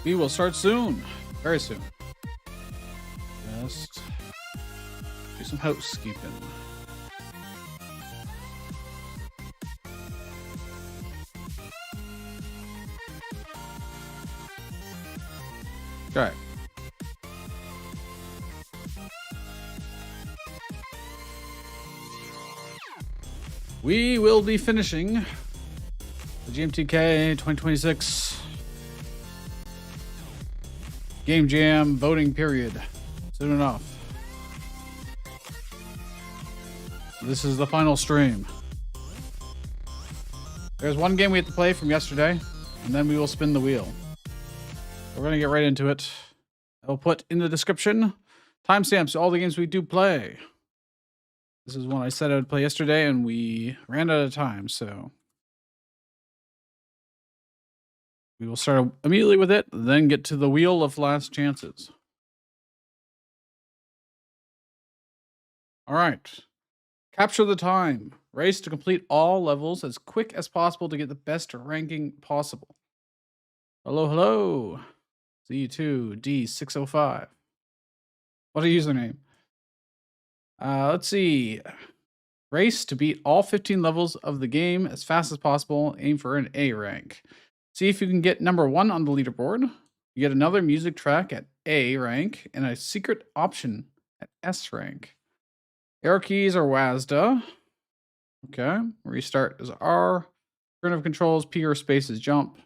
We will start soon. Very soon. Just do some housekeeping. Okay. We will be finishing the GMTK 2026 Game Jam voting period soon enough. This is the final stream. There's one game we have to play from yesterday, and then we will spin the wheel. We're going to get right into it. I'll put in the description timestamps to all the games we do play. This is one I said I would play yesterday, and we ran out of time, so we will start immediately with it, then get to the Wheel of Last Chances. All right. Capture the time. Race to complete all levels as quick as possible to get the best ranking possible. Hello, hello. Z2D605. What a username. Let's see. Race to beat all 15 levels of the game as fast as possible. Aim for an A rank. See if you can get number 1 on the leaderboard. You get another music track at A rank and a secret option at S rank. Arrow keys are WASD. Okay. Restart is R. Alternative controls, P or space is jump.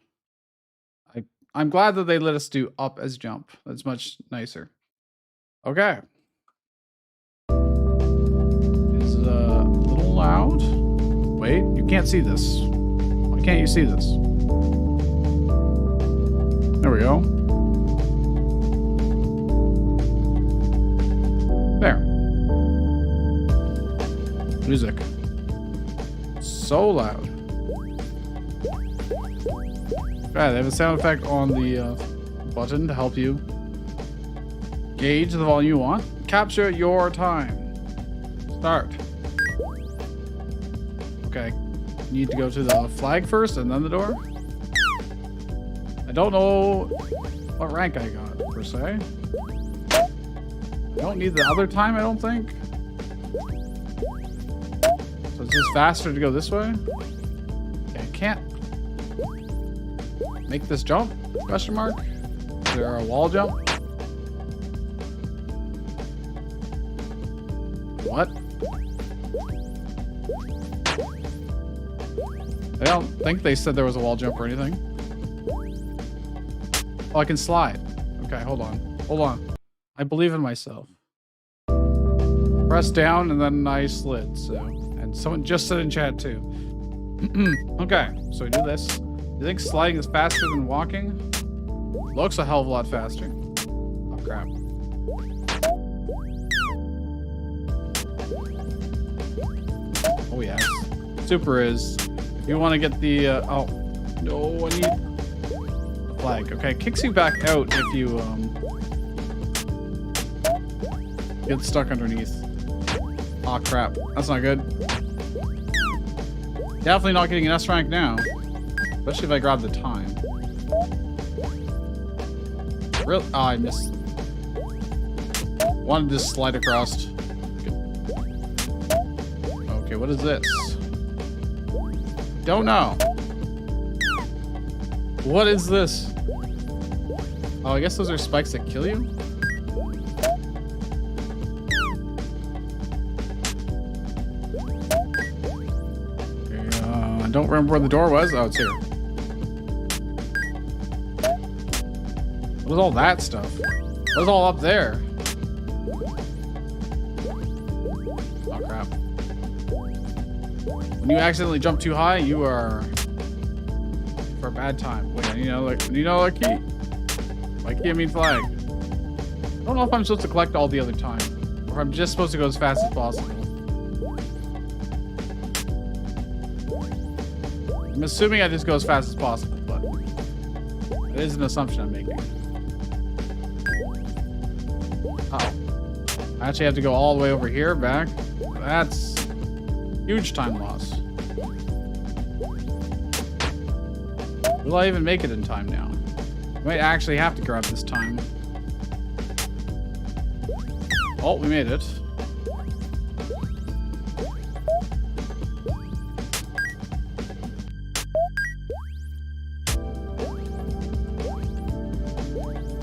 I'm glad that they let us do up as jump. That's much nicer. Okay. Is a little loud. Wait, you can't see this. Why can't you see this? There we go. There. Music. So loud. Okay, they have a sound effect on the button to help you gauge the volume you want. Capture your time. Start. Okay. You need to go to the flag first and then the door. I don't know what rank I got, per se. I don't need the other time, I don't think. So it's just faster to go this way. Okay, I can't make this jump? Question mark? Is there a wall jump? What? I don't think they said there was a wall jump or anything. Oh, I can slide. Okay, hold on. Hold on. I believe in myself. Press down and then I slid, so. And someone just said in chat too. Okay, so we do this. You think sliding is faster than walking? Looks a hell of a lot faster. Oh, crap. Oh, yes. Super is. If you want to get the... oh. No, I need... the flag. Okay, it kicks you back out if you, get stuck underneath. Oh, crap. That's not good. Definitely not getting an S rank now. Especially if I grab the time. Really? Oh, I missed. Wanted to slide across. Okay, what is this? Don't know. What is this? Oh, I guess those are spikes that kill you? Okay, I don't remember where the door was. Oh, it's here. What is all that stuff? What is all up there? Oh, crap. When you accidentally jump too high, you are for a bad time. Wait, I need another key. By key, I mean flag. I don't know if I'm supposed to collect all the other time, or if I'm just supposed to go as fast as possible. I'm assuming I just go as fast as possible, but it is an assumption I'm making. Uh-oh. I actually have to go all the way over here, back. That's huge time loss. Will I even make it in time now? Might actually have to grab this time. Oh, we made it.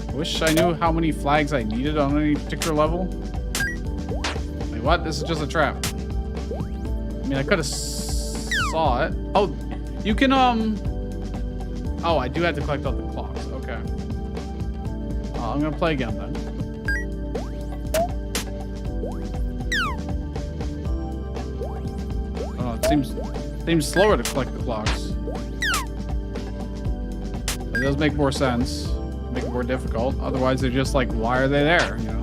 I wish I knew how many flags I needed on any particular level. Wait, what? This is just a trap. I mean, I could have saw it. Oh, you can, oh, I do have to collect all the clocks. Okay. I'm gonna play again then. Oh, it seems slower to collect the clocks. It does make more sense. Make it more difficult. Otherwise, they're just like, why are they there? You know.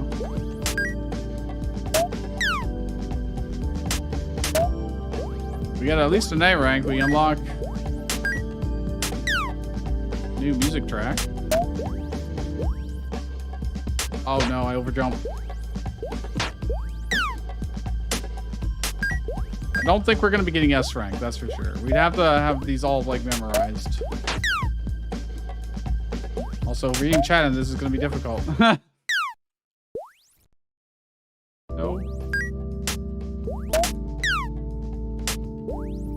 We got at least an A rank. We unlock new music track. Oh no, I overjumped. I don't think we're gonna be getting S rank, that's for sure. We'd have to have these all like memorized. Also, reading chat and this is gonna be difficult. No.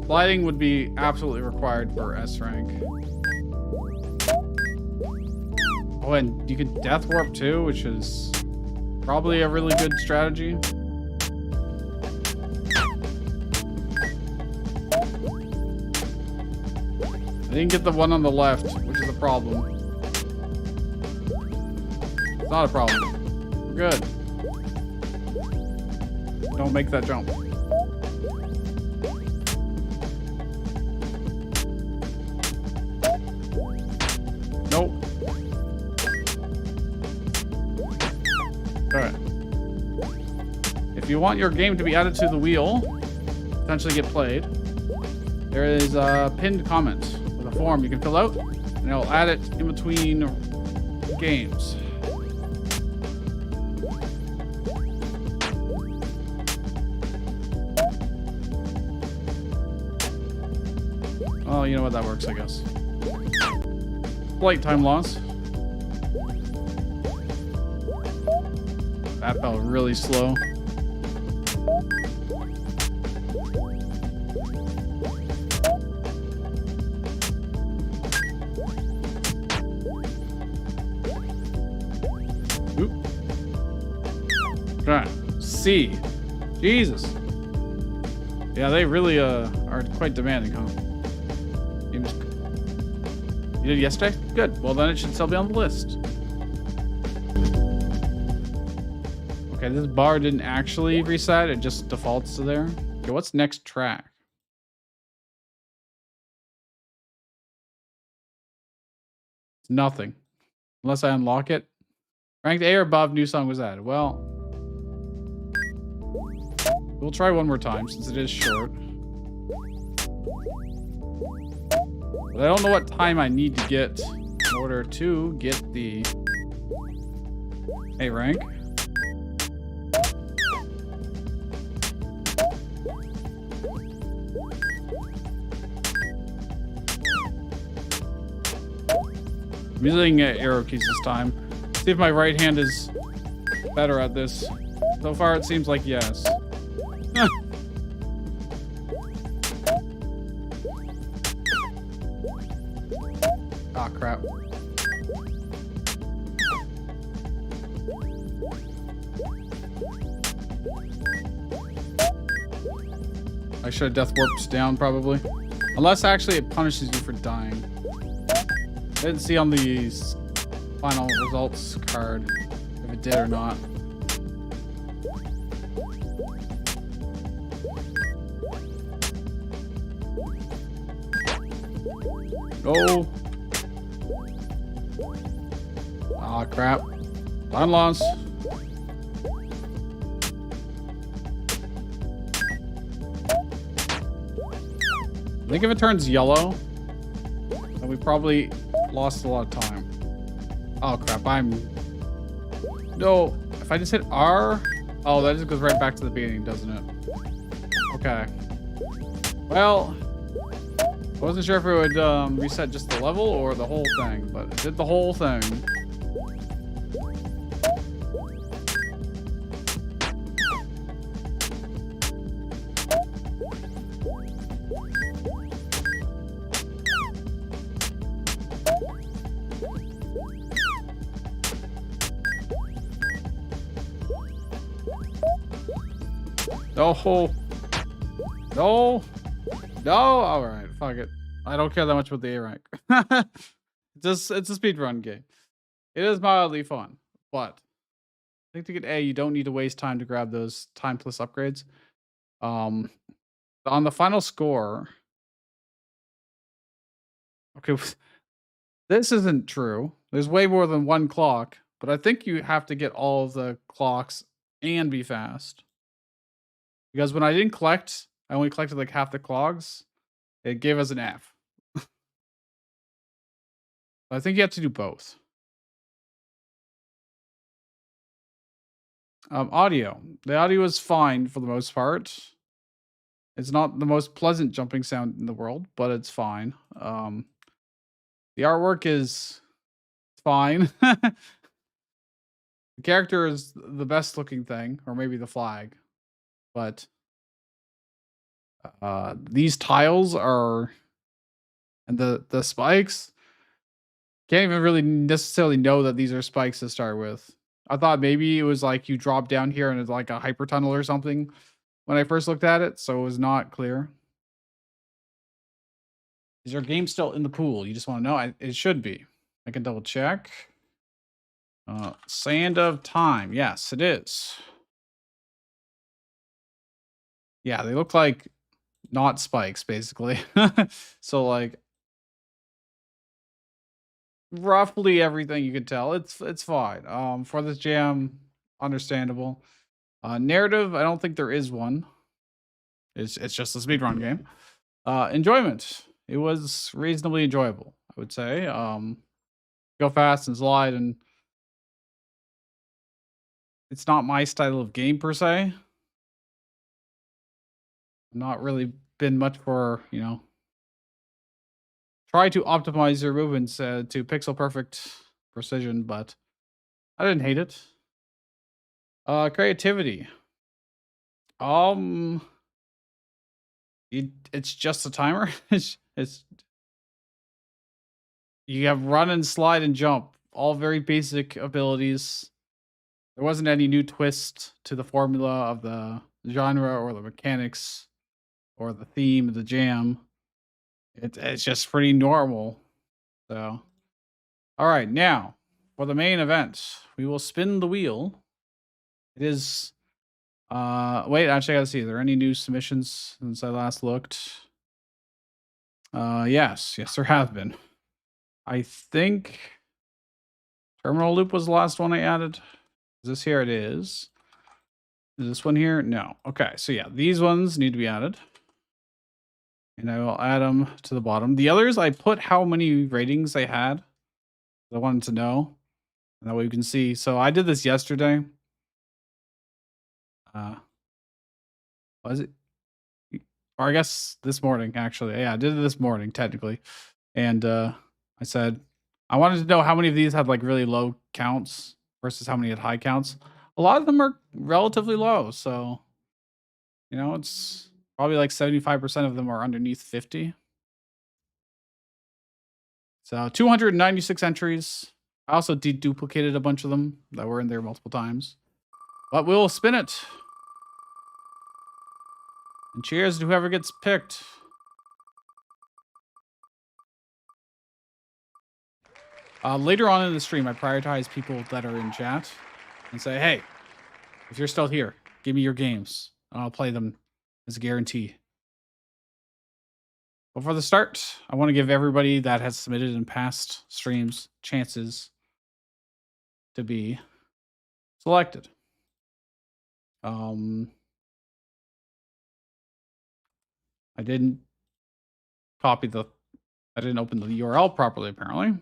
Sliding would be absolutely required for S rank. Oh, and you could death warp too, which is probably a really good strategy. I didn't get the one on the left, which is a problem. It's not a problem. We're good. Don't make that jump. Nope. Alright. If you want your game to be added to the wheel, potentially get played, there is a pinned comment with a form you can fill out, and I'll add it in between games. Oh, you know what, that works, I guess. Flight time loss. That felt really slow. Oop. Right. C. Jesus. Yeah, they really are quite demanding, huh? You did yesterday? Good. Well, then it should still be on the list. Okay, this bar didn't actually reset. It just defaults to there. Okay, what's next track? It's nothing. Unless I unlock it. Ranked A or above, new song was added. Well, we'll try one more time since it is short. But I don't know what time I need to get in order to get the A rank. I'm using arrow keys this time. See if my right hand is better at this. So far, it seems like yes. Ah, crap. I should have death warped down, probably. Unless, actually, it punishes you for dying. I didn't see on the final results card if it did or not. Go. Ah, crap. Time loss. I think if it turns yellow, then we probably lost a lot of time. Oh, crap. No. If I just hit R... Oh, that just goes right back to the beginning, doesn't it? Okay. Well... I wasn't sure if it would reset just the level or the whole thing, but it did the whole thing. No. No. No. All right. Fuck it. I don't care that much about the A rank. It's a speedrun game. It is mildly fun, but I think to get A, you don't need to waste time to grab those time plus upgrades. On the final score. Okay. This isn't true. There's way more than one clock, but I think you have to get all of the clocks and be fast. Because when I didn't collect, I only collected like half the clogs. It gave us an F. I think you have to do both. Audio. The audio is fine for the most part. It's not the most pleasant jumping sound in the world, but it's fine. The artwork is fine. The character is the best looking thing, or maybe the flag. But these tiles are, and the spikes, can't even really necessarily know that these are spikes to start with. I thought maybe it was like you drop down here and it's like a hyper tunnel or something when I first looked at it, so it was not clear. Is your game still in the pool? You just want to know? It should be. I can double check. Sand of Time. Yes, it is. Yeah, they look like not spikes, basically. So, like, roughly everything you could tell. It's fine. For this jam, understandable. Narrative, I don't think there is one. It's just a speedrun game. Enjoyment. It was reasonably enjoyable, I would say. Go fast and slide, and it's not my style of game per se. Not really been much for, try to optimize your movements to pixel perfect precision, but I didn't hate it. Creativity. It's just a timer. it's you have run and slide and jump, all very basic abilities. There wasn't any new twist to the formula of the genre or the mechanics or the theme of the jam. It's just pretty normal. So, all right, now for the main event, we will spin the wheel. It is, wait, actually, I gotta see. Are there any new submissions since I last looked? Yes, there have been. I think terminal loop was the last one I added. Is this here? It is. Is this one here? No. Okay, so yeah, these ones need to be added. And I will add them to the bottom. The others, I put how many ratings they had. I wanted to know. And that way you can see. So I did this yesterday. Was it? Or I guess this morning, actually. Yeah, I did it this morning, technically. And I said, I wanted to know how many of these had like really low counts versus how many had high counts. A lot of them are relatively low. So, it's probably like 75% of them are underneath 50. So 296 entries. I also deduplicated a bunch of them that were in there multiple times. But we'll spin it. And cheers to whoever gets picked. Later on in the stream, I prioritize people that are in chat and say, hey, if you're still here, give me your games. And I'll play them as a guarantee. But for the start, I want to give everybody that has submitted in past streams chances to be selected. I didn't I didn't open the URL properly, apparently.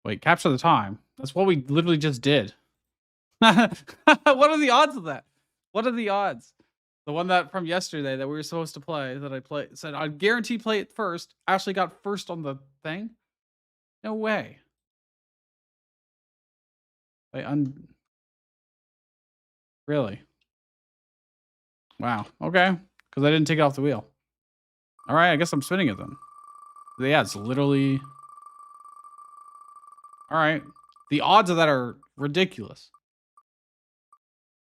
Wait, capture the time. That's what we literally just did. What are the odds of that? What are the odds? The one that from yesterday that we were supposed to play that I said I'd guarantee play it first. Actually got first on the thing. No way. Really? Wow. Okay. Because I didn't take it off the wheel. All right. I guess I'm spinning it then. Yeah, it's literally. All right. The odds of that are ridiculous.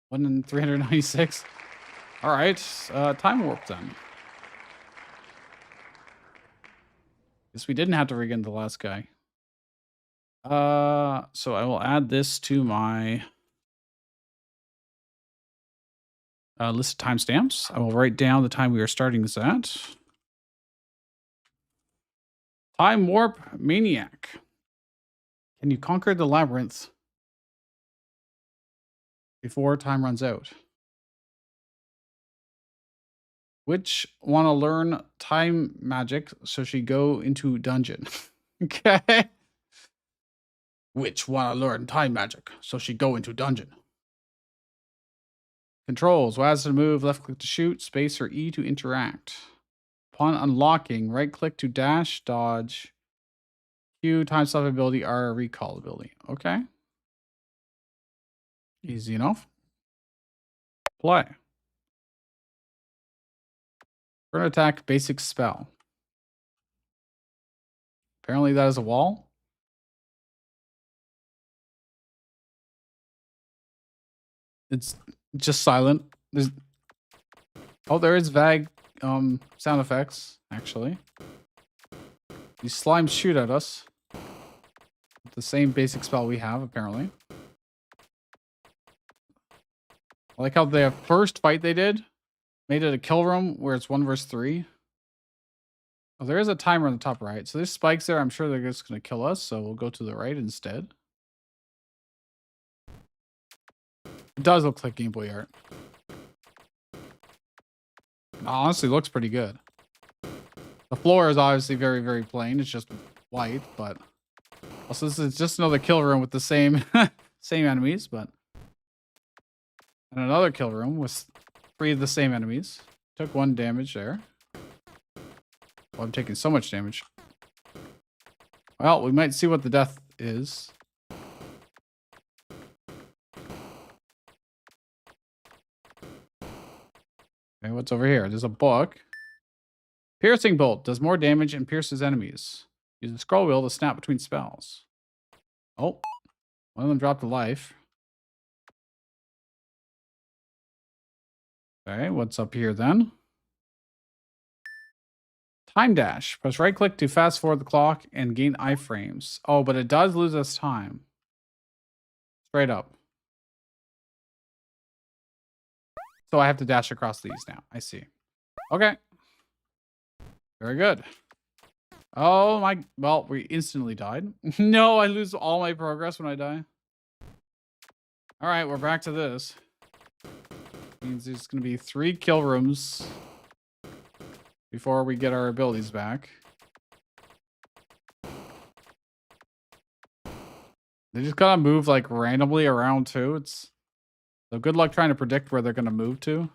1 in 396. All right. Time warp then. Guess we didn't have to rig in the last guy. So I will add this to my list of timestamps. I will write down the time we are starting this at. Time warp maniac. Can you conquer the labyrinth before time runs out? Which want to learn time magic, so she go into dungeon. Okay. Which want to learn time magic, so she go into dungeon. Controls. Y to move, left click to shoot, space or E to interact. Upon unlocking, right click to dash, dodge. Q, time stop ability, R, recall ability. Okay. Easy enough. Play. Burn attack, basic spell. Apparently that is a wall. It's just silent. There is vague sound effects, actually. These slimes shoot at us. The same basic spell we have, apparently. I like how the first fight they did made it a kill room where it's 1 versus 3. Oh, there is a timer on the top right. So there's spikes there. I'm sure they're just going to kill us. So we'll go to the right instead. It does look like Game Boy art. Honestly, looks pretty good. The floor is obviously very, very plain. It's just white, but also this is just another kill room with the same same enemies, but and another kill room with 3 of the same enemies. Took 1 damage there. Oh, I'm taking so much damage. Well, we might see what the death is. Okay, what's over here? There's a book. Piercing bolt does more damage and pierces enemies. Use the scroll wheel to snap between spells. Oh, one of them dropped a life. Okay, what's up here then? Time dash. Press right click to fast forward the clock and gain iframes. Oh, but it does lose us time. Straight up. So I have to dash across these now. I see. Okay. Very good. Oh my, well, we instantly died. No, I lose all my progress when I die. All right, we're back to this. Means there's going to be 3 kill rooms before we get our abilities back. They just gotta move like randomly around too. So good luck trying to predict where they're gonna move to.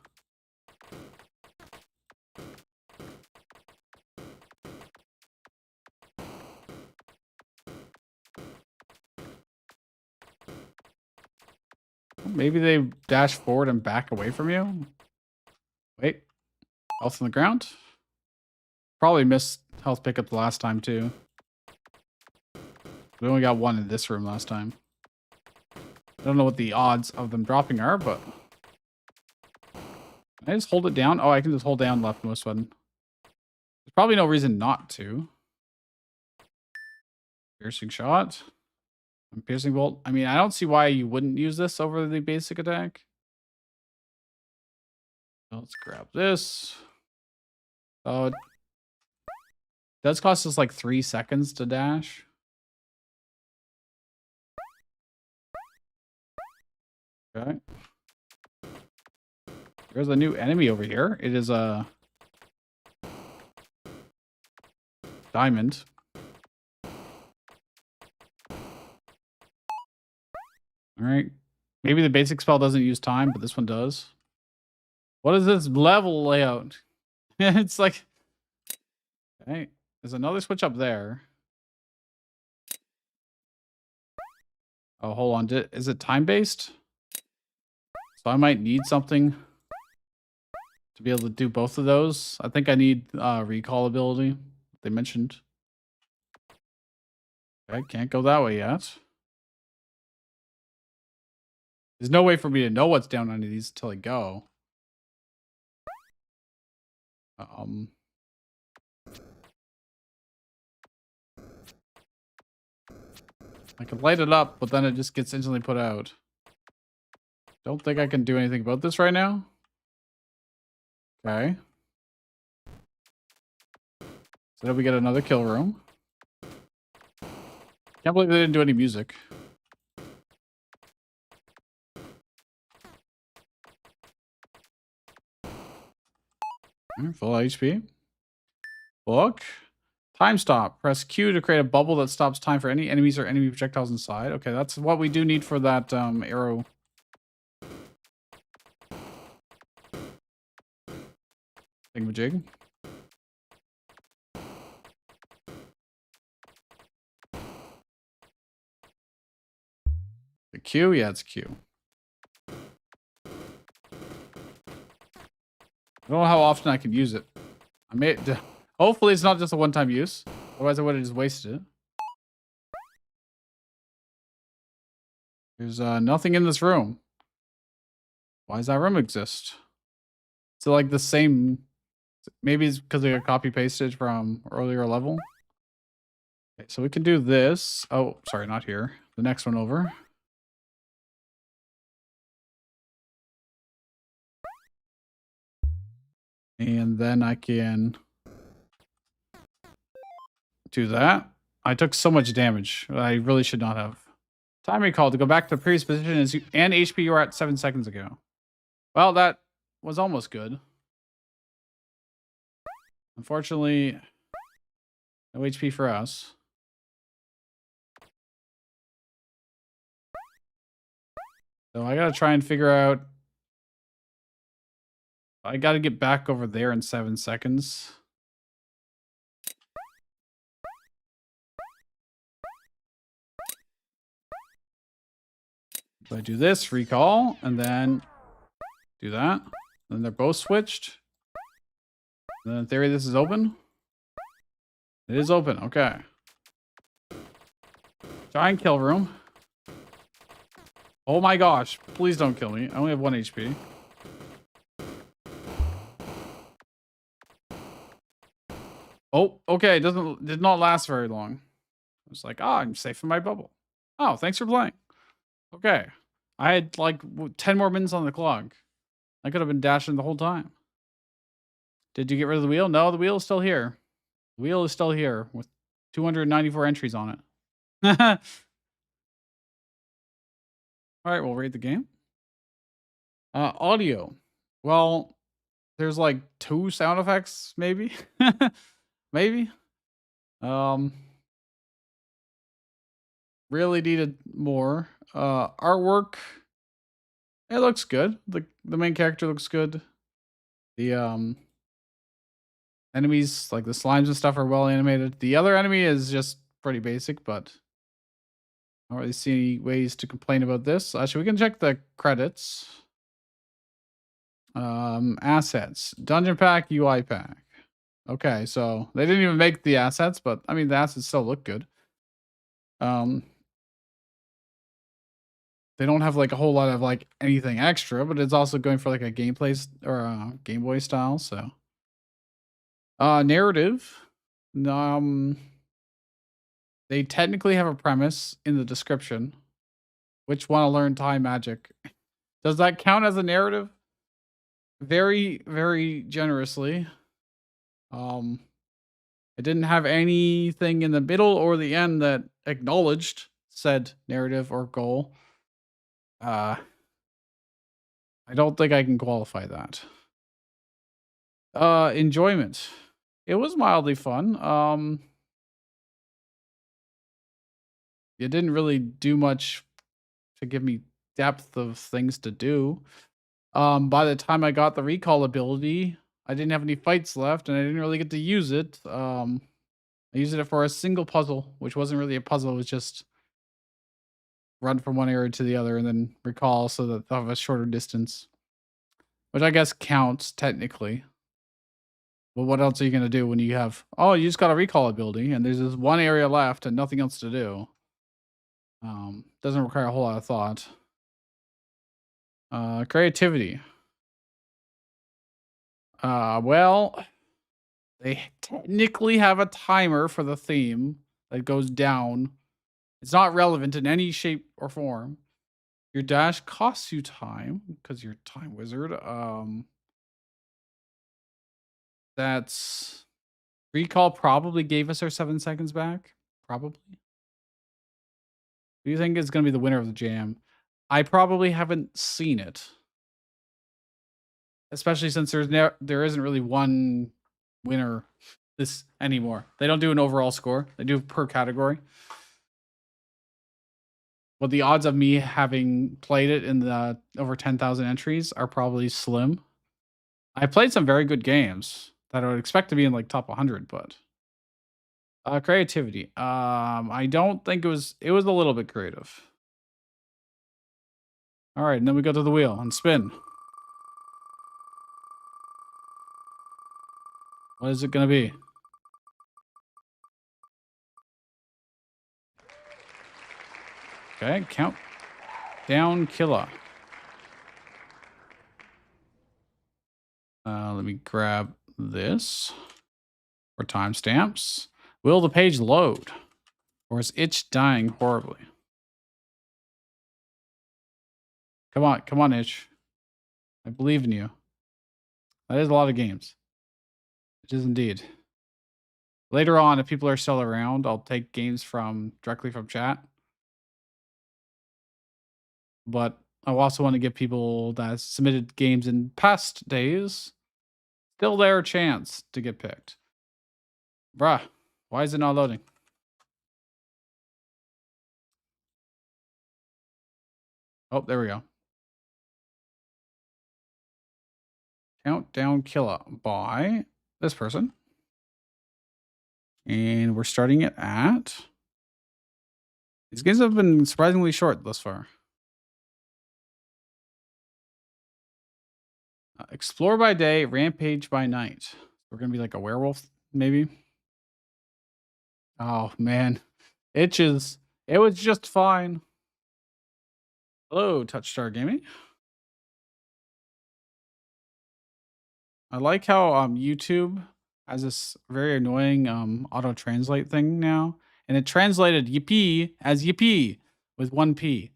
Maybe they dash forward and back away from you. Wait. Health on the ground? Probably missed health pickup the last time too. We only got 1 in this room last time. I don't know what the odds of them dropping are, but... Can I just hold it down? Oh, I can just hold down leftmost button. There's probably no reason not to. Piercing shot. Piercing bolt. I mean, I don't see why you wouldn't use this over the basic attack. So let's grab this. Oh, it does cost us like 3 seconds to dash. Okay. There's a new enemy over here. It is a diamond. All right. Maybe the basic spell doesn't use time, but this one does. What is this level layout? It's like, okay, there's another switch up there. Oh, hold on. Is it time-based? So I might need something to be able to do both of those. I think I need recall ability. They mentioned. Okay, can't go that way yet. There's no way for me to know what's down under these until I go. I can light it up, but then it just gets instantly put out. Don't think I can do anything about this right now. Okay. So then we get another kill room. Can't believe they didn't do any music. Full HP. Book. Time stop. Press Q to create a bubble that stops time for any enemies or enemy projectiles inside. Okay, that's what we do need for that arrow. Thingamajig. The Q? Yeah, it's Q. I don't know how often I can use it. I may... Hopefully it's not just a one-time use. Otherwise I would have just wasted it. There's nothing in this room. Why does that room exist? So like the same... Maybe it's because they got copy-pasted from earlier level. Okay, so we can do this. Oh, sorry, not here. The next one over. And then I can do that. I took so much damage. I really should not have. Time recall to go back to the previous position and HP you were at 7 seconds ago. Well, that was almost good. Unfortunately, no HP for us. So I gotta try and figure out... I gotta get back over there in 7 seconds. So I do this, recall, and then do that. And then they're both switched. And then in theory, this is open. It is open, okay. Giant kill room. Oh my gosh, please don't kill me. I only have 1 HP. Oh, okay, did not last very long. I was like, I'm safe in my bubble. Oh, thanks for playing. Okay. I had like 10 more minutes on the clock. I could have been dashing the whole time. Did you get rid of the wheel? No, the wheel is still here. The wheel is still here with 294 entries on it. All right, we'll rate the game. Audio. Well, there's like 2 sound effects, maybe. Maybe. Really needed more. Artwork. It looks good. The main character looks good. The enemies, like the slimes and stuff, are well animated. The other enemy is just pretty basic, but I don't really see any ways to complain about this. Actually, we can check the credits. Assets. Dungeon pack, UI pack. Okay, so they didn't even make the assets, but I mean the assets still look good. They don't have like a whole lot of like anything extra, but it's also going for like a gameplay or a Game Boy style, so. Narrative. They technically have a premise in the description. Which want to learn Thai magic. Does that count as a narrative? Very, very generously. It didn't have anything in the middle or the end that acknowledged said narrative or goal. I don't think I can qualify that. Enjoyment. It was mildly fun. It didn't really do much to give me depth of things to do. By the time I got the recall ability, I didn't have any fights left, and I didn't really get to use it. I used it for a single puzzle, which wasn't really a puzzle. It was just run from one area to the other and then recall so that they have a shorter distance, which I guess counts technically. But what else are you going to do when you have, oh, you just got a recall ability and there's this one area left and nothing else to do? Doesn't require a whole lot of thought. Creativity. Well, they technically have a timer for the theme that goes down. It's not relevant in any shape or form. Your dash costs you time because you're a time wizard. That's recall probably gave us our 7 seconds back. Probably. Who do you think is going to be the winner of the jam? I probably haven't seen it. Especially since there isn't really one winner this anymore. They don't do an overall score. They do per category. Well, the odds of me having played it in the over 10,000 entries are probably slim. I played some very good games that I would expect to be in like top 100, but creativity. I don't think it was a little bit creative. All right, and then we go to the wheel and spin. What is it going to be? Okay, count DownKilla. Let me grab this for timestamps. Will the page load? Or is itch dying horribly? Come on, itch. I believe in you. That is a lot of games. It is indeed. Later on, if people are still around, I'll take games directly from chat. But I also want to give people that submitted games in past days still their chance to get picked. Bruh, why is it not loading? Oh, there we go. Count DownKilla by this person. And we're starting it at... These games have been surprisingly short thus far. Explore by day, rampage by night. We're going to be like a werewolf, maybe. Oh, man. Itches. It was just fine. Hello, TouchStar Gaming. I like how YouTube has this very annoying auto-translate thing now. And it translated yippee as yippee with 1 P.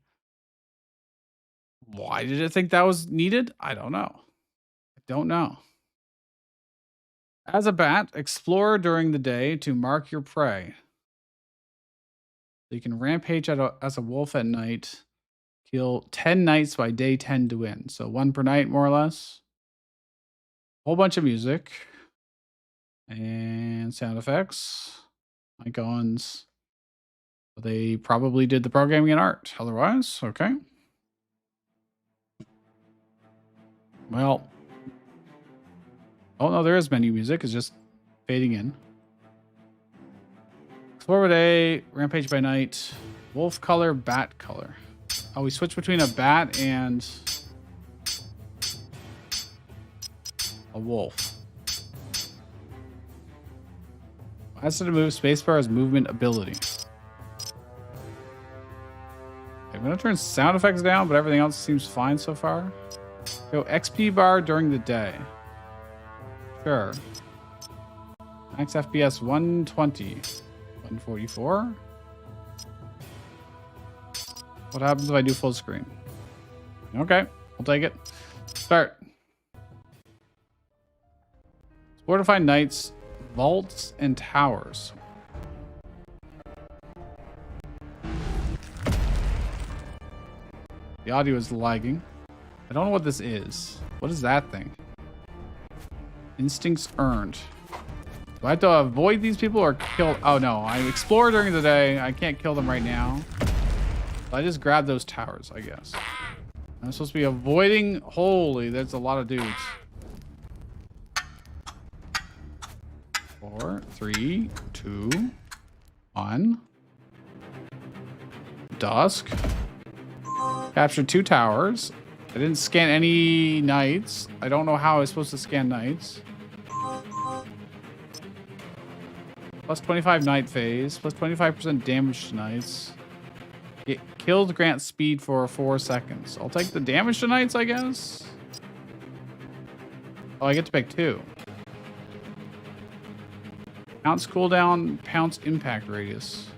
Why did it think that was needed? I don't know. As a bat, explore during the day to mark your prey. So you can rampage as a wolf at night. Kill 10 knights by day 10 to win. So 1 per night, more or less. Whole bunch of music. And sound effects. Icons. They probably did the programming and art. Otherwise, okay. Well. Oh, no, there is menu music. It's just fading in. Explore by day, rampage by night, wolf color, bat color. Oh, we switch between a bat and a wolf. As to move, spacebar is movement ability. Okay, I'm going to turn sound effects down, but everything else seems fine so far. Go XP bar during the day. Sure. Max FPS 120. 144. What happens if I do full screen? Okay, I'll take it. Start. Fortify knights, vaults, and towers. The audio is lagging. I don't know what this is. What is that thing? Instincts earned. Do I have to avoid these people or kill? Oh no, I explore during the day. I can't kill them right now. So I just grab those towers, I guess. I'm supposed to be avoiding. Holy, there's a lot of dudes. 4, 3, 2, 1. Dusk. Captured 2 towers. I didn't scan any knights. I don't know how I was supposed to scan knights. Plus 25 knight phase. Plus 25% damage to knights. Get killed grants speed for 4 seconds. I'll take the damage to knights, I guess. Oh, I get to pick 2. Pounce cooldown, pounce impact radius.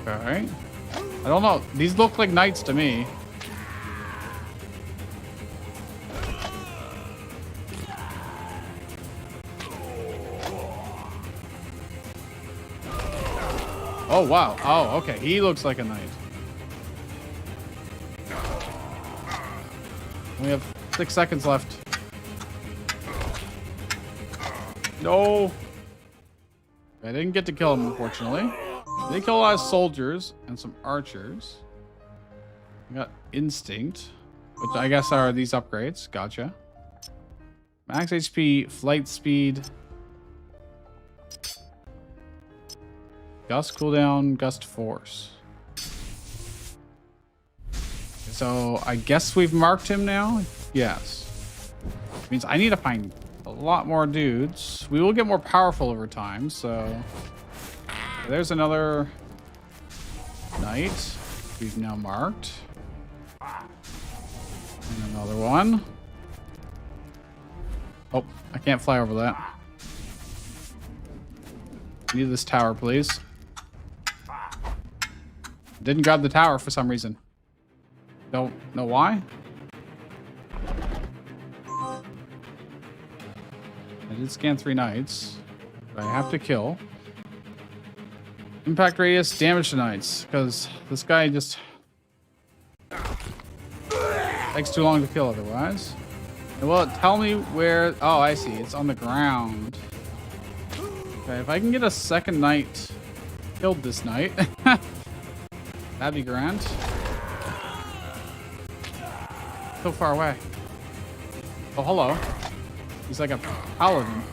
Okay. I don't know. These look like knights to me. Oh, wow. Oh, okay. He looks like a knight. We have 6 seconds left. No. I didn't get to kill him, unfortunately. They kill a lot of soldiers and some archers. I got instinct, which I guess are these upgrades. Gotcha. Max HP, flight speed. Gust cooldown, gust force. So I guess we've marked him now. Yes. Which means I need to find a lot more dudes. We will get more powerful over time, so there's another knight we've now marked. And another one. Oh, I can't fly over that. Need this tower, please. Didn't grab the tower for some reason. Don't know why. I did scan 3 knights. But I have to kill. Impact radius, damage to knights. Because this guy just takes too long to kill otherwise. Well, tell me where... Oh, I see. It's on the ground. Okay, if I can get a second knight killed this knight, that'd be grand. So far away. Oh, hello. He's like a paladin.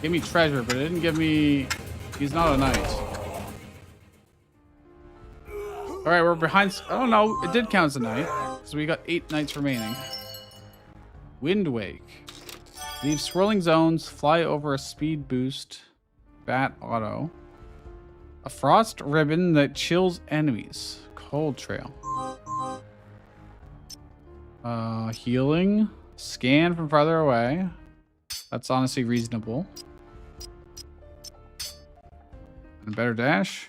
Give me treasure, but it didn't give me... He's not a knight. Alright, we're behind... I don't know. It did count as a knight. So we got 8 knights remaining. Wind Wake. Leave swirling zones. Fly over a speed boost. Bat auto. A frost ribbon that chills enemies. Cold trail. Healing. Scan from farther away. That's honestly reasonable. And a better dash.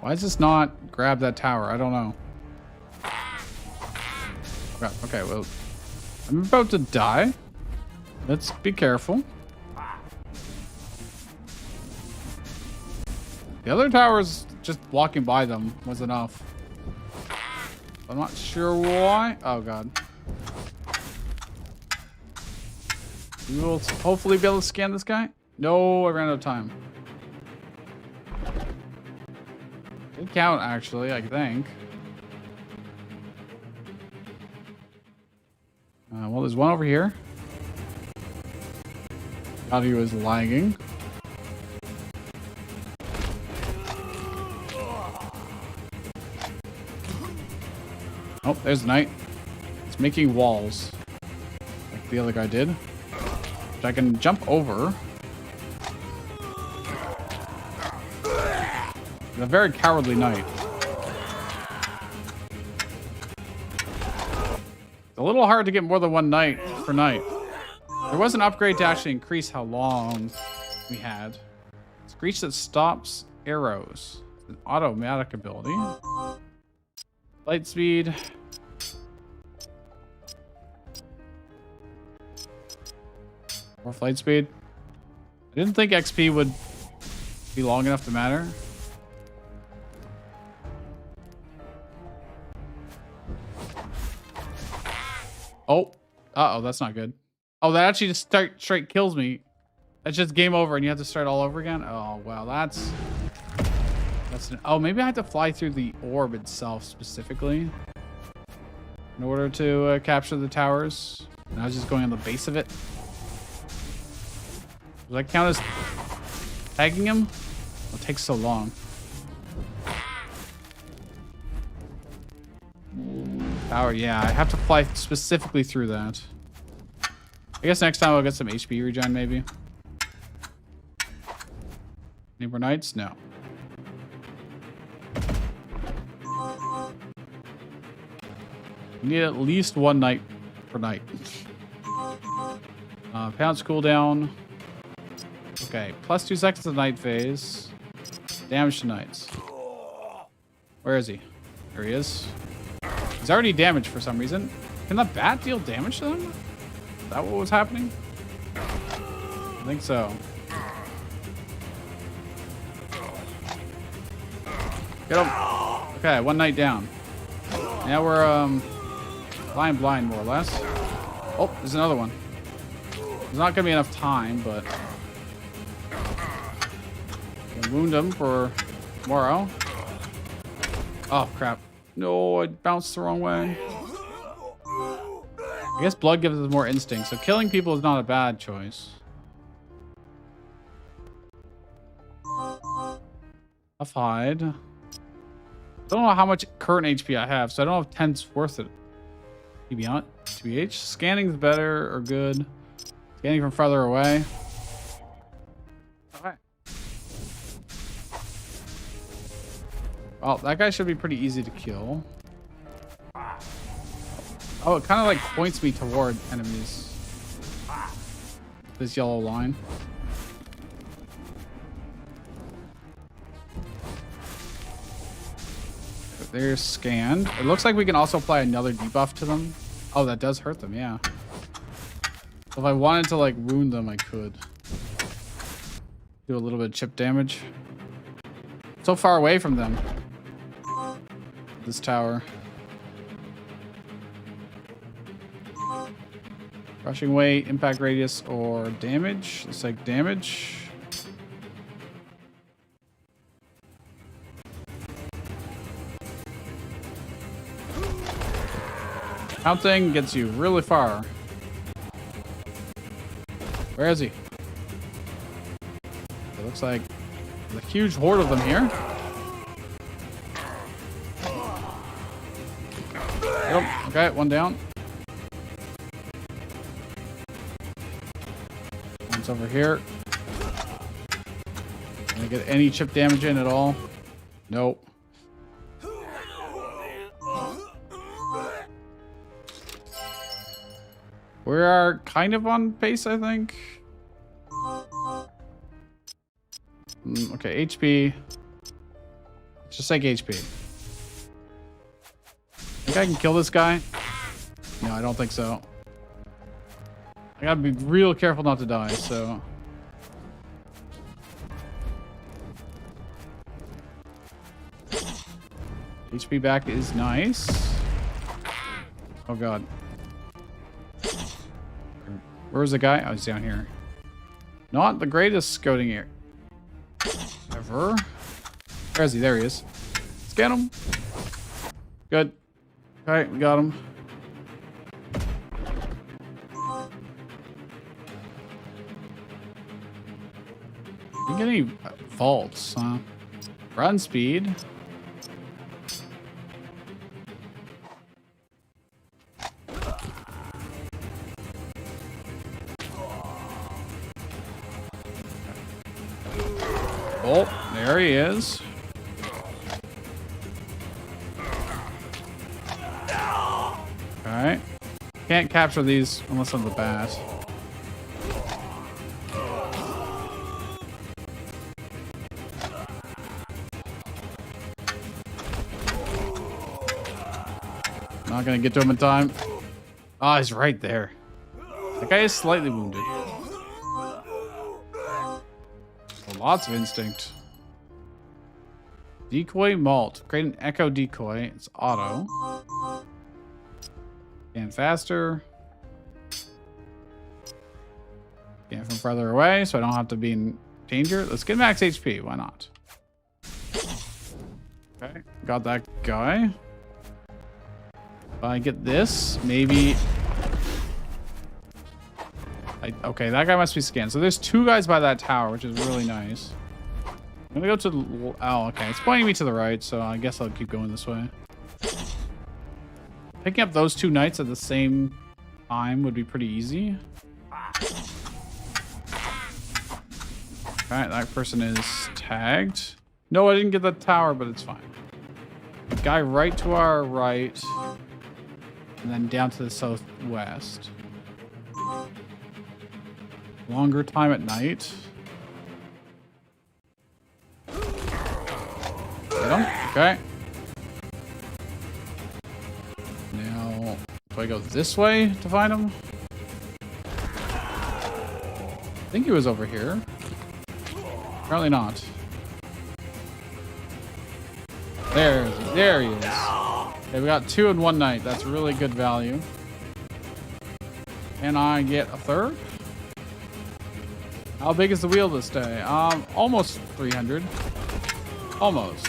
Why does this not grab that tower? I don't know. Crap. Okay, well, I'm about to die. Let's be careful. The other towers, just walking by them was enough. I'm not sure why. Oh, God. We will hopefully be able to scan this guy. No, I ran out of time. Did count, actually, I think. Well, there's one over here. Thought he was lagging. Oh, there's the knight. It's making walls. Like the other guy did. Which I can jump over. He's a very cowardly knight. It's a little hard to get more than 1 knight per knight. There was an upgrade to actually increase how long we had. Screech that stops arrows. It's an automatic ability. Light speed. More flight speed. I didn't think XP would be long enough to matter. Oh. Uh-oh, that's not good. Oh, that actually just straight kills me. That's just game over and you have to start all over again? Oh, wow. Oh, maybe I have to fly through the orb itself specifically in order to capture the towers. And I was just going on the base of it. Does that count as tagging him? It takes so long. Tower, yeah, I have to fly specifically through that. I guess next time I'll get some HP regen, maybe. Any more nights? No. We need at least one night per night. Pounce cooldown. Okay, plus 2 seconds of night phase. Damage to knights. Where is he? There he is. He's already damaged for some reason. Can the bat deal damage to them? Is that what was happening? I think so. Get him. Okay, one night down. Now we're flying blind more or less. Oh, there's another one. There's not gonna be enough time, but can wound him for tomorrow. Oh crap. No, I bounced the wrong way. I guess blood gives us more instinct, so killing people is not a bad choice. Tough hide. I don't know how much current HP I have, so I don't know if 10's worth it. TBH. Scanning's better or good. Scanning from farther away. Okay. Well, that guy should be pretty easy to kill. Oh, it kind of like points me toward enemies. This yellow line. They're scanned. It looks like we can also apply another debuff to them. Oh, that does hurt them, yeah. So if I wanted to like wound them, I could. Do a little bit of chip damage. So far away from them. This tower. Crushing weight, impact radius, or damage. Looks like damage. Counting gets you really far. Where is he? It looks like there's a huge horde of them here. Oh, okay, one down. One's over here. Can I get any chip damage in at all? Nope. We are kind of on pace, I think. Okay, HP. Just like HP. Think I can kill this guy? No, I don't think so. I gotta be real careful not to die, so. HP back is nice. Oh god. Where's the guy? Oh, he's down here. Not the greatest scouting here. Ever. Where is he? There he is. Scan him. Good. Okay, we got him. Didn't get any vaults, huh? Run speed. Oh, there he is. Alright. Can't capture these unless I'm the bat. Not gonna get to him in time. Ah, he's right there. That guy is slightly wounded. Lots of instinct. Decoy malt. Create an echo decoy. It's auto. And faster. Get from farther away so I don't have to be in danger. Let's get max HP. Why not? Okay, got that guy. If I get this, maybe... okay, that guy must be scanned. So there's 2 guys by that tower, which is really nice. I'm gonna go to the... oh, okay. It's pointing me to the right, so I guess I'll keep going this way. Picking up those 2 knights at the same time would be pretty easy. Alright, that person is tagged. No, I didn't get the tower, but it's fine. The guy right to our right. And then down to the southwest. Longer time at night. Get him? Okay. Now, do I go this way to find him? I think he was over here. Apparently not. There he is. Okay, we got 2 in 1 night. That's really good value. Can I get a third? How big is the wheel this day? Almost 300. Almost.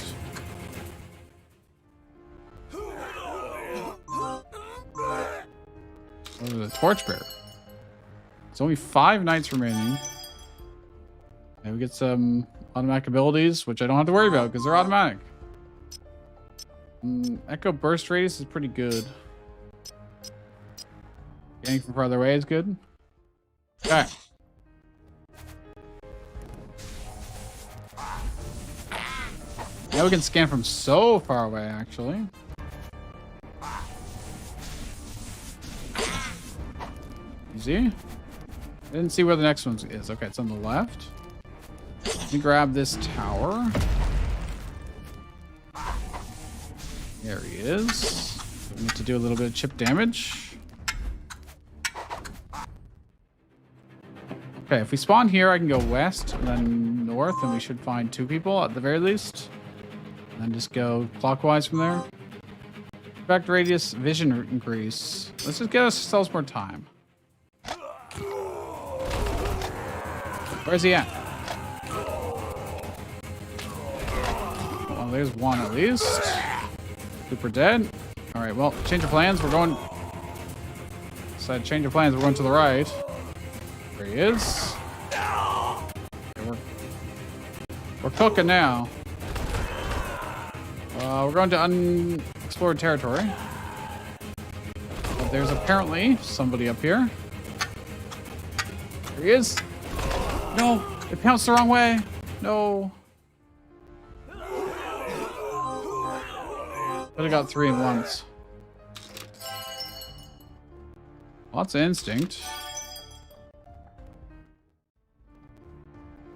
Oh, the torchbearer. There's only 5 nights remaining. And we get some automatic abilities, which I don't have to worry about because they're automatic. Echo burst radius is pretty good. Getting from farther away is good. Okay. Now we can scan from so far away, actually. Easy. I didn't see where the next one is. Okay, it's on the left. Let me grab this tower. There he is. We need to do a little bit of chip damage. Okay, if we spawn here, I can go west and then north, and we should find 2 people at the very least. And then just go clockwise from there. Effect radius, vision increase. Let's just get ourselves more time. Where's he at? Well, there's one at least. Super dead. All right, well, change of plans. We're going... Decided change of plans. We're going to the right. There he is. Okay, we're cooking now. We're going to unexplored territory. But there's apparently somebody up here. There he is. No, it pounced the wrong way. No. Could have got 3 in once. Lots of instinct.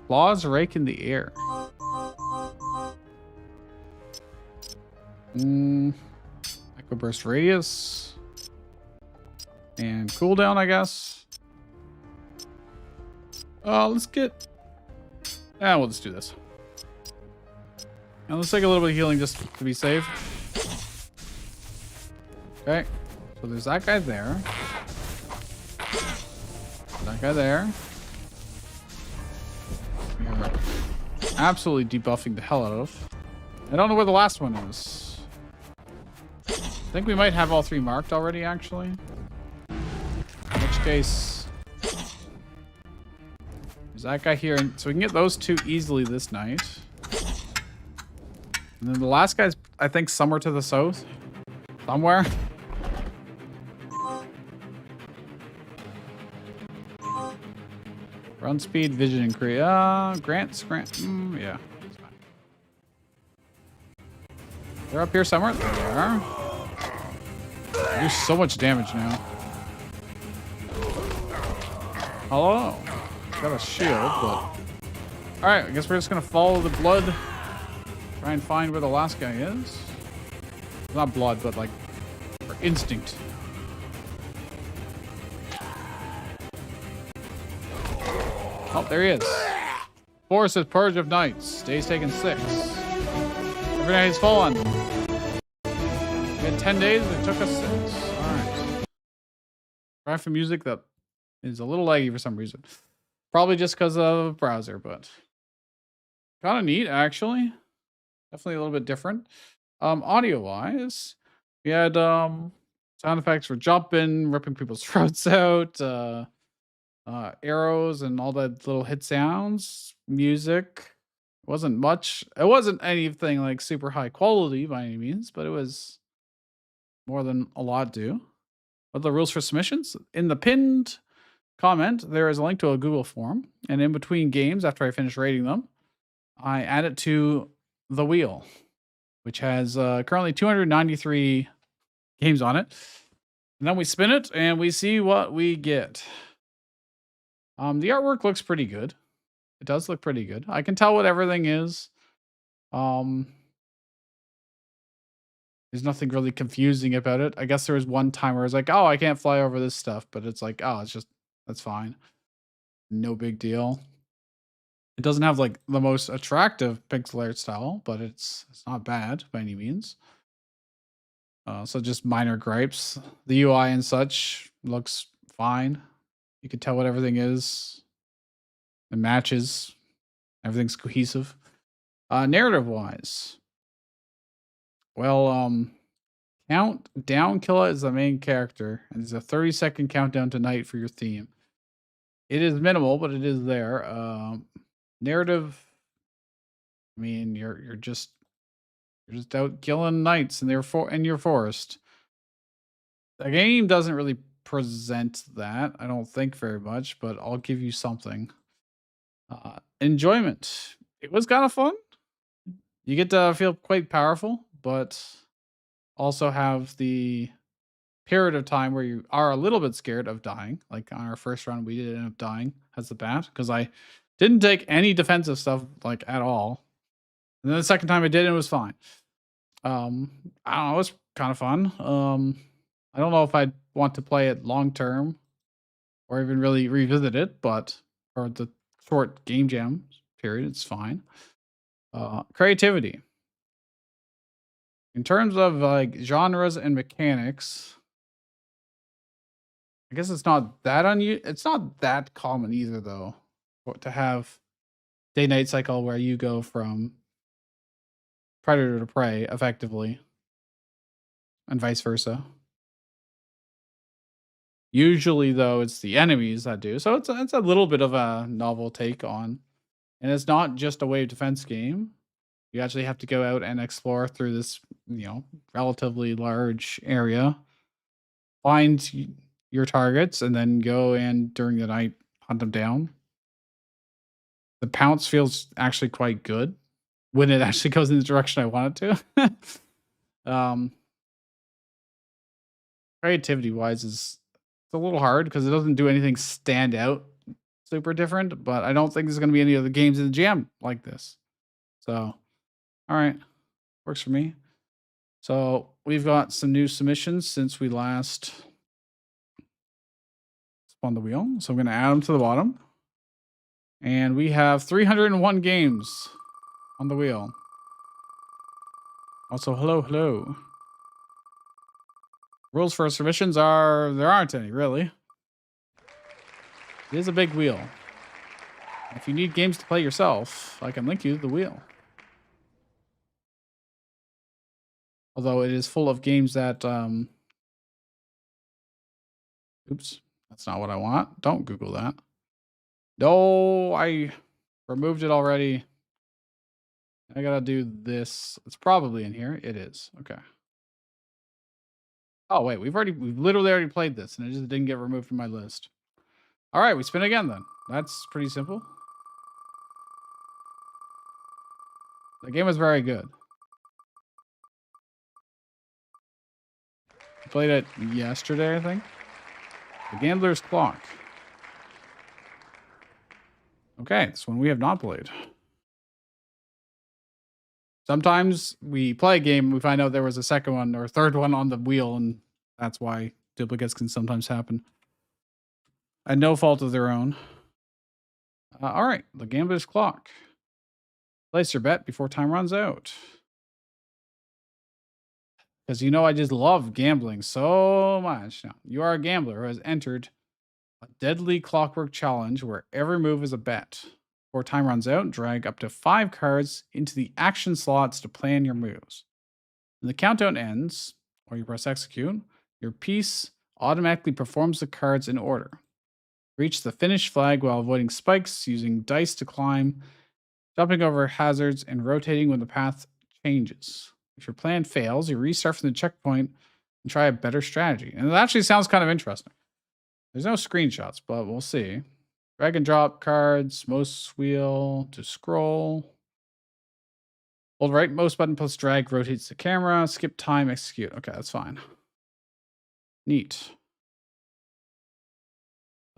Claws rake in the air. Echo burst radius. And cooldown, I guess. Let's get... we'll just do this. And let's take a little bit of healing just to be safe. Okay. So there's that guy there. That guy there. We are absolutely debuffing the hell out of. I don't know where the last one is. I think we might have all 3 marked already, actually. In which case... There's that guy here. So we can get those 2 easily this night. And then the last guy's, I think, somewhere to the south. Somewhere. Run speed, vision increase. Grant. Yeah. They're up here somewhere. There they are. They do so much damage now. Hello. Got a shield, but... Alright, I guess we're just gonna follow the blood. Try and find where the last guy is. Not blood, but like... Or instinct. Oh, there he is. Force is purge of knights. Days taken 6. Every night is fallen. We had 10 days, it took us 6. Alright. Try for music that is a little laggy for some reason. Probably just because of browser, but kind of neat actually. Definitely a little bit different. Audio wise, we had sound effects for jumping, ripping people's throats out, arrows and all that little hit sounds, music. Wasn't much. It wasn't anything like super high quality by any means, but it was more than a lot do. What are the rules for submissions? In the pinned comment, there is a link to a Google form, and in between games, after I finish rating them, I add it to the wheel, which has currently 293 games on it. And then we spin it and we see what we get. The artwork looks pretty good. It does look pretty good. I can tell what everything is. There's nothing really confusing about it. I guess there was one time where I was like, oh, I can't fly over this stuff, but it's like, oh, it's just, that's fine. No big deal. It doesn't have like the most attractive pixel art style, but it's not bad by any means. So just minor gripes. The UI and such looks fine. You can tell what everything is. It matches. Everything's cohesive. Narrative wise, well, DownKilla is the main character, and there's a 30-second countdown to night for your theme. It is minimal, but it is there. Narrative, I mean, you're just out killing knights in your forest. The game doesn't really present that, I don't think, very much, but I'll give you something. Enjoyment. It was kind of fun. You get to feel quite powerful, but also have the period of time where you are a little bit scared of dying. Like on our first round, we did end up dying as the bat because I didn't take any defensive stuff like at all. And then the second time I did, it was fine. I don't know, it was kind of fun. I don't know if I'd want to play it long term or even really revisit it, but for the short game jam period, it's fine. Creativity. In terms of like genres and mechanics, I guess it's not that it's not that common either, though, to have day-night cycle where you go from predator to prey effectively, and vice versa. Usually, though, it's the enemies that do. So it's a little bit of a novel take on, and it's not just a wave defense game. You actually have to go out and explore through this, relatively large area, find your targets, and then go and during the night hunt them down. The pounce feels actually quite good when it actually goes in the direction I want it to. Creativity wise it's a little hard because it doesn't do anything stand out super different, but I don't think there's going to be any other games in the jam like this. So, all right, works for me. So we've got some new submissions since we last spun the wheel. So I'm going to add them to the bottom. And we have 301 games on the wheel. Also, hello. Rules for submissions are, there aren't any, really. It is a big wheel. If you need games to play yourself, I can link you to the wheel. Although it is full of games that, oops, that's not what I want. Don't Google that. No, I removed it already. I gotta do this. It's probably in here. It is. Okay. Oh, wait, we've literally already played this and it just didn't get removed from my list. All right, we spin again then. That's pretty simple. The game was very good. I played it yesterday, I think. The Gambler's Clock. Okay, this one we have not played. Sometimes we play a game, we find out there was a second one or a third one on the wheel, and that's why duplicates can sometimes happen. At no fault of their own. All right, the Gambler's Clock. Place your bet before time runs out. Because I just love gambling so much. Now, you are a gambler who has entered A deadly clockwork challenge where every move is a bet. Before time runs out, drag up to 5 cards into the action slots to plan your moves. When the countdown ends, or you press execute, your piece automatically performs the cards in order. Reach the finish flag while avoiding spikes, using dice to climb, jumping over hazards, and rotating when the path changes. If your plan fails, you restart from the checkpoint and try a better strategy. And it actually sounds kind of interesting. There's no screenshots, but we'll see. Drag and drop cards, mouse wheel to scroll. Hold right mouse button plus drag rotates the camera. Skip time, execute. Okay, that's fine. Neat.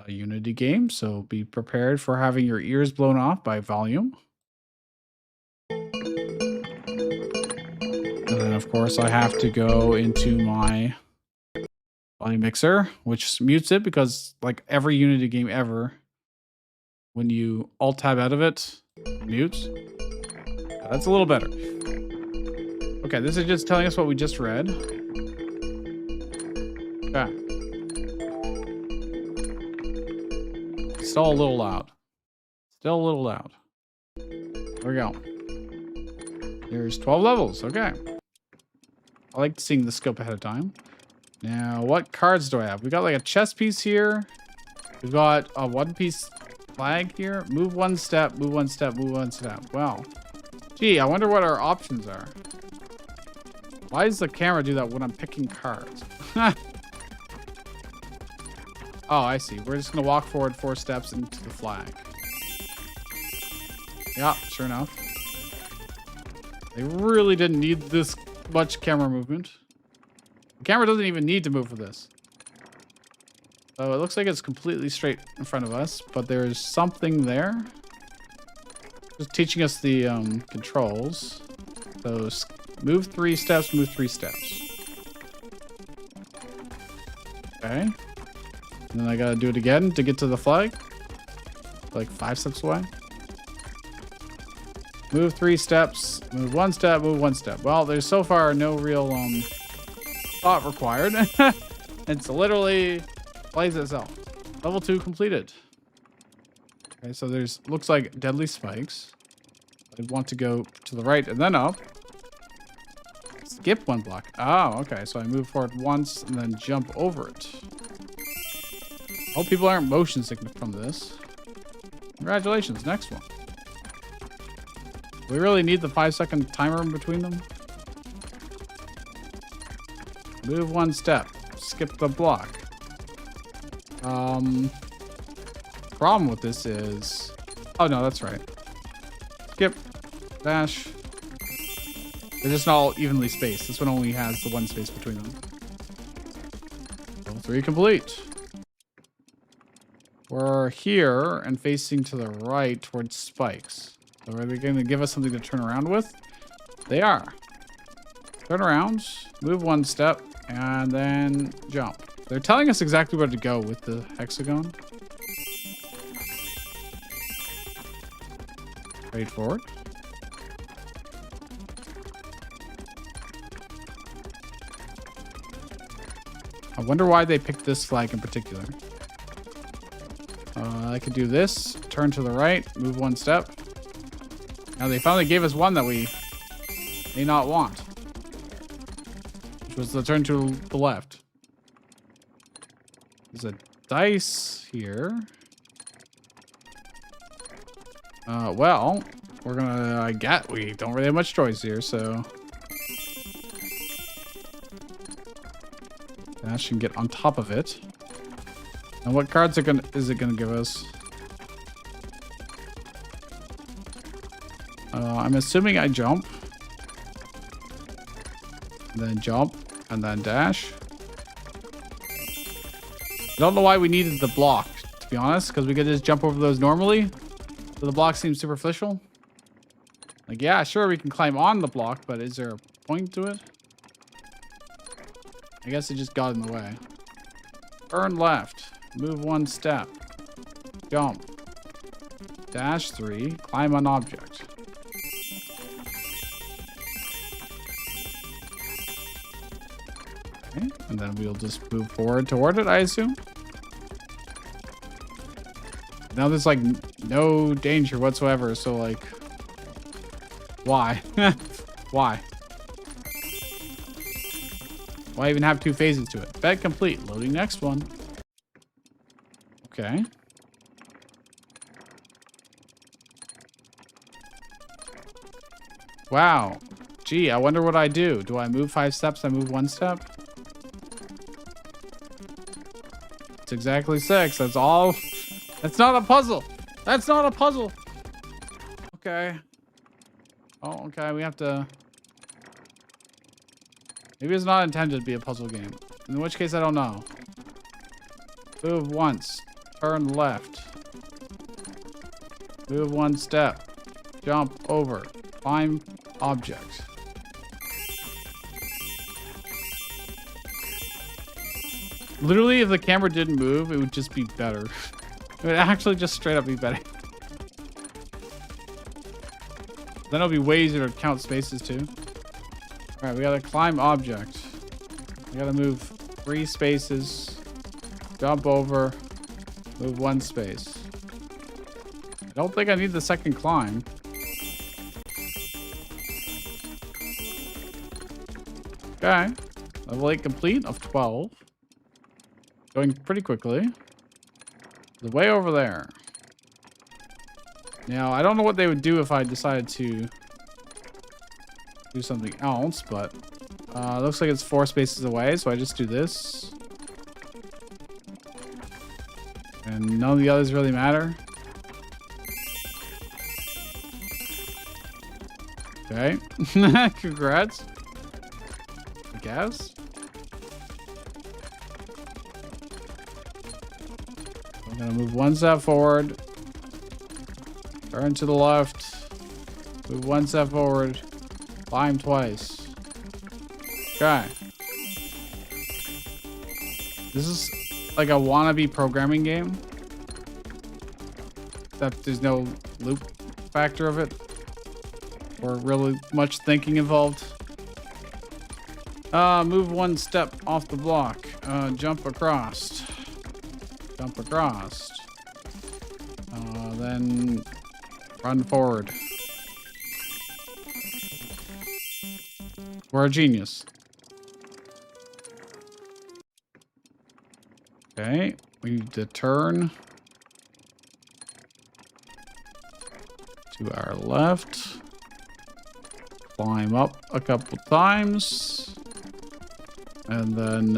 A Unity game, so be prepared for having your ears blown off by volume. And then, of course, I have to go into my volume mixer, which mutes it because, like every Unity game ever, when you alt-tab out of it, mutes. That's a little better. Okay, this is just telling us what we just read. Okay. Still a little loud. Still a little loud. There we go. There's 12 levels. Okay. I like seeing the scope ahead of time. Now, what cards do I have? We got like a chess piece here. We've got a one-piece flag here. Move one step, move one step, move one step. Wow. Gee, I wonder what our options are. Why does the camera do that when I'm picking cards? Oh, I see. We're just going to walk forward 4 steps into the flag. Yeah, sure enough. They really didn't need this much camera movement. The camera doesn't even need to move for this. So it looks like it's completely straight in front of us, but there's something there. Just teaching us the controls. So move 3 steps, move 3 steps. Okay. And then I gotta do it again to get to the flag. Like 5 steps away. Move 3 steps, move 1 step, move 1 step. Well, there's so far no real thought required. It's literally plays itself. Level 2 completed. Okay, so there's looks like deadly spikes. I want to go to the right and then up. Skip 1 block. Oh, okay. So I move forward once and then jump over it. Hope people aren't motion sick from this. Congratulations. Next one. We really need the 5-second timer in between them. Move 1 step. Skip the block. Problem with this is... Oh, no, that's right. Skip. Dash. They're just not all evenly spaced. This one only has the 1 space between them. Level 3 complete. We're here and facing to the right towards spikes. So are they going to give us something to turn around with? They are. Turn around, move 1 step, and then jump. They're telling us exactly where to go with the hexagon. Straight forward. I wonder why they picked this flag in particular. I could do this, turn to the right, move 1 step. Now they finally gave us one that we may not want, which was the turn to the left. There's a dice here. Well, we're gonna, we don't really have much choice here, so. Ansh can get on top of it. And what cards is it gonna give us? I'm assuming I jump. And then jump. And then dash. I don't know why we needed the block, to be honest. Because we could just jump over those normally. So the block seems superficial. Like, yeah, sure, we can climb on the block. But is there a point to it? I guess it just got in the way. Turn left. Move 1 step. Jump. Dash 3. Climb on object. Okay, and then we'll just move forward toward it, I assume. Now there's like no danger whatsoever. So like, why? Why? Why even have 2 phases to it? Bed complete. Loading next one. Okay. Wow. Gee, I wonder what I do. Do I move 5 steps? I move 1 step? It's exactly 6. That's all. That's not a puzzle. That's not a puzzle. Okay. Oh, okay. We have to... Maybe it's not intended to be a puzzle game. In which case, I don't know. Move once. Turn left. Move 1 step. Jump over. Climb object. Literally, if the camera didn't move, it would just be better. It would actually just straight up be better. Then it'll be way easier to count spaces too. Alright, we gotta climb object. We gotta move 3 spaces. Jump over. Move 1 space. I don't think I need the second climb. Okay. Level 8 complete of 12. Going pretty quickly. The way over there. Now, I don't know what they would do if I decided to do something else, but looks like it's 4 spaces away, so I just do this. And none of the others really matter. Okay. Congrats. I guess. I'm gonna move 1 step forward. Turn to the left. Move 1 step forward. Climb twice. Okay. This is like a wannabe programming game. Except there's no loop factor of it. Or really much thinking involved. Move 1 step off the block. Jump across. Jump across. Then run forward. We're a genius. Okay, we need to turn to our left. Climb up a couple times. And then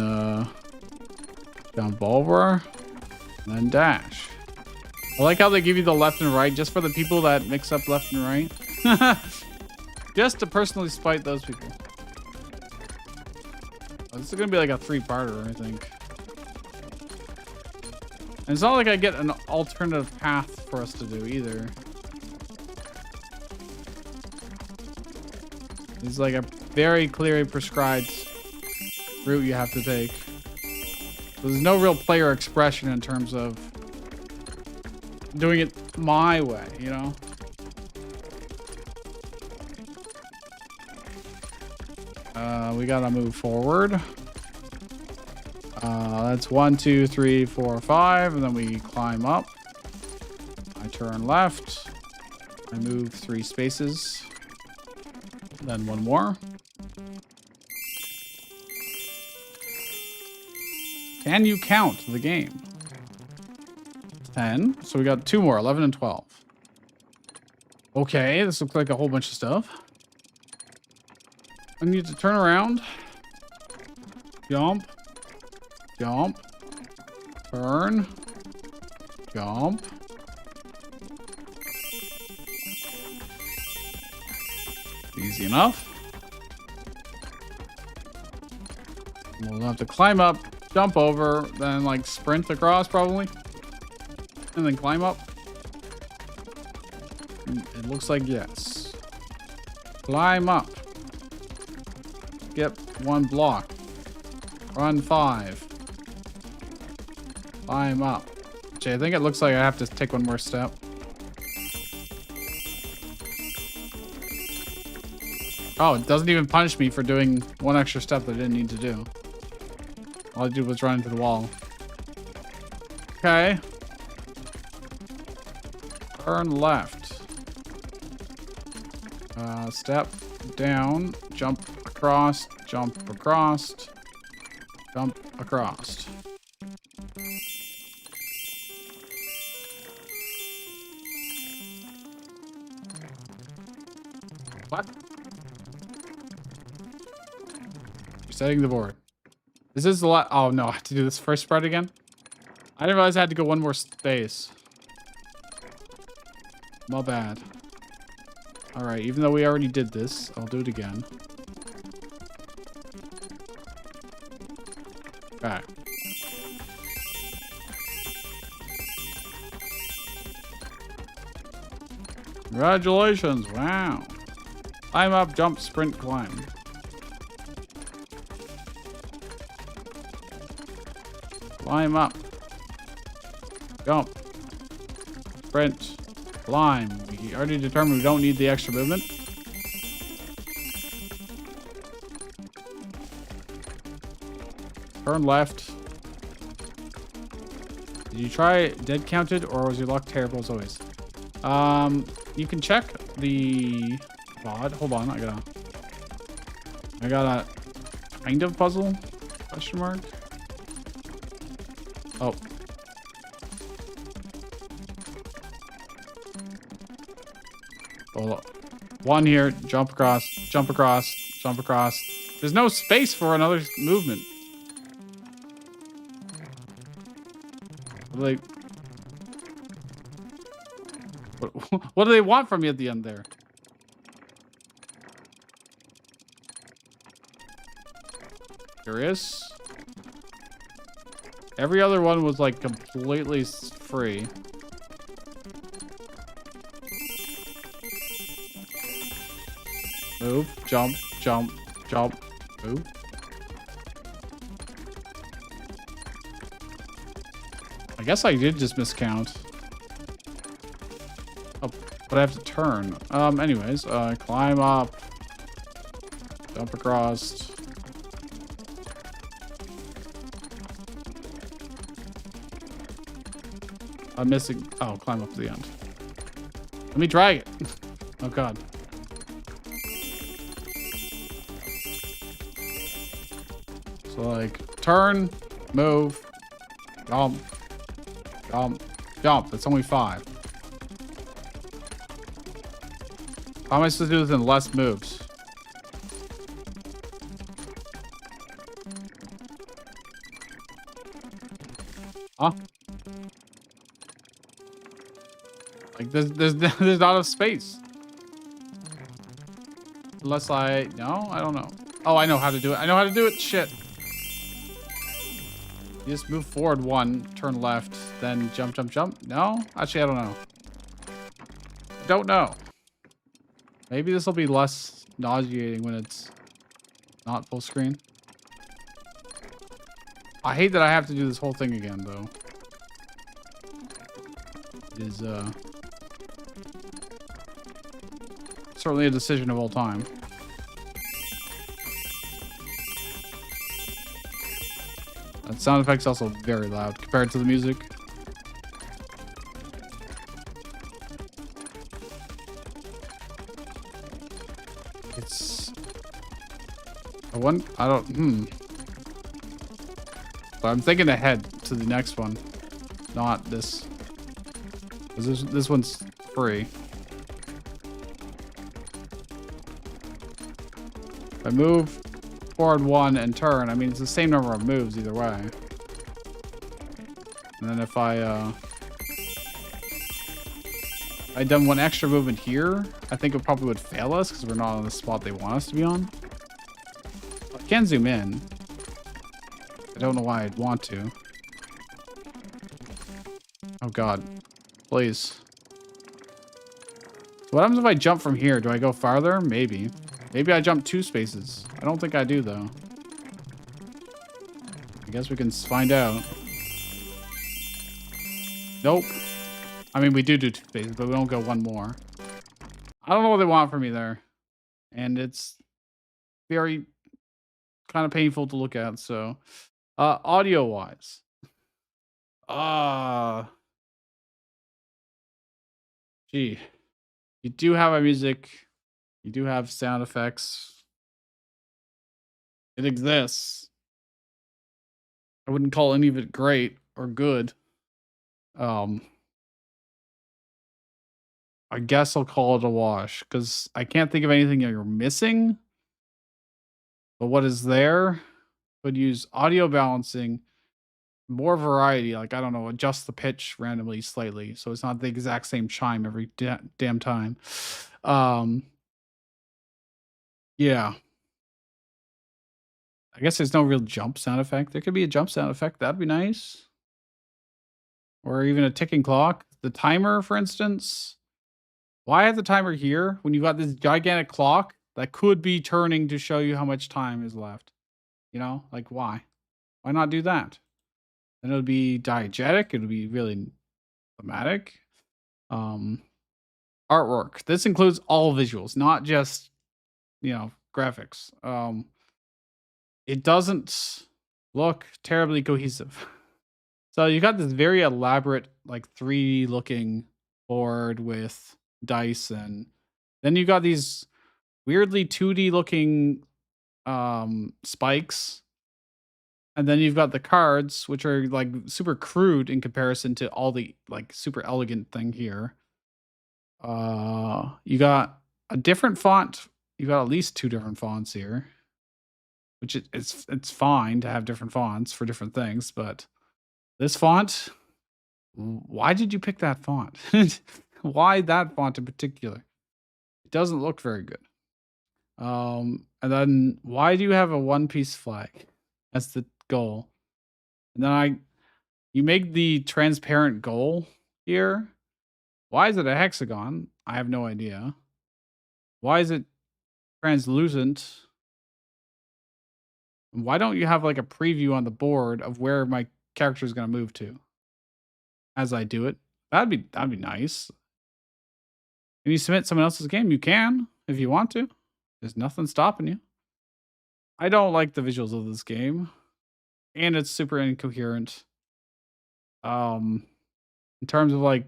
jump over. And then dash. I like how they give you the left and right just for the people that mix up left and right. Just to personally spite those people. Oh, this is going to be like a 3-parter, I think. And it's not like I get an alternative path for us to do either. It's like a very clearly prescribed route you have to take. There's no real player expression in terms of doing it my way, you know? We gotta move forward. That's 1, 2, 3, 4, 5, and then we climb up. I turn left. I move 3 spaces. Then 1 more. Can you count the game? 10. So we got 2 more, 11 and 12. Okay, this looks like a whole bunch of stuff. I need to turn around. Jump. Jump. Turn. Jump. Easy enough. We'll have to climb up, jump over, then like sprint across probably. And then climb up. It looks like yes. Climb up. Skip 1 block. Run 5. Climb up. Actually, I think it looks like I have to take 1 more step. Oh, it doesn't even punish me for doing 1 extra step that I didn't need to do. All I did was run into the wall. Okay. Turn left. Step down, jump across, jump across, jump across. What? Resetting the board. This is a lot. Oh no, I have to do this first spread again? I didn't realize I had to go one more space. My bad. Alright, even though we already did this, I'll do it again. Okay. Congratulations, wow. Climb up, jump, sprint, climb. Climb up. Jump. Sprint. Climb. We already determined we don't need the extra movement. Turn left. Did you try dead counted or was your luck terrible as always? You can check the VOD. Hold on, I got a kind of puzzle? Question mark. Oh. Hold on. One here, jump across, jump across, jump across. There's no space for another movement. Like, what do they want from me at the end there? Curious. Every other one was like completely free. Move, jump, jump, jump, move. I guess I did just miscount. Oh, but I have to turn. Anyways, climb up. Jump across. I'm missing. Oh, climb up to the end. Let me drag it. Oh, God. So, like, turn, move, jump, jump, jump. That's only 5. How am I supposed to do this in less moves? Huh? Like, there's not enough space. Unless I don't know. Oh, I know how to do it. I know how to do it. Shit. You just move forward 1, turn left, then jump, jump, jump. No? Actually, I don't know. I don't know. Maybe this will be less nauseating when it's not full screen. I hate that I have to do this whole thing again, though. It is, certainly a decision of all time. That sound effect's also very loud compared to the music. It's I don't But I'm thinking ahead to the next one, not this. Because this one's free. If I move forward 1 and turn, I mean, it's the same number of moves either way. And then if I'd done 1 extra movement here, I think it probably would fail us because we're not on the spot they want us to be on. I can zoom in. I don't know why I'd want to. Oh God, please. What happens if I jump from here? Do I go farther? Maybe. Maybe I jump 2 spaces. I don't think I do, though. I guess we can find out. Nope. I mean, we do 2 spaces, but we don't go 1 more. I don't know what they want from me there. And it's very kind of painful to look at, so. Audio-wise. Gee, you do have a music. You do have sound effects. It exists. I wouldn't call any of it great or good. Um, I guess I'll call it a wash because I can't think of anything you're missing. But what is there would use audio balancing, more variety. Like, I don't know, adjust the pitch randomly slightly so it's not the exact same chime every damn time. Yeah. I guess there's no real jump sound effect. There could be a jump sound effect. That'd be nice. Or even a ticking clock. The timer, for instance. Why have the timer here when you've got this gigantic clock that could be turning to show you how much time is left? You know, like why? Why not do that? Then it would be diegetic. It would be really thematic. Artwork. This includes all visuals, not just, graphics. It doesn't look terribly cohesive. So you got this very elaborate, like 3D looking board with dice, and then you got these weirdly 2D looking spikes. And then you've got the cards, which are like super crude in comparison to all the like super elegant thing here. You got a different font. You got at least 2 different fonts here, which it's fine to have different fonts for different things, but this font, why did you pick that font? Why that font in particular? It doesn't look very good. And then why do you have a one-piece flag? That's the goal. And then you make the transparent goal here. Why is it a hexagon? I have no idea. Why is it translucent? Why don't you have like a preview on the board of where my character is going to move to as I do it? That'd be nice. Can you submit someone else's game? You can if you want to. There's nothing stopping you. I don't like the visuals of this game, and it's super incoherent. In terms of like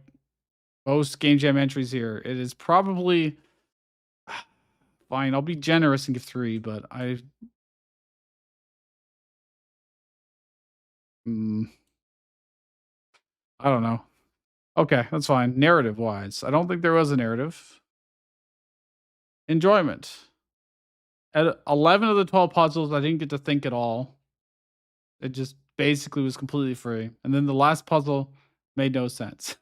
most game jam entries here, it is probably fine. I'll be generous and give 3, but I don't know. Okay, that's fine. Narrative wise, I don't think there was a narrative. Enjoyment. At 11 of the 12 puzzles, I didn't get to think at all. It just basically was completely free. And then the last puzzle made no sense.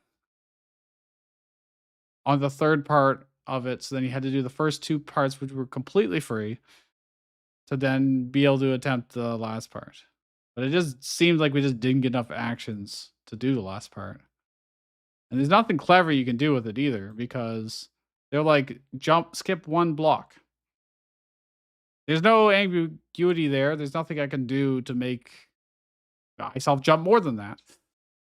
On the third part of it, so then you had to do the first 2 parts, which were completely free, to then be able to attempt the last part. But it just seemed like we just didn't get enough actions to do the last part. And there's nothing clever you can do with it either, because they're like, skip 1 block. There's no ambiguity there. There's nothing I can do to make myself jump more than that.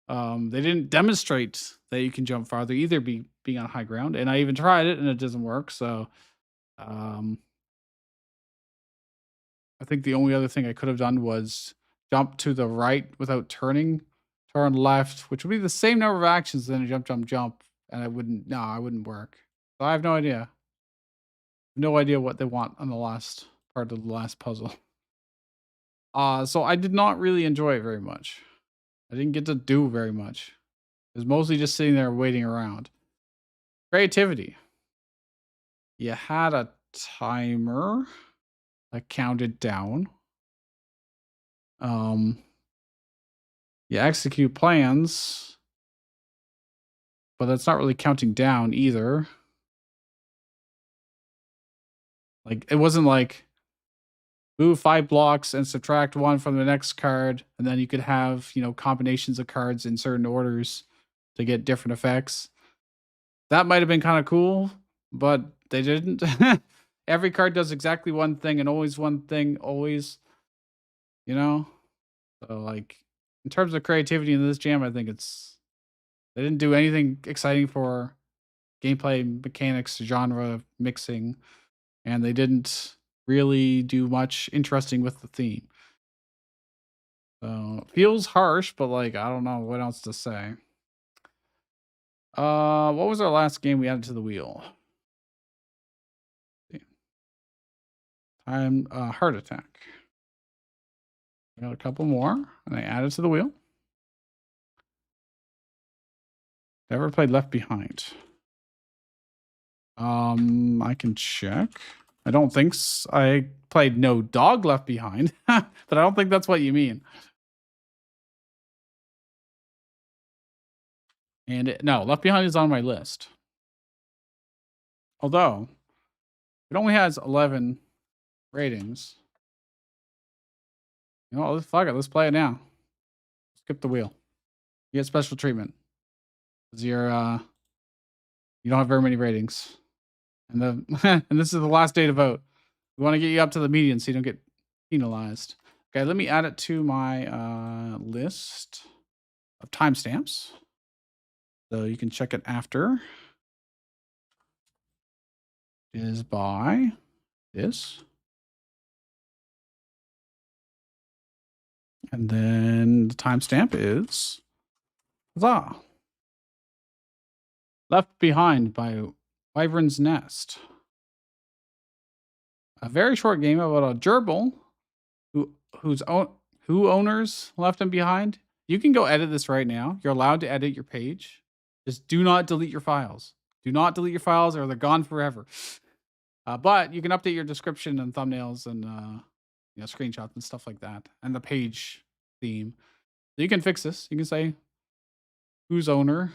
They didn't demonstrate that you can jump farther either, being on high ground. And I even tried it and it doesn't work. So I think the only other thing I could have done was jump to the right without turning, turn left, which would be the same number of actions than a jump, jump, jump. And I wouldn't work. So I have no idea. No idea what they want on the last part of the last puzzle. So I did not really enjoy it very much. I didn't get to do very much. It was mostly just sitting there waiting around. Creativity. You had a timer that counted down. You execute plans, but that's not really counting down either. Like, it wasn't like move 5 blocks and subtract 1 from the next card, and then you could have, combinations of cards in certain orders to get different effects. That might have been kind of cool, but they didn't. Every card does exactly one thing and always one thing, always. So, like, in terms of creativity in this jam, I think they didn't do anything exciting for gameplay mechanics, genre mixing, and they didn't really do much interesting with the theme. So, feels harsh, but like, I don't know what else to say. What was our last game we added to the wheel? Time heart attack. I got a couple more, and I added to the wheel. Never played Left Behind. I can check. I don't think I played No Dog Left Behind, but I don't think that's what you mean. And no, Left Behind is on my list. Although it only has 11 ratings. You know, fuck it. Let's play it now. Skip the wheel. You get special treatment. You're you don't have very many ratings. And the and this is the last day to vote. We want to get you up to the median so you don't get penalized. Okay, let me add it to my list of timestamps. So you can check it after. It is by this. And then the timestamp is the Left Behind by Wyvern'sNest. A very short game about a gerbil who owners left him behind. You can go edit this right now. You're allowed to edit your page. Just do not delete your files. Do not delete your files or they're gone forever. But you can update your description and thumbnails and you know, screenshots and stuff like that. And the page theme. So you can fix this. You can say whose owner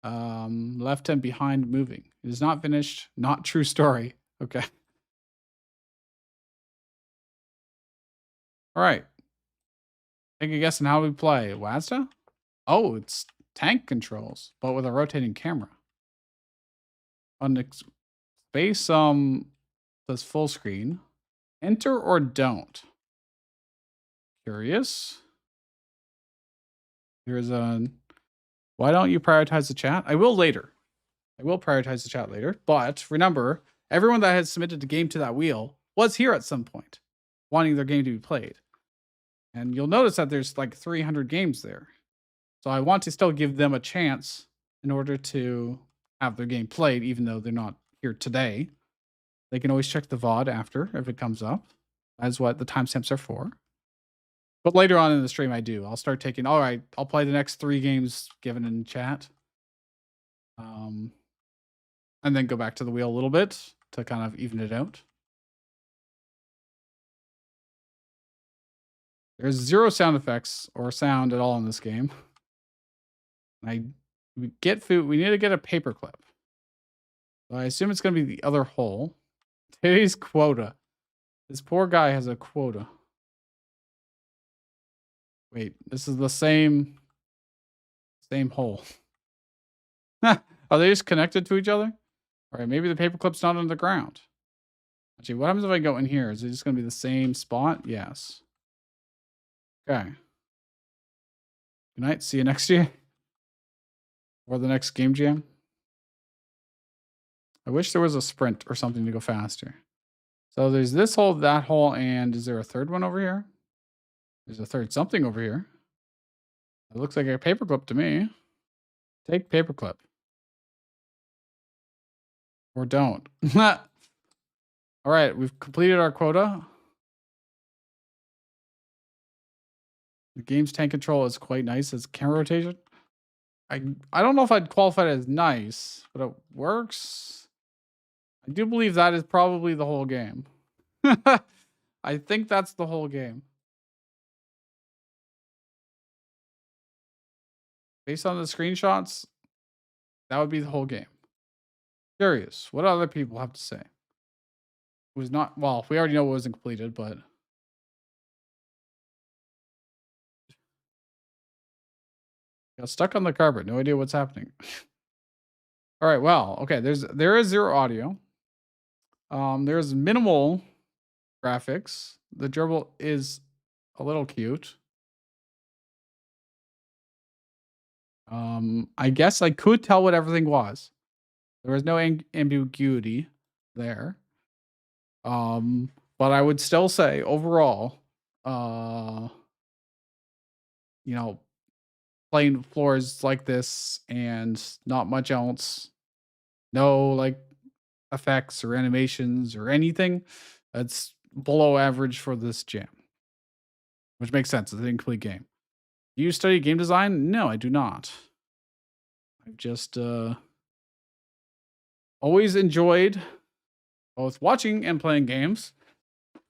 left him behind moving. It is not finished. Not true story. Okay. All right. Take a guess on how we play. Wazda? Oh, it's tank controls, but with a rotating camera. On the space says full screen. Enter or don't. Curious. Here's a why don't you prioritize the chat? I will later. I will prioritize the chat later. But remember, everyone that has submitted a game to that wheel was here at some point, wanting their game to be played. And you'll notice that there's like 300 games there. So I want to still give them a chance in order to have their game played, even though they're not here today. They can always check the VOD after if it comes up. That's what the timestamps are for. But later on in the stream, I do. I'll start taking, all right, I'll play the next 3 games given in chat. And then go back to the wheel a little bit to kind of even it out. There's 0 sound effects or sound at all in this game. We get food. We need to get a paperclip. So I assume it's going to be the other hole. Today's quota. This poor guy has a quota. Wait, this is the same hole. Are they just connected to each other? All right, maybe the paperclip's not on the ground. Actually, what happens if I go in here? Is it just going to be the same spot? Yes. Okay. Good night. See you next year. Or the next game jam. I wish there was a sprint or something to go faster. So there's this hole, that hole, and is there a third one over here? There's a third something over here. It looks like a paperclip to me. Take paperclip. Or don't. All right, we've completed our quota. The game's tank control is quite nice. It's camera rotation. I don't know if I'd qualify it as nice, but it works. I do believe that is probably the whole game. I think that's the whole game. Based on the screenshots, that would be the whole game. Curious, what other people have to say? It was not, well, we already know it wasn't completed, but got stuck on the carpet. No idea what's happening. All right, well, okay, there is 0 audio. There's minimal graphics. The gerbil is a little cute. I guess I could tell what everything was. There was no ambiguity there. But I would still say overall, you know, plain floors like this and not much else. No like effects or animations or anything. That's below average for this jam, which makes sense. It's an incomplete game. Do you study game design? No, I do not. I've just always enjoyed both watching and playing games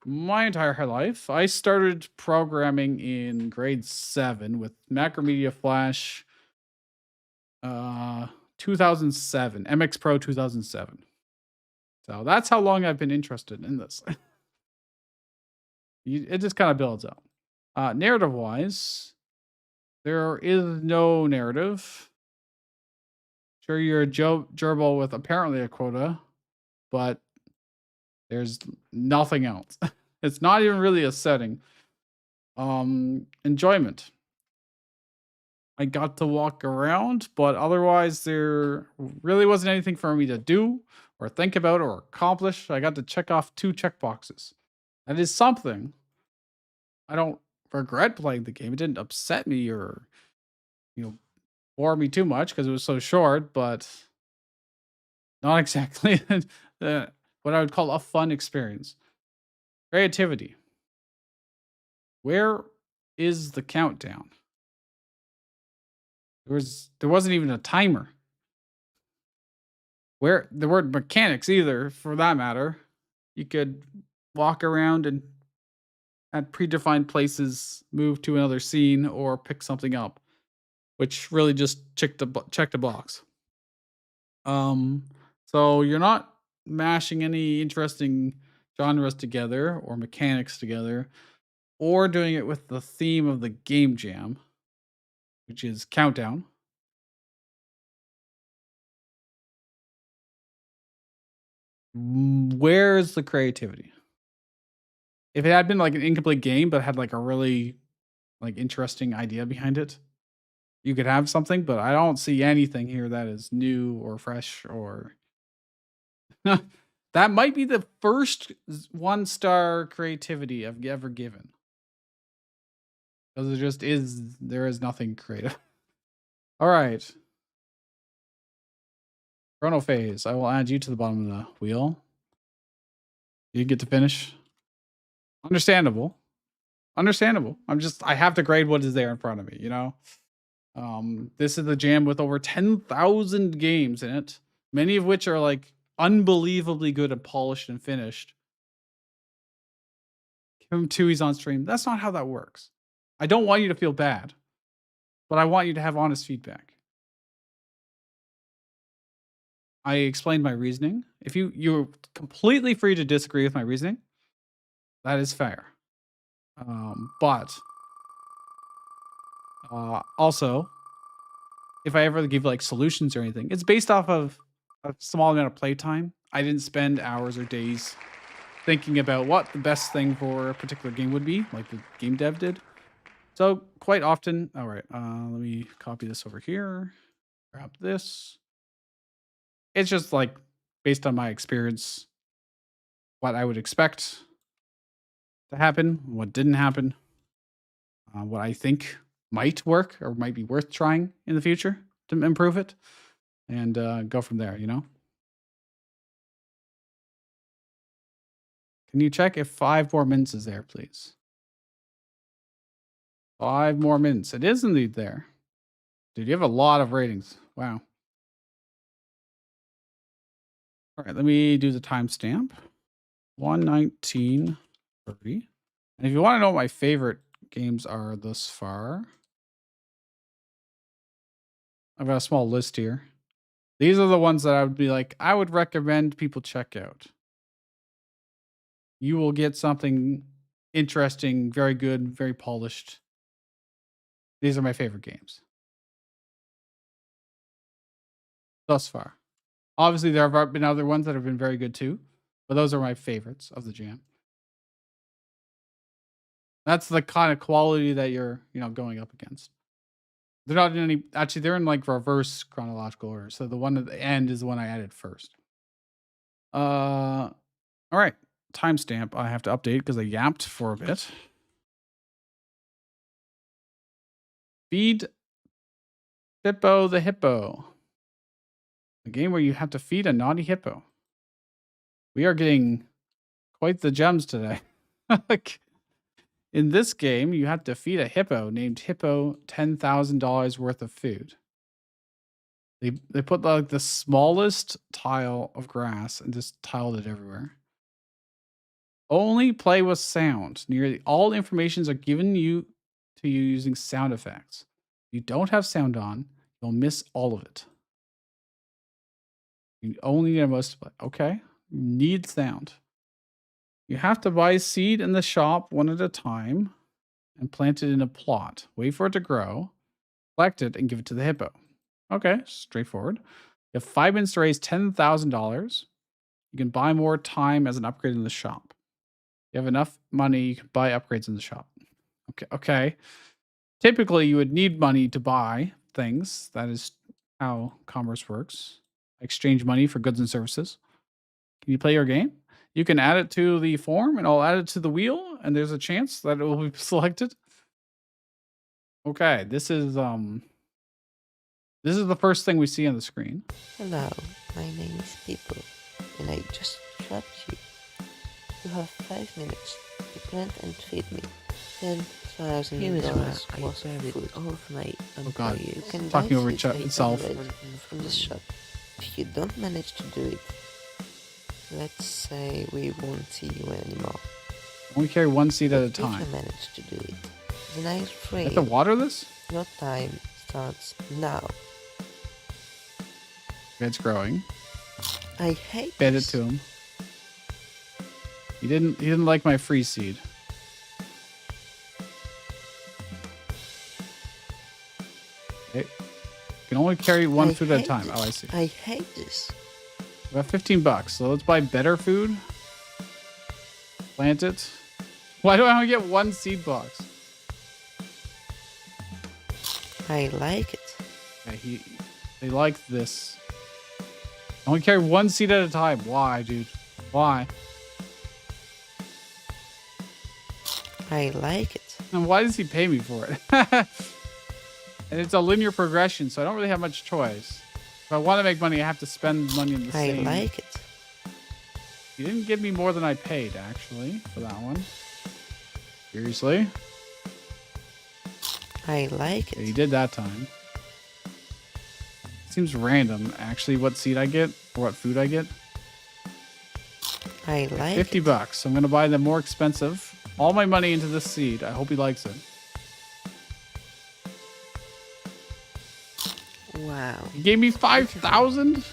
my entire life. I started programming in grade 7 with Macromedia Flash 2007, MX Pro 2007. So that's how long I've been interested in this. It just kind of builds up. Narrative wise, there is no narrative. Sure, you're a gerbil with apparently a quota, but there's nothing else. It's not even really a setting. Enjoyment. I got to walk around, but otherwise there really wasn't anything for me to do or think about or accomplish. I got to check off 2 checkboxes. That is something. I don't regret playing the game. It didn't upset me or, bore me too much because it was so short, but not exactly what I would call a fun experience. Creativity. Where is the countdown? There wasn't even a timer. Where there weren't mechanics either, for that matter. You could walk around and at predefined places, move to another scene, or pick something up, which really just checked a box. So you're not mashing any interesting genres together or mechanics together, or doing it with the theme of the game jam, which is countdown. Where's the creativity? If it had been like an incomplete game, but had like a really like interesting idea behind it, you could have something, but I don't see anything here that is new or fresh or that might be the first 1-star creativity I've ever given. Because there is nothing creative. All right. Chrono phase. I will add you to the bottom of the wheel. You get to finish. Understandable. I have to grade what is there in front of me, This is the jam with over 10,000 games in it, many of which are like unbelievably good and polished and finished. Give him 2, he's on stream. That's not how that works. I don't want you to feel bad, but I want you to have honest feedback. I explained my reasoning. If you're completely free to disagree with my reasoning, that is fair. But also, if I ever give like solutions or anything, it's based off of a small amount of playtime. I didn't spend hours or days thinking about what the best thing for a particular game would be, like the game dev did. So quite often, all right, let me copy this over here, grab this. It's just like based on my experience, what I would expect to happen, what didn't happen, what I think might work or might be worth trying in the future to improve it, and go from there, Can you check if 5 more minutes is there, please? 5 more minutes. It is indeed there. Dude, you have a lot of ratings. Wow. All right, let me do the timestamp. 1:19:30. And if you want to know what my favorite games are thus far, I've got a small list here. These are the ones that I would be like, I would recommend people check out. You will get something interesting, very good, very polished. These are my favorite games thus far. Obviously, there have been other ones that have been very good too, but those are my favorites of the jam. That's the kind of quality that you're, going up against. They're not in any, actually, they're in like reverse chronological order. So the one at the end is the one I added first. All right. Timestamp I have to update because I yapped for a bit. Feed Pipo the Hippo. A game where you have to feed a naughty hippo. We are getting quite the gems today. Like, in this game, you have to feed a hippo named Hippo $10,000 worth of food. They put like the smallest tile of grass and just tiled it everywhere. Only play with sound. Nearly all informations are given to you using sound effects. If you don't have sound on, you'll miss all of it. You only need a most to play. Okay. Need sound. You have to buy seed in the shop one at a time and plant it in a plot. Wait for it to grow, collect it, and give it to the hippo. Okay, straightforward. You have 5 minutes to raise $10,000. You can buy more time as an upgrade in the shop. You have enough money, you can buy upgrades in the shop. Okay. Typically, you would need money to buy things. That is how commerce works. Exchange money for goods and services. Can you play your game? You can add it to the form, and I'll add it to the wheel, and there's a chance that it will be selected. Okay, this is the first thing we see on the screen. Hello, my name is Pipo, and I just trapped you. You have 5 minutes to plant and feed me. $10,000 Here is where I worth of buried food. all of my You employees. can Talking buy over seeds itself. from the shop. If you don't manage to do it, let's say we won't see you anymore. Only carry one seed at a If time. you manage to do it, then I'm I free. have to water this? Your time starts now. It's growing. I hate Fed it this. to him. He didn't like my free seed. Okay. You can only carry one I food at a hate time. this. Oh, I see. I hate this. We got $15, so let's buy better food. Plant it. Why do I only get one seed box? I like it. Okay, they like this. Only carry one seed at a time. Why, dude? Why? I like it. And why does he pay me for it? And it's a linear progression, so I don't really have much choice. If I want to make money, I have to spend money in the I same. like it. He didn't give me more than I paid, actually, for that one. Seriously? I like Yeah, he it. did that time. Seems random, actually, what seed I get or what food I get. I like it. $50. So I'm going to buy the more expensive. All my money into this seed. I hope he likes it. Wow. He gave me 5,000. I'm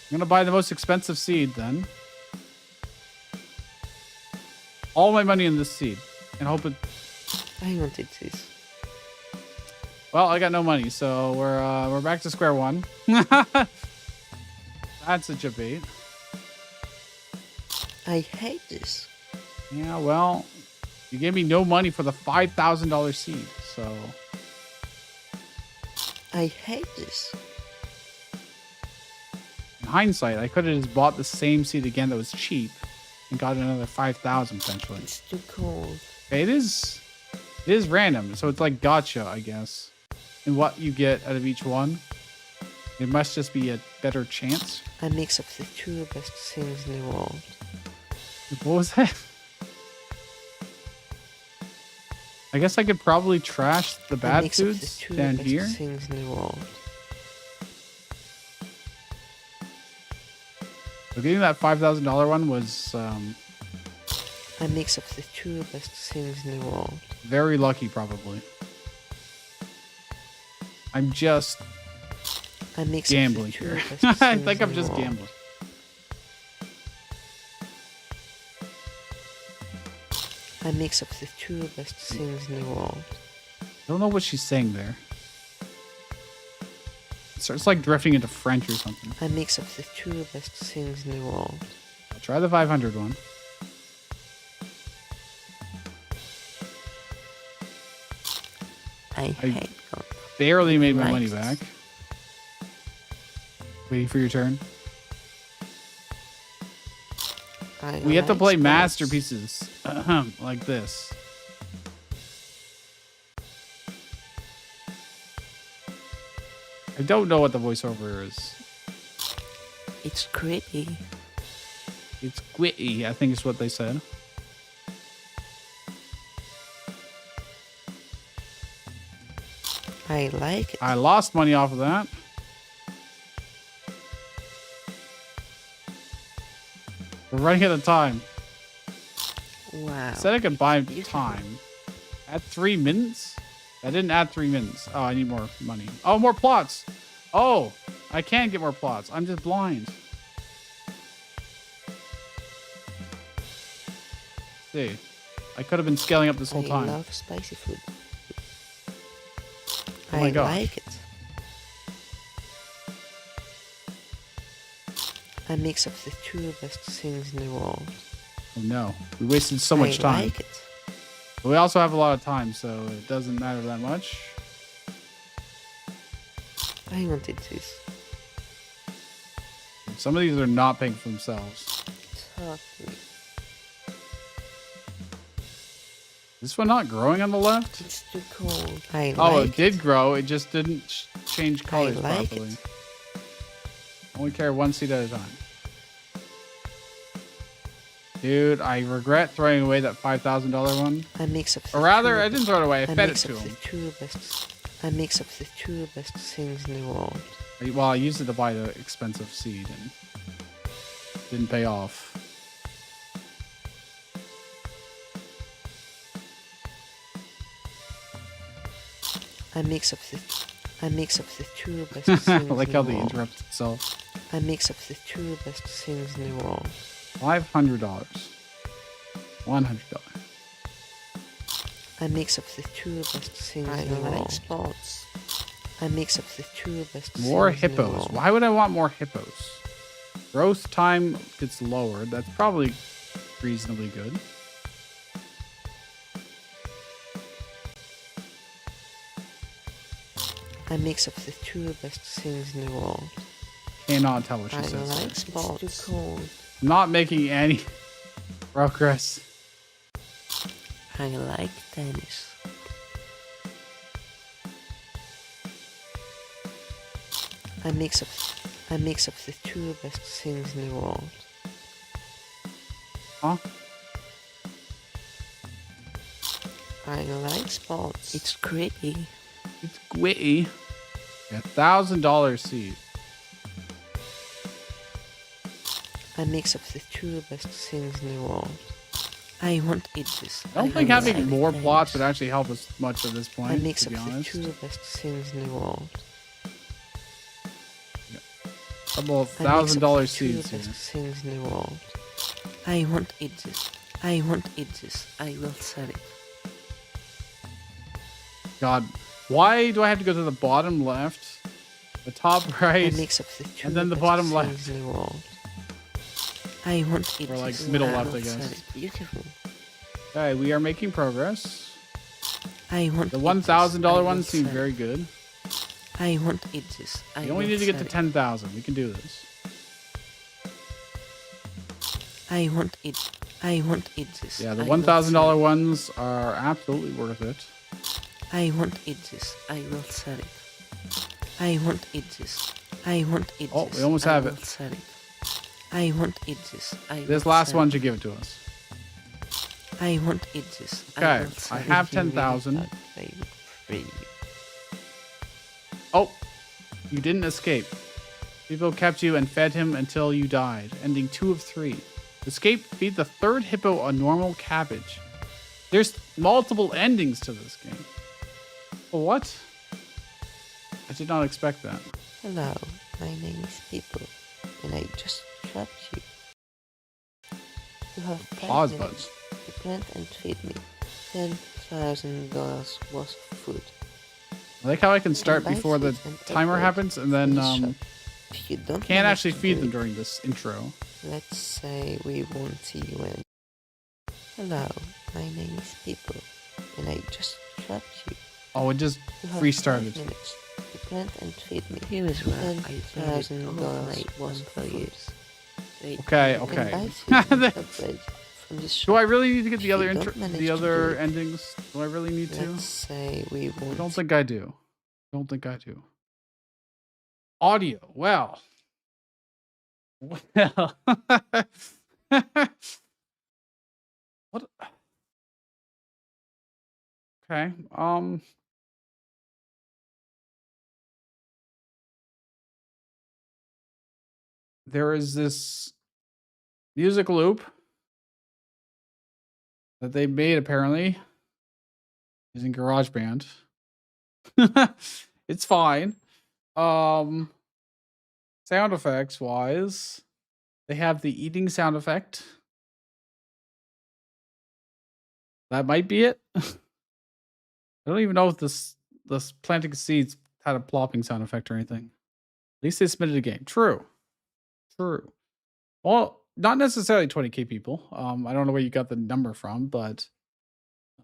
going to buy the most expensive seed then. All my money in this seed. And hope it... I wanted this. Well, I got no money, so we're back to square one. That's such a bait. I hate this. Yeah, well, you gave me no money for the $5,000 seed, so... I hate this. In hindsight, I could have just bought the same seed again that was cheap and got another 5,000 potentially. It's too cold. Okay, it is random, so it's like gotcha, I guess. And what you get out of each one, it must just be a better chance. A mix of the two best things in the world. What was that? I guess I could probably trash the A bad mix of the foods two down best here. things in the world. So getting that $5,000 one was A mix of the two best things in the world. very lucky, probably. I'm just A mix gambling of the two here. best I things think in I'm the just world. gambling. A mix of the two best things in the world. I don't know what she's saying there. It's like drifting into French or something. A mix of the two best things in the world. I'll try the 500 one. I hate God. Barely made my Right. money back. Waiting for your turn. We have to like play sports. masterpieces like this. I don't know what the voiceover is. It's gritty. It's gritty, I think is what they said. I like it. I lost money off of that. We're running out of time. Wow. Said I could buy Beautiful. time. Add 3 minutes? I didn't add 3 minutes. Oh, I need more money. Oh, more plots. Oh, I can get more plots. I'm just blind. See, I could have been scaling up this whole time. I love spicy food. Oh my I gosh. like it. A mix of the two best things in the world. Oh no, we wasted so much time. I like it. But we also have a lot of time, so it doesn't matter that much. I wanted this. Some of these are not paying for themselves. Totally. This one not growing on the left? It's too cold. I Oh, like it did grow. It just didn't change colors like properly. it. Only carry 1 seed at a time. Dude, I regret throwing away that $5,000 one. A mix of the Or rather, two I didn't throw it away. I a fed it mix to of the him. two best. A mix of the two best things in the world. Well, I used it to buy the expensive seed and didn't pay off. A mix of the two best things I like in how the they world. interrupt itself. A mix of the two best things in the world. $500. $100. A mix of the two best things in the world. Spots. A mix of the two best More things in the hippos. world. Why would I want more hippos? Growth time gets lowered. That's probably reasonably good. A mix of the two best things in the world. Cannot tell what she I says. like spots. It's too cold. I'm not making any progress. I like tennis. A mix of the two best things in the world. Huh? I like spots. It's gritty. It's witty. $1,000 seed. A mix of the two best things in the world. I want to eat this. I don't think having like more tennis. plots would actually help us much at this A point, mix to be of the honest. two best things in the world. Couple of A mix of the $1,000 two seeds here. best things in the world. I want to eat this. I want to eat this. I will sell it. God, why do I have to go to the bottom left, the top right, A mix of the two and then the best bottom things left? in the world. I want to eat Or, like, this. middle I left, will I guess. sell it. Beautiful. Okay, we are making progress. I want The to eat this. $1,000 I one will seemed sell very it. good. I want to eat this. I We only will need to get sell to it. 10,000. We can do this. I want to eat. I want to eat this. Yeah, the I will $1,000 sell it. ones are absolutely worth it. I want to eat this. I will sell it. I want to eat this. I want to eat Oh, this. we almost I have will it. Sell it. I want to eat this. I This will last sell one it. should give it to us. I want to eat this. Okay, will sell I it. have If you really 10,000. like, they would free you. Oh, you didn't escape. People kept you and fed him until you died, ending 2 of 3. Escape, feed the third hippo a normal cabbage. There's multiple endings to this game. What? I did not expect that. Hello, my name is Pipo, and I just trapped you. You have 5 Pause minutes to plant and feed me $10,000 worth of food. I like how I can start buy before the food and timer upgrade happens, and from then the shop. If you don't can't manage actually to feed do them it, during this intro. let's say we won't see you in. Hello, my name is Pipo, and I just trapped you. Oh, it just You have restarted. 5 minutes to plant and feed me. Here is where $10,000 worth of food. Okay, You can okay. buy food and upgrade from this Do I shop. really need to get the If other you don't intro, manage the to other do it, endings? Do I really need to? Let's say we I won't. don't think I do. Don't think I do. Audio. Well. Well. What? Okay. There is this music loop that they made apparently using GarageBand. It's fine. Sound effects wise, they have the eating sound effect. That might be it. I don't even know if this planting seeds had a plopping sound effect or anything. At least they submitted a game. True. Well, not necessarily 20K people. I don't know where you got the number from, but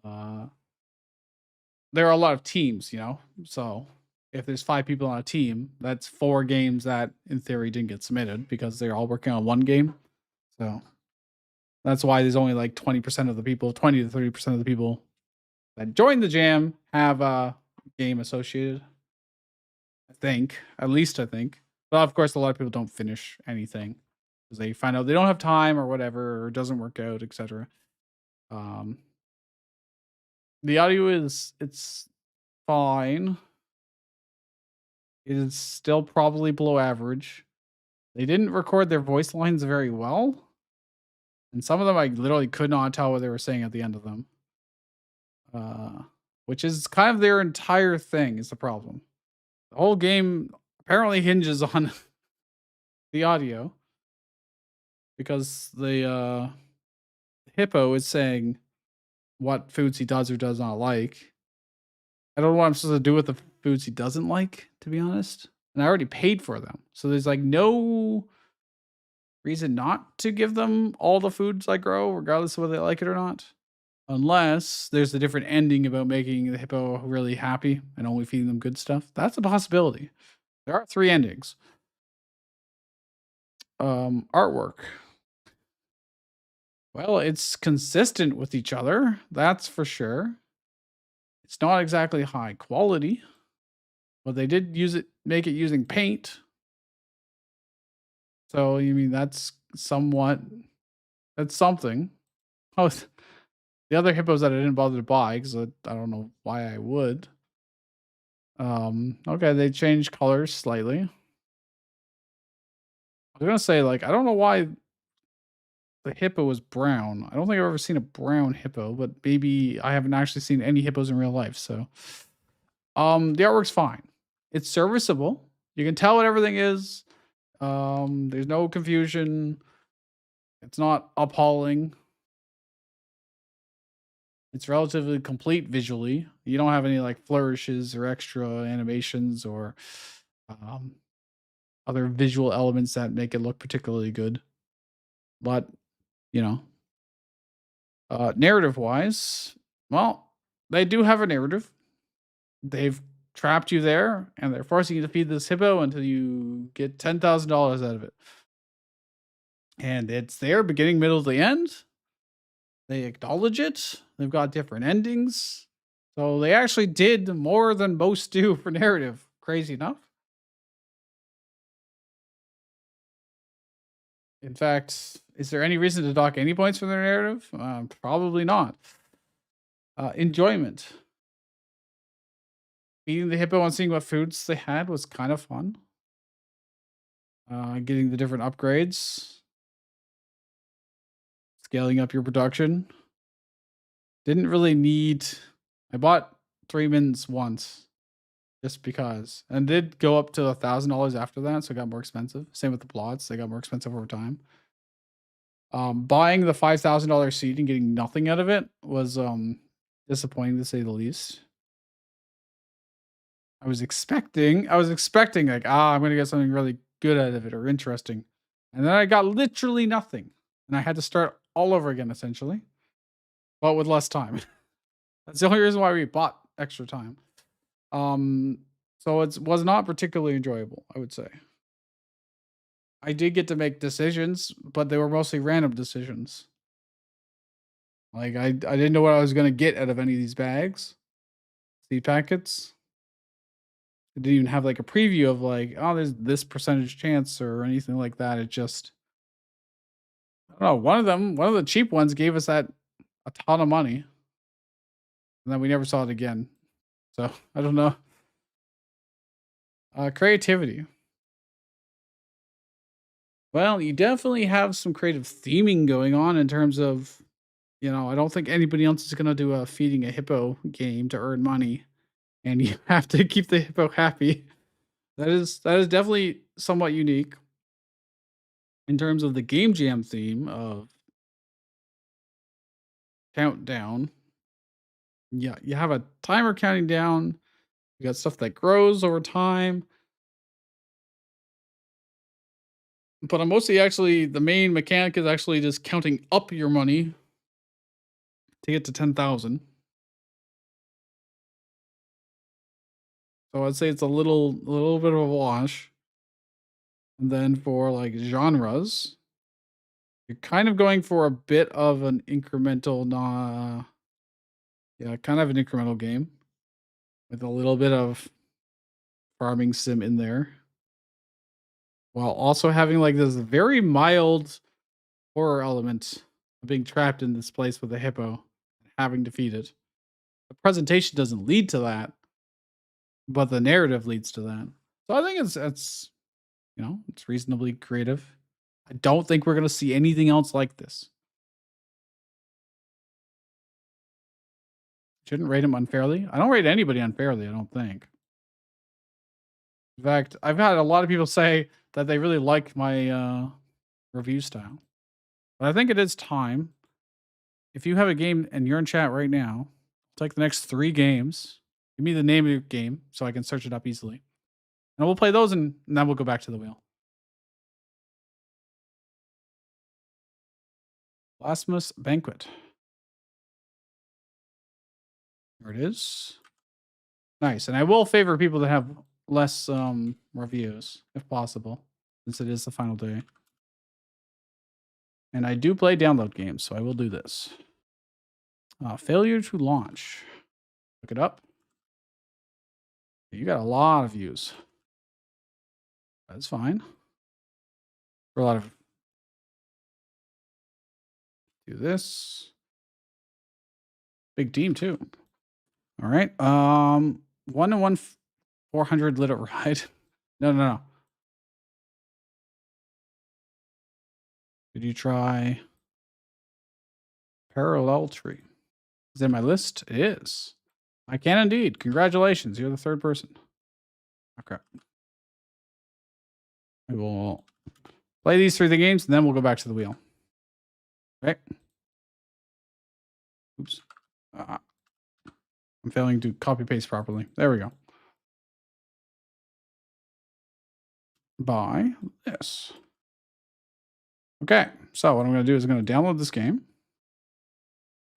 there are a lot of teams, you know. So if there's 5 people on a team, that's 4 games that in theory didn't get submitted because they're all working on one game. So that's why there's only like 20% of the people, 20 to 30% of the people that join the jam have a game associated. I think. At least I think. But of course, a lot of people don't finish anything because they find out they don't have time or whatever, or it doesn't work out, etc. The audio it's fine. It is still probably below average. They didn't record their voice lines very well. And some of them I literally could not tell what they were saying at the end of them. Which is kind of their entire thing is the problem. The whole game apparently hinges on the audio. Because the hippo is saying what foods he does or does not like. I don't know what I'm supposed to do with the foods he doesn't like, to be honest. And I already paid for them. So there's like no reason not to give them all the foods I grow, regardless of whether they like it or not. Unless there's a different ending about making the hippo really happy and only feeding them good stuff. That's a possibility. There are 3 endings. Artwork. Well, it's consistent with each other, that's for sure. It's not exactly high quality, but they did make it using paint. So, you mean that's something. Oh, the other hippos that I didn't bother to buy because I don't know why I would. Okay, they changed colors slightly. I was gonna say, like, I don't know why the hippo was brown. I don't think I've ever seen a brown hippo, but maybe I haven't actually seen any hippos in real life. So, the artwork's fine. It's serviceable. You can tell what everything is. There's no confusion. It's not appalling. It's relatively complete visually. You don't have any like flourishes or extra animations or other visual elements that make it look particularly good. But, you know, narrative wise, well, they do have a narrative. They've trapped you there and they're forcing you to feed this hippo until you get $10,000 out of it. And it's there beginning, middle, to the end. They acknowledge it. They've got different endings. So they actually did more than most do for narrative. Crazy enough. In fact, is there any reason to dock any points for their narrative? Probably not. Enjoyment. Feeding the hippo and seeing what foods they had was kind of fun. Getting the different upgrades. Scaling up your production. Didn't really need... I bought 3 mins once. Just because. And did go up to $1,000 after that, so it got more expensive. Same with the plots. They got more expensive over time. Buying the $5,000 seed and getting nothing out of it was disappointing to say the least. I was expecting like, I'm going to get something really good out of it or interesting. And then I got literally nothing. And I had to start all over again, essentially. But with less time. That's the only reason why we bought extra time. So it was not particularly enjoyable, I would say. I did get to make decisions, but they were mostly random decisions. Like, I didn't know what I was going to get out of any of these bags. Seed packets. It didn't even have like a preview of like, oh, there's this percentage chance or anything like that. It just, I don't know. One of the cheap ones gave us that a ton of money. And then we never saw it again. So I don't know. Creativity. Well, you definitely have some creative theming going on in terms of, I don't think anybody else is going to do a feeding a hippo game to earn money, and you have to keep the hippo happy. That is definitely somewhat unique in terms of the game jam theme of countdown. Yeah, you have a timer counting down. You got stuff that grows over time. But I'm mostly actually the main mechanic is actually just counting up your money to get to 10,000. So I'd say it's a little bit of a wash. And then for like genres, you're kind of going for a bit of an incremental, kind of an incremental game with a little bit of farming sim in there, while also having like this very mild horror element of being trapped in this place with a hippo and having to feed it. The presentation doesn't lead to that, but the narrative leads to that. So I think it's it's reasonably creative. I don't think we're gonna see anything else like this. Shouldn't rate him unfairly. I don't rate anybody unfairly, I don't think. In fact, I've had a lot of people say that they really like my review style. But I think it is time. If you have a game and you're in chat right now, take the next 3 games. Give me the name of your game so I can search it up easily. And we'll play those and then we'll go back to the wheel. Blasphemous Banquet. There it is. Nice. And I will favor people that have less reviews, if possible, since it is the final day. And I do play download games, so I will do this. Failure to launch. Look it up. You got a lot of views. That's fine. For a lot of... Do this. Big team, too. All right. 1 and 1 400 lit ride. No. Did you try Parallelity? Is it in my list? It is. I can indeed. Congratulations. You're the 3rd person. Okay. We will play these 3 games and then we'll go back to the wheel. Okay. Oops. I'm failing to copy paste properly. There we go. Buy this. Okay. So what I'm going to do is I'm going to download this game.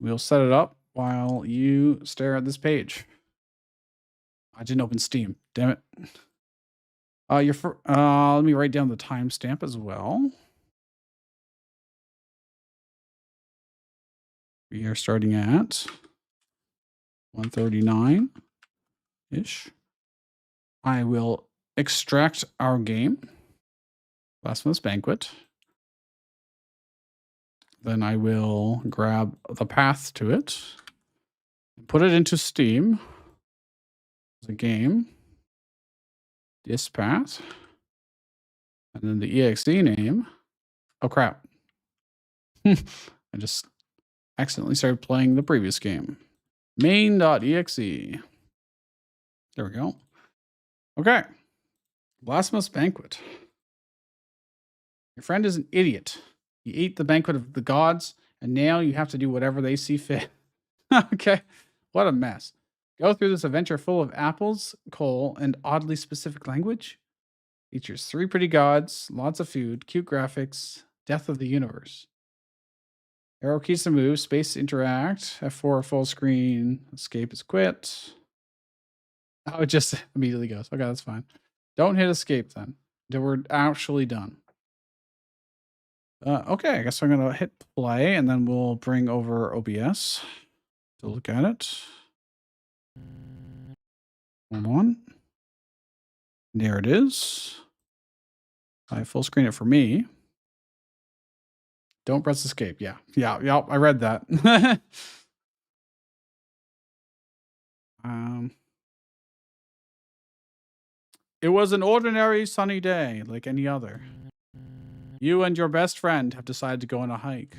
We'll set it up while you stare at this page. I didn't open Steam. Damn it. Let me write down the timestamp as well. We are starting at 1:39-ish. I will extract our game, Blasphemous Banquet. Then I will grab the path to it, put it into Steam as a game, this path, and then the exe name. Oh crap. I just accidentally started playing the previous game. Main.exe. There we go. Okay. Blasphemous Banquet. Your friend is an idiot. He ate the banquet of the gods, and now you have to do whatever they see fit. Okay. What a mess. Go through this adventure full of apples, coal, and oddly specific language. Features 3 pretty gods, lots of food, cute graphics, death of the universe. Arrow keys to move, space to interact, F4 full screen, escape is quit. Oh, it just immediately goes. Okay, that's fine. Don't hit escape then. Until we're actually done. Okay, I guess I'm going to hit play and then we'll bring over OBS to look at it. Hold on. There it is. I full screen it for me. Don't press escape. Yeah. I read that. It was an ordinary sunny day like any other. You and your best friend have decided to go on a hike.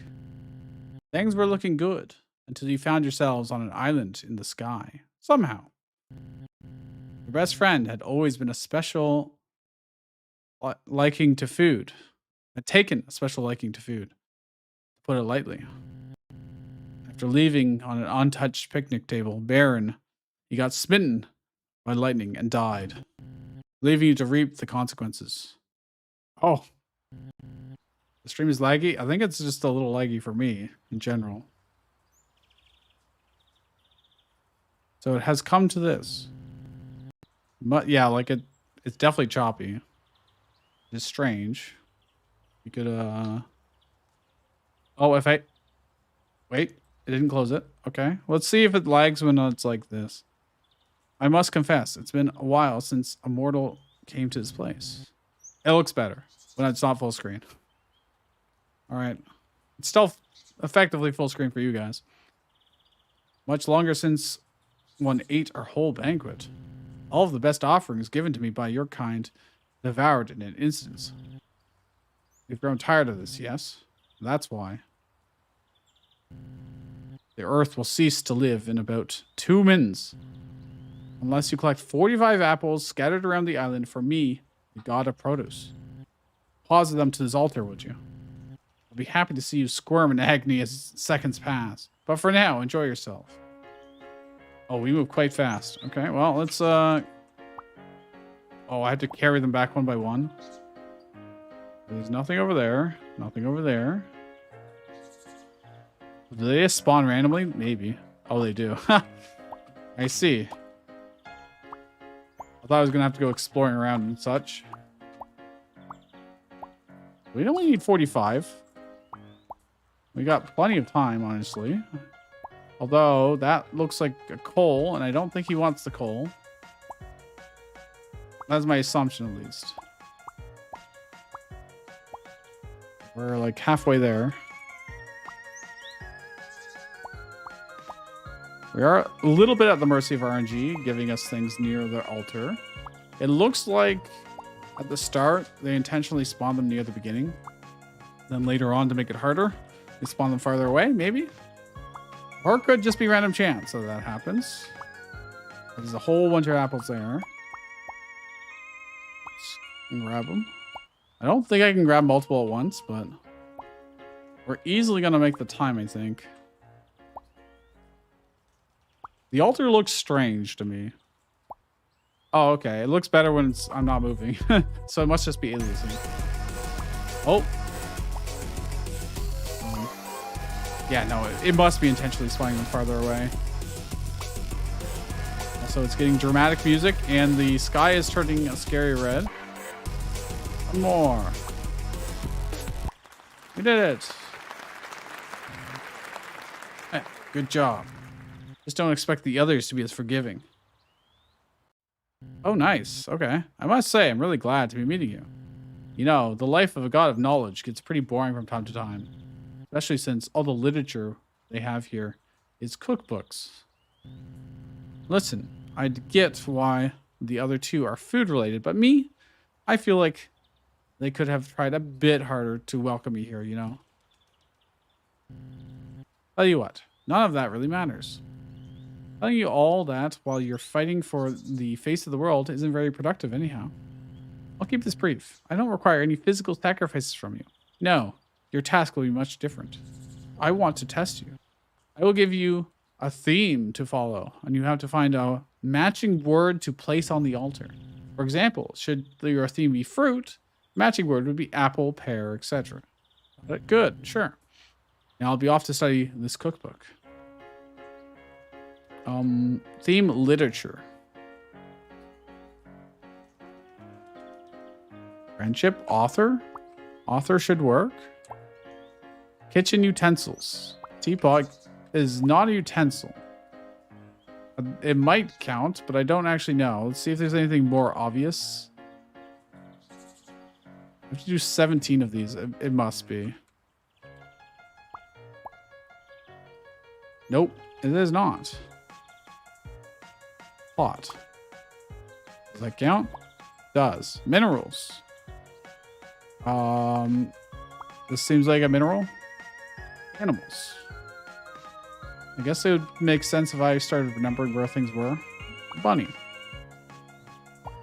Things were looking good until you found yourselves on an island in the sky. Somehow. Your best friend had always been a special liking to food. Had taken a special liking to food, to put it lightly. After leaving on an untouched picnic table, barren, he got smitten by lightning and died, leaving you to reap the consequences. Oh. The stream is laggy? I think it's just a little laggy for me in general. So it has come to this. But yeah, like it's definitely choppy. It's strange. You could oh, if I wait, it didn't close it. Okay. Let's see if it lags when it's like this. I must confess, it's been a while since a mortal came to this place. It looks better when it's not full screen. All right. It's still effectively full screen for you guys. Much longer since one ate our whole banquet. All of the best offerings given to me by your kind devoured in an instant. You've grown tired of this, yes? That's why. The earth will cease to live in about 2 minutes. Unless you collect 45 apples scattered around the island for me, the god of produce. Deposit them to this altar, would you? I'll be happy to see you squirm in agony as seconds pass. But for now, enjoy yourself. Oh, we move quite fast. Okay, well, let's, oh, I have to carry them back one by one. There's nothing over there. Nothing over there. Do they just spawn randomly? Maybe. Oh, they do. I see. I thought I was going to have to go exploring around and such. We only need 45. We got plenty of time, honestly. Although, that looks like a coal, and I don't think he wants the coal. That's my assumption, at least. We're like halfway there. We are a little bit at the mercy of RNG, giving us things near the altar. It looks like at the start, they intentionally spawn them near the beginning. Then later on, to make it harder, they spawn them farther away, maybe? Or it could just be random chance that that happens. There's a whole bunch of apples there. Let's grab them. I don't think I can grab multiple at once, but we're easily going to make the time, I think. The altar looks strange to me. Oh, okay. It looks better when I'm not moving. So it must just be aliasing. Oh. Yeah, no, it must be intentionally spawning them farther away. Also, it's getting dramatic music, and the sky is turning a scary red. One more. We did it. Hey, good job. Just don't expect the others to be as forgiving. Oh, nice. Okay. I must say, I'm really glad to be meeting you. You know, the life of a god of knowledge gets pretty boring from time to time. Especially since all the literature they have here is cookbooks. Listen, I get why the other two are food related, but me, I feel like they could have tried a bit harder to welcome me here, you know? Tell you what, none of that really matters. Telling you all that while you're fighting for the face of the world isn't very productive anyhow. I'll keep this brief. I don't require any physical sacrifices from you. No, your task will be much different. I want to test you. I will give you a theme to follow, and you have to find a matching word to place on the altar. For example, should your theme be fruit, matching word would be apple, pear, etc. Good, sure. Now I'll be off to study this cookbook. Theme literature. Friendship, author. Author should work. Kitchen utensils. Teapot is not a utensil. It might count, but I don't actually know. Let's see if there's anything more obvious. I have to do 17 of these. It must be. Nope, it is not. Plot. Does that count? Does. Minerals. This seems like a mineral. Animals. I guess it would make sense if I started remembering where things were. Bunny.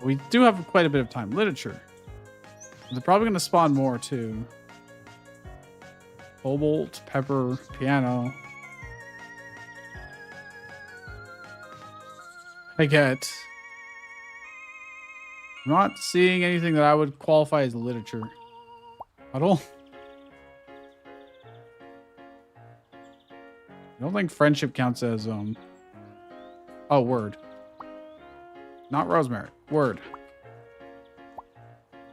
We do have quite a bit of time. Literature. They're probably going to spawn more too. Cobalt, pepper, piano. I get. I'm not seeing anything that I would qualify as literature. At all. I don't think friendship counts as oh, word. Not rosemary. Word.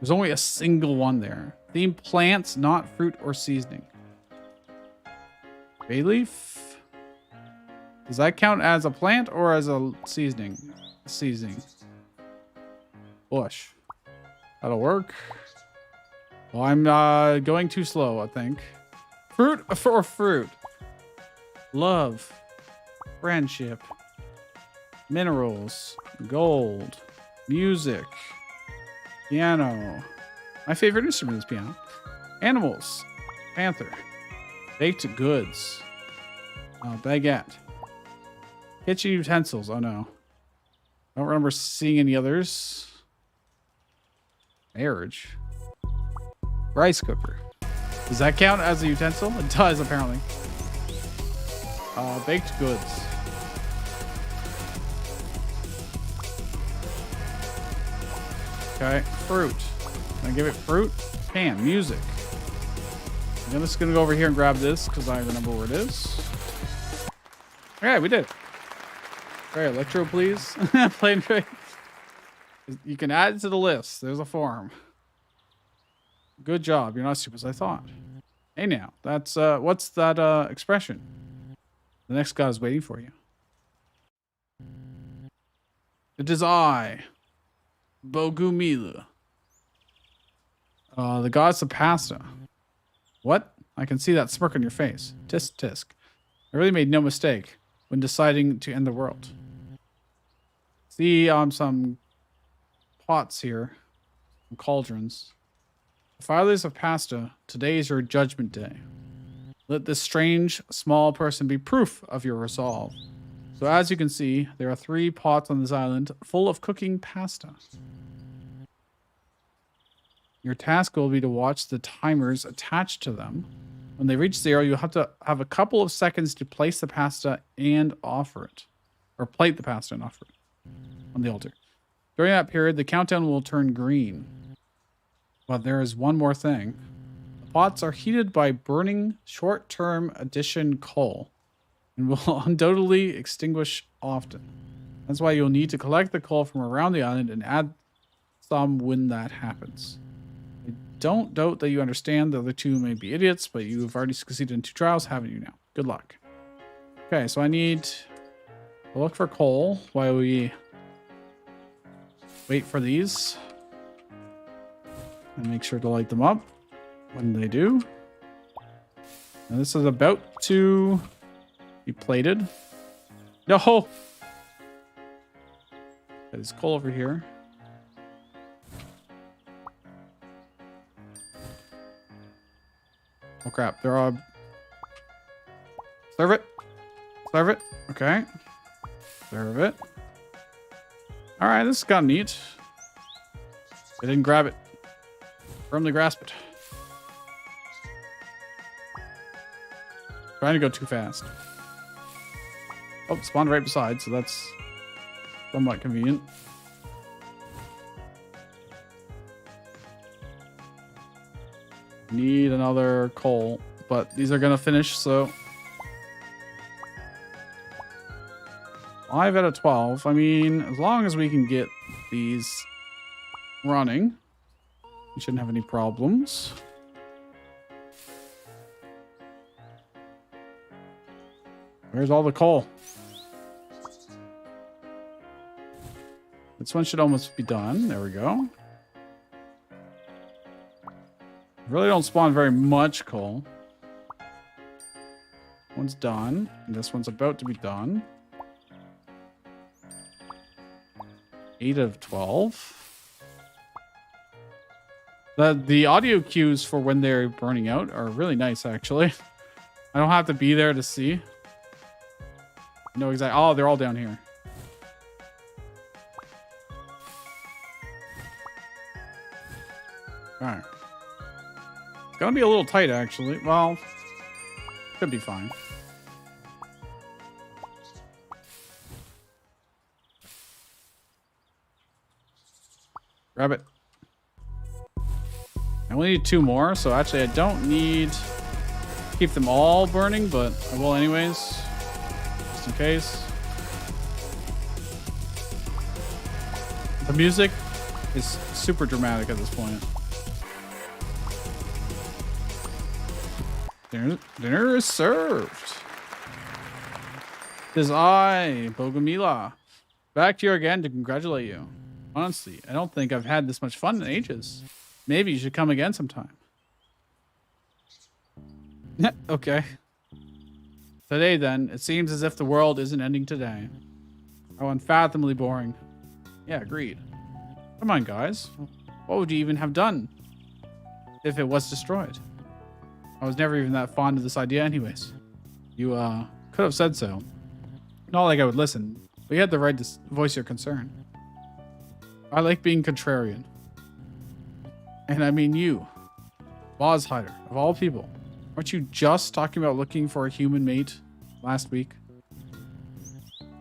There's only a single one there. Theme plants, not fruit or seasoning. Bay leaf. Does that count as a plant or as a seasoning? Seasoning. Bush. That'll work. Well, I'm going too slow, I think. Fruit or fruit? Love. Friendship. Minerals. Gold. Music. Piano. My favorite instrument is piano. Animals. Panther. Baked goods. Baguette. Kitchen utensils. Oh no. I don't remember seeing any others. Marriage. Rice cooker. Does that count as a utensil? It does, apparently. Baked goods. Okay, fruit. Can I give it fruit? Can. Music. I'm just gonna go over here and grab this because I remember where it is. Okay, we did. All right, electro, please. Plain trade. You can add it to the list. There's a form. Good job. You're not as stupid as I thought. Hey now, that's what's that expression? The next god is waiting for you. It is I, Bogumila. The gods of pasta. What? I can see that smirk on your face. Tisk tisk. I really made no mistake when deciding to end the world. See some pots here, some cauldrons. Fathers of pasta, today is your judgment day. Let this strange, small person be proof of your resolve. So as you can see, there are 3 pots on this island full of cooking pasta. Your task will be to watch the timers attached to them. When they reach 0, you'll have to have a couple of seconds to place the pasta and offer it. Or plate the pasta and offer it on the altar. During that period, the countdown will turn green. But there is one more thing. The pots are heated by burning short-term addition coal and will undoubtedly extinguish often. That's why you'll need to collect the coal from around the island and add some when that happens. I don't doubt that you understand the other 2 may be idiots, but you've already succeeded in 2 trials, haven't you now? Good luck. Okay, so I need to look for coal while we wait for these. And make sure to light them up when they do. And this is about to be plated. No! Okay, there's coal over here. Oh crap, there are... Serve it. Serve it. Okay. Serve it. Alright, this got neat. I didn't grab it. Firmly grasp it. Trying to go too fast. Oh, spawned right beside, so that's somewhat convenient. Need another coal, but these are gonna finish, so 5 out of 12. I mean, as long as we can get these running, we shouldn't have any problems. Where's all the coal? This one should almost be done. There we go. Really don't spawn very much coal. One's done. And this one's about to be done. 8 of 12. The audio cues for when they're burning out are really nice, actually. I don't have to be there to see. No, exactly. Oh, they're all down here. All right. It's gonna be a little tight, actually. Well, could be fine. Grab it. I only need 2 more, so actually I don't need to keep them all burning, but I will anyways, just in case. The music is super dramatic at this point. Dinner is served. Tis I, Bogomila, back to you again to congratulate you. Honestly, I don't think I've had this much fun in ages. Maybe you should come again sometime. Okay. Today, then, it seems as if the world isn't ending today. How unfathomably boring. Yeah, agreed. Come on, guys. What would you even have done if it was destroyed? I was never even that fond of this idea anyways. You, could have said so. Not like I would listen, but you had the right to voice your concern. I like being contrarian. And I mean you, Boz Hider, of all people. Aren't you just talking about looking for a human mate last week?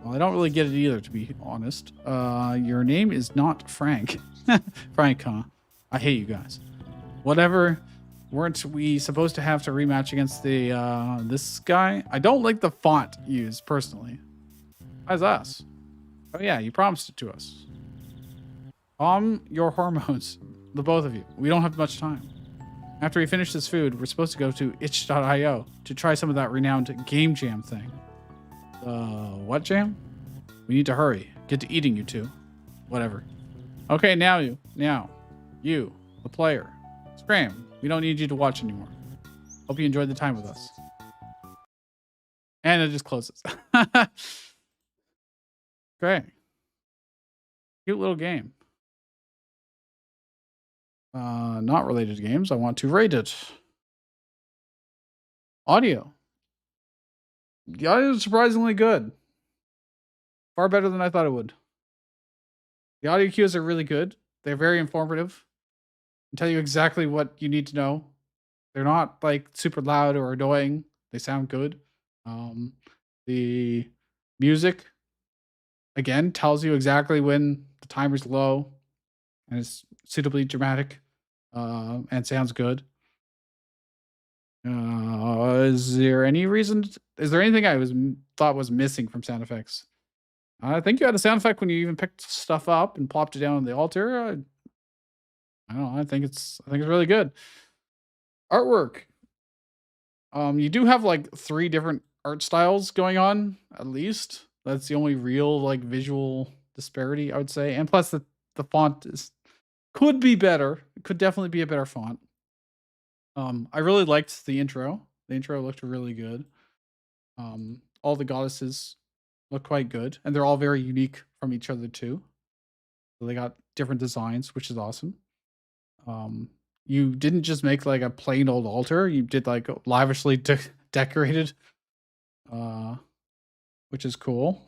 Well, I don't really get it either, to be honest. Your name is not Frank. Frank, huh? I hate you guys. Whatever. Weren't we supposed to have to rematch against the this guy? I don't like the font used personally. How's us? Oh yeah, you promised it to us. Calm your hormones, the both of you. We don't have much time. After we finish this food, we're supposed to go to itch.io to try some of that renowned game jam thing. What jam? We need to hurry. Get to eating, you two. Whatever. Okay, now you, the player. Scram. We don't need you to watch anymore. Hope you enjoyed the time with us. And it just closes. Great. Cute little game. Not related to games. I want to rate it. Audio. The audio is surprisingly good. Far better than I thought it would. The audio cues are really good. They're very informative. And tell you exactly what you need to know. They're not like super loud or annoying. They sound good. The music, again, tells you exactly when the timer's low and it's suitably dramatic and sounds good. Is there any reason? Is there anything I thought was missing from sound effects? I think you had a sound effect when you even picked stuff up and plopped it down on the altar. I don't know. I think it's really good. Artwork. You do have like 3 different art styles going on, at least. That's the only real like visual disparity, I would say. And plus the font could be better. It could definitely be a better font. I really liked the intro. The intro looked really good. All the goddesses look quite good, and they're all very unique from each other too. So they got different designs, which is awesome. You didn't just make like a plain old altar. You did like lavishly decorated, which is cool.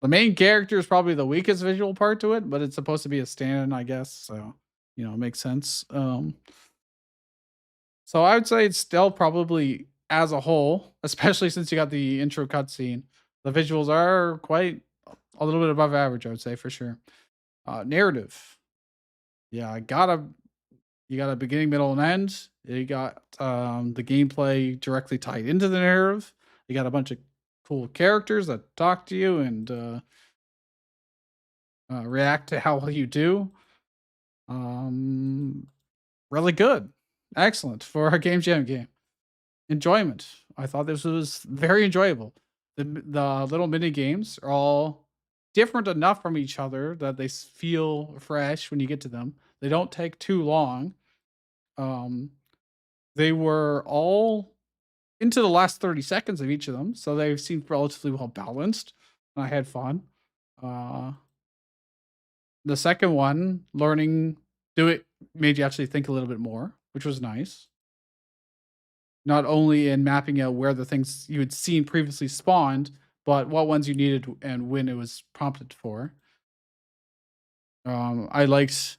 The main character is probably the weakest visual part to it, but it's supposed to be a stand-in, I guess. So, you know, it makes sense. So I would say it's still probably as a whole, especially since you got the intro cutscene, the visuals are quite a little bit above average, I would say for sure. Narrative. Yeah, you got a beginning, middle, and end. You got the gameplay directly tied into the narrative. You got a bunch of cool characters that talk to you and react to how well you do. Really good. Excellent for a game jam game. Enjoyment. I thought this was very enjoyable. The little mini games are all different enough from each other that they feel fresh when you get to them. They don't take too long. they were all into the last 30 seconds of each of them, so they seemed relatively well balanced. And I had fun. The second one, made you actually think a little bit more, which was nice. Not only in mapping out where the things you had seen previously spawned, but what ones you needed and when it was prompted for. I liked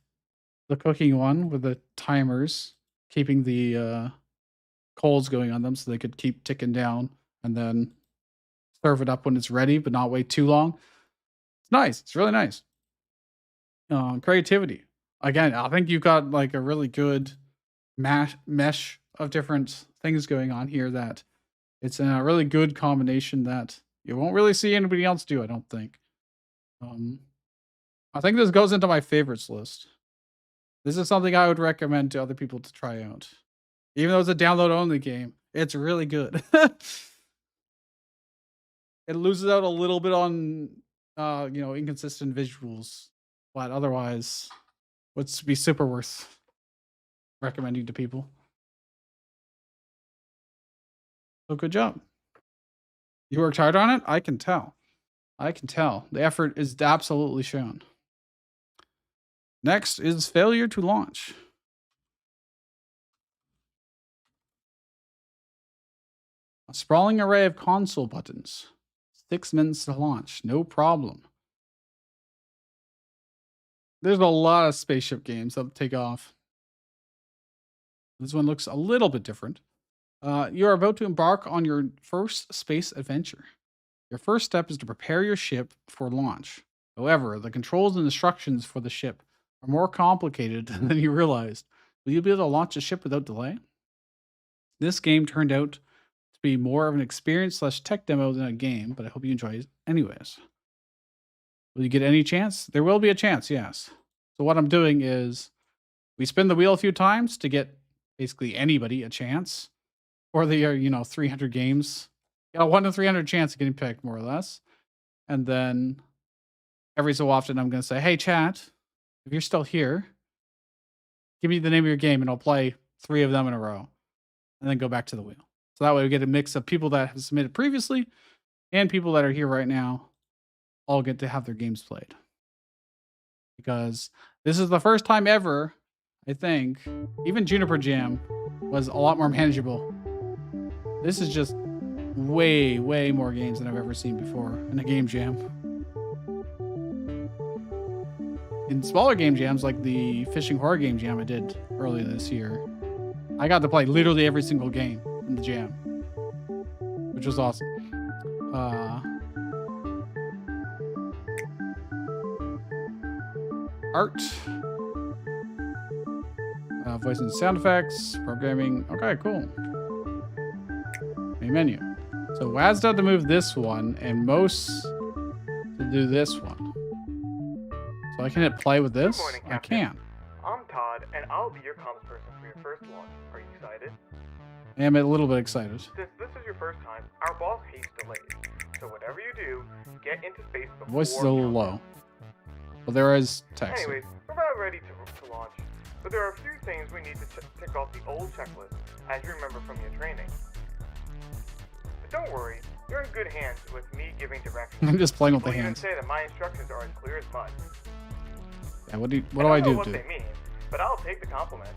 the cooking one with the timers, keeping the coals going on them so they could keep ticking down and then serve it up when it's ready, but not wait too long. It's nice. It's really nice. Creativity. Again, I think you've got like a really good mesh of different things going on here that it's a really good combination that you won't really see anybody else do, I don't think. I think this goes into my favorites list. This is something I would recommend to other people to try out. Even though it's a download only game, it's really good. It loses out a little bit on inconsistent visuals, but otherwise would be super worth recommending to people. So good job. You worked hard on it? I can tell. I can tell. The effort is absolutely shown. Next is failure to launch. A sprawling array of console buttons. 6 minutes to launch. No problem. There's a lot of spaceship games that take off. This one looks a little bit different. You're about to embark on your first space adventure. Your first step is to prepare your ship for launch. However, the controls and instructions for the ship are more complicated than you realized. Will you be able to launch a ship without delay? This game turned out to be more of an experience/tech demo than a game, but I hope you enjoy it anyways. Will you get any chance? There will be a chance, yes. So what I'm doing is we spin the wheel a few times to get basically anybody a chance. Or the 300 games. You got a 1 in 300 chance of getting picked, more or less. And then every so often I'm going to say, hey, chat, if you're still here, give me the name of your game and I'll play 3 of them in a row. And then go back to the wheel. So that way we get a mix of people that have submitted previously and people that are here right now all get to have their games played. Because this is the first time ever, I think, even Juniper Jam was a lot more manageable. This is just way, way more games than I've ever seen before in a game jam. In smaller game jams, like the fishing horror game jam I did earlier this year, I got to play literally every single game in the jam, which was awesome. Art. Voice and sound effects. Programming. Okay, cool. Main menu. So Wazda to move this one, and Mos to do this one. So I can hit play with this? Good morning, I Captain. can. I'm Todd, and I'll be your comms person for your first launch. Are you excited? I am a little bit excited. Since this is your first time, our boss hates delays. So whatever you do, get into space before... Voice is a little low. Well, there is text. Anyways, we're about ready to launch. But there are a few things we need to tick off the old checklist, as you remember from your training. But don't worry, you're in good hands with me giving directions. I'm just playing with the We'll even hands. say that my instructions are as clear as mud. Yeah, what do I don't know do? what they mean, but I'll take the compliment.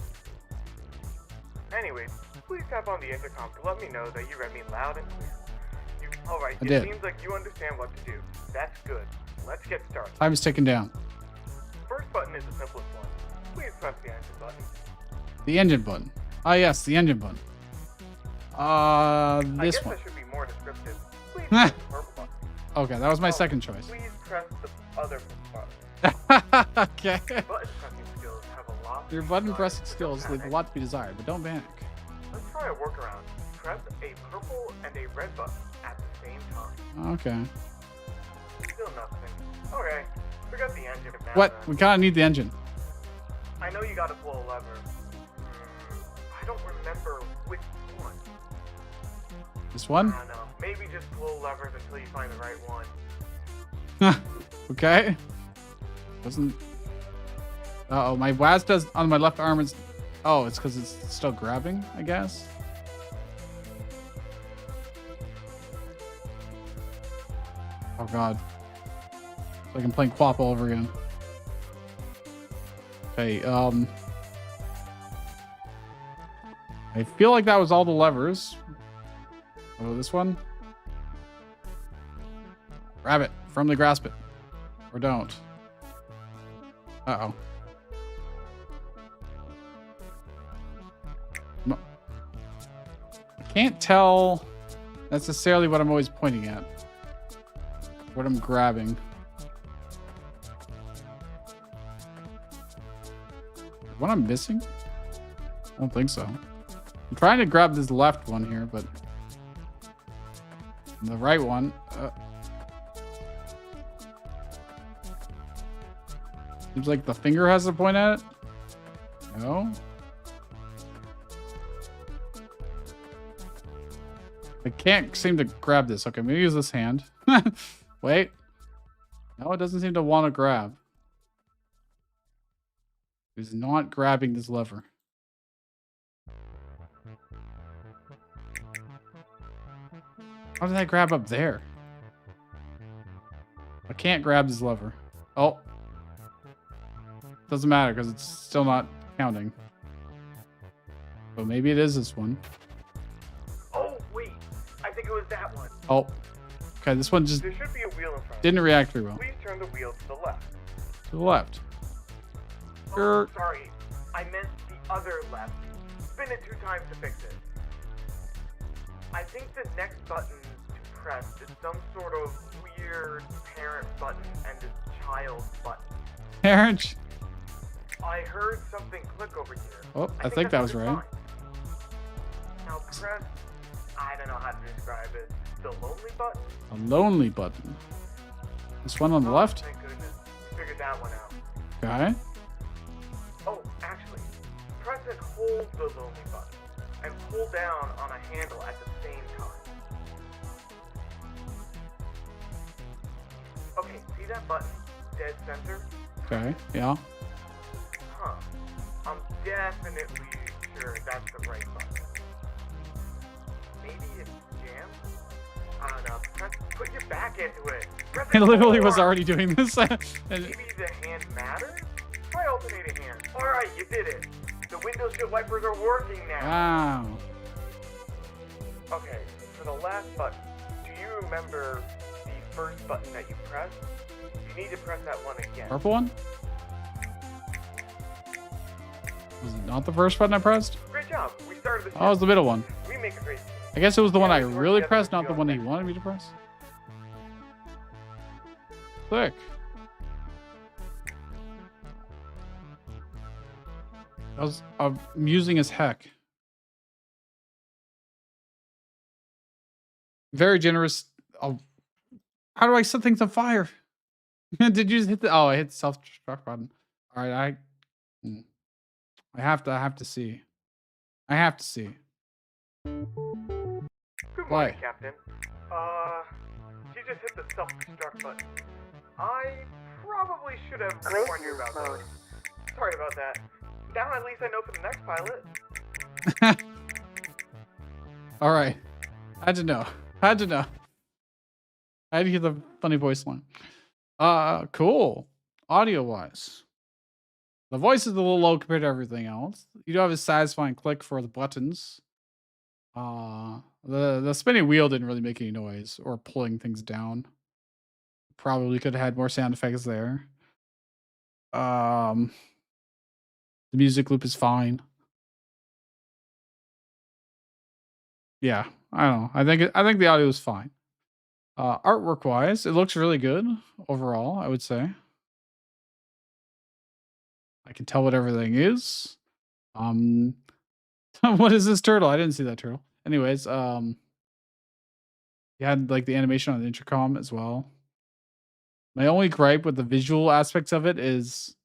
Anyways, please tap on the intercom to let me know that you read me loud and clear. Alright, I it did. seems like you understand what to do. That's good. Let's get started. Time is ticking down. First button is the simplest one. Please press the engine button. The engine button. Ah, yes, the engine button. This I guess one. I should be more descriptive. Please press the purple button. Okay, that was my Oh, second choice. Please press the other button. Okay. Button pressing skills have a lot to Your be button desired, pressing but skills don't leave a panic. lot to be desired, but don't panic. Let's try a workaround. Press a purple and a red button at the same time. Okay. Still nothing. Okay, forget the engine. now What? then. We kind of need the engine. I know you gotta pull a lever. I don't remember which one. This I one? don't know. Maybe just pull levers until you find the right one. Okay. Wasn't. Uh-oh, my WASD does on my left arm is Oh, it's because it's still grabbing, I guess. Oh god. It's like I'm playing Quap all over again. Okay, I feel like that was all the levers. Oh, this one. Grab it. Firmly grasp it. Or don't. Uh-oh. I can't tell necessarily what I'm always pointing at. What I'm grabbing. What I'm missing? I don't think so. I'm trying to grab this left one here, but the right one. Seems like the finger has to point at it. No. I can't seem to grab this. Okay, maybe use this hand. Wait. No, it doesn't seem to want to grab. It's not grabbing this lever. How did I grab up there? I can't grab this lever. Oh. Doesn't matter because it's still not counting. So maybe it is this one. Oh, wait. I think it was that one. Oh. Okay, this one just There should be a wheel in front. didn't react very well. Please turn the wheel to the left. To the left. Oh, sorry. I meant the other left. Spin it 2 times to fix it. I think the next button to press is some sort of weird parent button and a child button. Parent. I heard something click over here. Oh, I think that was that's right. fine. Now press, I don't know how to describe it, the lonely button? A lonely button. This one on the left. Thank goodness. Figured that one out. Okay. Oh, actually, press and hold the lonely button and pull down on a handle at the same time. Okay, see that button? Dead center? Okay. Yeah. Huh. I'm definitely sure that's the right button. Maybe it's jammed? I don't know. Put your back into it. Press It literally was hard. already doing this. And Maybe the hand matters? Try alternating hands. Alright, you did it. The windshield wipers are working now. wow. Okay, for the last button, do you remember the first button that you pressed? You need to press that one again. Purple one? Was it not the first button I pressed? Great job. We started the Oh, it was the middle one. We make a great team. I guess it was the one I Yeah, we work really together pressed, to not the go one he next. wanted me to press. Click. That was amusing as heck. Very generous. Oh, how do I set things on fire? Did you just hit the? Oh, I hit the self-destruct button. All right, I have to see. I have to see. Good Why? morning, Captain. You just hit the self-destruct button. I probably should have warned you about that. Sorry about that. Now at least I know for the next pilot. All right. Had to know. Had to know. I had to hear the funny voice line. Cool. Audio wise, the voice is a little low compared to everything else. You do have a satisfying click for the buttons. The spinning wheel didn't really make any noise or pulling things down. Probably could have had more sound effects there. The music loop is fine. Yeah, I don't know. I think the audio is fine. Artwork wise, it looks really good overall, I would say. I can tell what everything is. What is this turtle? I didn't see that turtle. Anyways, you had like the animation on the intercom as well. My only gripe with the visual aspects of it is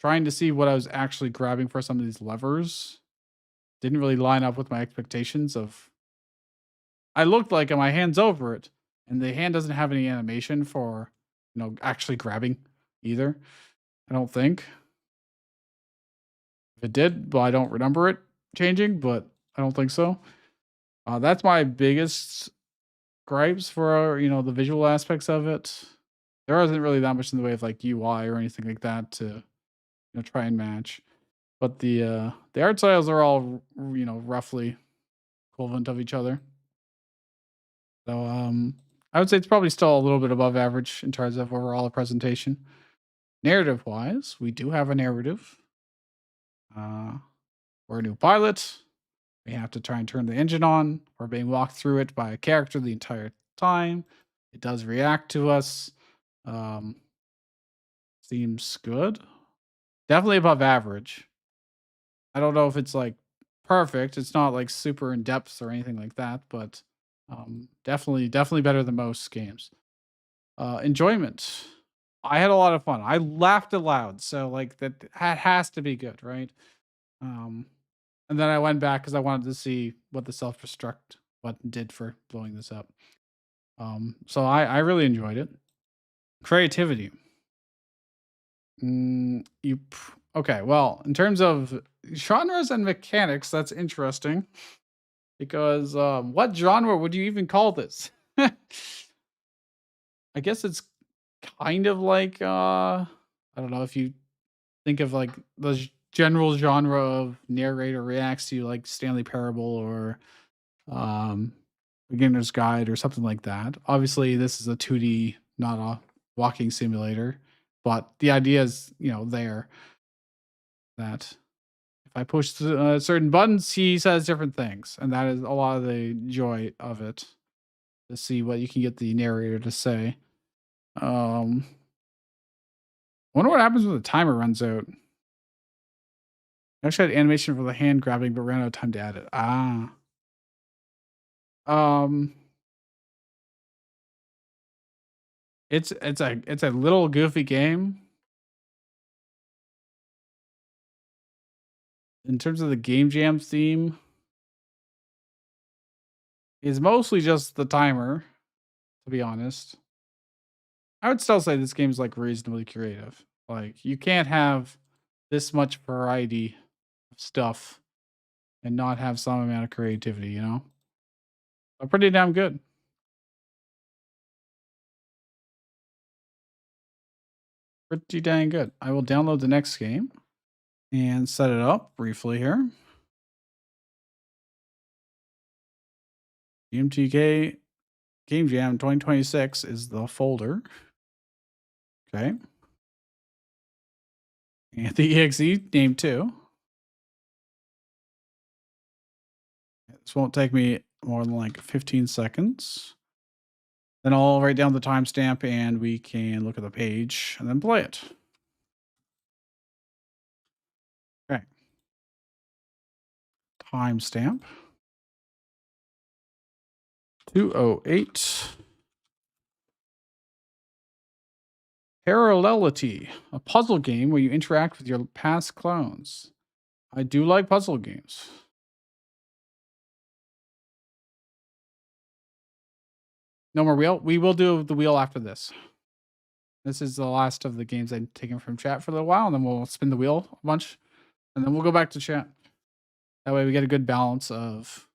trying to see what I was actually grabbing for some of these levers. Didn't really line up with my expectations of. I looked like my hand's over it, and the hand doesn't have any animation for, actually grabbing either. I don't think. If it did, well, I don't remember it changing, but I don't think so. That's my biggest gripes for the visual aspects of it. There isn't really that much in the way of like UI or anything like that to try and match. But the art styles are all roughly equivalent of each other. So I would say it's probably still a little bit above average in terms of overall presentation. Narrative wise, we do have a narrative. We're a new pilot. We have to try and turn the engine on. We're being walked through it by a character the entire time. It does react to us. Seems good. Definitely above average. I don't know if it's like perfect. It's not like super in depth or anything like that, but definitely better than most games. Enjoyment. I had a lot of fun. I laughed aloud, so like that has to be good, right? And then I went back because I wanted to see what the self-destruct button did for blowing this up. So I really enjoyed it. Creativity. Okay, well, in terms of genres and mechanics, that's interesting. Because what genre would you even call this? I guess it's kind of like I don't know if you think of like the general genre of narrator reacts to like Stanley Parable or Beginner's Guide or something like that. Obviously, this is a 2D, not a walking simulator, but the idea is there that if I push certain buttons, he says different things, and that is a lot of the joy of it. To see what you can get the narrator to say. Wonder what happens when the timer runs out. I actually had animation for the hand grabbing, but ran out of time to add it. It's a little goofy game. In terms of the Game Jam theme, is mostly just the timer, to be honest. I would still say this game is like reasonably creative. Like you can't have this much variety of stuff and not have some amount of creativity, But pretty damn good. Pretty dang good. I will download the next game and set it up briefly here. GMTK Game Jam 2026 is the folder. Okay. And the exe name too. This won't take me more than like 15 seconds. Then I'll write down the timestamp and we can look at the page and then play it. Okay. Timestamp 2:08. Parallelity, a puzzle game where you interact with your past clones. I do like puzzle games. No more wheel. We will do the wheel after this. This is the last of the games I've taken from chat for a little while, and then we'll spin the wheel a bunch, and then we'll go back to chat. That way we get a good balance of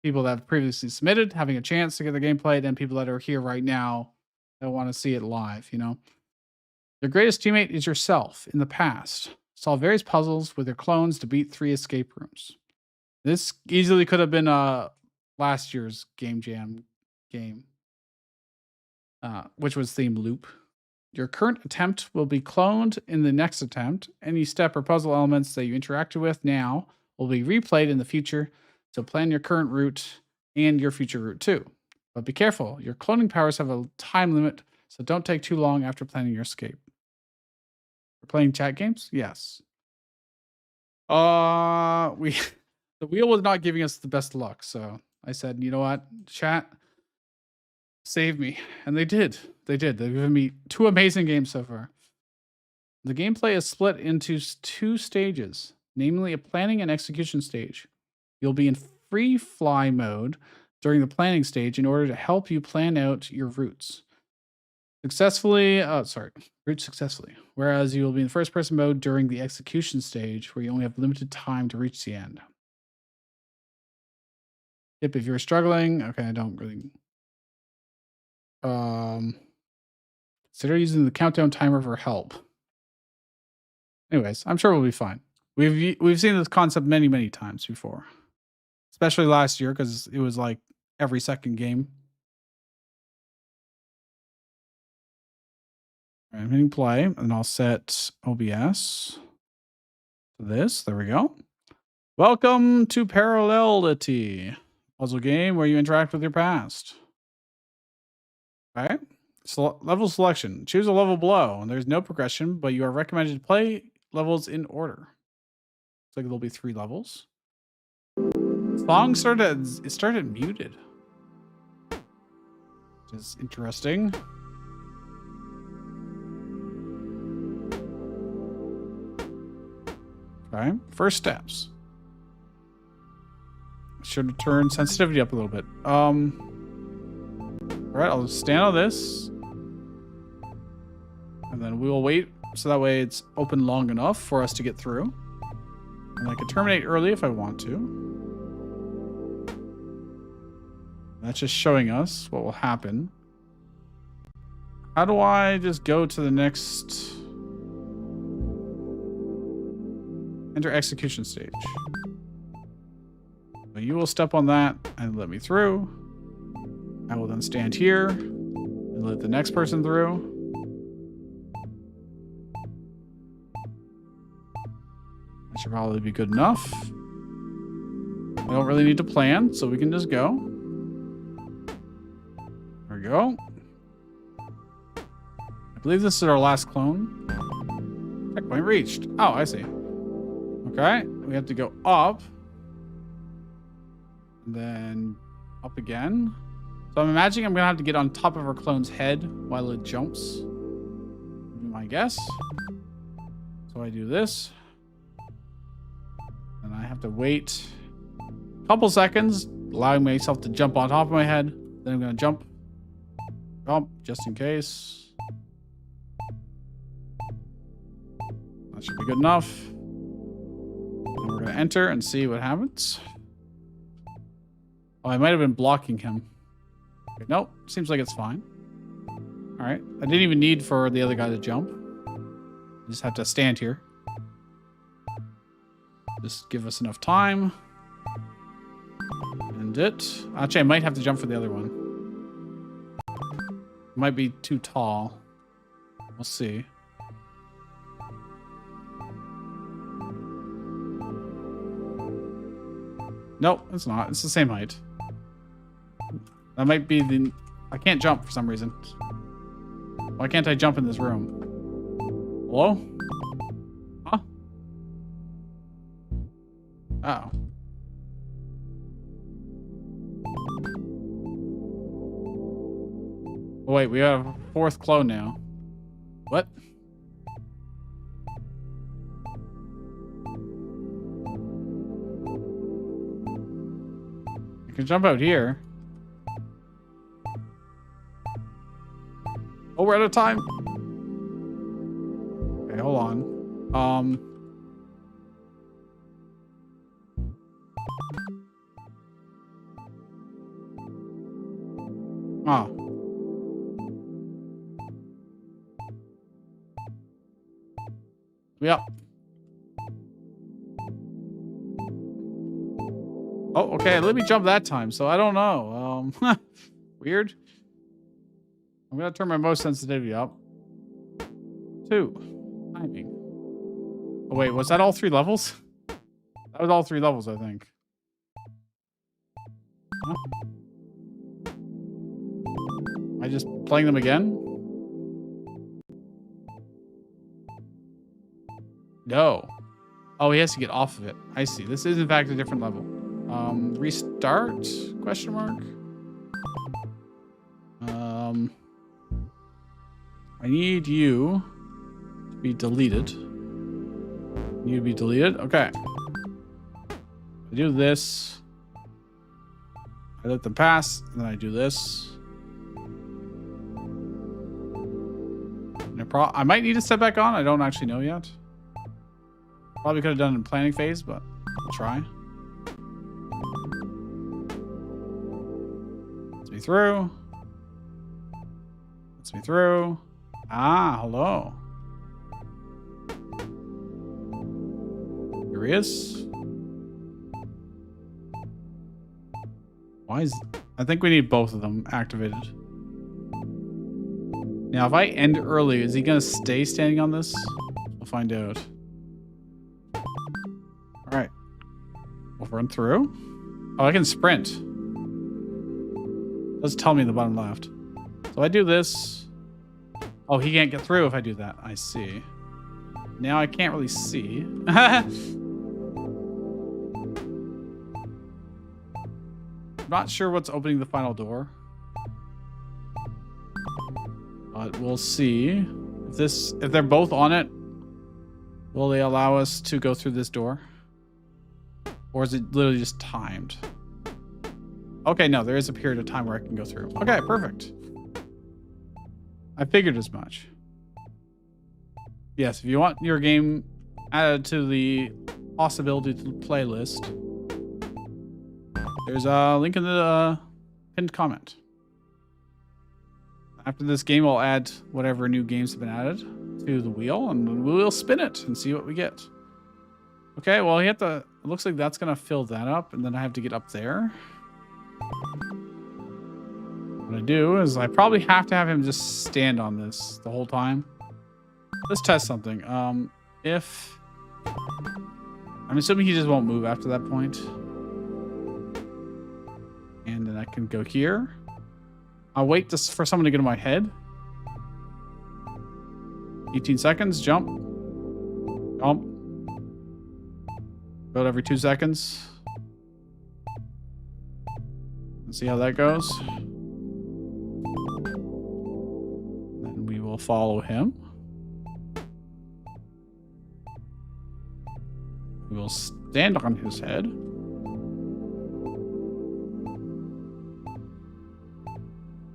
people that have previously submitted, having a chance to get the game played, and people that are here right now that want to see it live, Your greatest teammate is yourself in the past. Solve various puzzles with your clones to beat 3 escape rooms. This easily could have been last year's Game Jam game, which was Theme Loop. Your current attempt will be cloned in the next attempt. Any step or puzzle elements that you interacted with now will be replayed in the future, so plan your current route and your future route too. But be careful, your cloning powers have a time limit, so don't take too long after planning your escape. We're playing chat games? Yes. The wheel was not giving us the best luck, so I said, you know what, chat, save me. And they did. They've given me 2 amazing games so far. The gameplay is split into 2 stages, namely a planning and execution stage. You'll be in free fly mode during the planning stage in order to help you plan out your routes. Successfully, root successfully. Whereas you will be in first person mode during the execution stage where you only have limited time to reach the end. Yep, if you're struggling, okay, I don't really. Consider using the countdown timer for help. Anyways, I'm sure we'll be fine. We've seen this concept many times before, especially last year because it was like every second game. All right, I'm hitting play, and I'll set OBS to this. There we go. Welcome to Parallelity, puzzle game where you interact with your past. All right. Level selection. Choose a level below, and there's no progression, but you are recommended to play levels in order. Looks like there'll be 3 levels. Song started muted, which is interesting. Okay, first steps. Should turn sensitivity up a little bit. All right, I'll stand on this. And then we will wait so that way it's open long enough for us to get through. And I can terminate early if I want to. That's just showing us what will happen. How do I just go to the next... Enter execution stage. So you will step on that and let me through. I will then stand here and let the next person through. That should probably be good enough. I don't really need to plan, so we can just go. There we go. I believe this is our last clone. Checkpoint reached. Oh, I see. Okay, we have to go up. And then up again. So I'm imagining I'm going to have to get on top of our clone's head while it jumps. Would be my guess. So I do this. And I have to wait a couple seconds, allowing myself to jump on top of my head. Then I'm going to jump, just in case. That should be good enough. And we're going to enter and see what happens. Oh, I might have been blocking him. Okay, nope, seems like it's fine. All right, I didn't even need for the other guy to jump. I just have to stand here. Just give us enough time. And it. Actually, I might have to jump for the other one. It might be too tall. We'll see. Nope, it's not. It's the same height. That might be the... I can't jump for some reason. Why can't I jump in this room? Hello? Huh? Uh-oh. Oh, wait, we have a 4th clone now. What? I can jump out here. Oh, we're out of time. Okay, hold on. Oh. Yep. Oh, okay. Let me jump that time. So I don't know. Weird. I'm going to turn my mouse sensitivity up. 2. Timing. Oh, wait. Was that all 3 levels? That was all 3 levels, I think. Huh? Am I just playing them again? No. Oh, he has to get off of it. I see. This is, in fact, a different level. Restart? Question mark? I need you to be deleted. You to be deleted? Okay. I do this. I let them pass, and then I do this. I might need to step back on. I don't actually know yet. Probably could have done it in planning phase, but we'll try. Let's me through. Let's me through. Ah, hello. Here he is. Why is... I think we need both of them activated. Now, if I end early, is he going to stay standing on this? We'll find out. All right. We'll run through. Oh, I can sprint. Does tell me in the bottom left. So I do this. Oh, he can't get through if I do that. I see. Now I can't really see. Not sure what's opening the final door. But we'll see. If they're both on it, will they allow us to go through this door? Or is it literally just timed? Okay, no, there is a period of time where I can go through. Okay, perfect. I figured as much. Yes, if you want your game added to the possibility to playlist, there's a link in the pinned comment. After this game, I'll add whatever new games have been added to the wheel, and we'll spin it and see what we get. Okay, well, it looks like that's going to fill that up, and then I have to get up there. What I do is I probably have to have him just stand on this the whole time. Let's test something. I'm assuming he just won't move after that point. And then I can go here. I'll wait just for someone to get in my head. 18 seconds. Jump. Jump. About every 2 seconds. Let's see how that goes. Then we will follow him. We will stand on his head.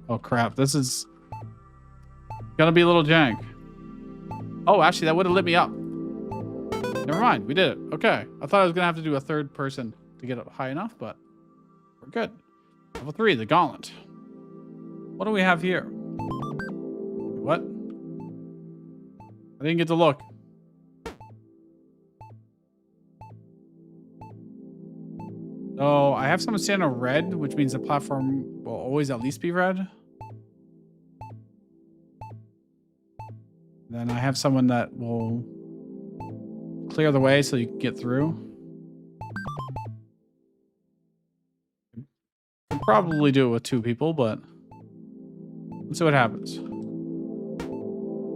Oh crap, this is gonna be a little jank. Oh, actually, that would have lit me up. Never mind, we did it. Okay, I thought I was gonna have to do a third person to get up high enough, but we're good. Level 3, the gauntlet. What do we have here? What? I didn't get to look. So I have someone stand on red, which means the platform will always at least be red. Then I have someone that will clear the way so you can get through. I'll probably do it with 2 people, but let's see what happens.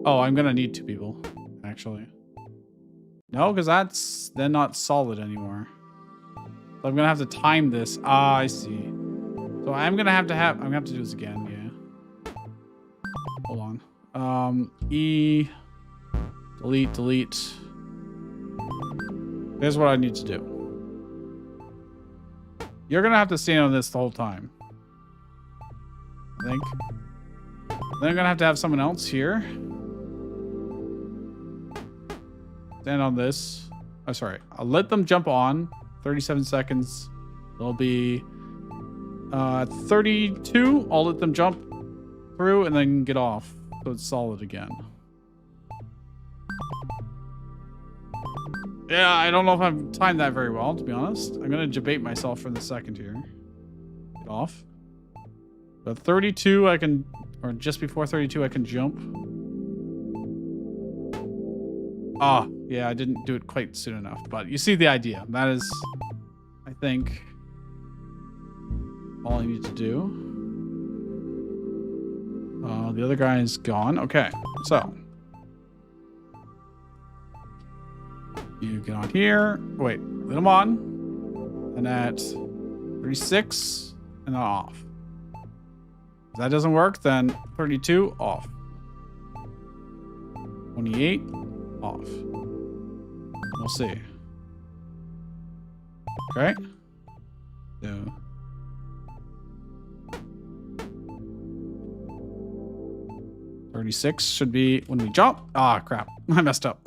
Oh, I'm gonna need 2 people, actually. No, because that's then not solid anymore. So I'm gonna have to time this. Ah, I see. So I'm gonna have to do this again, yeah. Hold on. E, delete. Here's what I need to do. You're gonna have to stand on this the whole time, I think. Then I'm gonna have to have someone else here stand on this. Oh, sorry. I'll let them jump on. 37 seconds. They'll be 32. I'll let them jump through and then get off. So it's solid again. Yeah, I don't know if I've timed that very well, to be honest. I'm going to debate myself for the second here. Get off. But 32, I can... Or just before 32, I can jump. Ah, yeah, I didn't do it quite soon enough. But you see the idea. That is, I think, all I need to do. The other guy is gone. Okay, so... You get on here. Wait, let him on. And at 36, and then off. If that doesn't work, then 32, off. 28, off. We'll see. Okay. So. 36 should be when we jump. Ah, crap. I messed up.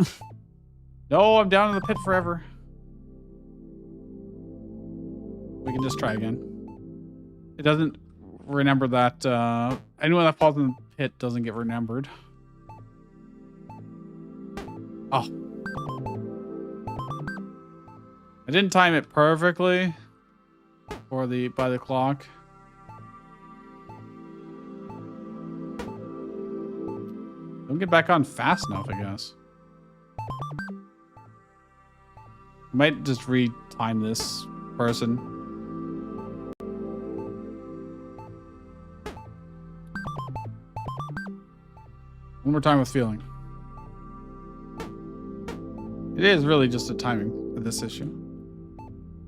No, I'm down in the pit forever. We can just try again. It doesn't remember that anyone that falls in the pit doesn't get remembered. Oh. I didn't time it perfectly for by the clock. Don't get back on fast enough, I guess. I might just re-time this person. One more time with feeling. It is really just a timing for this issue.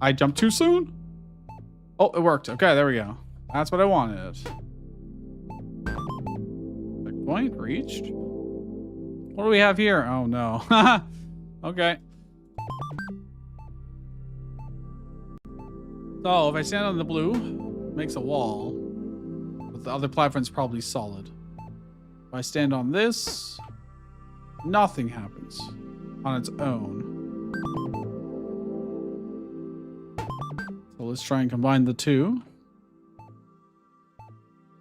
I jumped too soon? Oh, it worked. Okay, there we go. That's what I wanted. Checkpoint reached. What do we have here? Oh, no. Okay. So, if I stand on the blue, it makes a wall. But the other platform's probably solid. If I stand on this, nothing happens on its own. So let's try and combine the two.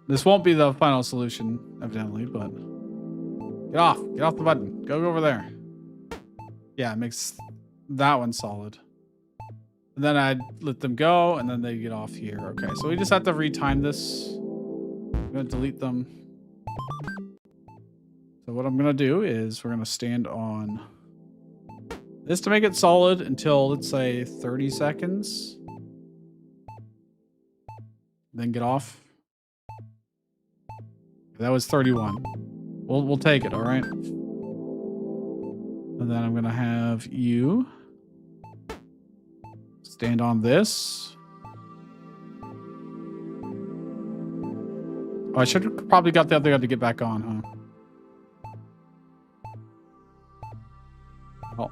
This won't be the final solution, evidently, but get off the button. Go over there. Yeah, it makes that one solid. And then I'd let them go, and then they get off here. Okay, so we just have to retime this. I'm gonna delete them. So what I'm gonna do is we're gonna stand on this to make it solid until, let's say, 30 seconds. Then get off. That was 31. We'll take it, all right? And then I'm gonna have you stand on this. Oh, I should have probably got the other guy to get back on, huh? Oh.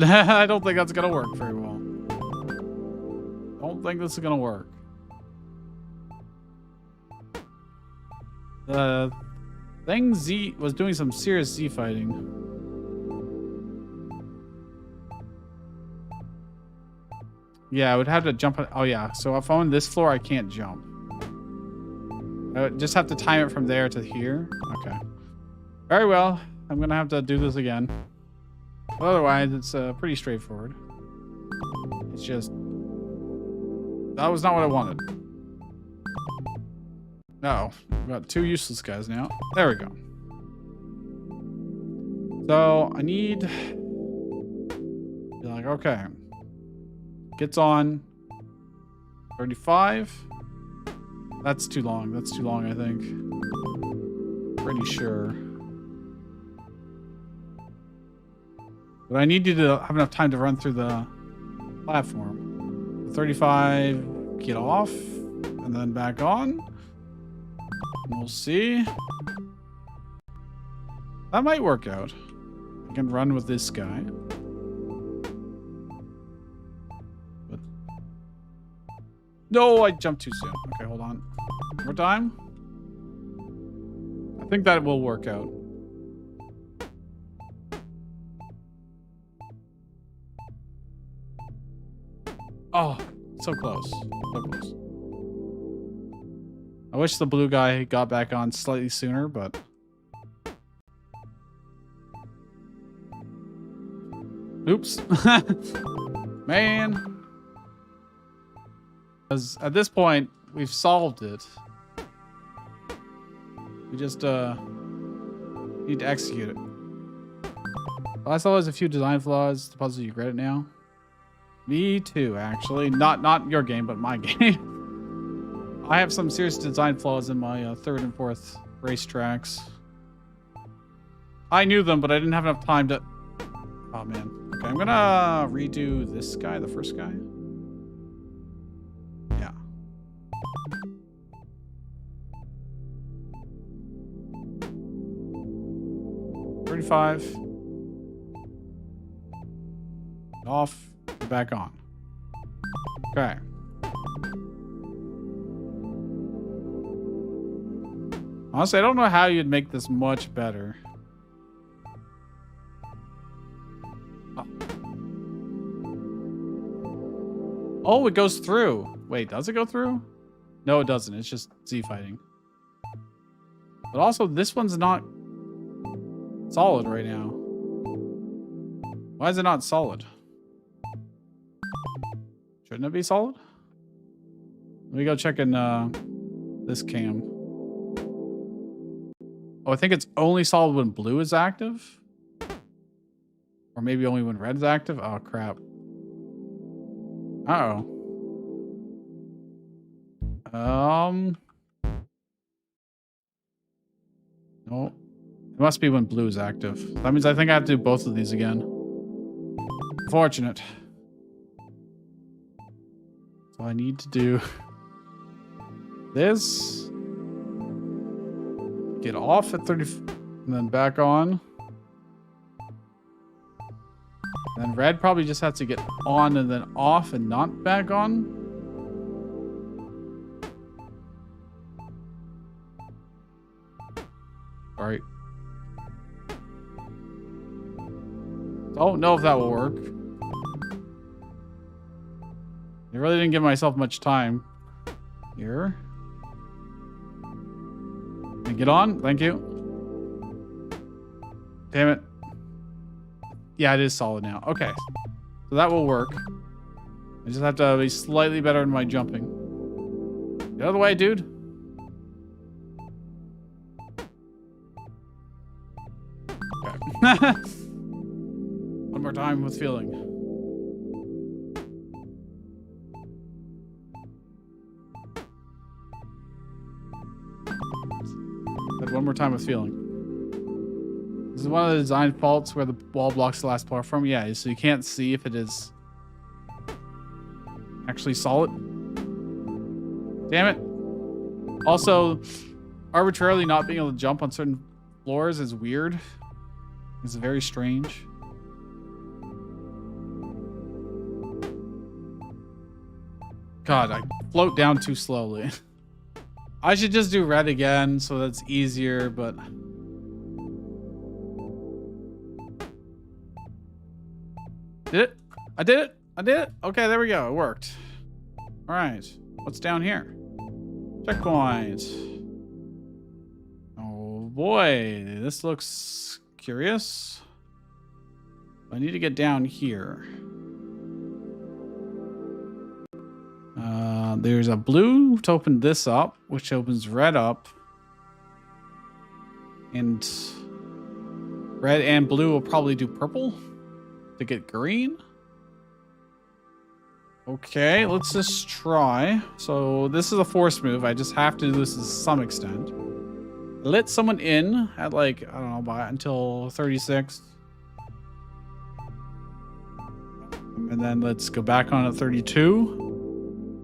I don't think that's gonna work very well. Don't think this is gonna work. The thing Z was doing some serious Z fighting. Yeah, I would have to jump. Oh yeah, so if I'm on this floor, I can't jump. I would just have to time it from there to here. Okay. Very well. I'm gonna have to do this again. But otherwise, it's pretty straightforward. It's just that was not what I wanted. No, we've got two useless guys now. There we go. So I need. Be like, okay. Gets on 35. That's too long. That's too long, I think. Pretty sure. But I need you to have enough time to run through the platform. 35, get off, and then back on. And we'll see. That might work out. I can run with this guy. But no, I jumped too soon. Okay, hold on. One more time. I think that will work out. Oh, so close. So close. I wish the blue guy got back on slightly sooner, but... Oops. Man. Because at this point, we've solved it. We just need to execute it. Well, I saw there's a few design flaws. The puzzle, you regret it now? Me too, actually. Not your game, but my game. I have some serious design flaws in my third and fourth racetracks. I knew them, but I didn't have enough time to... Oh, man. Okay, I'm gonna redo this guy, the first guy. Yeah. $35. Off. Back on. Okay. Honestly, I don't know how you'd make this much better. Oh, it goes through. Wait, does it go through? No, it doesn't. It's just Z fighting. But also, this one's not solid right now. Why is it not solid? Shouldn't it be solid? Let me go check in this cam. Oh, I think it's only solid when blue is active. Or maybe only when red is active. Oh, crap. Uh-oh. No. It must be when blue is active. That means I think I have to do both of these again. Unfortunate. So I need to do this. Get off at 30 and then back on. And red probably just has to get on and then off and not back on. Sorry. Don't know if that will work. I really didn't give myself much time here. Can I get on? Thank you. Damn it. Yeah, it is solid now. Okay. So that will work. I just have to be slightly better in my jumping. Get out of the way, dude. Okay. One more time with feeling. One more time with feeling. This is one of the design faults where the wall blocks the last platform. Yeah, so you can't see if it is actually solid. Damn it. Also, arbitrarily not being able to jump on certain floors is weird. It's very strange. God, I float down too slowly. I should just do red again so that's easier, but... Did it? I did it? I did it? Okay, there we go. It worked. All right. What's down here? Checkpoint. Oh boy, this looks curious. I need to get down here. There's a blue to open this up, which opens red up. And red and blue will probably do purple to get green. Okay, let's just try. So this is a force move. I just have to do this to some extent. Let someone in at like, I don't know, by until 36. And then let's go back on at 32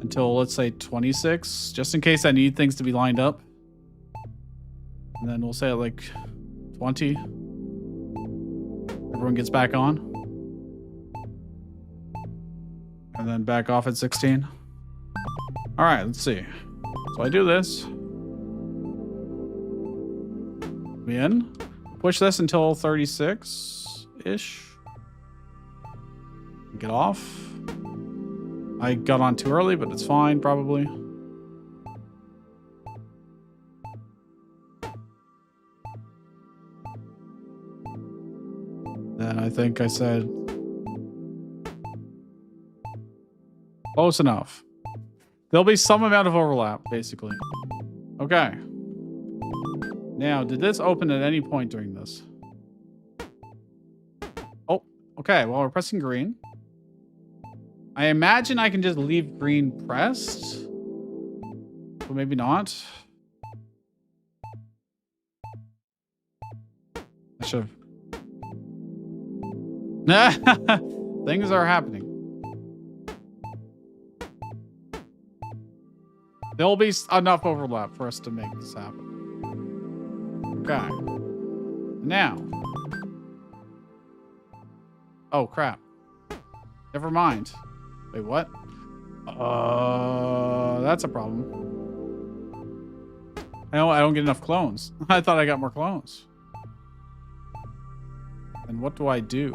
until let's say 26, just in case I need things to be lined up. And then we'll say at like 20. Everyone gets back on. And then back off at 16. All right, let's see. So I do this. We in. Push this until 36-ish. Get off. I got on too early, but it's fine, probably. Then I think I said close enough. There'll be some amount of overlap, basically. Okay. Now, did this open at any point during this? Oh, okay. Well, we're pressing green. I imagine I can just leave green pressed. But maybe not. I should have. Things are happening. There'll be enough overlap for us to make this happen. Okay. Now. Oh, crap. Never mind. Wait, what? That's a problem. I don't get enough clones. I thought I got more clones. And what do I do?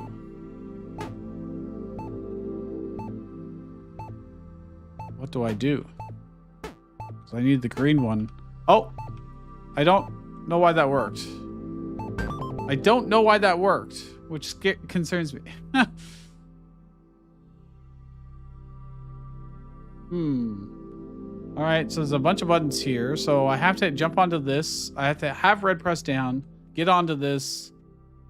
What do I do? 'Cause I need the green one. Oh! I don't know why that worked. I don't know why that worked, which concerns me. All right, so there's a bunch of buttons here. So I have to jump onto this. I have to have red pressed down, get onto this,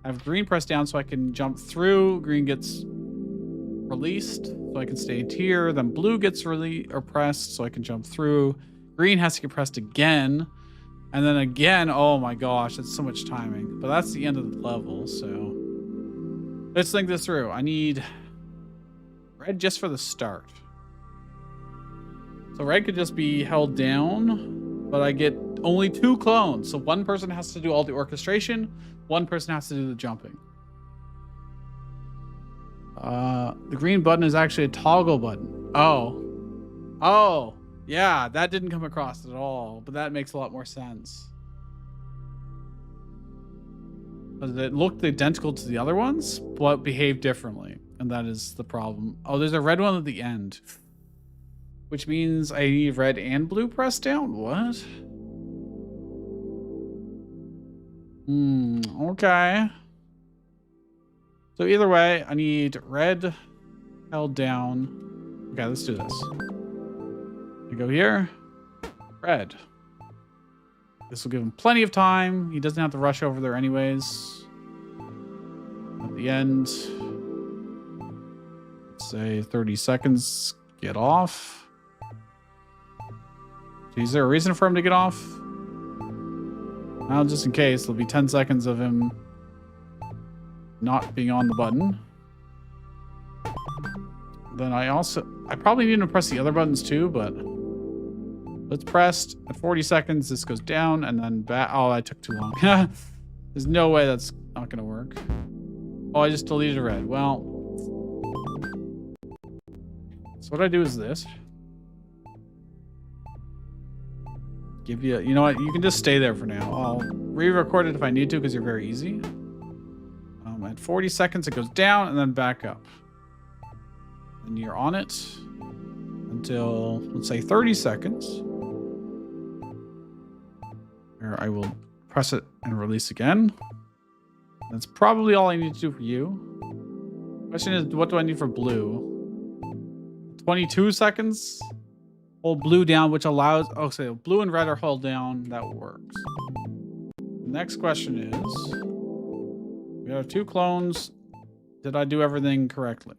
have green pressed down so I can jump through. Green gets released so I can stay here. Then blue gets pressed so I can jump through. Green has to get pressed again. And then again, oh my gosh, that's so much timing. But that's the end of the level, so let's think this through. I need red just for the start. So red could just be held down, but I get only 2 clones. So one person has to do all the orchestration, one person has to do the jumping. The green button is actually a toggle button. Oh, yeah, that didn't come across at all, but that makes a lot more sense. But it looked identical to the other ones, but behaved differently, and that is the problem. Oh, there's a red one at the end, which means I need red and blue pressed down. What? Okay. So either way, I need red held down. Okay, let's do this. I go here. Red. This will give him plenty of time. He doesn't have to rush over there anyways. At the end, let's say 30 seconds. Get off. Is there a reason for him to get off? Well, just in case, there'll be 10 seconds of him not being on the button. Then I probably need to press the other buttons too, but let's press at 40 seconds. This goes down and then back. Oh, I took too long. There's no way that's not going to work. Oh, I just deleted red. Well, so what I do is this. Give you, you know what? You can just stay there for now. I'll re-record it if I need to because you're very easy. At 40 seconds, it goes down and then back up. And you're on it until, let's say, 30 seconds. Where I will press it and release again. That's probably all I need to do for you. Question is, what do I need for blue? 22 seconds. Hold blue down, which allows... Oh, so blue and red are held down. That works. The next question is... We have 2 clones. Did I do everything correctly?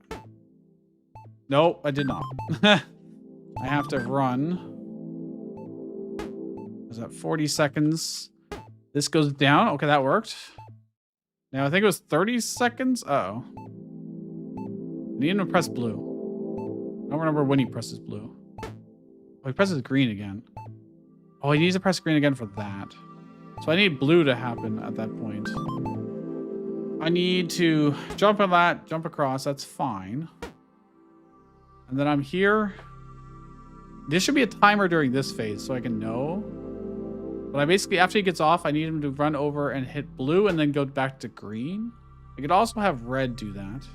Nope, I did not. I have to run. Is that 40 seconds? This goes down. Okay, that worked. Now I think it was 30 seconds. Uh-oh. I need him to press blue. I don't remember when he presses blue. Oh, he presses green again. Oh, he needs to press green again for that. So I need blue to happen at that point. I need to jump on that, jump across. That's fine. And then I'm here. There should be a timer during this phase so I can know. But I basically, after he gets off, I need him to run over and hit blue and then go back to green. I could also have red do that.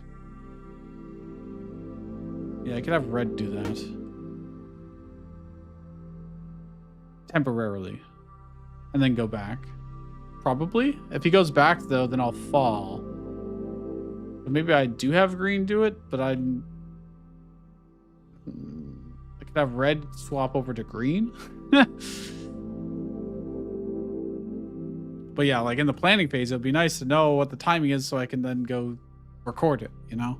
Yeah, I could have red do that. Temporarily. And then go back. Probably. If he goes back, though, then I'll fall. But maybe I do have green do it, but I could have red swap over to green. But yeah, like in the planning phase, it'd be nice to know what the timing is so I can then go record it, you know?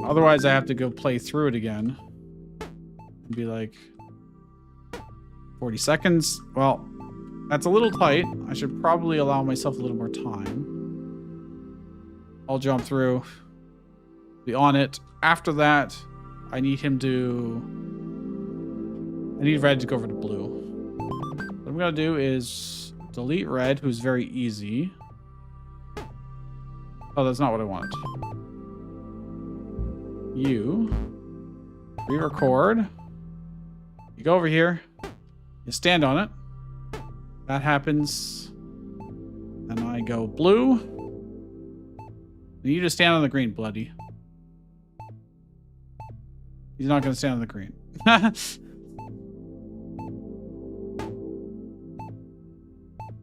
Otherwise, I have to go play through it again. And be like... 40 seconds. Well, that's a little tight. I should probably allow myself a little more time. I'll jump through. Be on it. After that, I need him to... I need red to go over to blue. What I'm going to do is delete red, who's very easy. Oh, that's not what I want. You. Re-record. You go over here. You stand on it. That happens. And I go blue. And you just stand on the green, bloody. He's not going to stand on the green.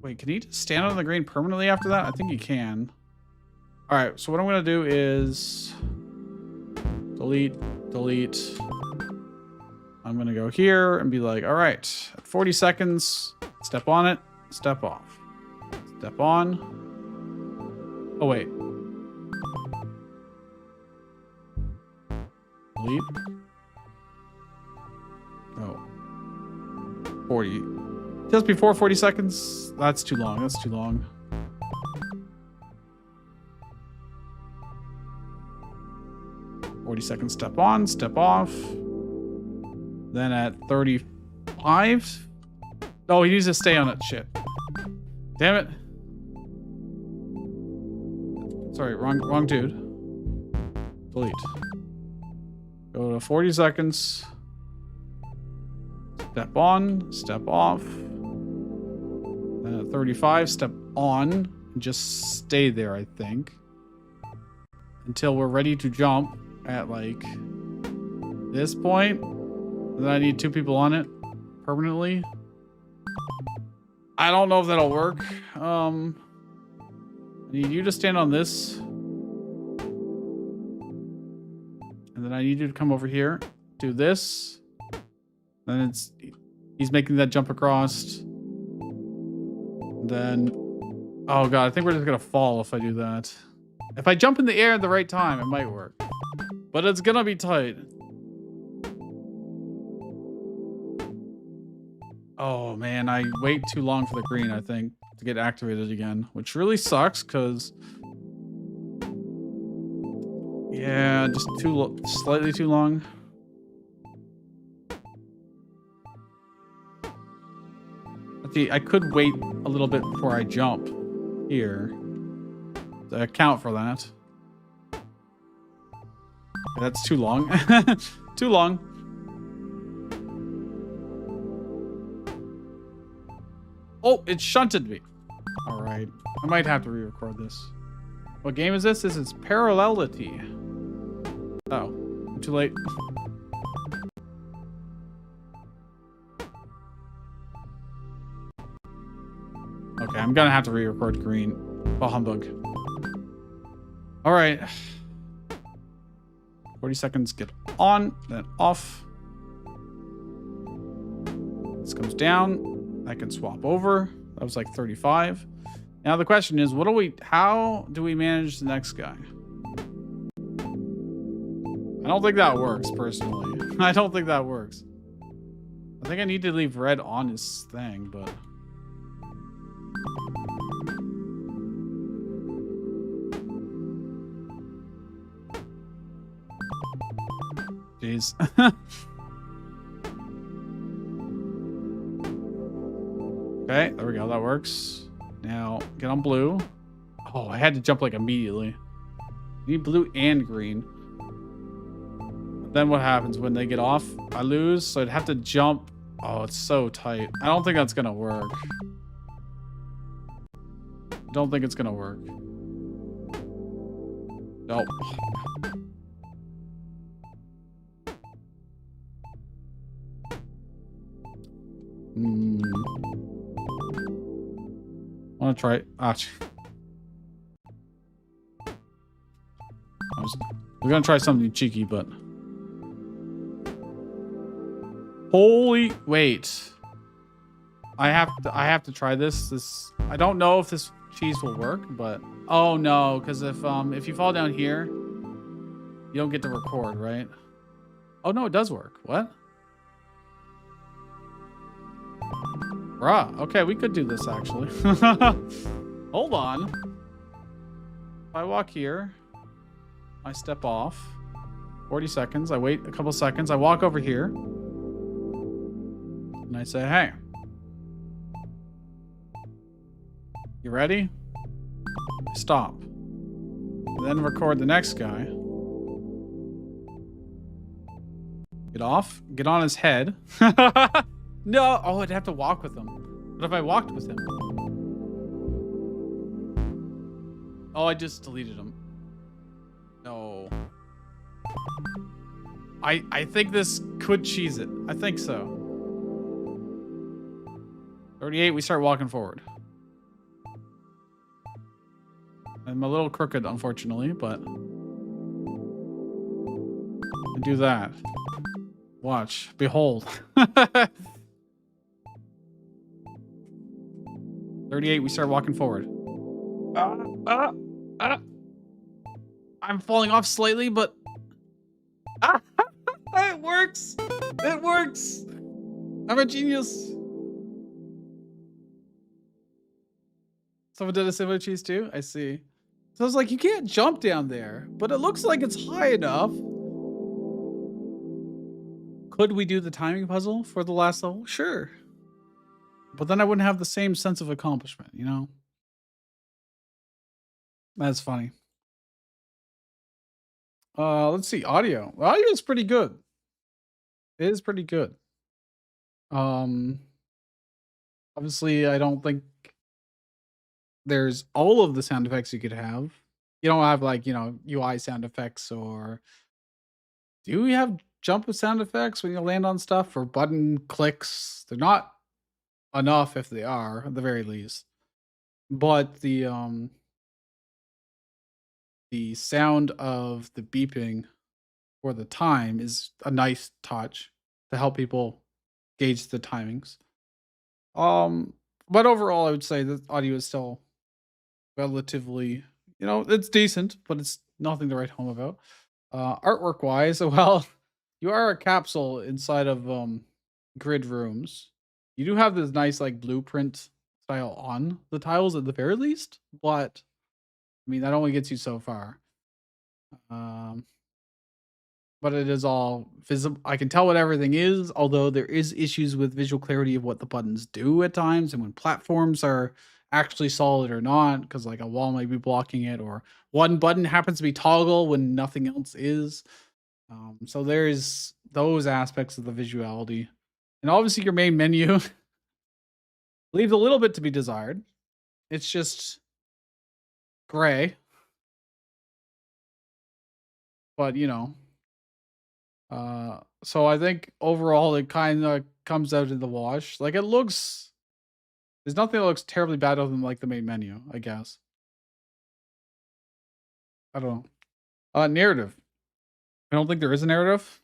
Wait, can he just stand on the green permanently after that? I think he can. Alright, so what I'm going to do is... delete. I'm going to go here and be like, alright, at 40 seconds, step on it, step off. Step on. Oh, wait. Delete. Oh. 40. Just before 40 seconds? That's too long. That's too long. Seconds, step on, step off. Then at 35. Oh, he needs to stay on it. Shit. Damn it. Sorry, wrong dude. Delete. Go to 40 seconds. Step on, step off. Then at 35, step on. Just stay there, I think. Until we're ready to jump at like this point. Then I need 2 people on it permanently. I don't know if that'll work. I need you to stand on this. And then I need you to come over here. Do this. Then he's making that jump across. Then, oh god, I think we're just gonna fall if I do that. If I jump in the air at the right time, it might work. But it's gonna be tight. Oh man, I wait too long for the green, I think, to get activated again. Which really sucks, because... yeah, just slightly too long. Okay, I could wait a little bit before I jump here to account for that. That's too long. Too long. Oh, it shunted me. All right. I might have to re-record this. What game is this? This is Parallelity. Oh, I'm too late. Okay, I'm gonna have to re-record green. Oh, humbug. All right. 40 seconds, get on, then off. This comes down. I can swap over. That was like 35. Now the question is, how do we manage the next guy? I don't think that works, personally. I don't think that works. I think I need to leave red on his thing, but... jeez. Okay, there we go. That works. Now, get on blue. Oh, I had to jump like immediately. You need blue and green. Then what happens when they get off? I lose, so I'd have to jump. Oh, it's so tight. I don't think that's gonna work. Don't think it's gonna work. Nope. Want to try it? We're gonna try something cheeky, but holy wait! I have to try this. I don't know if this cheese will work, but oh no, because if you fall down here, you don't get to record, right? Oh no, it does work. What? Bruh, okay, we could do this actually. Hold on. If I walk here, I step off. 40 seconds, I wait a couple seconds, I walk over here. And I say, hey. You ready? Stop. And then record the next guy. Get off. Get on his head. No. Oh, I'd have to walk with him. What if I walked with him? Oh, I just deleted him. No. I think this could cheese it. I think so. 38, we start walking forward. I'm a little crooked, unfortunately, but I do that. Watch. Behold. 38, we start walking forward. I'm falling off slightly, but it works. It works. I'm a genius. Someone did a similar cheese too? I see. So I was like, you can't jump down there, but it looks like it's high enough. Could we do the timing puzzle for the last level? Sure. But then I wouldn't have the same sense of accomplishment, you know? That's funny. Let's see. Audio. Audio is pretty good. It is pretty good. Obviously, I don't think there's all of the sound effects you could have. You don't have like, you know, UI sound effects, or do we have jump sound effects when you land on stuff, or button clicks? They're not enough if they are, at the very least. But the sound of the beeping for the time is a nice touch to help people gauge the timings. But overall, I would say the audio is still relatively, you know, it's decent, but it's nothing to write home about. Artwork wise, well, you are a capsule inside of grid rooms. You do have this nice like blueprint style on the tiles at the very least, but I mean that only gets you so far. But it is all visible. I can tell what everything is, although there is issues with visual clarity of what the buttons do at times, and when platforms are actually solid or not, because like a wall might be blocking it, or one button happens to be toggle when nothing else is. So there's those aspects of the visuality. And obviously your main menu leaves a little bit to be desired. It's just gray. But, you know, so I think overall it kind of comes out in the wash. Like it looks, there's nothing that looks terribly bad other than like the main menu, I guess. I don't know. Narrative. I don't think there is a narrative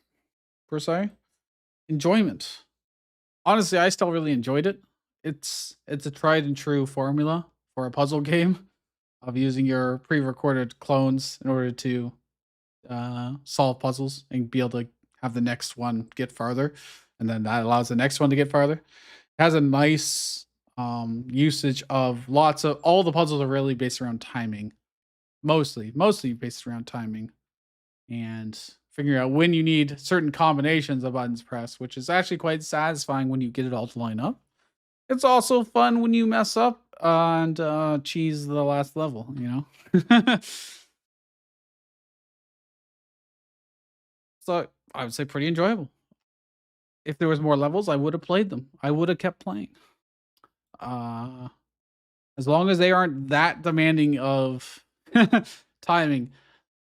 per se. Enjoyment. Honestly, I still really enjoyed it. It's a tried and true formula for a puzzle game of using your pre-recorded clones in order to solve puzzles and be able to have the next one get farther, and then that allows the next one to get farther. It has a nice usage of lots of, all the puzzles are really based around timing, mostly based around timing and figuring out when you need certain combinations of buttons pressed, which is actually quite satisfying when you get it all to line up. It's also fun when you mess up and cheese the last level, you know. So I would say pretty enjoyable. If there was more levels, I would have played them. I would have kept playing. As long as they aren't that demanding of timing.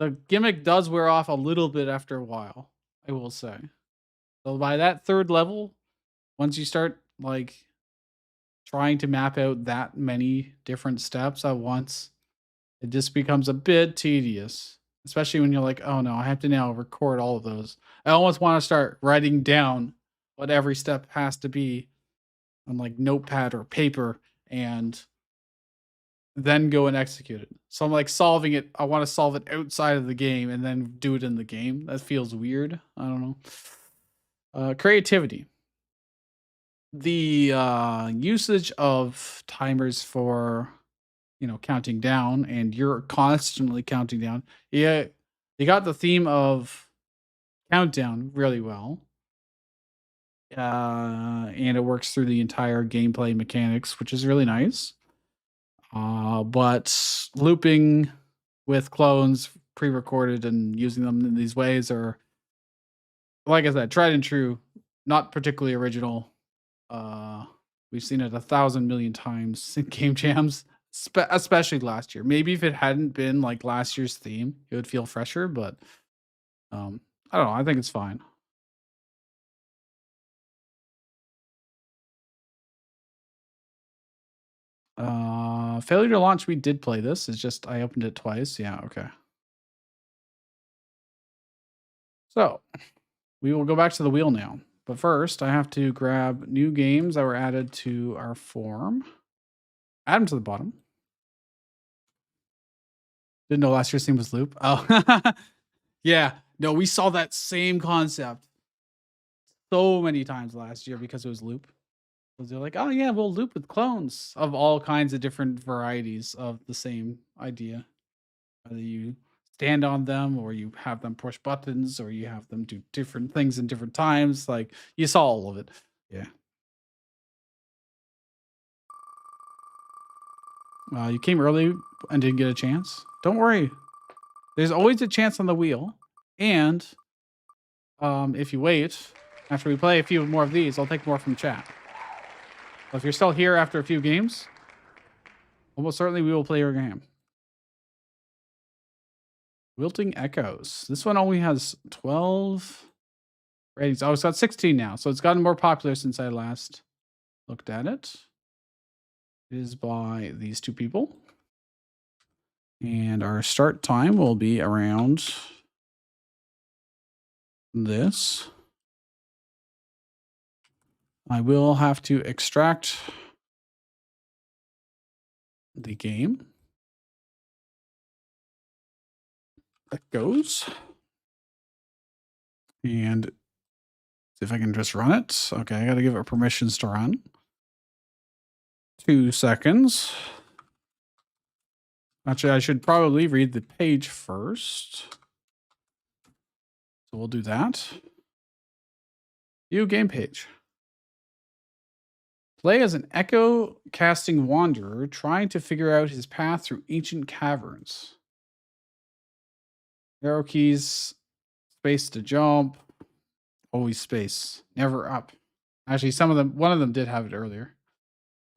The gimmick does wear off a little bit after a while, I will say. So by that third level, once you start like trying to map out that many different steps at once, it just becomes a bit tedious. Especially when you're like, oh no, I have to now record all of those. I almost want to start writing down what every step has to be on like notepad or paper and then go and execute it. So I'm like solving it. I want to solve it outside of the game and then do it in the game. That feels weird. I don't know. Creativity. The usage of timers for, you know, counting down, and you're constantly counting down. Yeah, you got the theme of countdown really well. And it works through the entire gameplay mechanics, which is really nice. But looping with clones pre-recorded and using them in these ways are like I said, tried and true, not particularly original. We've seen it 1,000 million times in game jams, especially last year. Maybe if it hadn't been like last year's theme, it would feel fresher, but I don't know. I think it's fine. Failure to launch. We did play this. It's just I opened it twice. Yeah, okay. So we will go back to the wheel now. But first, I have to grab new games that were added to our form. Add them to the bottom. Didn't know last year's theme was loop. Oh, yeah. No, we saw that same concept so many times last year because it was loop. Because they're like, oh yeah, we'll loop with clones of all kinds of different varieties of the same idea. Whether you stand on them or you have them push buttons or you have them do different things in different times. Like you saw all of it. Yeah. You came early and didn't get a chance. Don't worry. There's always a chance on the wheel. And if you wait, after we play a few more of these, I'll take more from chat. So if you're still here after a few games, almost certainly we will play your game. Wilting Echoes. This one only has 12 ratings. Oh, it's got 16 now. So it's gotten more popular since I last looked at it. It is by these two people. And our start time will be around this. I will have to extract the game. That goes. And see if I can just run it. Okay, I got to give it permissions to run. 2 seconds. Actually, I should probably read the page first. So we'll do that. View game page. Play as an echo casting wanderer trying to figure out his path through ancient caverns. Arrow keys, space to jump, always space, never up. Actually, one of them did have it earlier.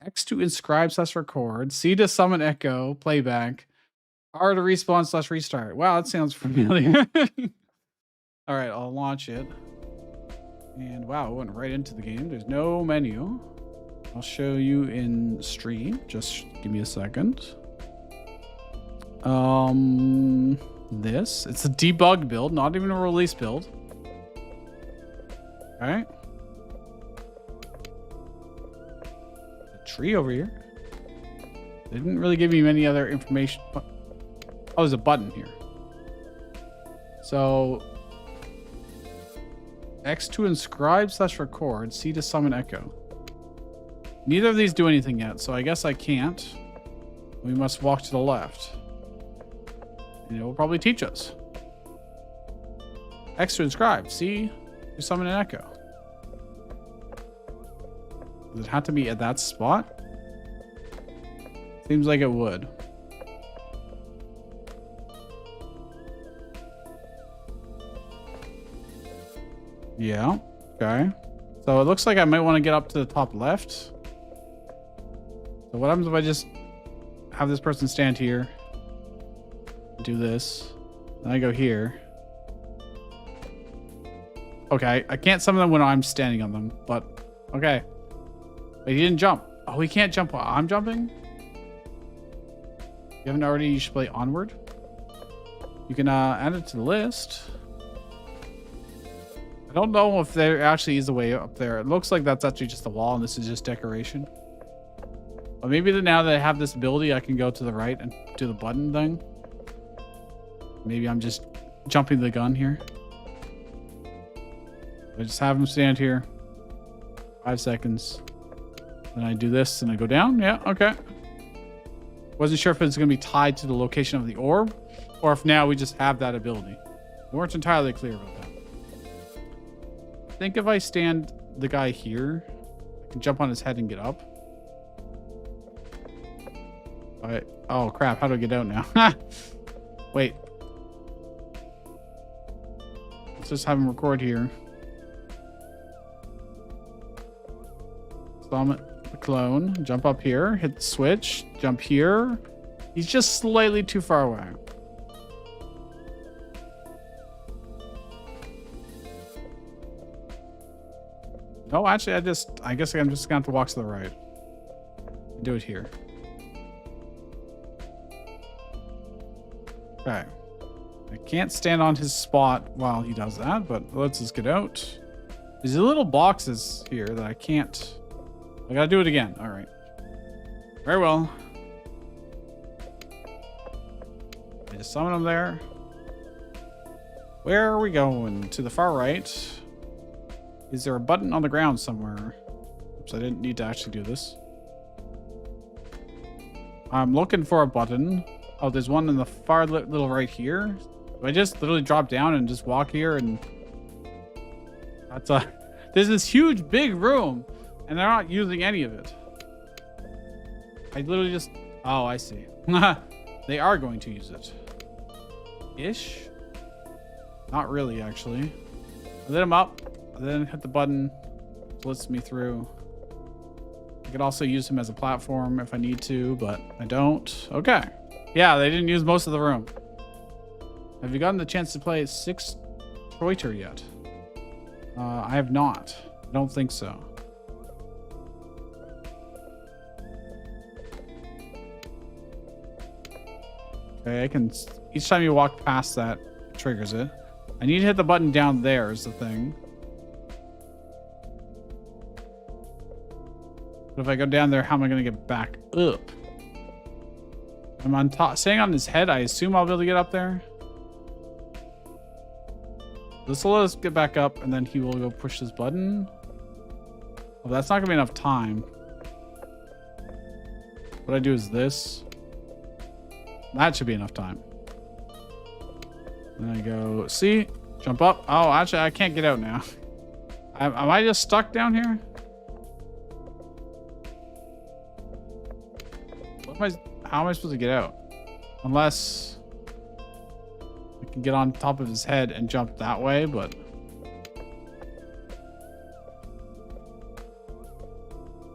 X to inscribe/record, C to summon echo, playback, R to respawn/restart. Wow, that sounds familiar. All right, I'll launch it. And wow, it went right into the game. There's no menu. I'll show you in stream. Just give me a second. It's a debug build, not even a release build. All right. Tree over here. They didn't really give me any other information. Oh, there's a button here. So X to inscribe/record, C to summon echo. Neither of these do anything yet, so I guess I can't. We must walk to the left. And it will probably teach us. X to inscribe, C to summon an echo. Does it have to be at that spot? Seems like it would. Yeah, okay. So it looks like I might want to get up to the top left. So what happens if I just have this person stand here, do this, then I go here. Okay, I can't summon them when I'm standing on them, but okay. But he didn't jump. Oh, he can't jump while I'm jumping? You haven't already? You should play Onward. You can add it to the list. I don't know if there actually is a way up there. It looks like that's actually just a wall and this is just decoration. But maybe now that I have this ability, I can go to the right and do the button thing. Maybe I'm just jumping the gun here. I just have him stand here. 5 seconds. Then I do this and I go down. Yeah, okay. Wasn't sure if it's going to be tied to the location of the orb or if now we just have that ability. We weren't entirely clear about that. I think if I stand the guy here, I can jump on his head and get up. All right. Oh, crap. How do I get out now? Wait. Let's just have him record here. Summon the clone. Jump up here. Hit the switch. Jump here. He's just slightly too far away. No, actually, I guess I'm just gonna have to walk to the right. Do it here. Okay. I can't stand on his spot while he does that, but let's just get out. There's little boxes here that I can't. I gotta do it again. All right. Very well. I just summon him there. Where are we going? To the far right. Is there a button on the ground somewhere? Oops, I didn't need to actually do this. I'm looking for a button. Oh, there's one in the far little right here. Do I just literally drop down and just walk here and... That's a... There's this huge big room and they're not using any of it. I literally just... Oh, I see. They are going to use it. Ish? Not really, actually. I lit him up. Then hit the button, splits me through. I could also use him as a platform if I need to, but I don't. Okay. Yeah, they didn't use most of the room. Have you gotten the chance to play 6 Troiter yet? I have not. I don't think so. Okay, I can... Each time you walk past that, it triggers it. I need to hit the button down there is the thing. But if I go down there, how am I going to get back up? I'm on top, staying on his head. I assume I'll be able to get up there. This will let us get back up, and then he will go push this button. Oh, that's not going to be enough time. What I do is this. That should be enough time. Then I go, see? Jump up. Oh, actually, I can't get out now. Am I just stuck down here? How am I supposed to get out? Unless I can get on top of his head and jump that way, but...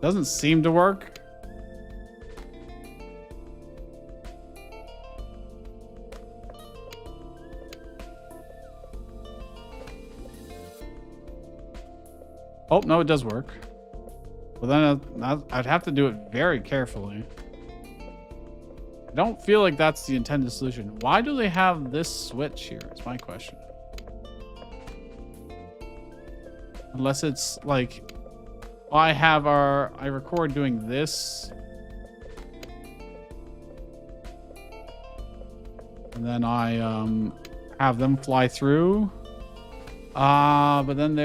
Doesn't seem to work. Oh, no, it does work. But then I'd have to do it very carefully. I don't feel like that's the intended solution. Why do they have this switch here? Is my question. Unless it's like I record doing this. And then I have them fly through. But then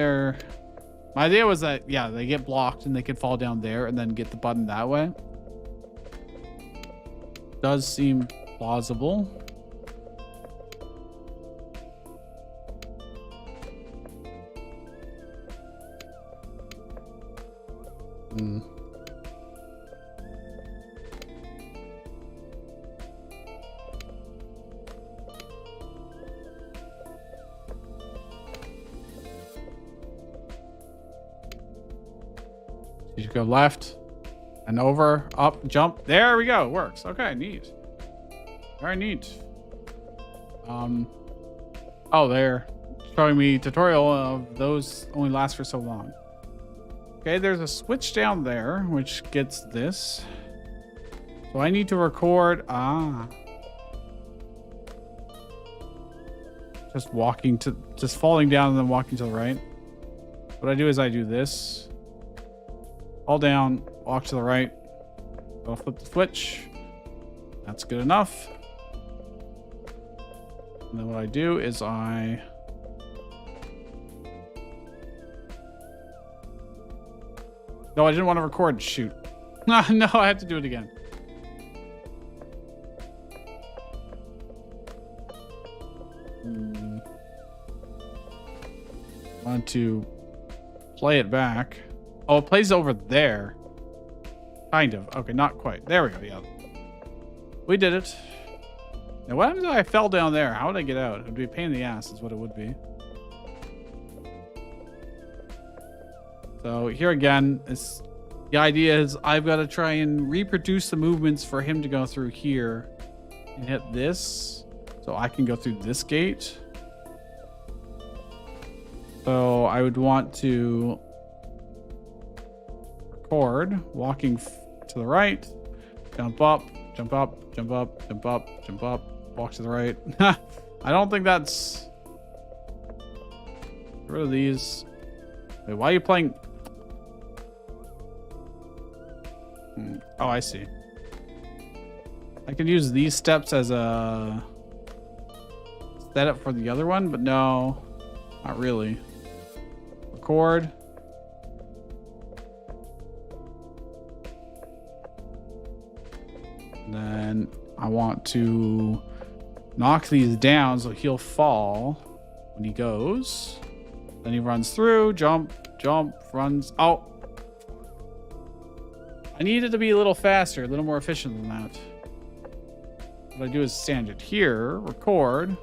my idea was that, yeah, they get blocked and they could fall down there and then get the button that way. Does seem plausible. You should go left. And over, up, jump. There we go. Works. Okay, neat. Very neat. Oh, they're showing me tutorial of those only last for so long. Okay, there's a switch down there, which gets this. So I need to record... Just falling down and then walking to the right. What I do is I do this. Fall down, walk to the right. I'll flip the switch. That's good enough. And then what I do is No, I didn't want to record. Shoot. No, I have to do it again. Want to play it back. Oh, it plays over there. Kind of. Okay, not quite. There we go. Yeah. We did it. Now, what happens if I fell down there? How would I get out? It would be a pain in the ass is what it would be. So here again, it's The idea is I've got to try and reproduce the movements for him to go through here and hit this so I can go through this gate. So I would want to record walking to the right, jump up, jump up, jump up, jump up, jump up, walk to the right. I don't think that's... Get rid of these. Wait, why are you playing... Oh, I see. I could use these steps as a setup for the other one, but no, not really. Record. And then I want to knock these down so he'll fall when he goes. Then he runs through, jump, jump, runs. Oh, I need it to be a little faster, a little more efficient than that. What I do is stand it here, record.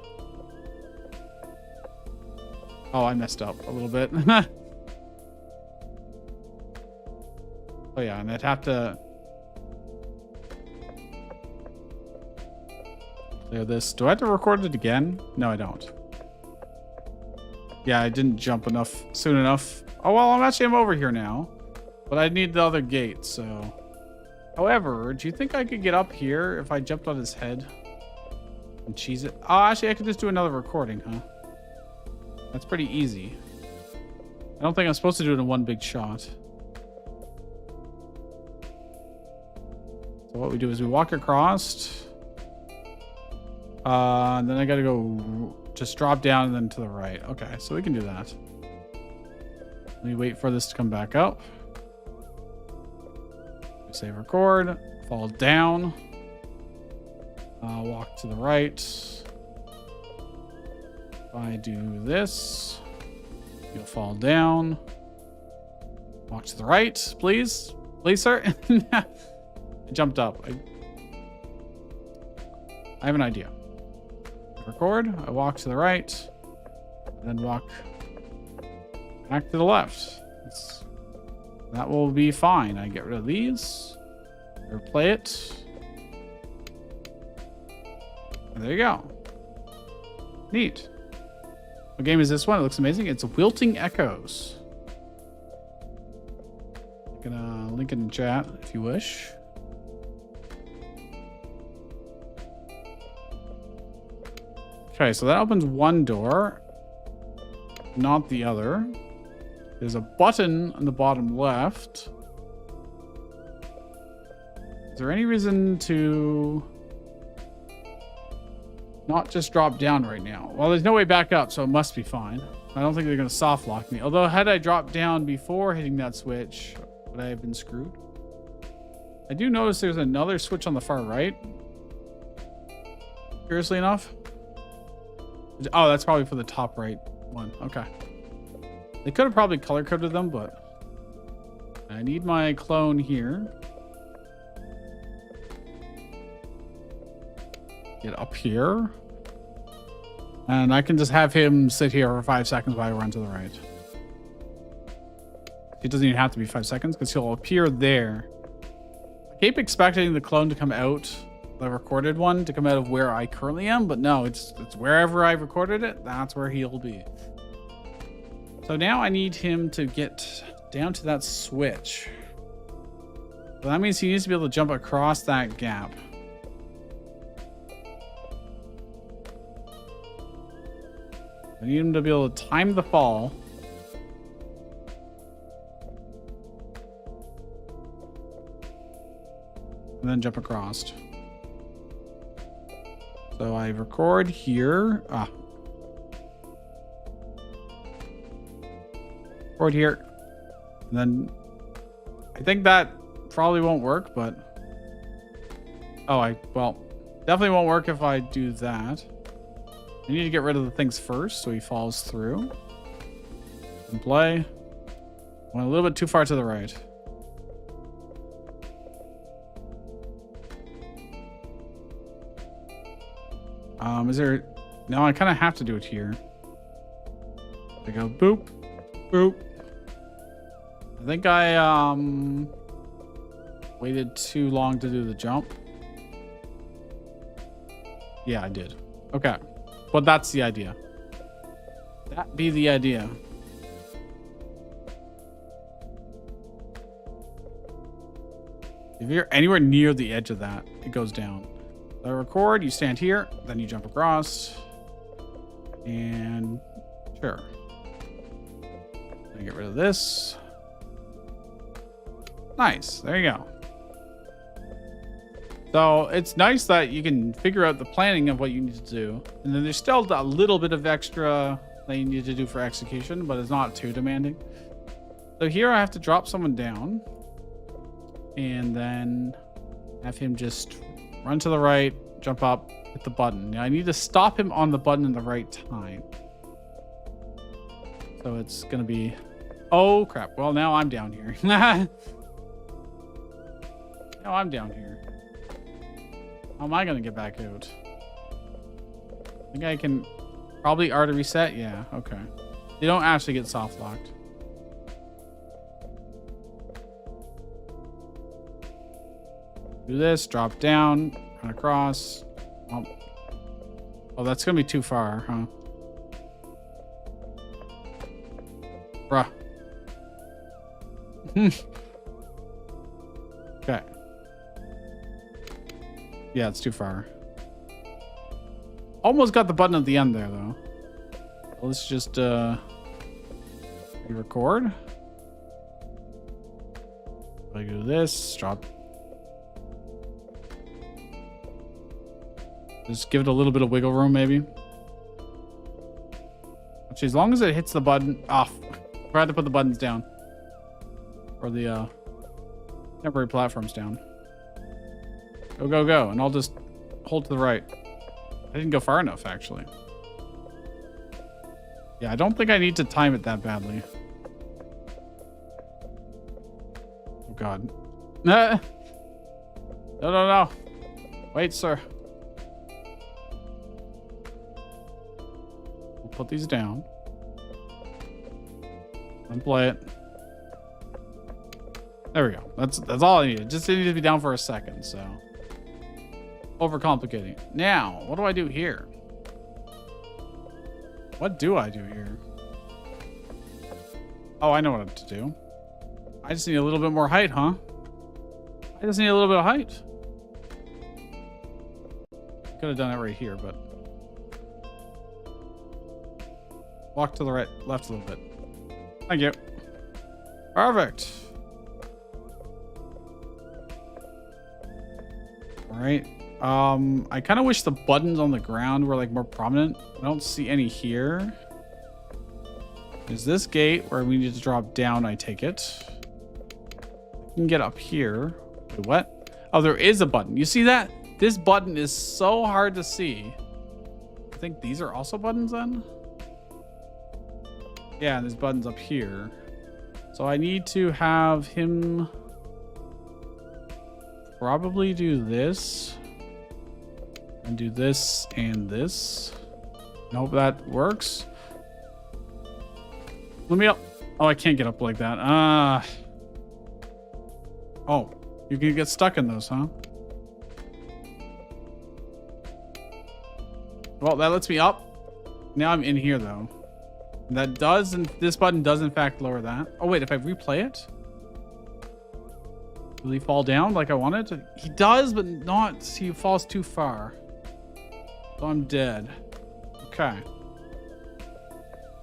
Oh, I messed up a little bit. Oh yeah, and I'd have to clear this. Do I have to record it again? No, I don't. Yeah, I didn't jump enough soon enough. Oh well, I'm over here now. But I need the other gate, so... However, do you think I could get up here if I jumped on his head? And cheese it? Oh, actually, I could just do another recording, huh? That's pretty easy. I don't think I'm supposed to do it in one big shot. So what we do is we walk across. And then I gotta go... Just drop down and then to the right. Okay, so we can do that. Let me wait for this to come back up. Save record, fall down, walk to the right. If I do this, you'll fall down, walk to the right, please, sir. I jumped up. I have an idea. Record, I walk to the right, then walk back to the left. That will be fine. I get rid of these. Replay it. And there you go. Neat. What game is this one? It looks amazing. It's Wilting Echoes. I'm gonna link it in chat if you wish. Okay, so that opens one door, not the other. There's a button on the bottom left. Is there any reason to not just drop down right now? Well, there's no way back up, so it must be fine. I don't think they're going to soft lock me. Although, had I dropped down before hitting that switch, would I have been screwed? I do notice there's another switch on the far right. Curiously enough. Oh, that's probably for the top right one. Okay. They could have probably color-coded them, but I need my clone here. Get up here. And I can just have him sit here for 5 seconds while I run to the right. It doesn't even have to be 5 seconds because he'll appear there. I keep expecting the clone to come out, the recorded one, to come out of where I currently am, but no, it's wherever I recorded it, that's where he'll be. So now I need him to get down to that switch. So that means he needs to be able to jump across that gap. I need him to be able to time the fall. And then jump across. So I record here. Record here. And then I think that probably won't work, but well, definitely won't work if I do that. I need to get rid of the things first so he falls through. And play. Went a little bit too far to the right. Is there... No, I kind of have to do it here. I go boop, boop. I think I waited too long to do the jump. Yeah, I did. Okay. But that's the idea. That be the idea. If you're anywhere near the edge of that, it goes down. So I record, you stand here, then you jump across. And sure. I get rid of this. Nice. There you go. So it's nice that you can figure out the planning of what you need to do. And then there's still a little bit of extra that you need to do for execution, but it's not too demanding. So here I have to drop someone down. And then have him just run to the right, jump up, hit the button. Now I need to stop him on the button in the right time. So it's going to be... Oh, crap. Well, now I'm down here. Now I'm down here. How am I going to get back out? I think I can probably R to reset. Yeah, okay. They don't actually get soft locked. Do this, drop down, run across. Oh, that's going to be too far, huh? Bruh. Okay. Yeah, it's too far. Almost got the button at the end there, though. Let's just record. I do this, drop. Just give it a little bit of wiggle room, maybe. Actually, as long as it hits the button off. I had to put the buttons down. Or the temporary platforms down. Go, go, go. And I'll just hold to the right. I didn't go far enough, actually. Yeah, I don't think I need to time it that badly. Oh, God. No, no, no. Wait, sir. We'll put these down. And play it. There we go. That's all I needed. Just needed to be down for a second, so. Overcomplicating. Now, what do I do here? What do I do here? Oh, I know what to do. I just need a little bit more height, huh? I just need a little bit of height. Could have done it right here, but. Walk to the right, left a little bit. Thank you. Perfect. All right. I kind of wish the buttons on the ground were like more prominent. I don't see any here. There's this gate where we need to drop down, I take it. I can get up here. Wait, what? Oh, there is a button. You see that? This button is so hard to see. I think these are also buttons then? Yeah, and there's buttons up here. So I need to have him probably do this. And do this and this. I hope that works. Let me up. Oh, I can't get up like that. Oh, you can get stuck in those, huh? Well, that lets me up. Now I'm in here, though. That does, and this button does, in fact, lower that. Oh, wait, if I replay it? Will he fall down like I wanted to? He does, but not. He falls too far. So I'm dead. Okay.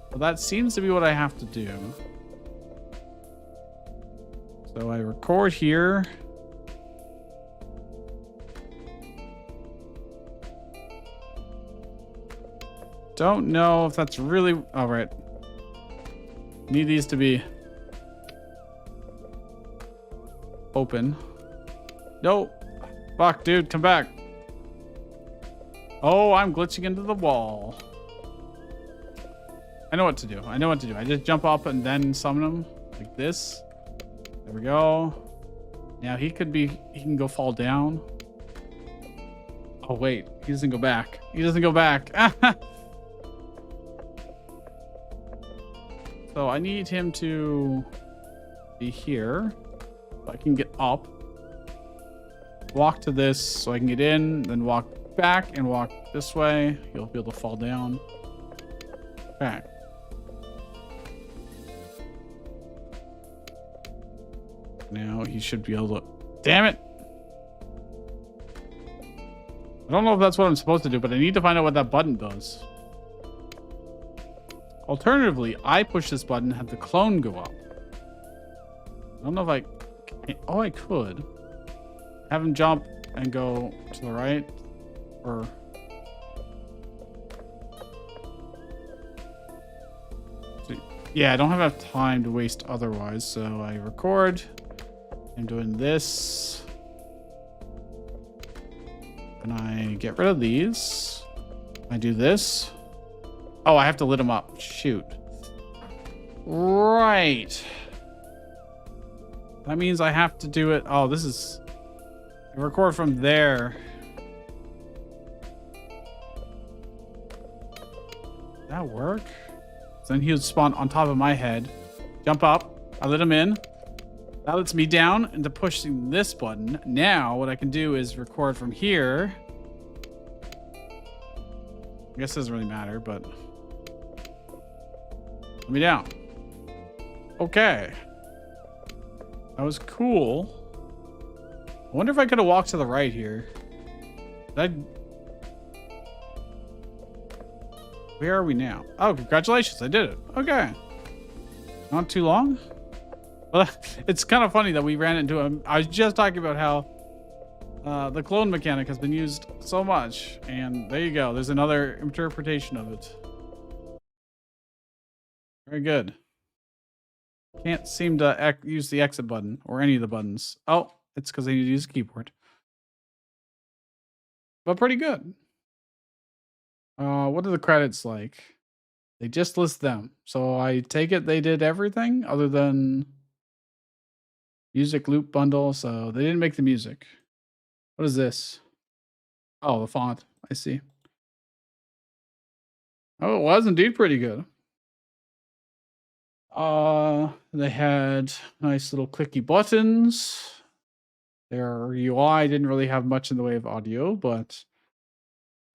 Well, that seems to be what I have to do. So I record here. Don't know if that's really... All right. Need these to be open. No. Fuck, dude, come back. Oh, I'm glitching into the wall. I know what to do. I know what to do. I just jump up and then summon him like this. There we go. Now he can go fall down. Oh, wait. He doesn't go back. He doesn't go back. So I need him to be here. So I can get up. walk to this so I can get in, then walk back and walk this way. You'll be able to fall down. Okay. Now he should be able to... Damn it! I don't know if that's what I'm supposed to do, but I need to find out what that button does. Alternatively, I push this button, have the clone go up. I don't know if I... Oh, I could. Have him jump and go to the right. Or... Yeah, I don't have enough time to waste otherwise, so I record. I'm doing this. And I get rid of these. I do this. Oh, I have to lit them up. Shoot. Right. That means I have to do it. Oh, this is... I record from there. Does that work? So then he would spawn on top of my head. Jump up. I let him in. That lets me down into pushing this button. Now, what I can do is record from here. I guess it doesn't really matter, but... Let me down. Okay. That was cool. I wonder if I could have walked to the right here. Where are we now? Oh, congratulations. I did it. Okay. Not too long. Well, it's kind of funny that we ran into him. I was just talking about how the clone mechanic has been used so much. And there you go. There's another interpretation of it. Very good. Can't seem to use the exit button or any of the buttons. Oh, it's because I need to use the keyboard. But pretty good. What are the credits like? They just list them. So I take it they did everything other than music loop bundle. So they didn't make the music. What is this? Oh, the font. I see. Oh, it was indeed pretty good. They had nice little clicky buttons. Their UI didn't really have much in the way of audio, but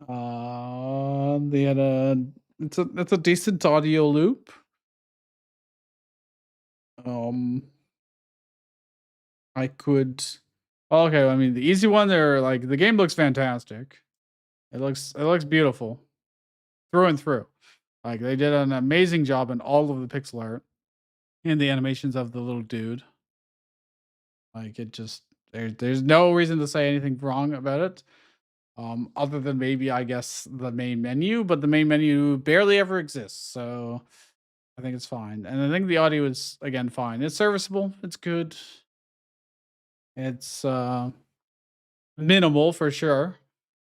they had it's a decent audio loop. I could... Okay, I mean the easy one there, like the game looks fantastic. It looks beautiful through and through. Like they did an amazing job in all of the pixel art and the animations of the little dude. Like it just there's no reason to say anything wrong about it. Other than maybe I guess the main menu, but the main menu barely ever exists, so I think it's fine. And I think the audio is again fine. It's serviceable, it's good. It's minimal for sure.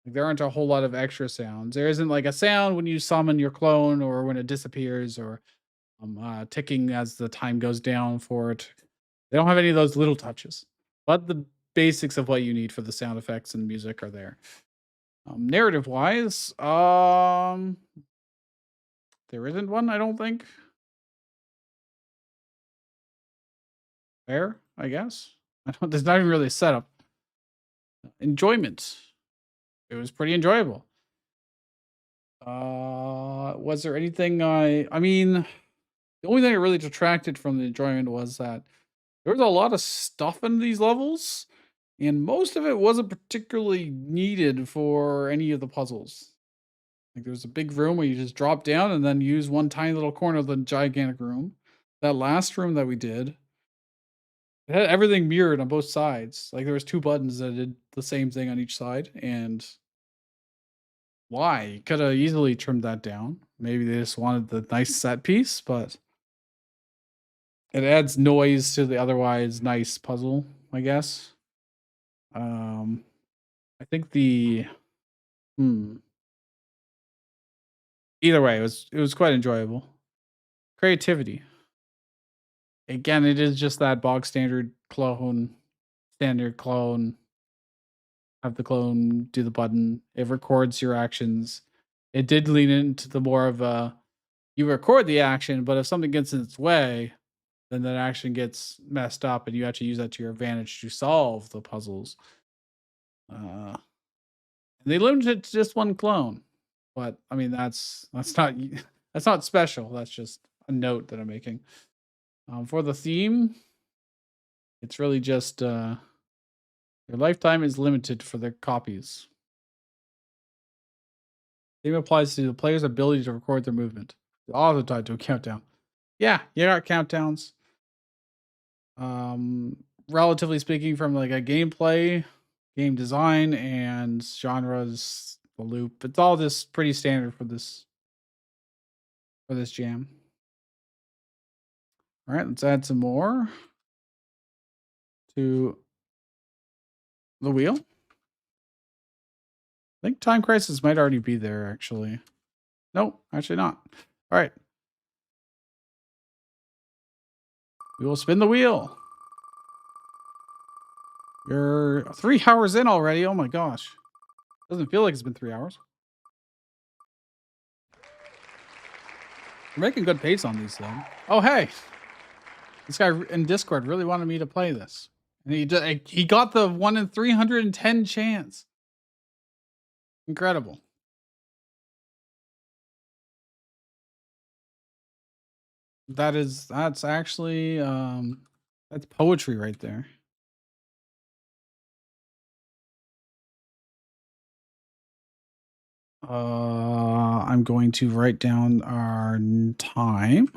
Like, there aren't a whole lot of extra sounds. There isn't like a sound when you summon your clone or when it disappears or ticking as the time goes down for it. They don't have any of those little touches, but the basics of what you need for the sound effects and music are there. Narrative wise, there isn't one, I don't think. Fair, I guess. There's not even really a setup. Enjoyment. It was pretty enjoyable. Was there anything I mean, the only thing that really detracted from the enjoyment was that there was a lot of stuff in these levels, and most of it wasn't particularly needed for any of the puzzles. Like there's a big room where you just drop down and then use one tiny little corner of the gigantic room. That last room that we did, it had everything mirrored on both sides. Like there was 2 buttons that did the same thing on each side, and why? You could have easily trimmed that down. Maybe they just wanted the nice set piece, but it adds noise to the otherwise nice puzzle, I guess. I think the either way, it was quite enjoyable. Creativity. Again, it is just that bog standard clone. Have the clone do the button. It records your actions. It did lean into the more of a you record the action, but if something gets in its way, then that action gets messed up and you actually use that to your advantage to solve the puzzles. They limited it to just one clone, but I mean that's not that's not special. That's just a note that I'm making. For the theme, it's really just your lifetime is limited for the copies. Theme applies to the player's ability to record their movement. Also tied to a countdown. Yeah, you got countdowns. Relatively speaking, from like a gameplay, game design, and genres, the loop, it's all just pretty standard for this jam. All right, let's add some more to the wheel. I think Time Crisis might already be there, actually. Nope, actually not. All right. We will spin the wheel. You're 3 hours in already. Oh my gosh. Doesn't feel like it's been 3 hours. We're making good pace on these, though. Oh, hey. This guy in Discord really wanted me to play this. And he got the 1 in 310 chance. Incredible. That's actually that's poetry right there. I'm going to write down our time.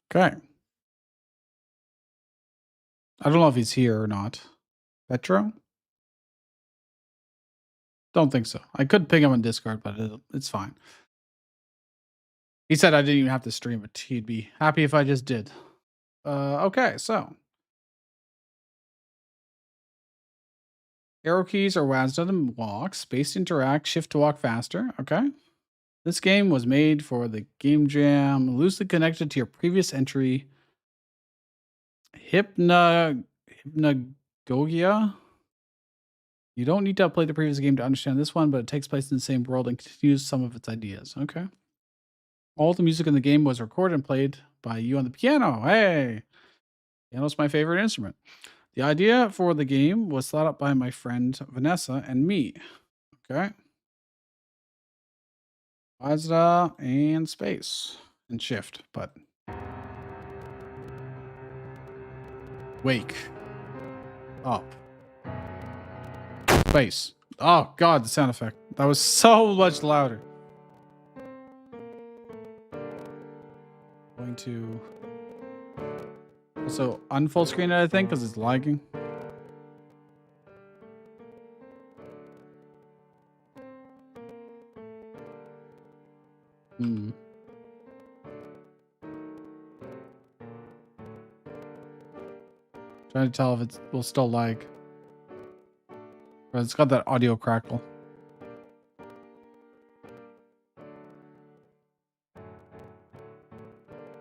Okay. I don't know if he's here or not. Petro? Don't think so. I could ping him on Discord, but it's fine. He said I didn't even have to stream it. He'd be happy if I just did. Okay, so. Arrow keys are WASD to walk, space to interact, shift to walk faster. Okay. This game was made for the game jam, loosely connected to your previous entry. Hypnagogia. You don't need to play the previous game to understand this one, but it takes place in the same world and continues some of its ideas. Okay. All the music in the game was recorded and played by you on the piano. Hey! Piano's my favorite instrument. The idea for the game was thought up by my friend Vanessa and me. Okay. WASD and space and shift, but wake up. Space. Oh god, the sound effect. That was so much louder. Going to also unfull screen it, I think, because it's lagging. Trying to tell if it will still lag. But it's got that audio crackle.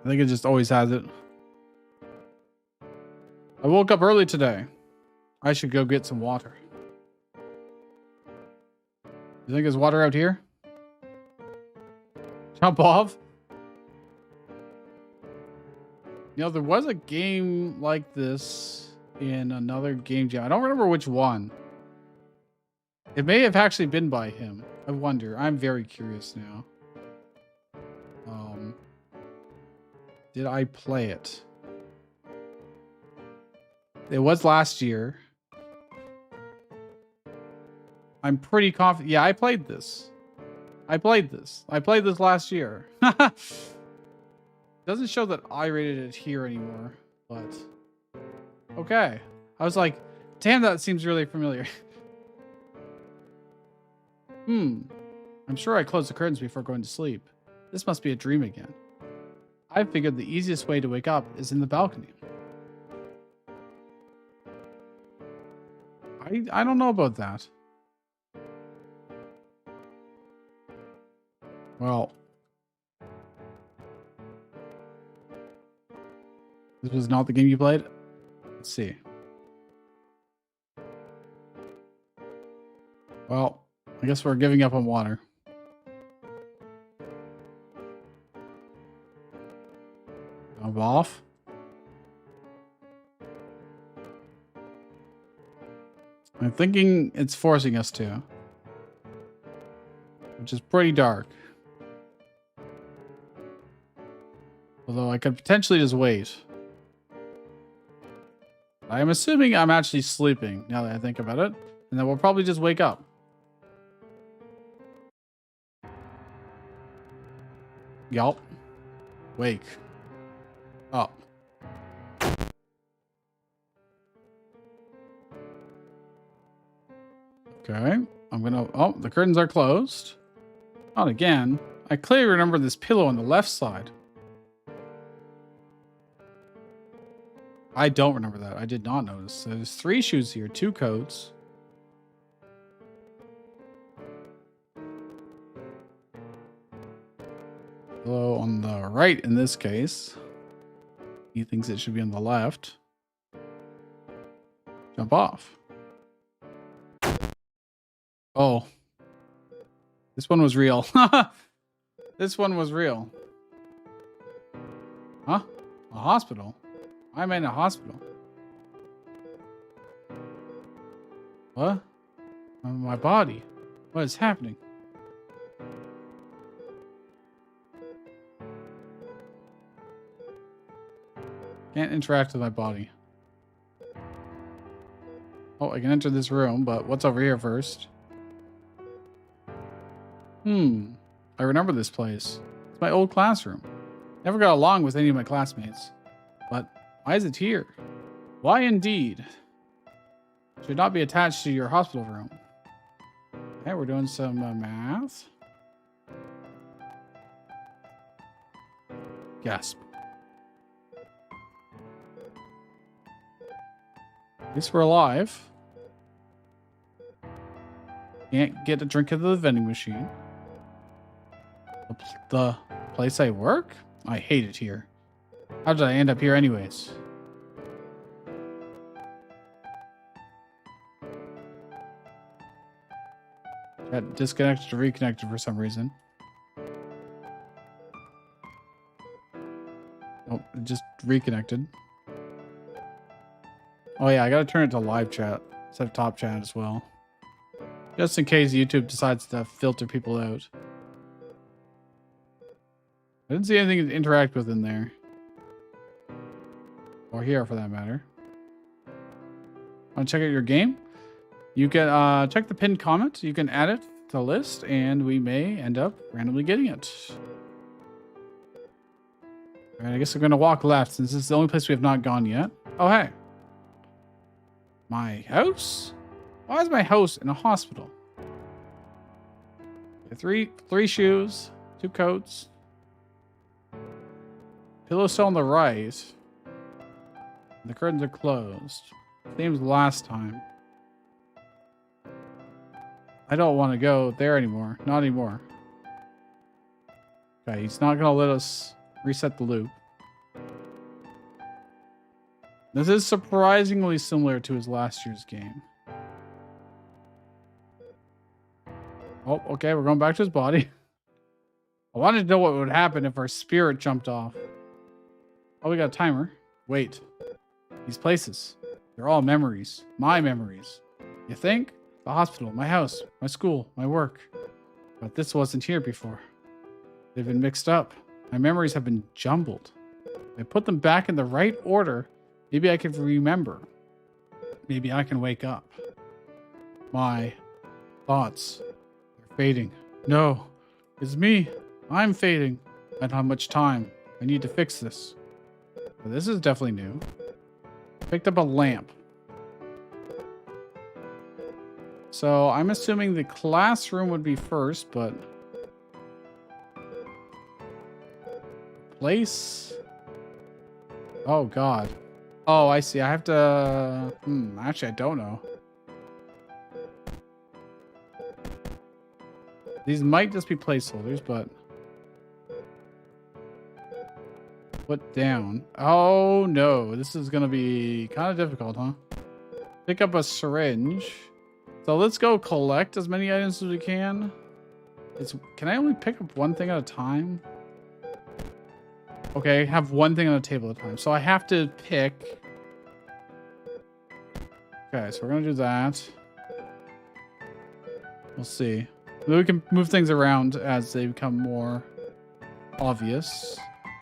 I think it just always has it. I woke up early today. I should go get some water. You think there's water out here? Jump off? You know, there was a game like this in another game jam. I don't remember which one. It may have actually been by him. I wonder. I'm very curious now. Did I play it? It was last year. I'm pretty confident. Yeah, I played this. I played this last year. Doesn't show that I rated it here anymore, but okay. I was like, damn, that seems really familiar. I'm sure I closed the curtains before going to sleep. This must be a dream again. I figured the easiest way to wake up is in the balcony. I don't know about that. Well, this was not the game you played? Let's see. Well, I guess we're giving up on water. I'm off. I'm thinking it's forcing us to. Which is pretty dark. Although I could potentially just wait. I'm assuming I'm actually sleeping now that I think about it. And then we'll probably just wake up. Yup. Wake up. Okay. I'm gonna... Oh, the curtains are closed. Not again. I clearly remember this pillow on the left side. I don't remember that. I did not notice. So there's 3 shoes here, 2 coats. Pillow on the right in this case. He thinks it should be on the left. Jump off. Oh. This one was real. This one was real. Huh? A hospital? I'm in a hospital. What? My body. What is happening? Can't interact with my body. Oh, I can enter this room, but what's over here first? I remember this place. It's my old classroom. Never got along with any of my classmates. But why is it here? Why indeed? Should not be attached to your hospital room. Okay, we're doing some math. Gasp. At least we're alive. Can't get a drink out of the vending machine. The place I work? I hate it here. How did I end up here anyways? Got disconnected or reconnected for some reason. Oh, it just reconnected. Oh yeah, I gotta turn it to live chat instead of top chat as well. Just in case YouTube decides to filter people out. I didn't see anything to interact with in there. Or here for that matter. Want to check out your game? You can check the pinned comment. You can add it to the list and we may end up randomly getting it. Alright, I guess we're going to walk left since this is the only place we have not gone yet. Oh, hey. My house? Why is my house in a hospital? Okay, three shoes, 2 coats. Pillow cell on the right. The curtains are closed. Same as last time. I don't want to go there anymore. Not anymore. Okay, he's not going to let us reset the loop. This is surprisingly similar to his last year's game. Oh, okay, we're going back to his body. I wanted to know what would happen if our spirit jumped off. Oh, we got a timer. Wait. These places. They're all memories. My memories. You think? The hospital, my house, my school, my work. But this wasn't here before. They've been mixed up. My memories have been jumbled. I put them back in the right order. Maybe I can remember. Maybe I can wake up. My thoughts are fading. No, it's me. I'm fading. I don't have much time. I need to fix this. But this is definitely new. Picked up a lamp. So I'm assuming the classroom would be first, but place. Oh God. Oh, I see. I have to. Actually, I don't know. These might just be placeholders, but put down. Oh no, this is gonna be kind of difficult, huh? Pick up a syringe. So let's go collect as many items as we can. Can I only pick up one thing at a time? Okay, have one thing on a table at a time. So I have to pick. Okay, so we're gonna do that. see. We can move things around as they become more obvious.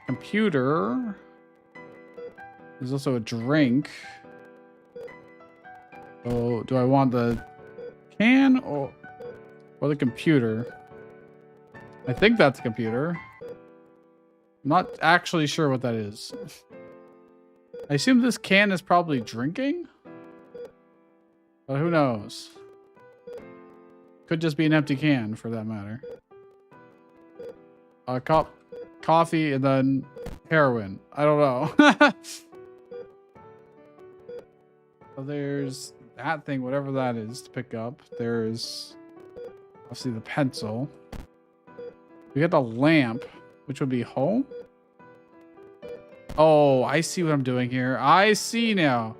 Computer. There's also a drink. Oh, do I want the can or the computer? I think that's a computer. I'm not actually sure what that is. I assume this can is probably drinking, but who knows? Could just be an empty can for that matter. A cup, coffee, and then heroin. I don't know. So there's that thing, whatever that is, to pick up. There's obviously the pencil. We got the lamp, which would be home. Oh, I see what I'm doing here. I see now.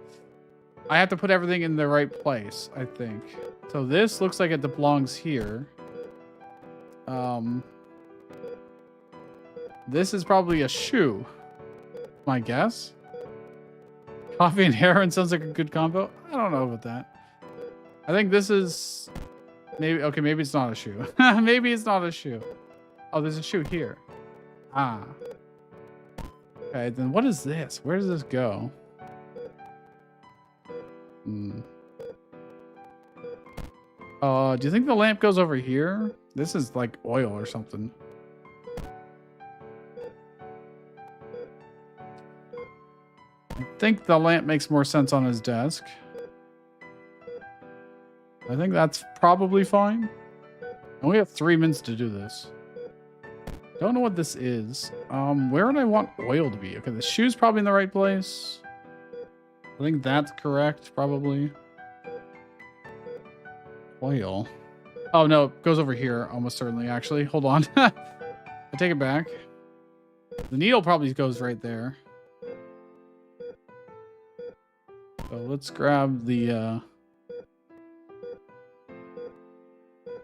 I have to put everything in the right place, I think. So this looks like it belongs here. This is probably a shoe, my guess. Coffee and heroin sounds like a good combo. I don't know about that. I think this is maybe, okay, maybe it's not a shoe. Maybe it's not a shoe. Oh, there's a shoe here. Ah. Okay, then what is this? Where does this go? Do you think the lamp goes over here? This is like oil or something. I think the lamp makes more sense on his desk. I think that's probably fine. And we have 3 minutes to do this. Don't know what this is. Where would I want oil to be? Okay, the shoe's probably in the right place. I think that's correct, probably. Oil. Oh, no, it goes over here, almost certainly, actually. Hold on. I take it back. The needle probably goes right there. So let's grab the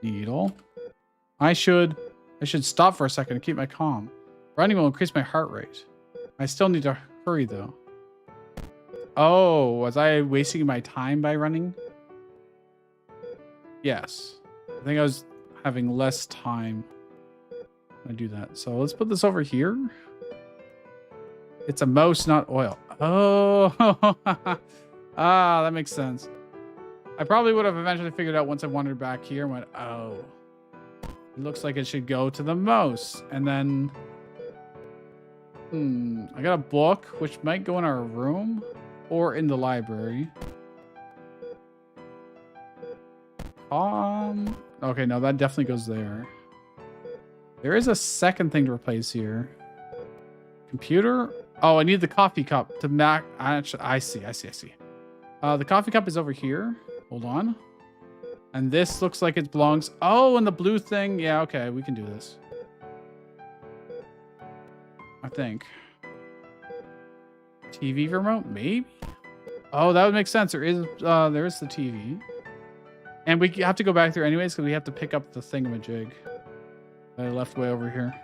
needle. I should stop for a second to keep my calm. Running will increase my heart rate. I still need to hurry, though. Oh, was I wasting my time by running? Yes. I think I was having less time when I do that. So let's put this over here. It's a mouse, not oil. Oh, ah, that makes sense. I probably would have eventually figured out once I wandered back here and went, oh, it looks like it should go to the mouse. And then, I got a book, which might go in our room or in the library. Okay, no, that definitely goes there. There is a second thing to replace here. Computer. Oh, I need the coffee cup to match. I see. The coffee cup is over here. Hold on. And this looks like it belongs. Oh, and the blue thing. Yeah, okay, we can do this. I think. TV remote, maybe. Oh, that would make sense. There is the TV. And we have to go back there anyways because we have to pick up the thingamajig that I left way over here.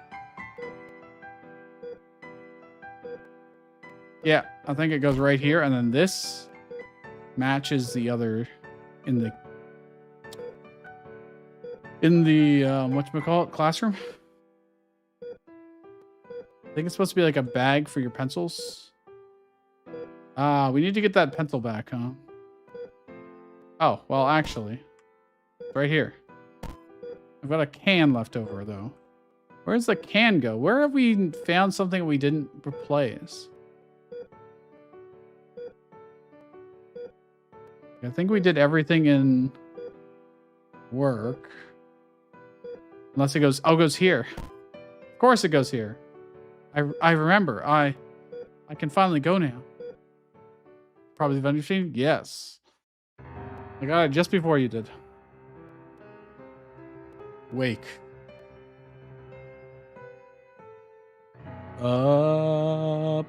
Yeah, I think it goes right here. And then this matches the other in the whatchamacallit, classroom. I think it's supposed to be like a bag for your pencils. We need to get that pencil back, huh? Oh, well, actually, right here. I've got a can left over, though. Where's the can go? Where have we found something we didn't replace? I think we did everything in work. Unless it goes... Oh, it goes here. Of course it goes here. I remember. I can finally go now. Probably the vending machine? Yes. I got it just before you did. Wake. Up.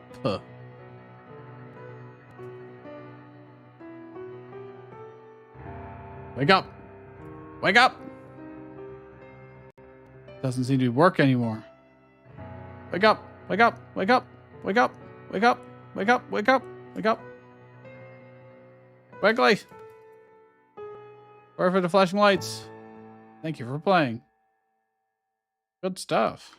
Wake up. Wake up. Doesn't seem to work anymore. Wake up. Wake up. Wake up. Wake up. Wake up. Wake up. Wake up. Wake up. Quickly. Where for the flashing lights? Thank you for playing. Good stuff.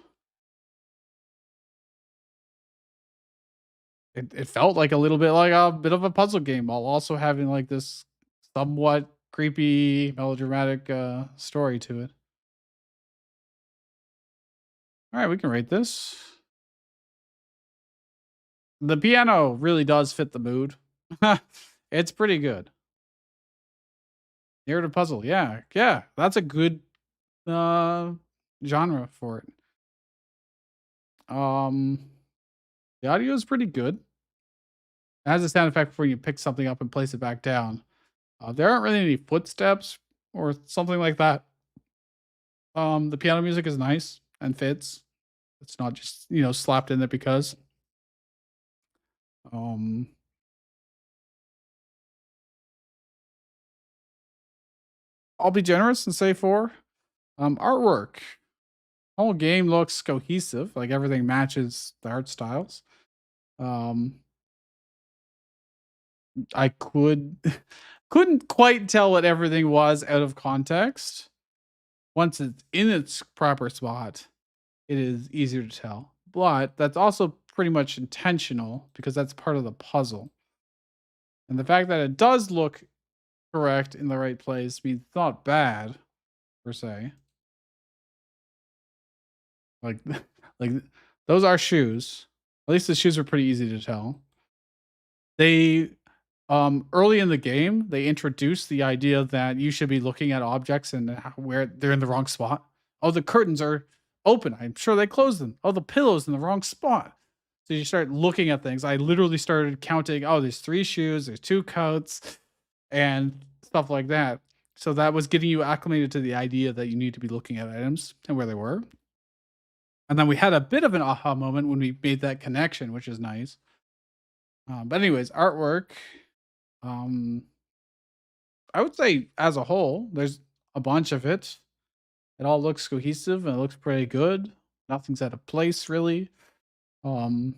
It felt like a little bit like a bit of a puzzle game while also having like this somewhat creepy, melodramatic story to it. All right, we can rate this. The piano really does fit the mood. It's pretty good. Narrative puzzle, yeah, yeah, that's a good genre for it. The audio is pretty good. It has a sound effect where you pick something up and place it back down. There aren't really any footsteps or something like that. The piano music is nice and fits. It's not just, slapped in there because. Um, I'll be generous and say 4. Artwork. Whole game looks cohesive, like everything matches the art styles. I couldn't quite tell what everything was out of context. Once it's in its proper spot, it is easier to tell. But that's also pretty much intentional because that's part of the puzzle. And the fact that it does look correct in the right place means it's not bad, per se. Like, like those are shoes. At least the shoes are pretty easy to tell. They early in the game, they introduced the idea that you should be looking at objects and where they're in the wrong spot. Oh, the curtains are open. I'm sure they closed them. Oh, the pillow's in the wrong spot. So you start looking at things. I literally started counting, oh, there's 3 shoes, there's 2 coats, and stuff like that. So that was getting you acclimated to the idea that you need to be looking at items and where they were. And then we had a bit of an aha moment when we made that connection, which is nice. But anyways, artwork. I would say as a whole, there's a bunch of it. It all looks cohesive and it looks pretty good. Nothing's out of place really. Um,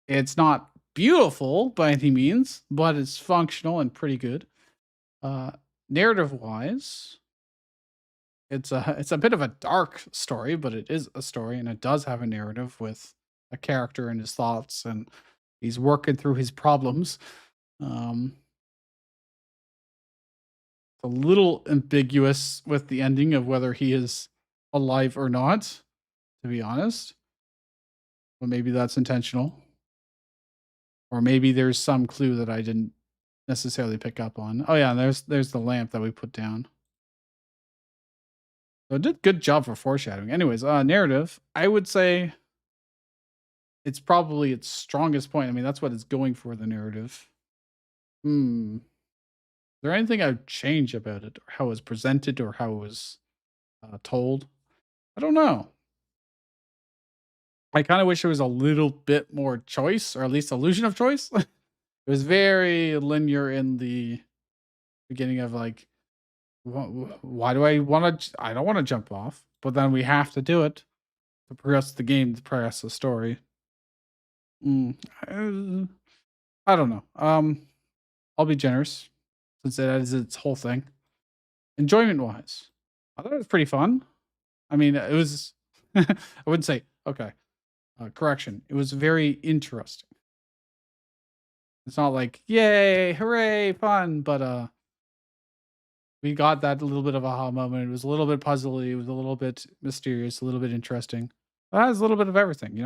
it's not beautiful by any means, but it's functional and pretty good. Narrative wise, it's a bit of a dark story, but it is a story and it does have a narrative with a character and his thoughts and he's working through his problems. It's a little ambiguous with the ending of whether he is alive or not, to be honest. But maybe that's intentional. Or maybe there's some clue that I didn't necessarily pick up on. Oh yeah, and there's the lamp that we put down. So it did good job for foreshadowing. Anyways, narrative, I would say it's probably its strongest point. I mean, that's what it's going for, the narrative. Is there anything I would change about it, or how it was presented, or how it was told? I don't know. I kind of wish there was a little bit more choice, or at least illusion of choice. It was very linear in the beginning of like, why do I want to? I don't want to jump off, but then we have to do it to progress the game, to progress the story. I don't know. I'll be generous since that is its whole thing. Enjoyment wise, I thought it was pretty fun. I mean, it was. I wouldn't say okay. Correction. It was very interesting. It's not like yay, hooray, fun, but we got that little bit of a aha moment. It was a little bit puzzly. It was a little bit mysterious, a little bit interesting. It has a little bit of everything,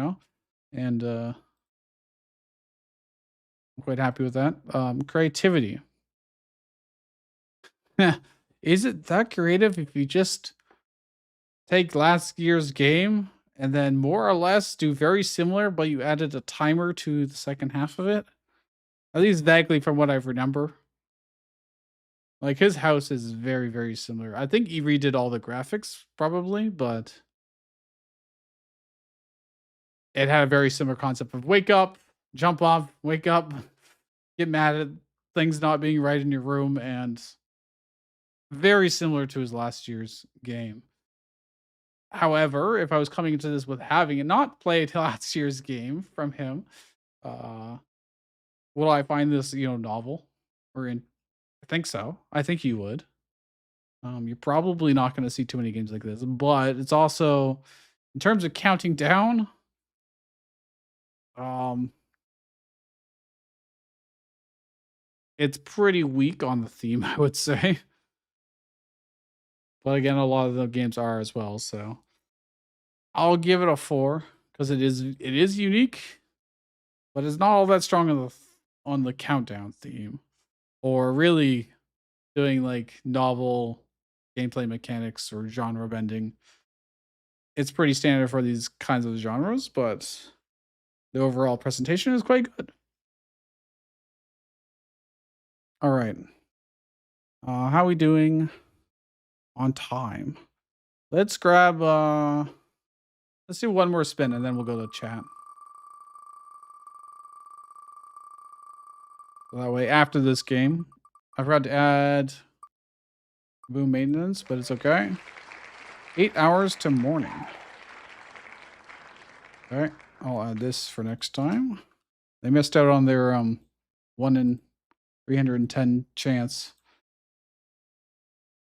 and I'm quite happy with that. Creativity. Is it that creative if you just take last year's game and then more or less do very similar, but you added a timer to the second half of it? At least vaguely from what I remember. Like his house is very, very similar. I think he redid all the graphics probably, but it had a very similar concept of wake up, jump off, wake up, get mad at things not being right in your room, and very similar to his last year's game. However, if I was coming into this with having not played last year's game from him, will I find this, novel or in? I think so. I think you would. You're probably not going to see too many games like this, but it's also, in terms of counting down, it's pretty weak on the theme, I would say. But again, a lot of the games are as well, so I'll give it a 4 because it is unique, but it's not all that strong on the countdown theme, or really doing like novel gameplay mechanics or genre bending. It's pretty standard for these kinds of genres, but the overall presentation is quite good. All right. How are we doing on time? Let's grab, let's do one more spin and then we'll go to chat. So that way, after this game, I forgot to add boom maintenance, but it's okay. 8 hours to morning. All right, I'll add this for next time. They missed out on their 1 in 310 chance.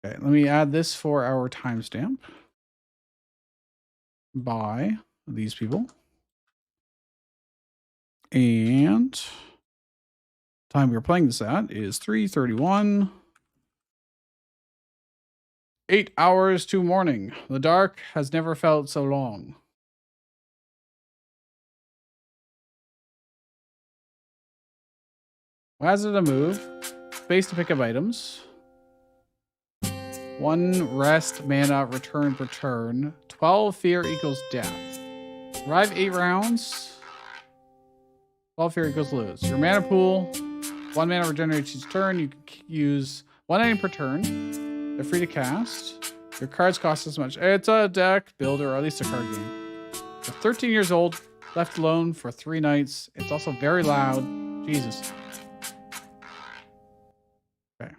Okay, let me add this 4-hour timestamp by these people. And time we were playing this at is 3:31. 8 hours to morning. The dark has never felt so long. As it a move, space to pick up items. 1 rest, mana, return. 12 fear equals death. Survive 8 rounds. 12 fear equals lose. Your mana pool, 1 mana regenerates each turn. You can use 1 item per turn. They're free to cast. Your cards cost as much. It's a deck builder, or at least a card game. You're 13 years old, left alone for 3 nights. It's also very loud. Jesus. Okay.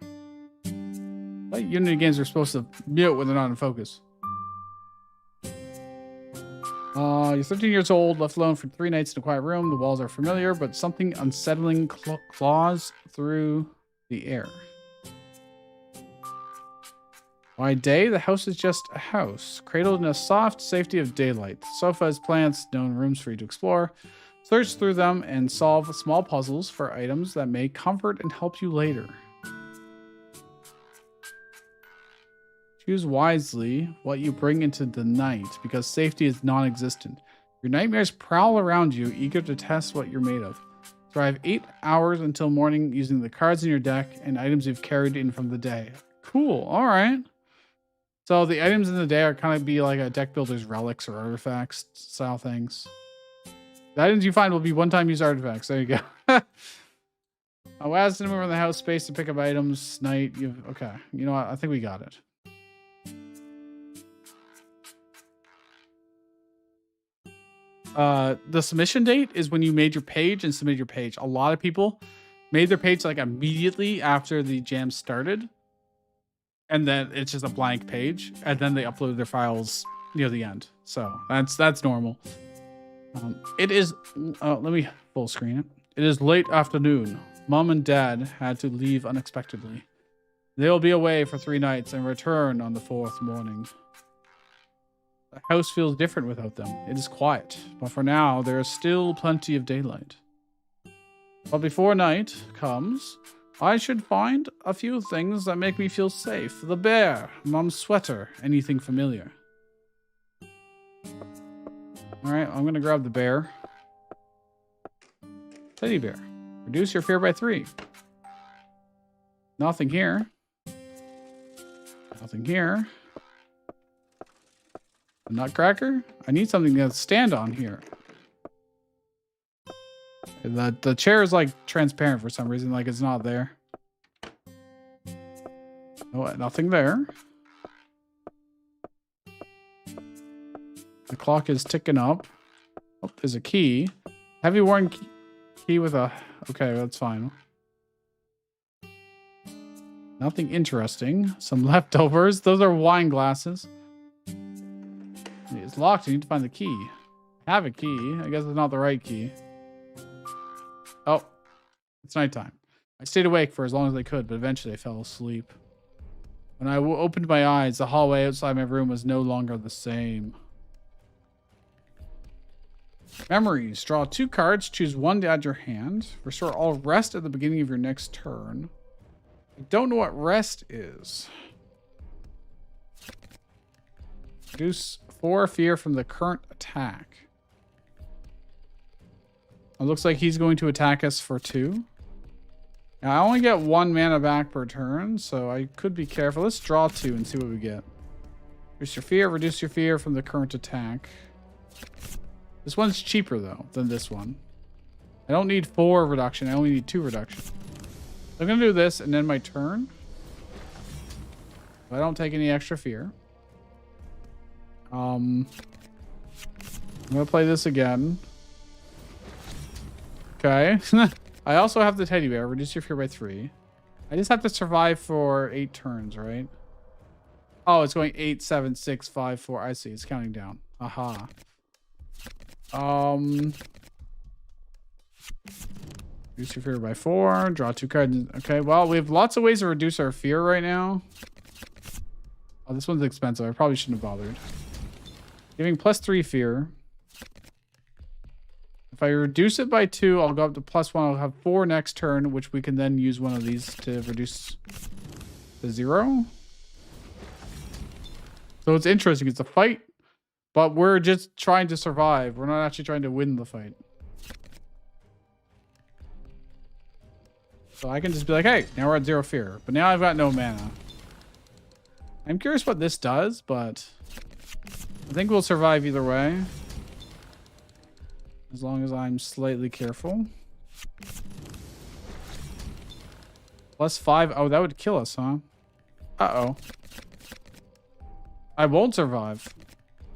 But Unity games are supposed to mute when they're not in focus. You're 13 years old, left alone for 3 nights in a quiet room. The walls are familiar, but something unsettling claws through the air. By day, the house is just a house, cradled in a soft safety of daylight. Sofas, plants, known rooms for you to explore. Search through them and solve small puzzles for items that may comfort and help you later. Choose wisely what you bring into the night, because safety is non-existent. Your nightmares prowl around you, eager to test what you're made of. Survive 8 hours until morning using the cards in your deck and items you've carried in from the day. Cool, all right. So the items in the day are kind of be like a deck builder's relics or artifacts style things. The items you find will be one-time use artifacts. There you go. As to move around the house, space to pick up items, night. Okay, you know what? I think we got it. The submission date is when you made your page and submitted your page. A lot of people made their page like immediately after the jam started. And then it's just a blank page. And then they upload their files near the end. So that's normal. It is, let me full screen it. It is late afternoon. Mom and Dad had to leave unexpectedly. They'll be away for 3 nights and return on the 4th morning. The house feels different without them. It is quiet, but for now, there is still plenty of daylight. But before night comes, I should find a few things that make me feel safe. The bear, Mom's sweater, anything familiar. Alright, I'm gonna grab the bear. Teddy bear. Reduce your fear by 3. Nothing here. Nothing here. A nutcracker? I need something to stand on here. The chair is like transparent for some reason, like it's not there. Oh, nothing there. The clock is ticking up. Oh, there's a key. Heavy worn key with a... Okay, that's fine. Nothing interesting. Some leftovers. Those are wine glasses. It's locked. You need to find the key. I have a key. I guess it's not the right key. Oh, it's nighttime. I stayed awake for as long as I could, but eventually I fell asleep. When I opened my eyes, the hallway outside my room was no longer the same. Memories. Draw 2 cards. Choose one to add to your hand. Restore all rest at the beginning of your next turn. I don't know what rest is. Reduce 4 fear from the current attack. It looks like he's going to attack us for 2. Now, I only get 1 mana back per turn, so I could be careful. Let's draw 2 and see what we get. Reduce your fear from the current attack. This one's cheaper, though, than this one. I don't need 4 reduction. I only need 2 reduction. I'm going to do this and then my turn. I don't take any extra fear. I'm going to play this again. Okay. I also have the teddy bear. Reduce your fear by 3. I just have to survive for 8 turns, right? Oh, it's going 8, 7, 6, 5, 4. I see. It's counting down. Aha. Reduce your fear by 4. Draw 2 cards. Okay, well, we have lots of ways to reduce our fear right now. Oh, this one's expensive. I probably shouldn't have bothered. Giving +3 fear. If I reduce it by 2, I'll go up to +1. I'll have 4 next turn, which we can then use one of these to reduce to 0. So it's interesting. It's a fight, but we're just trying to survive. We're not actually trying to win the fight. So I can just be like, hey, now we're at 0 fear. But now I've got no mana. I'm curious what this does, but I think we'll survive either way. As long as I'm slightly careful. +5. Oh, that would kill us, huh? Uh-oh. I won't survive.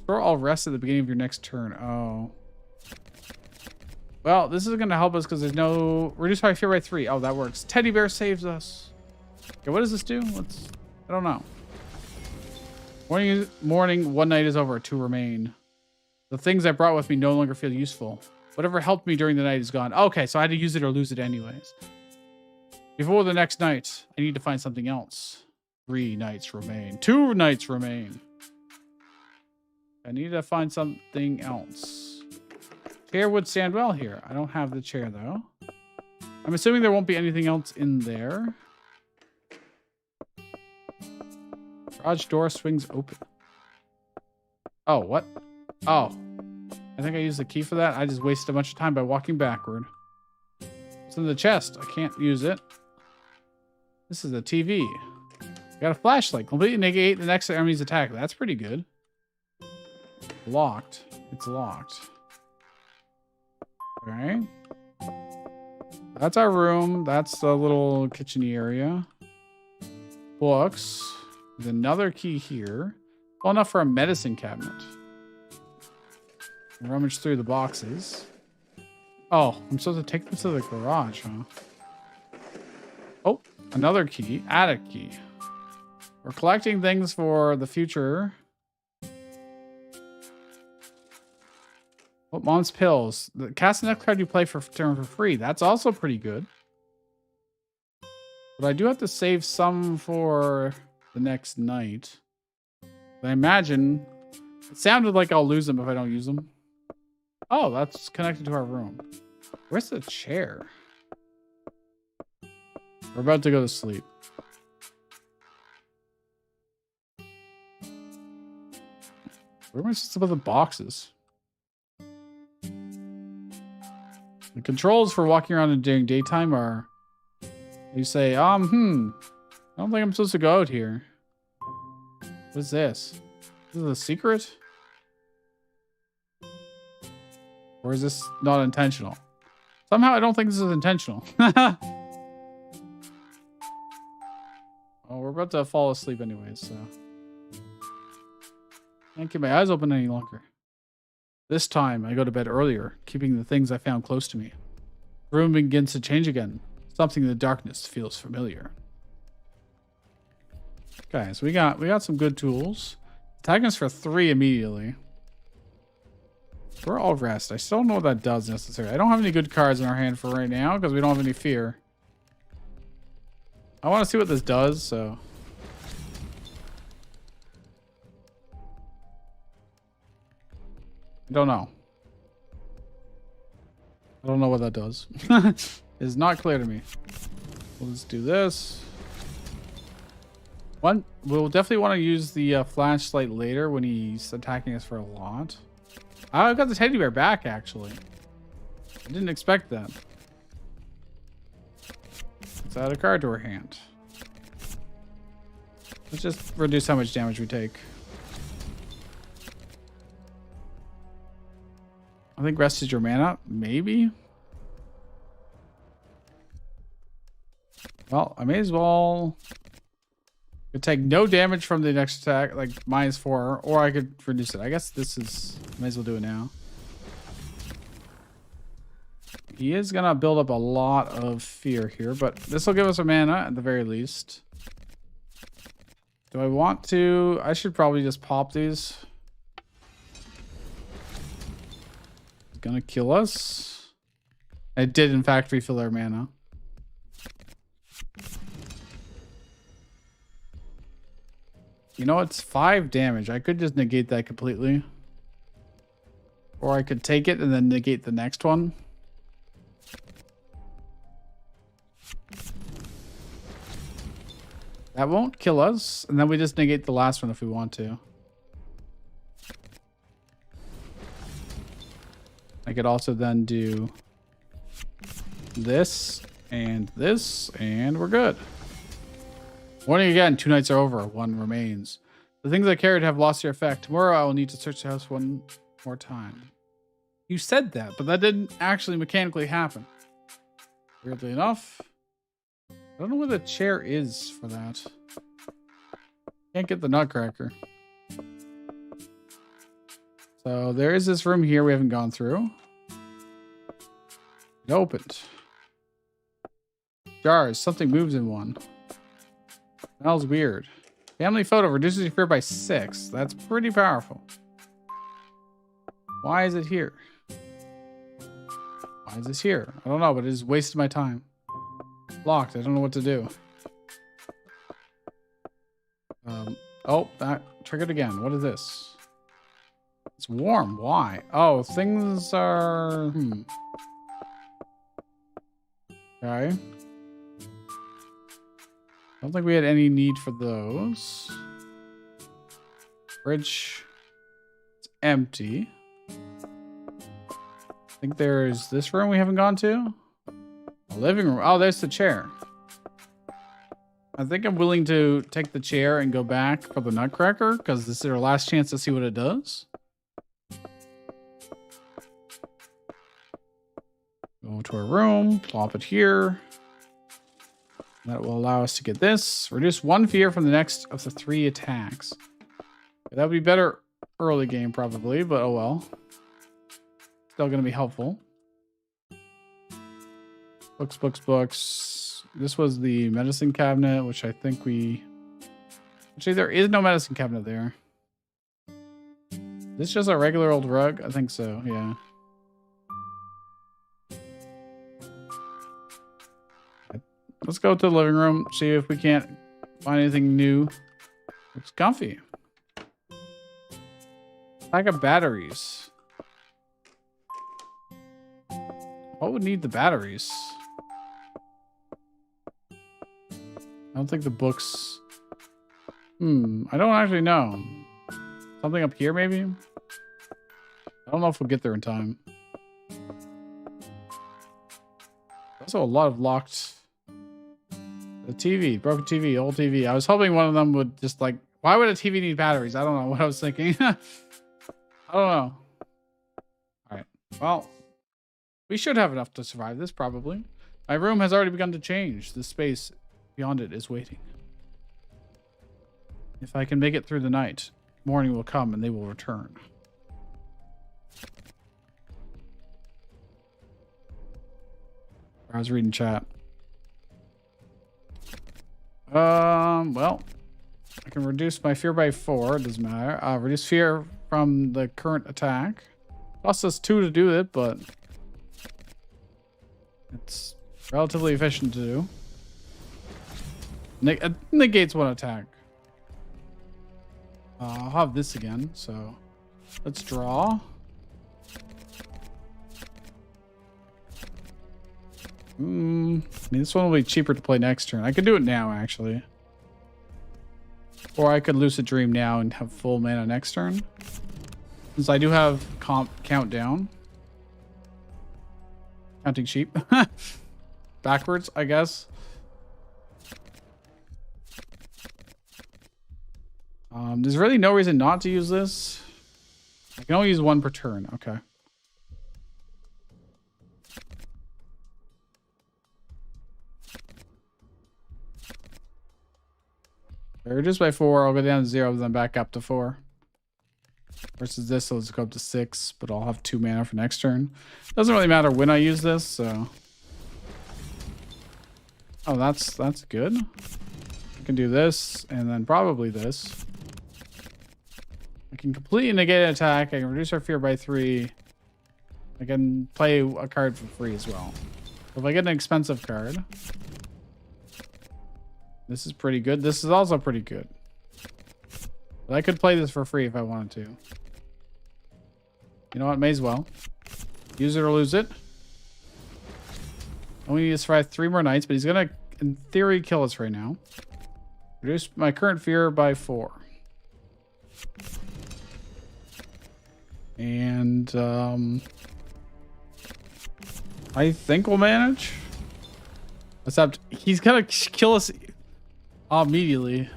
Store all rest at the beginning of your next turn. Oh. Well, this is going to help us because there's no... Reduce my fear by 3. Oh, that works. Teddy bear saves us. Okay, what does this do? I don't know. Morning, 1 night is over. 2 remain. The things I brought with me no longer feel useful. Whatever helped me during the night is gone. Okay, so I had to use it or lose it anyways. Before the next night, I need to find something else. 3 nights remain. 2 nights remain. I need to find something else. Chair would stand well here. I don't have the chair, though. I'm assuming there won't be anything else in there. Garage door swings open. Oh, what? Oh. I think I used the key for that. I just wasted a bunch of time by walking backward. It's in the chest. I can't use it. This is a TV. Got a flashlight. Completely negate the next enemy's attack. That's pretty good. Locked. It's locked. Alright. That's our room. That's the little kitchen area. Books. There's another key here. Well enough for a medicine cabinet. Rummage through the boxes. Oh, I'm supposed to take them to the garage, huh? Oh, another key. Attic key. We're collecting things for the future. Oh, mom's pills. Cast the next card you play for turn for free. That's also pretty good. But I do have to save some for the next night. I imagine it sounded like I'll lose them if I don't use them. Oh, that's connected to our room. Where's the chair? We're about to go to sleep. Where am I supposed to put the boxes? The controls for walking around during daytime are... You say, I don't think I'm supposed to go out here. What is this? This is a secret? Or is this not intentional? Somehow I don't think this is intentional. Oh, we're about to fall asleep anyways, so... Can't keep my eyes open any longer. This time, I go to bed earlier, keeping the things I found close to me. The room begins to change again. Something in the darkness feels familiar. Okay, so we got some good tools. Attacking us for 3 immediately. We're all rest. I still don't know what that does necessarily. I don't have any good cards in our hand for right now because we don't have any fear. I want to see what this does, so... I don't know. I don't know what that does. It's not clear to me. We'll just do this. We'll definitely want to use the flashlight later when he's attacking us for a lot. I got the teddy bear back, actually. I didn't expect that. Let's add a card to our hand. Let's just reduce how much damage we take. I think rest is your mana. Maybe. Well, I may as well. Could take no damage from the next attack, like -4, or I could reduce it. I guess this is. May as well do it now. He is gonna build up a lot of fear here, but this will give us a mana at the very least. Do I want to? I should probably just pop these. It's gonna kill us. It did, in fact, refill our mana. You know, it's 5 damage. I could just negate that completely. Or I could take it and then negate the next one. That won't kill us. And then we just negate the last one if we want to. I could also then do this, and we're good. Warning again, 2 nights are over, 1 remains. The things I carried have lost their effect. Tomorrow I will need to search the house 1 more time. You said that, but that didn't actually mechanically happen. Weirdly enough. I don't know where the chair is for that. Can't get the nutcracker. So there is this room here we haven't gone through. It opened. Jars, something moves in one. Smells weird. Family photo reduces your fear by 6. That's pretty powerful. Why is it here? Why is this here? I don't know, but it has wasted my time. Locked. I don't know what to do. Oh, that triggered again. What is this? It's warm. Why? Oh, things are... Okay. I don't think we had any need for those. Fridge. It's empty. I think there's this room we haven't gone to. A living room. Oh, there's the chair. I think I'm willing to take the chair and go back for the nutcracker because this is our last chance to see what it does. Go to our room, plop it here. That will allow us to get this. Reduce 1 fear from the next of the 3 attacks. That would be better early game probably, but oh well. Still going to be helpful. Books. This was the medicine cabinet, which I think we... Actually, there is no medicine cabinet there. This just a regular old rug? I think so, yeah. Let's go to the living room, see if we can't find anything new. It's comfy. Pack of batteries. What would need the batteries? I don't think the books... I don't actually know. Something up here, maybe? I don't know if we'll get there in time. Also a lot of locked... The TV, broken TV, old TV. I was hoping one of them would just like... Why would a TV need batteries? I don't know what I was thinking. I don't know. Alright, well... We should have enough to survive this, probably. My room has already begun to change. The space beyond it is waiting. If I can make it through the night, morning will come and they will return. I was reading chat. Well, I can reduce my fear by 4. It doesn't matter. Reduce fear from the current attack. Costs us 2 to do it, but it's relatively efficient to do. Negates 1 attack. I'll have this again, so let's draw. I mean, this one will be cheaper to play next turn. I could do it now, actually. Or I could Lucid Dream now and have full mana next turn. Since I do have countdown. Counting sheep. Backwards, I guess. There's really no reason not to use this. I can only use one per turn. Okay. Reduce by 4. I'll go down to 0, then back up to 4. Versus this, so let's go up to 6, but I'll have 2 mana for next turn. Doesn't really matter when I use this, so. Oh, that's good. I can do this, and then probably this. I can completely negate an attack. I can reduce our fear by 3. I can play a card for free as well. If I get an expensive card, this is pretty good. This is also pretty good. But I could play this for free if I wanted to. You know what? May as well. Use it or lose it. Only need to survive 3 more nights, but he's going to, in theory, kill us right now. Reduce my current fear by 4. And, I think we'll manage. Except he's going to kill us immediately.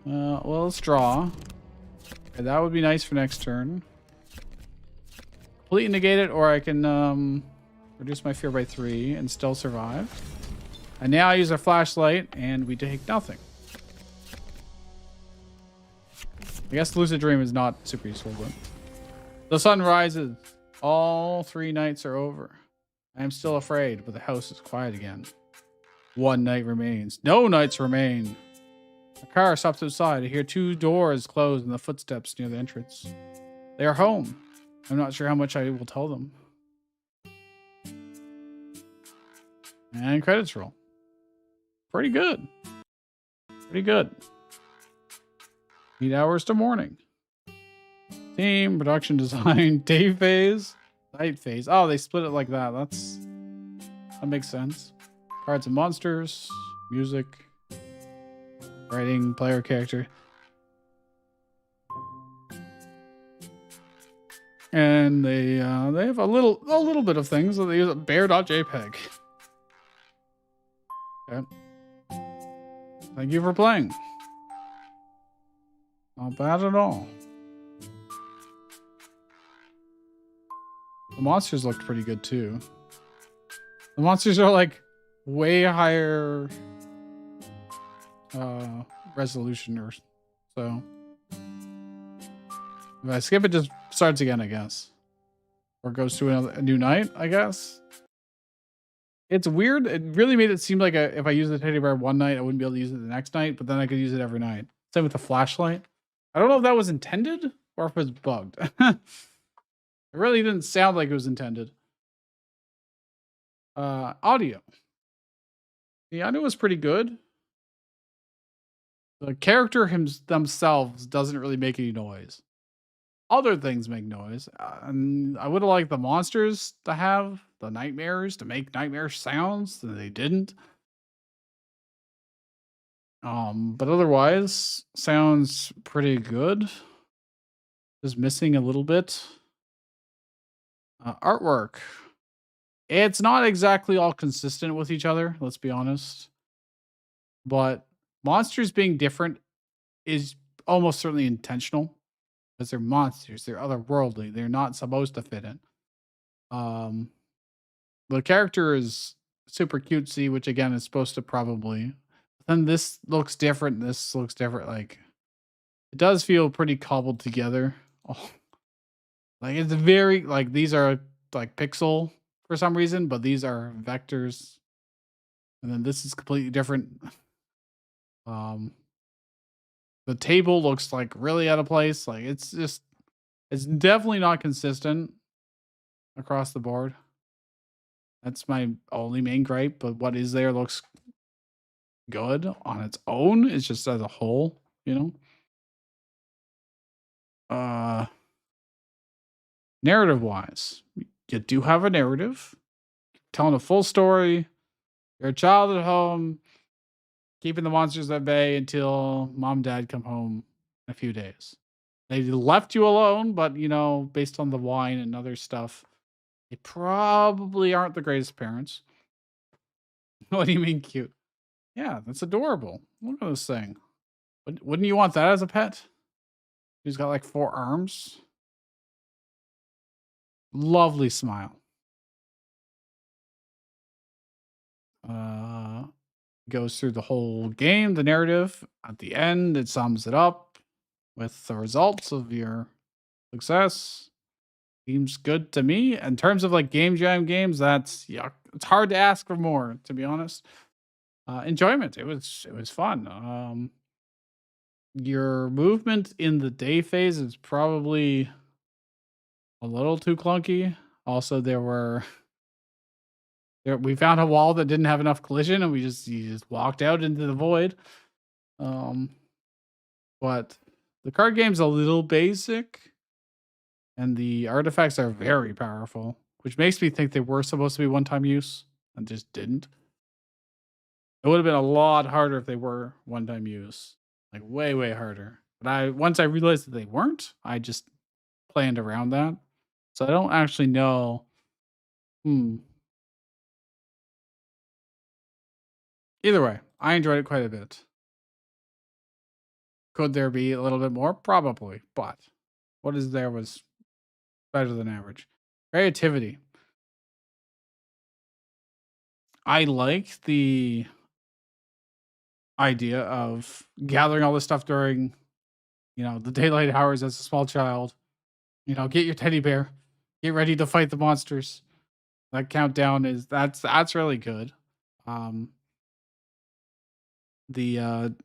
Well, let's draw. Okay, that would be nice for next turn. Completely negate it, or I can reduce my fear by 3 and still survive. And now I use a flashlight, and we take nothing. I guess Lucid Dream is not super useful, but the sun rises. All 3 nights are over. I am still afraid, but the house is quiet again. 1 night remains. No nights remain. A car stops outside. I hear 2 doors close and the footsteps near the entrance. They are home. I'm not sure how much I will tell them. And credits roll. Pretty good. Pretty good. 8 hours to morning. Team, production design, day phase, night phase. Oh, they split it like that. That makes sense. Cards and monsters, music, writing, player character. And they have a little bit of things. So they use bear.jpg. Okay. Thank you for playing. Not bad at all. The monsters looked pretty good too. The monsters are like way higher resolution or so. If I skip it, just starts again, I guess. Or goes to a new night, I guess. It's weird. It really made it seem like if I use the teddy bear one night, I wouldn't be able to use it the next night, but then I could use it every night. Same with the flashlight. I don't know if that was intended or if it's bugged. It really didn't sound like it was intended. Audio. The audio was pretty good. The character themselves doesn't really make any noise. Other things make noise. And I would have liked the monsters to have the nightmares, to make nightmare sounds. They didn't. But otherwise, sounds pretty good. Just missing a little bit. Artwork. It's not exactly all consistent with each other, let's be honest. But monsters being different is almost certainly intentional. Because they're monsters, they're otherworldly, they're not supposed to fit in. The character is super cutesy, which again is supposed to probably. Then this looks different, this looks different. Like, it does feel pretty cobbled together. Oh. Like, it's very, like, these are like pixel for some reason, but these are vectors. And then this is completely different. The table looks like really out of place. Like, it's definitely not consistent across the board. That's my only main gripe, but what is there looks good on its own. It's just as a whole, you know? Narrative wise, you do have a narrative. telling a full story. You're a child at home, keeping the monsters at bay until mom and dad come home in a few days. They left you alone, but you know, based on the wine and other stuff, they probably aren't the greatest parents. What do you mean cute? Yeah, that's adorable. Look at this thing. Wouldn't you want that as a pet? He's got like 4 arms. Lovely smile. Goes through the whole game, the narrative. At the end, it sums it up with the results of your success. Seems good to me. In terms of like game jam games, that's it's hard to ask for more, to be honest. Enjoyment. It was fun. Your movement in the day phase is probably a little too clunky. Also, we found a wall that didn't have enough collision, and you just walked out into the void. But the card game's a little basic, and the artifacts are very powerful, which makes me think they were supposed to be one-time use and just didn't. It would have been a lot harder if they were one-time use, like way, way harder. But once I realized that they weren't, I just planned around that. So I don't actually know. Either way, I enjoyed it quite a bit. Could there be a little bit more? Probably, but what is there was better than average. Creativity. I like the idea of gathering all this stuff during, the daylight hours as a small child. Get your teddy bear, get ready to fight the monsters. That countdown that's really good. The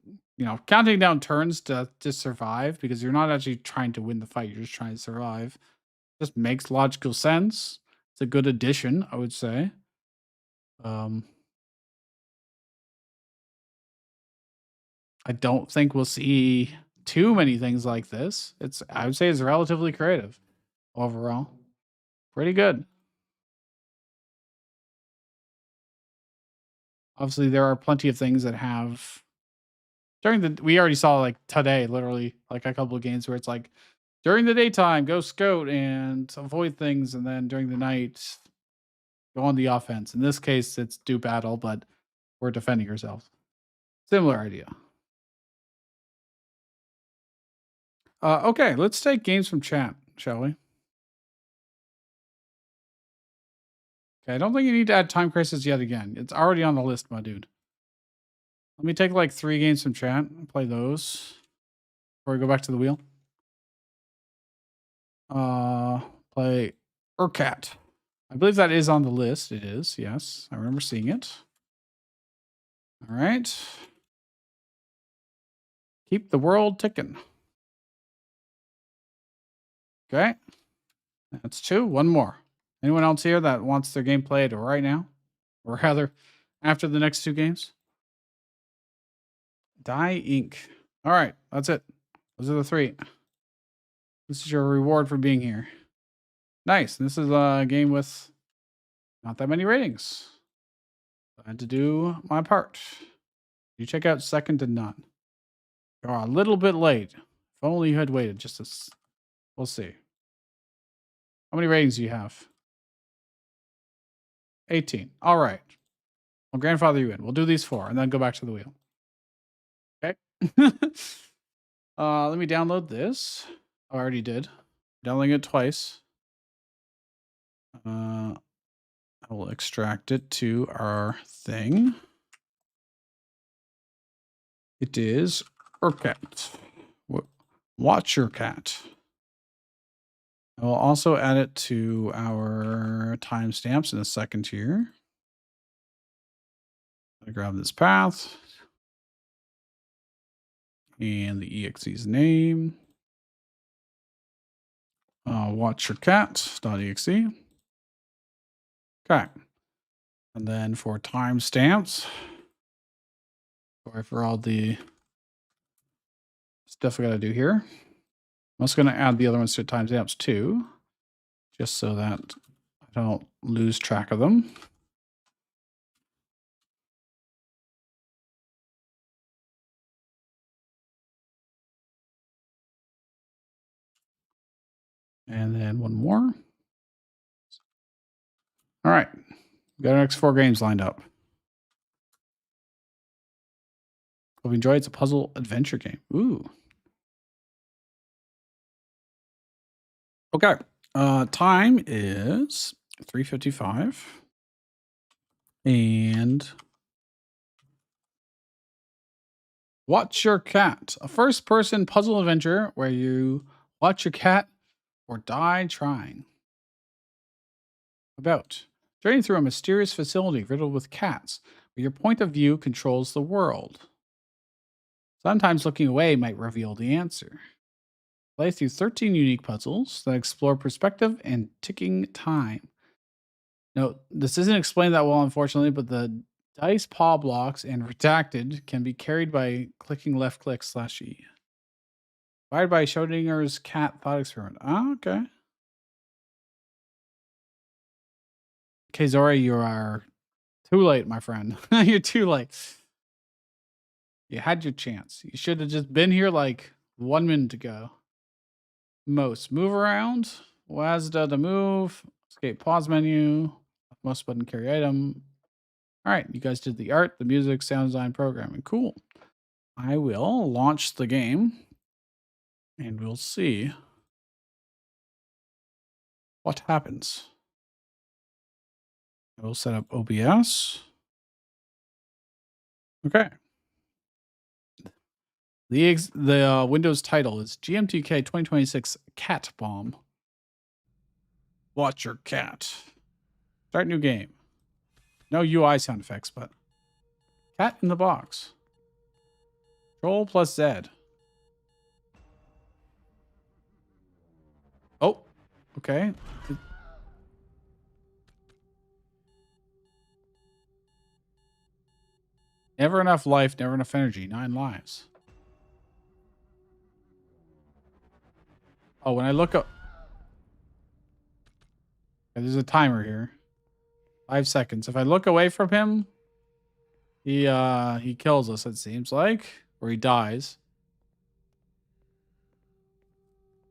counting down turns to survive, because you're not actually trying to win the fight, you're just trying to survive. Just makes logical sense. It's a good addition, I would say. I don't think we'll see too many things like this. I would say it's relatively creative overall. Pretty good. Obviously, there are plenty of things that have we already saw like today, literally like a couple of games where it's like during the daytime, go scout and avoid things, and then during the night, go on the offense. In this case, it's do battle, but we're defending ourselves. Similar idea. Okay, let's take games from chat, shall we? Okay, I don't think you need to add Time Crisis yet again. It's already on the list, my dude. Let me take like 3 games from chat and play those before we go back to the wheel. Play Ure Cat. I believe that is on the list. It is, yes. I remember seeing it. All right. Keep the world ticking. Okay. That's 2. 1 more. Anyone else here that wants their game played right now? Or rather, after the next 2 games? Die Inc. All right. That's it. Those are the 3. This is your reward for being here. Nice. This is a game with not that many ratings. I had to do my part. You check out second to none. You're a little bit late. If only you had waited just as... We'll see. How many ratings do you have? 18. All right. I'll grandfather you in. We'll do these 4 and then go back to the wheel. Okay. Let me download this. I already did. Downloading it twice. I will extract it to our thing. It is Ure Cat. Watch Ure Cat. I will also add it to our timestamps in a second here. I grab this path and the exe's name. Watch Ure Cat.exe. Okay. And then for timestamps, sorry for all the stuff we got to do here. I'm also going to add the other ones to timestamps too, just so that I don't lose track of them. And then one more. All right. We got our next 4 games lined up. Hope you enjoy. It's a puzzle adventure game. Ooh. Okay. Time is 3:55. And Watch Your Cat, a first-person puzzle adventure where you watch your cat or die trying. About journey through a mysterious facility riddled with cats, where your point of view controls the world. Sometimes looking away might reveal the answer. Play through 13 unique puzzles that explore perspective and ticking time. Now, this isn't explained that well, unfortunately, but the dice paw blocks and redacted can be carried by clicking left click /E. Inspired by Schrodinger's cat thought experiment. Oh, okay. Okay, Zora, you are too late, my friend. You're too late. You had your chance. You should have just been here like 1 minute ago. Most. Move around. WASDA to move. Escape pause menu. Most button carry item. All right, you guys did the art, the music, sound design, programming. Cool. I will launch the game and we'll see what happens. I will set up OBS. Okay. The Windows title is GMTK 2026 Cat Bomb. Watch your cat. Start new game. No UI sound effects, but cat in the box. Control plus Z. Oh, okay. Never enough life, never enough energy. 9 lives. Oh, when I look up... Okay, there's a timer here. 5 seconds. If I look away from him, he kills us, it seems like. Or he dies.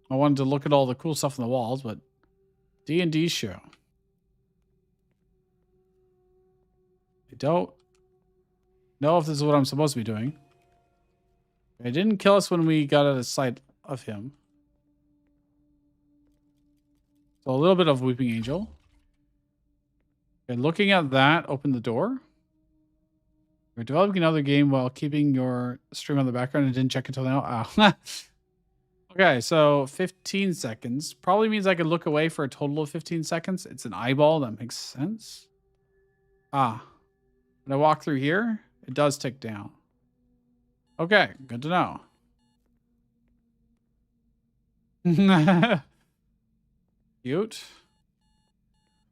I wanted to look at all the cool stuff on the walls, but... D&D show. I don't know if this is what I'm supposed to be doing. It didn't kill us when we got out of sight of him. So a little bit of Weeping Angel. Okay, looking at that, open the door. You're developing another game while keeping your stream on the background and didn't check until now. Oh. Okay, so 15 seconds. Probably means I could look away for a total of 15 seconds. It's an eyeball. That makes sense. Ah. When I walk through here, it does tick down. Okay, good to know. Cute.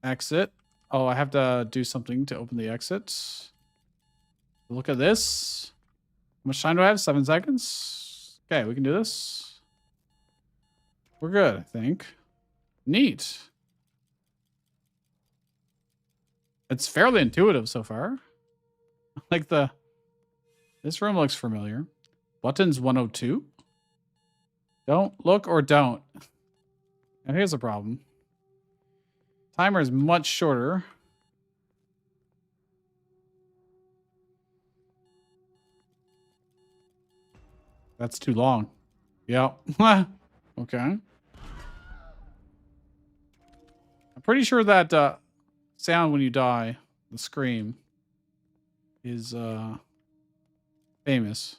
Exit. Oh, I have to do something to open the exit. Look at this. How much time do I have? 7 seconds. Okay, we can do this. We're good, I think. Neat. It's fairly intuitive so far. Like this room looks familiar. Buttons 102. Don't look or don't. Now here's the problem. Timer is much shorter. That's too long. Yep. Okay. I'm pretty sure that sound when you die, the scream, is famous.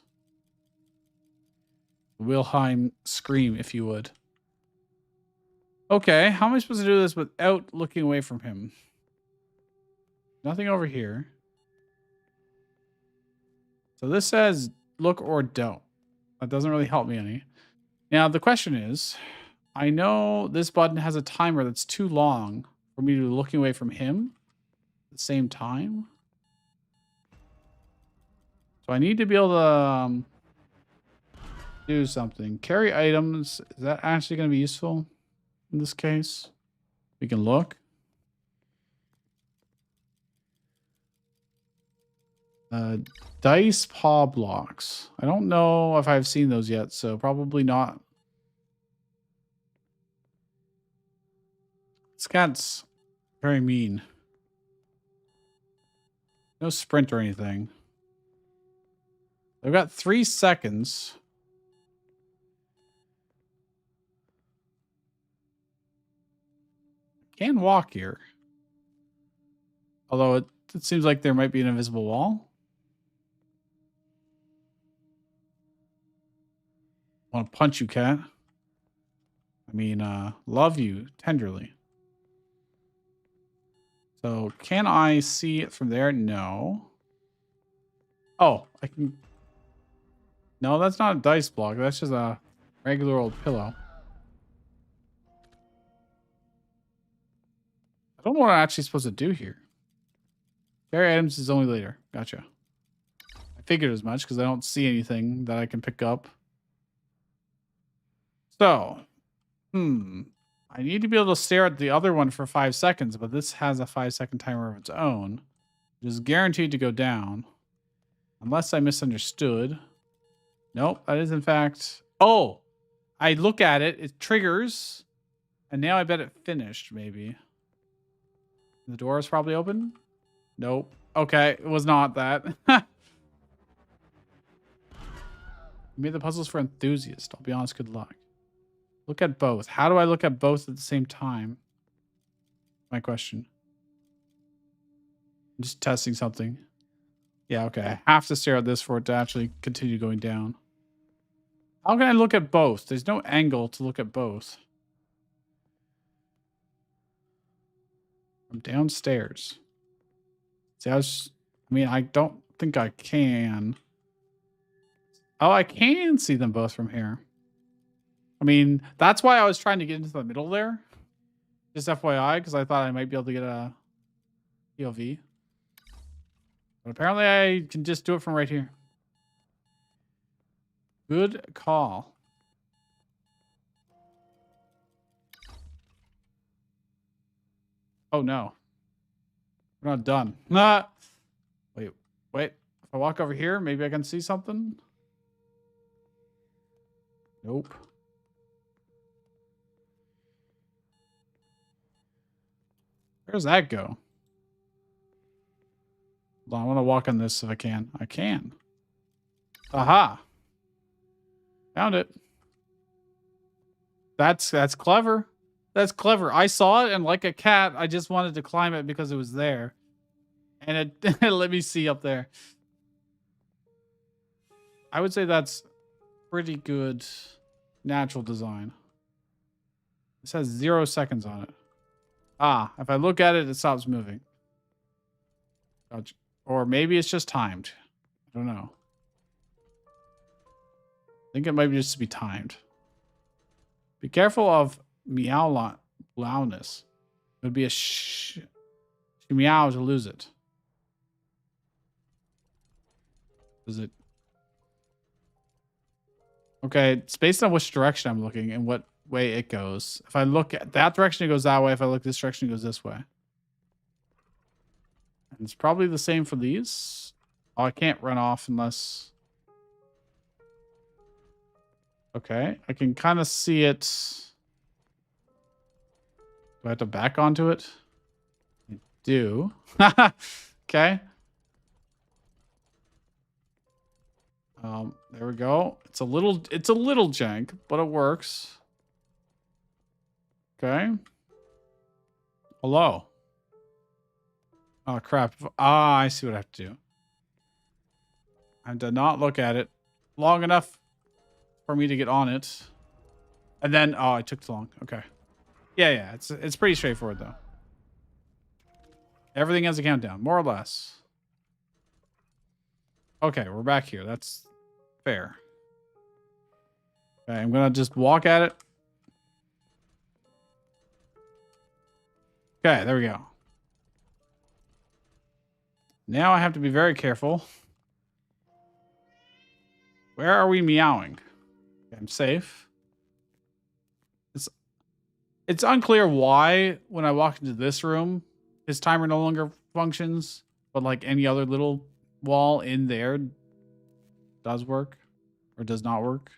Wilhelm scream, if you would. Okay, how am I supposed to do this without looking away from him? Nothing over here. So this says look or don't. That doesn't really help me any. Now, the question is, I know this button has a timer that's too long for me to be looking away from him at the same time. So I need to be able to do something. Carry items. Is that actually going to be useful in this case? We can look. Dice paw blocks. I don't know if I've seen those yet, so probably not. This cat's very mean. No sprint or anything. They've got 3 seconds. Can walk here. Although it seems like there might be an invisible wall. I want to punch you, cat. I mean, love you tenderly. So, can I see it from there? No. Oh, I can... No, that's not a dice block. That's just a regular old pillow. I don't know what I'm actually supposed to do here. Carry items is only later. Gotcha. I figured as much because I don't see anything that I can pick up. So, I need to be able to stare at the other one for 5 seconds, but this has a 5-second timer of its own. It is guaranteed to go down. Unless I misunderstood. Nope, that is in fact... Oh! I look at it, it triggers. And now I bet it finished, maybe. The door is probably open? Nope. Okay, it was not that. You made the puzzles for enthusiasts. I'll be honest, good luck. Look at both. How do I look at both at the same time? My question. I'm just testing something. Yeah, okay. I have to stare at this for it to actually continue going down. How can I look at both? There's no angle to look at both. I'm downstairs. See, I mean, I don't think I can. Oh, I can see them both from here. I mean, that's why I was trying to get into the middle there. Just FYI, because I thought I might be able to get a POV. But apparently I can just do it from right here. Good call. Oh no. We're not done. Nah. Wait. If I walk over here, maybe I can see something. Nope. Where does that go? Hold on, I want to walk on this if I can. I can. Aha. Found it. That's clever. That's clever. I saw it, and like a cat, I just wanted to climb it because it was there. And it let me see up there. I would say that's pretty good natural design. This has 0 seconds on it. Ah, if I look at it, it stops moving. Or maybe it's just timed. I don't know. I think it might just be timed. Be careful of loudness. It would be a meow to lose it. Is it? Okay, it's based on which direction I'm looking and what way it goes. If I look at that direction, it goes that way. If I look this direction, it goes this way. And it's probably the same for these. Oh, I can't run off unless... Okay, I can kind of see it. Do I have to back onto it? I do. Okay. There we go. It's a little jank, but it works. Okay. Hello. Oh crap. Ah, I see what I have to do. I have to not look at it long enough for me to get on it. And then, oh, it took too long. Okay. Yeah, it's pretty straightforward though. Everything has a countdown, more or less. Okay, we're back here. That's fair. Okay, I'm gonna just walk at it. Okay, there we go. Now I have to be very careful. Where are we meowing? Okay, I'm safe. It's unclear why when I walk into this room, his timer no longer functions, but like any other little wall in there does work or does not work.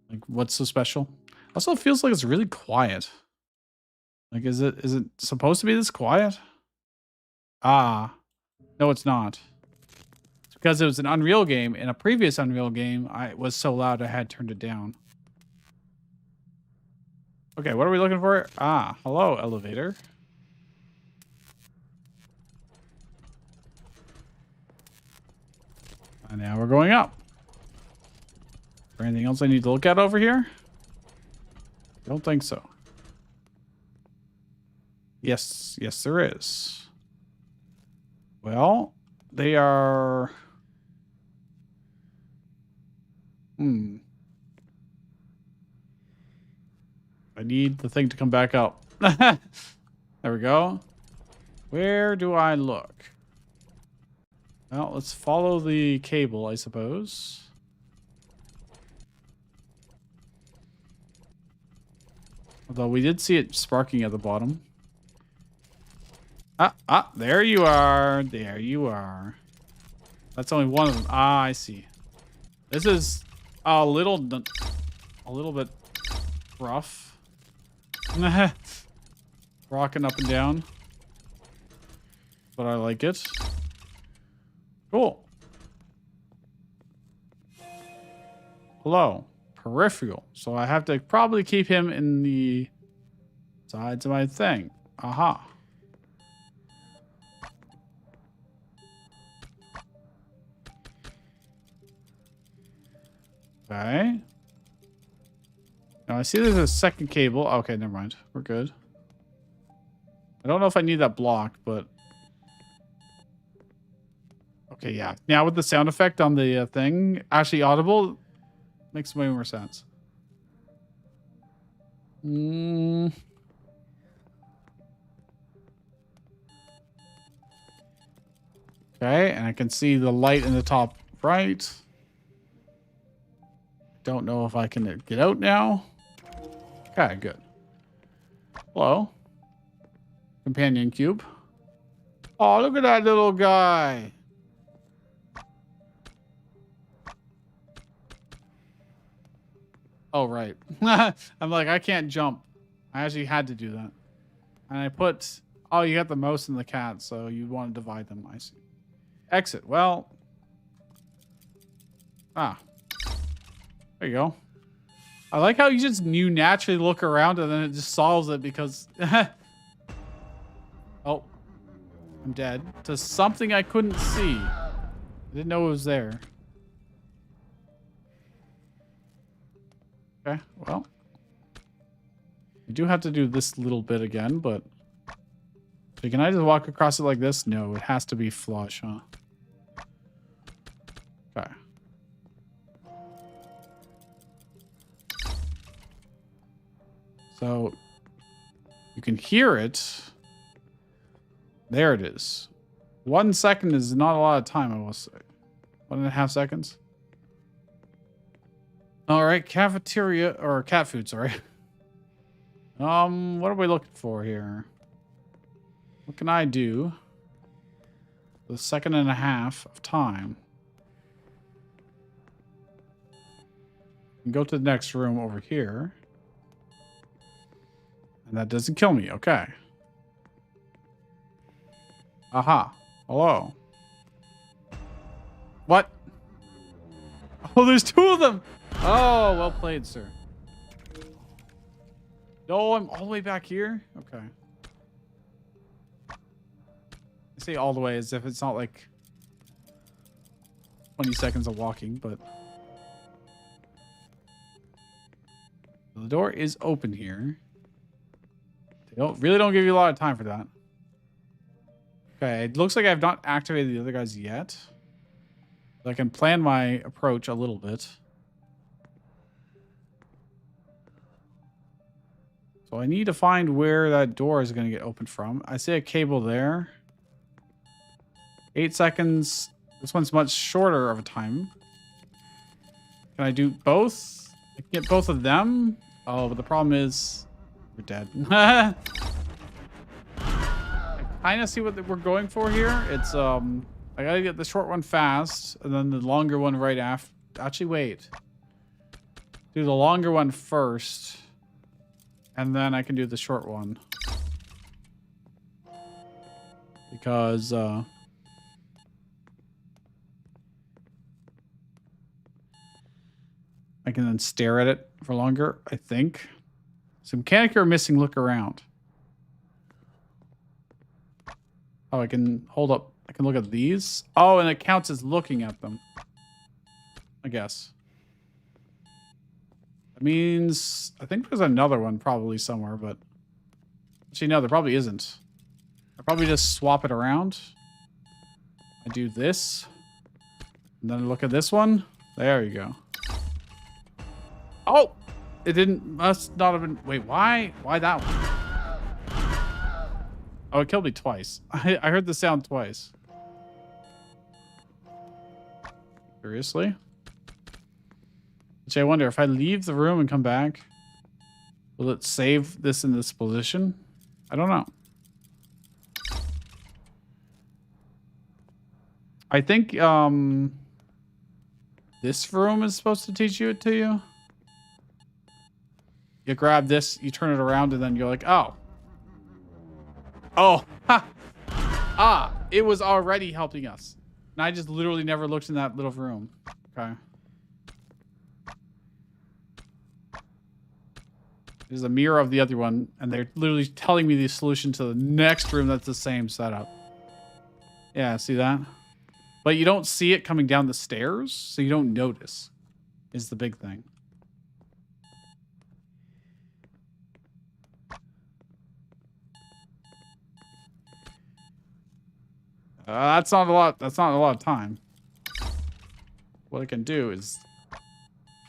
Like, what's so special? Also, it feels like it's really quiet. Like, is it supposed to be this quiet? Ah, no, it's not. It's because it was an Unreal game. In a previous Unreal game, it was so loud I had turned it down. Okay, what are we looking for? Ah, hello, elevator. And now we're going up. Is there anything else I need to look at over here? Don't think so. Yes, there is. Well, they are... I need the thing to come back up. There we go. Where do I look? Well, let's follow the cable, I suppose. Although we did see it sparking at the bottom. There you are. There you are. That's only one of them. Ah, I see. This is a little bit rough. Rocking up and down. But I like it. Cool. Hello. Peripheral. So I have to probably keep him in the sides of my thing. Aha. Okay. Now I see there's a second cable. Okay, never mind. We're good. I don't know if I need that block, but... Okay, yeah. Now with the sound effect on the thing, actually audible, makes way more sense. Okay, and I can see the light in the top right. Don't know if I can get out now. Okay, good. Hello. Companion cube. Oh, look at that little guy. Oh, right. I'm like, I can't jump. I actually had to do that. And I put... Oh, you got the mouse and the cat, so you want to divide them. I see. Exit. Well... Ah. There you go. I like how you naturally look around and then it just solves it because... Oh. I'm dead. To something I couldn't see. I didn't know it was there. Okay, well. I do have to do this little bit again, but... So can I just walk across it like this? No, it has to be flush, huh? Okay. So, you can hear it. There it is. 1 second is not a lot of time, I will say. 1.5 seconds. All right, cafeteria or cat food, sorry. What are we looking for here? What can I do? The 1.5 seconds of time. Go to the next room over here. And that doesn't kill me. Okay. Aha. Hello. What? Oh, there's 2 of them. Oh, well played, sir. No, I'm all the way back here? Okay. I say all the way as if it's not like 20 seconds of walking, but... The door is open here. They really don't give you a lot of time for that. Okay, it looks like I've not activated the other guys yet. But I can plan my approach a little bit. So I need to find where that door is going to get opened from. I see a cable there. 8 seconds. This one's much shorter of a time. Can I do both? I can get both of them. Oh, but the problem is we're dead. I kind of see what we're going for here. It's I gotta get the short one fast, and then the longer one right after. Actually, wait. Do the longer one first, and then I can do the short one. because I can then stare at it for longer, I think. So mechanic are missing look around. Oh, I can hold up. I can look at these. Oh, and it counts as looking at them. I guess. That means I think there's another one probably somewhere, but actually no, there probably isn't. I probably just swap it around. I do this. And then I look at this one. There you go. Oh! It didn't, must not have been, wait, why? Why that one? Oh, it killed me twice. I heard the sound twice. Seriously? Which I wonder, if I leave the room and come back, will it save this in this position? I don't know. I think, this room is supposed to teach it to you. You grab this, you turn it around, and then you're like, oh. Oh, ha. Ah, it was already helping us. And I just literally never looked in that little room. Okay. There's a mirror of the other one, and they're literally telling me the solution to the next room that's the same setup. Yeah, see that? But you don't see it coming down the stairs, so you don't notice, is the big thing. That's not a lot. That's not a lot of time. What I can do is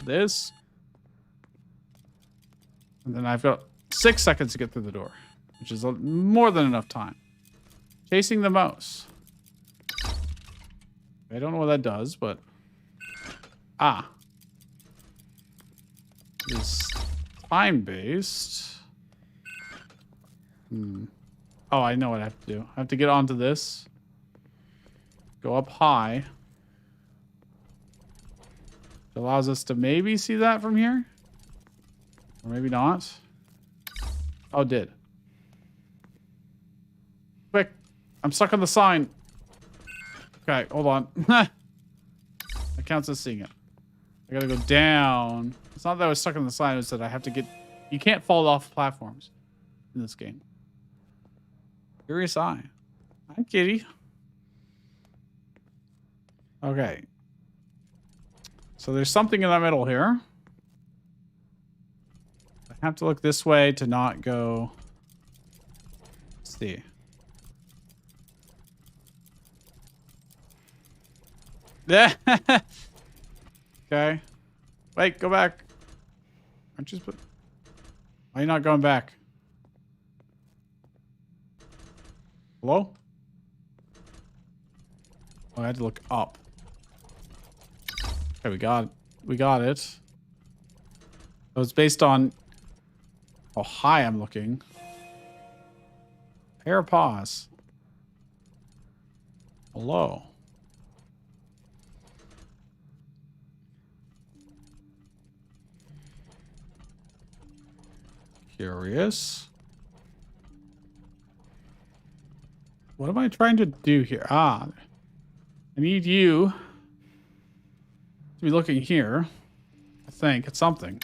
this. And then I've got 6 seconds to get through the door, which is more than enough time. Chasing the mouse. I don't know what that does, but... Ah. It's time-based. Oh, I know what I have to do. I have to get onto this. Go up high. It allows us to maybe see that from here. Or maybe not. Oh, it did. Quick. I'm stuck on the sign. Okay, hold on. That counts as seeing it. I gotta go down. It's not that I was stuck on the sign, it's that I have to get... You can't fall off platforms in this game. Curious eye. Hi, kitty. Okay. So there's something in the middle here. I have to look this way to not go... Let's see. Yeah. Okay. Wait, go back. Aren't you supposed... Why are you not going back? Hello? Oh, I had to look up. Okay, we got it. So it's based on how high I'm looking. Pair of paws. Hello. Curious. What am I trying to do here? Ah, I need you to be looking here. I think it's something.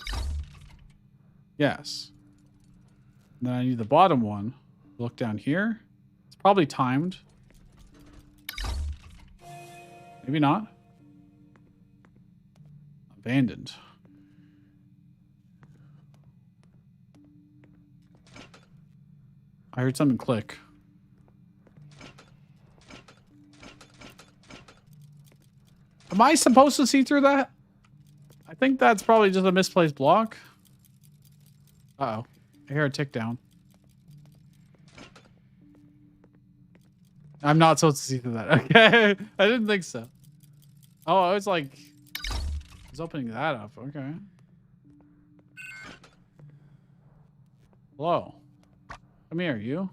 Yes. And then I need the bottom one. Look down here. It's probably timed. Maybe not. Abandoned. I heard something click. Am I supposed to see through that? I think that's probably just a misplaced block. Uh-oh. I hear a tick down. I'm not supposed to see through that. Okay. I didn't think so. Oh, I was like... I was opening that up. Okay. Hello. Come here, you.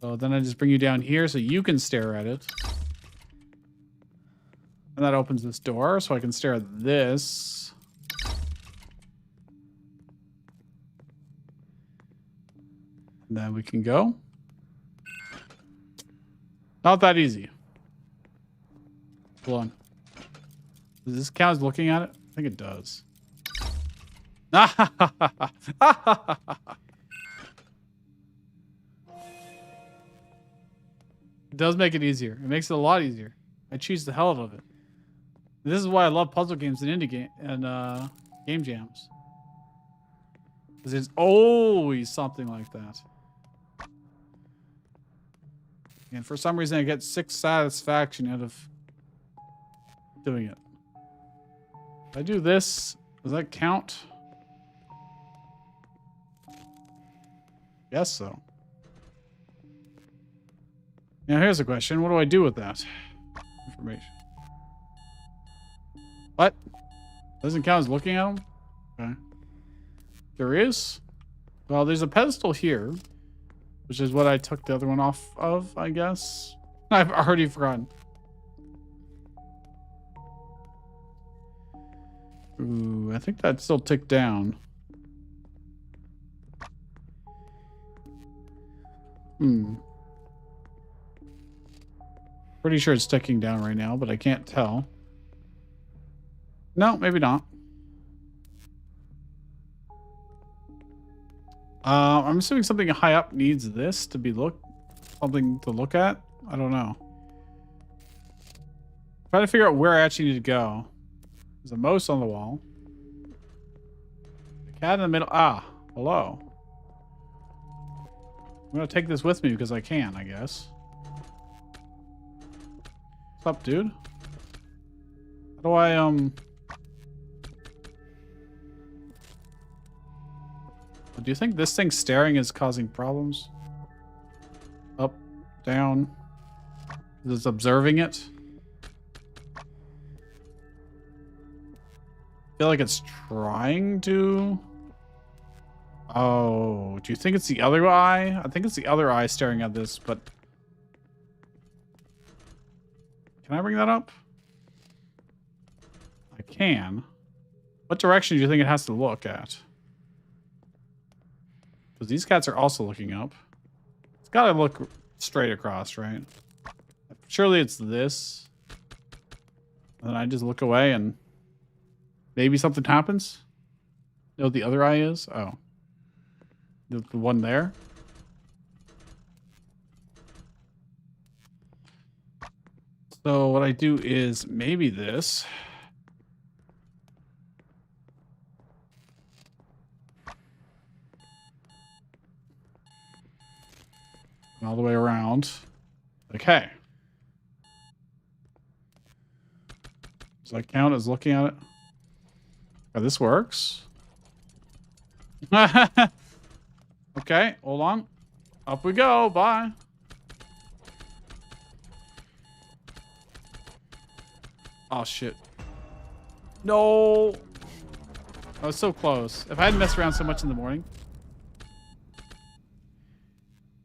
So then I just bring you down here so you can stare at it. And that opens this door so I can stare at this. And then we can go. Not that easy. Hold on. Does this count as looking at it? I think it does. It does make it easier. It makes it a lot easier. I choose the hell out of it. This is why I love puzzle games and indie game and game jams. Because there's always something like that. And for some reason I get sick satisfaction out of doing it. If I do this, does that count? Guess so. Now here's a question. What do I do with that information? What? Doesn't count as looking at them? Okay. There is? Well, there's a pedestal here, which is what I took the other one off of, I guess. I've already forgotten. Ooh, I think that still ticked down. Pretty sure it's ticking down right now, but I can't tell. No, maybe not. I'm assuming something high up needs this to be something to look at. I don't know. Trying to figure out where I actually need to go. There's a mouse on the wall. The cat in the middle. Ah, hello. I'm gonna take this with me because I can, I guess. What's up, dude? How do I, do you think this thing staring is causing problems? Up, down. Is it observing it? I feel like it's trying to. Oh, do you think it's the other eye? I think it's the other eye staring at this, but can I bring that up? I can. What direction do you think it has to look at? Because these cats are also looking up. It's got to look straight across, right? Surely it's this. And then I just look away and maybe something happens. You know what the other eye is? Oh. The one there? So what I do is maybe this. All the way around. Okay. Does that count as looking at it? Oh, this works. Okay, hold on. Up we go. Bye. Oh, shit. No. I was so close. If I hadn't messed around so much in the morning.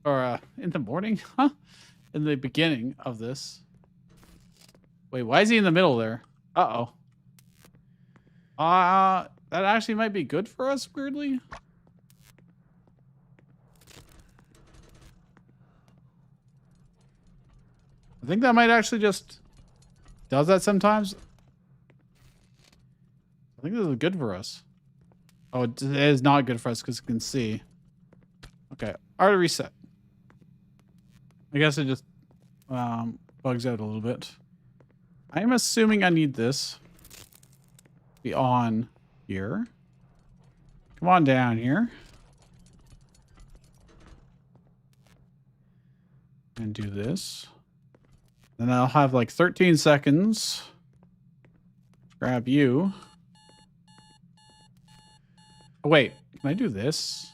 Or, in the morning? Huh? In the beginning of this. Wait, why is he in the middle there? Uh-oh. That actually might be good for us, weirdly. I think that might actually just does that sometimes. I think this is good for us. Oh, it is not good for us because you can see. Okay, already reset. I guess it just bugs out a little bit. I'm assuming I need this to be on here. Come on down here. And do this. Then I'll have like 13 seconds. Grab you. Oh, wait. Can I do this?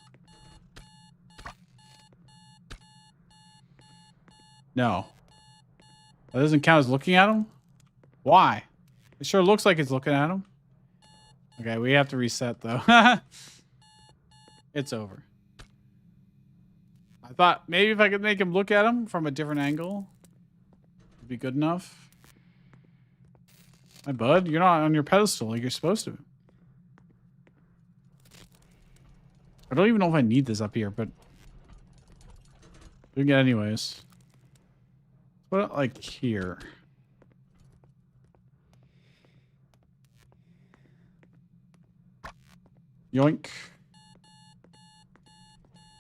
No. That doesn't count as looking at him? Why? It sure looks like it's looking at him. Okay, we have to reset though. It's over. I thought maybe if I could make him look at him from a different angle, it'd be good enough. My bud, you're not on your pedestal like you're supposed to. I don't even know if I need this up here, but We can get anyways. Put it like here. Yoink.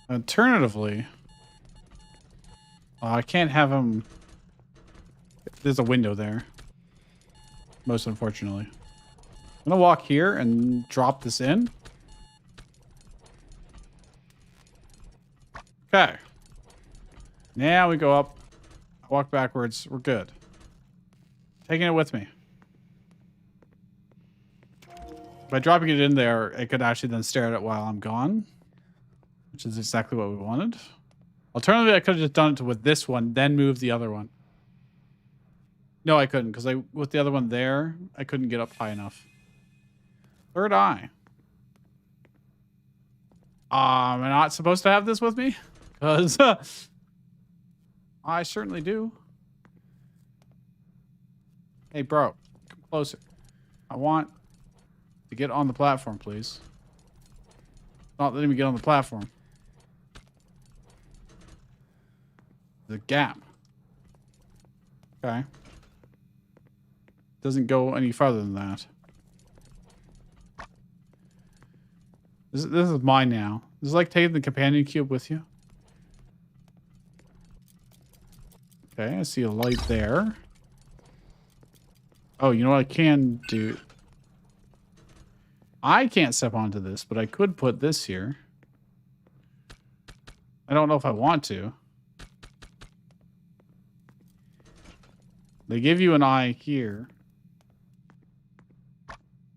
Alternatively, I can't have him. There's a window there. Most unfortunately. I'm gonna walk here and drop this in. Okay. Now we go up. Walk backwards. We're good. Taking it with me. By dropping it in there, it could actually then stare at it while I'm gone. Which is exactly what we wanted. Alternatively, I could have just done it with this one, then move the other one. No, I couldn't, because with the other one there, I couldn't get up high enough. Third eye. Am I not supposed to have this with me? Because I certainly do. Hey, bro, come closer. I want to get on the platform, please. Not letting me get on the platform. The gap. Okay. Doesn't go any farther than that. This is mine now. This is like taking the companion cube with you. Okay, I see a light there. Oh, you know what I can do? I can't step onto this, but I could put this here. I don't know if I want to. They give you an eye here.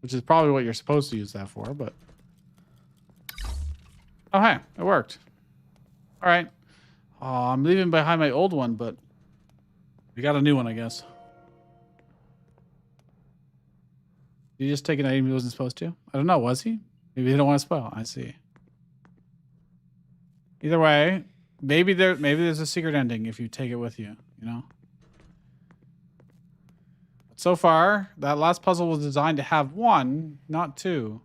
Which is probably what you're supposed to use that for, but... Oh, hey, it worked. All right. I'm leaving behind my old one, but we got a new one, I guess. Did he just take an item he wasn't supposed to? I don't know. Was he? Maybe he don't want to spoil. I see. Either way, maybe there's a secret ending if you take it with you, you know? But so far, that last puzzle was designed to have one, not two.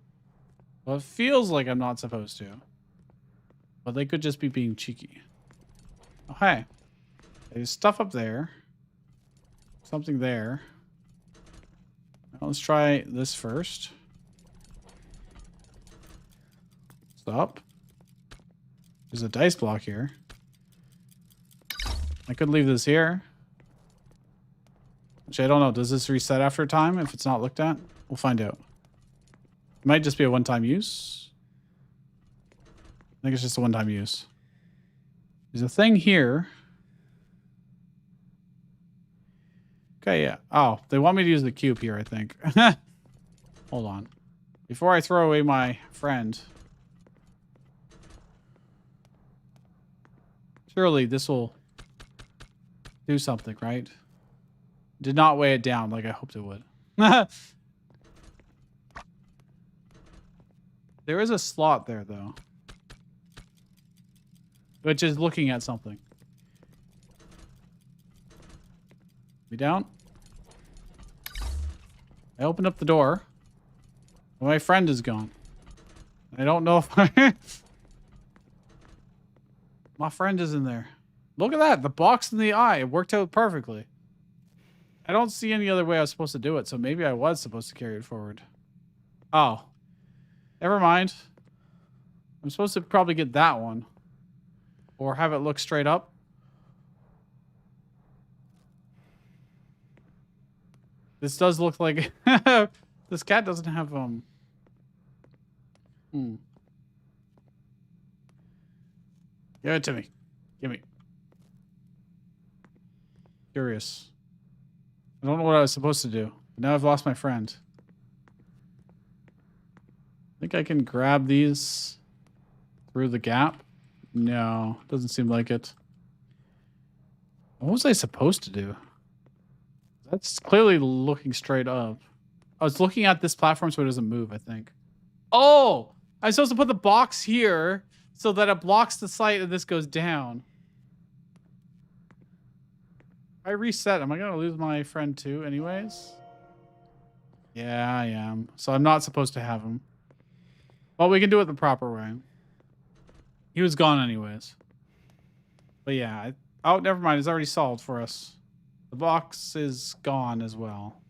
Well, it feels like I'm not supposed to. But they could just be being cheeky. Oh, hey. There's stuff up there. Something there. Now let's try this first. Stop. There's a dice block here. I could leave this here. Which I don't know. Does this reset after time if it's not looked at? We'll find out. It might just be a one-time use. I think it's just a one-time use. There's a thing here. Okay, yeah. Oh, they want me to use the cube here, I think. Hold on. Before I throw away my friend. Surely this will do something, right? Did not weigh it down like I hoped it would. There is a slot there, though. Which is looking at something. Me down. I open up the door. My friend is gone. I don't know if I... My friend is in there. Look at that. The box in the eye. It worked out perfectly. I don't see any other way I was supposed to do it, so maybe I was supposed to carry it forward. Oh. Never mind. I'm supposed to probably get that one. Or have it look straight up. This does look like... This cat doesn't have... Give it to me. Give me. Curious. I don't know what I was supposed to do. But now I've lost my friend. I think I can grab these through the gap. No, doesn't seem like it. What was I supposed to do? That's clearly looking straight up. I was looking at this platform so it doesn't move, I think. Oh! I'm supposed to put the box here so that it blocks the sight and this goes down. If I reset, am I going to lose my friend too anyways? Yeah, I am. So I'm not supposed to have him. Well, we can do it the proper way. He was gone anyways. But yeah. Oh, never mind. It's already solved for us. The box is gone as well.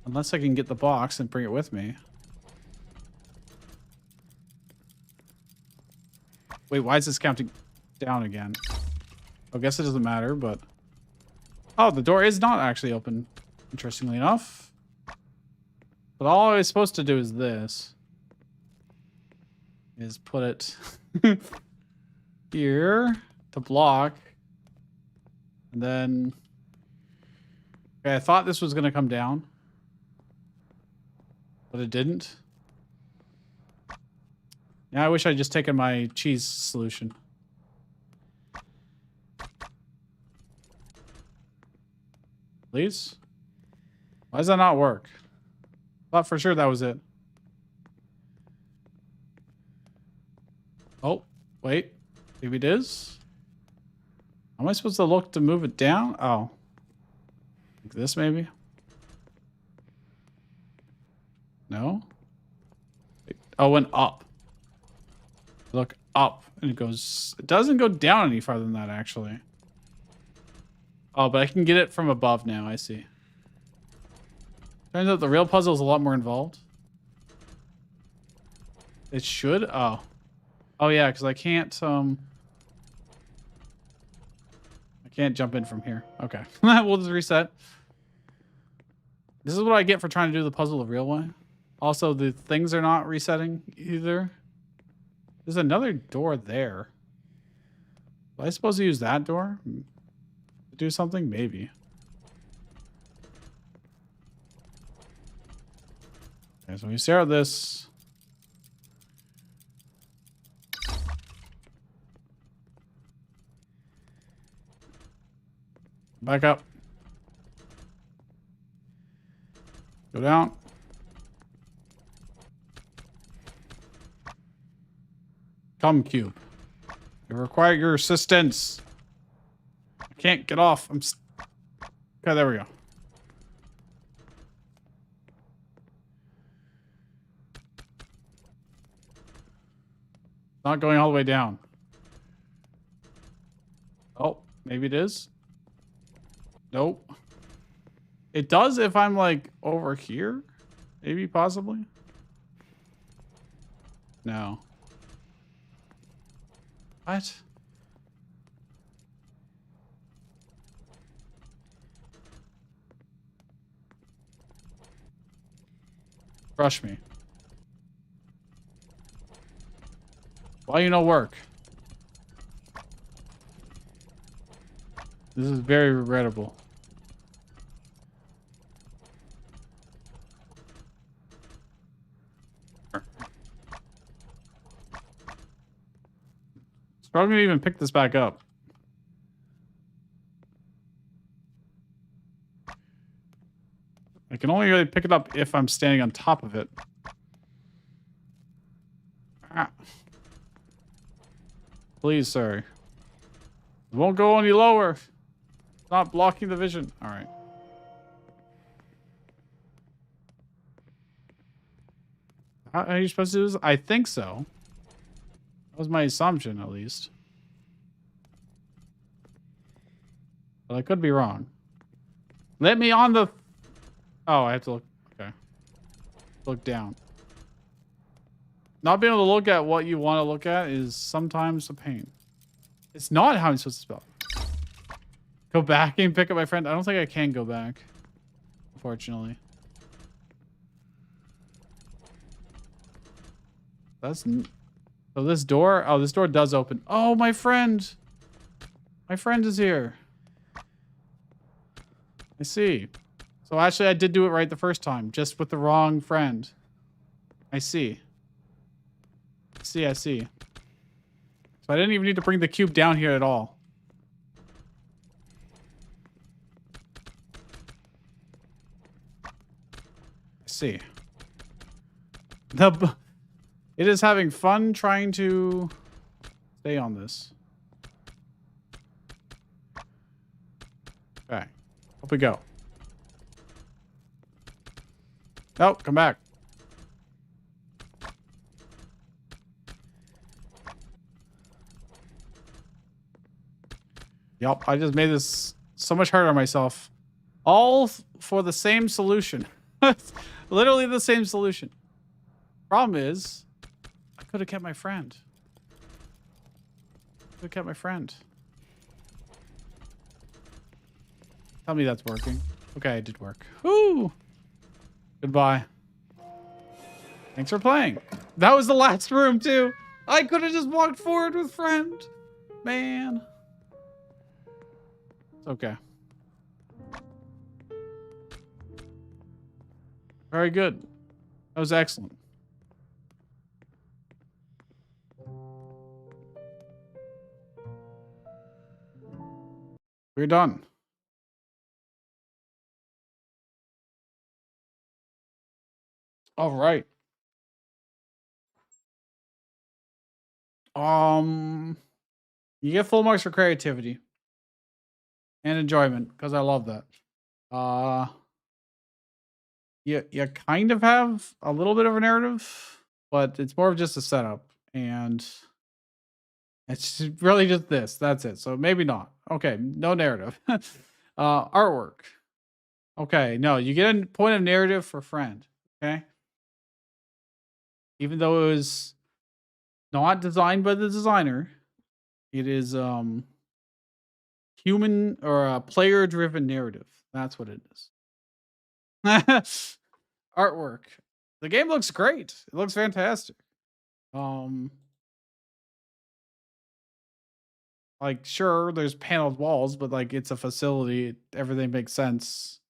Unless I can get the box and bring it with me. Wait, why is this counting down again? I guess it doesn't matter, but... Oh, the door is not actually open, interestingly enough. But all I was supposed to do is this. Is put it here to block. And then... Okay, I thought this was going to come down. But it didn't. Yeah, I wish I'd just taken my cheese solution. Please? Why does that not work? Thought for sure that was it. Oh, wait. Maybe it is? How am I supposed to look to move it down? Oh. Like this, maybe? No? Wait. Oh, went up. Look up. And it goes... It doesn't go down any farther than that, actually. Oh, but I can get it from above now. I see. Turns out the real puzzle is a lot more involved. It should? Oh. Oh, yeah, because I can't jump in from here. Okay. We'll just reset. This is what I get for trying to do the puzzle the real way. Also, the things are not resetting either. There's another door there. Was I supposed to use that door? To do something? Maybe. Okay, so we start this. Back up. Go down. Come, cube. I require your assistance. I can't get off. Okay, there we go. Not going all the way down. Oh, maybe it is. Nope. It does if I'm like over here. Maybe, possibly. No. What? Rush me. Why you no work? This is very regrettable. Struggling to even pick this back up. I can only really pick it up if I'm standing on top of it. Ah. Please, sir. It won't go any lower. It's not blocking the vision. All right. How are you supposed to do this? I think so. That was my assumption, at least. But I could be wrong. Let me on the... Oh, I have to look... Okay. Look down. Not being able to look at what you want to look at is sometimes a pain. It's not how I'm supposed to spell. Go back and pick up my friend. I don't think I can go back. Unfortunately. That's... So this door... Oh, this door does open. Oh, my friend! My friend is here. I see. So actually, I did do it right the first time. Just with the wrong friend. I see. I see. So I didn't even need to bring the cube down here at all. I see. It is having fun trying to stay on this. Okay. Up we go. Nope, come back. Yup, I just made this so much harder on myself. All for the same solution. Literally the same solution. Problem is, I could have kept my friend. Could have kept my friend. Tell me that's working. Okay, it did work. Woo! Goodbye. Thanks for playing. That was the last room, too. I could have just walked forward with friend. Man. It's okay. Very good. That was excellent. We're done. All right. You get full marks for creativity and enjoyment because I love that. You kind of have a little bit of a narrative, but it's more of just a setup, and it's really just this. That's it. So maybe not. Okay, no narrative. Artwork. Okay, no, you get a point of narrative for friend. Okay, even though it was not designed by the designer, it is human or player driven narrative. That's what it is. Artwork. The game looks great. It looks fantastic. Like sure, there's paneled walls, but like it's a facility. Everything makes sense.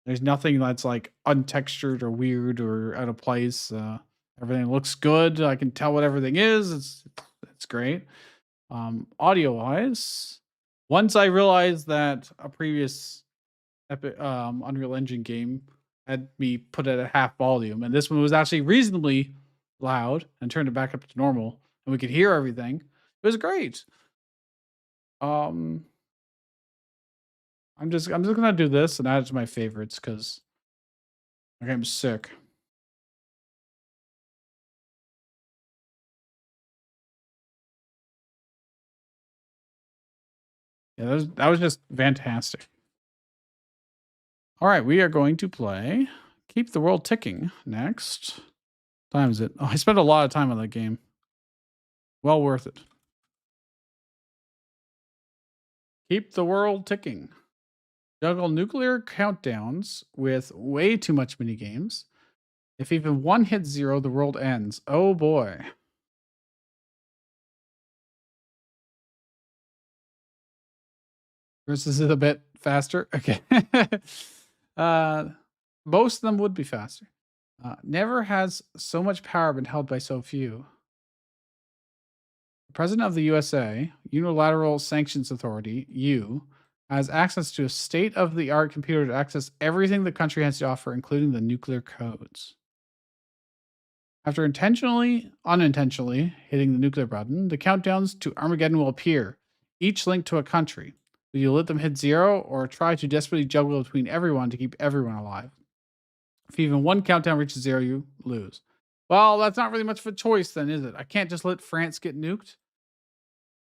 There's nothing that's like untextured or weird or out of place. Everything looks good. I can tell what everything is. It's great. Audio wise, once I realized that a previous Unreal Engine game had me put it at half volume, and this one was actually reasonably loud, and turned it back up to normal, and we could hear everything. It was great. I'm just gonna do this and add it to my favorites because I'm sick. Yeah, that was just fantastic. All right, we are going to play Keep the World Ticking next. What time is it? Oh, I spent a lot of time on that game. Well worth it. Keep the World Ticking. Juggle nuclear countdowns with way too much mini games. If even one hits 0, the world ends. Oh boy. Yours is it a bit faster? Okay. Most of them would be faster. Never has so much power been held by so few. The President of the USA, Unilateral Sanctions Authority, U, has access to a state-of-the-art computer to access everything the country has to offer, including the nuclear codes. After unintentionally hitting the nuclear button, the countdowns to Armageddon will appear, each linked to a country. Will you let them hit 0 or try to desperately juggle between everyone to keep everyone alive? If even one countdown reaches 0, you lose. Well, that's not really much of a choice then, is it? I can't just let France get nuked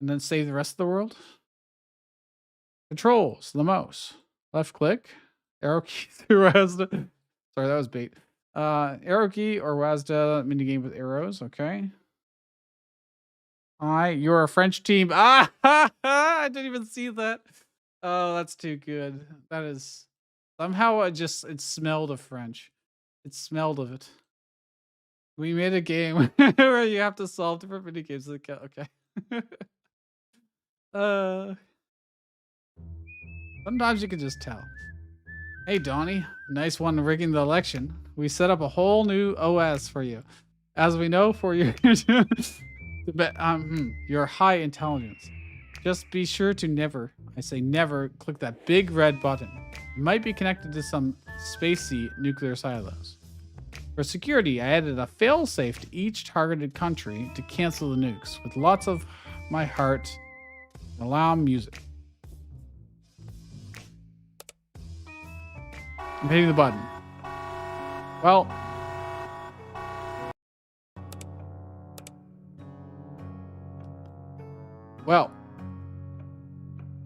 and then save the rest of the world. Controls, the mouse. Left click, arrow key through WASD. Sorry, that was bait. Arrow key or WASD minigame with arrows. Okay. Hi, you're a French team. Ah, I didn't even see that. Oh, that's too good. That is somehow it smelled of French. It smelled of it. We made a game where you have to solve different mini games. Okay. Sometimes you can just tell. Hey, Donnie. Nice one rigging the election. We set up a whole new OS for you. As we know, for your your high intelligence. Just be sure to never, I say never, click that big red button. It might be connected to some spacey nuclear silos. For security, I added a failsafe to each targeted country to cancel the nukes with lots of my heart and allow music. I'm hitting the button. Well,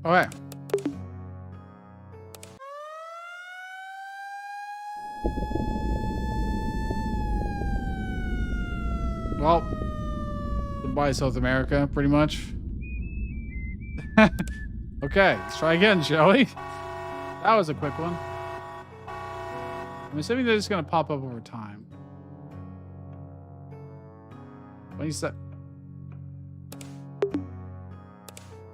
Okay. Well, goodbye, South America, pretty much. Okay, let's try again, shall we? That was a quick one. I'm assuming they're just going to pop up over time. 27.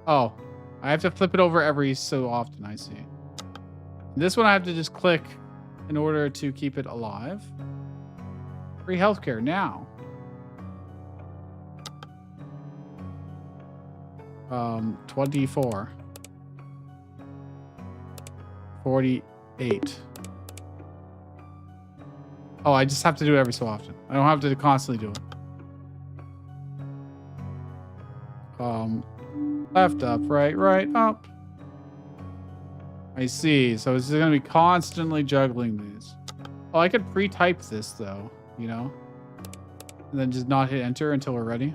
Oh, I have to flip it over every so often, I see. This one I have to just click in order to keep it alive. Free healthcare now. 24. 48. Oh, I just have to do it every so often. I don't have to constantly do it. Left, up, right, up. I see. So it's going to be constantly juggling these. Oh, I could pre-type this though, you know? And then just not hit enter until we're ready.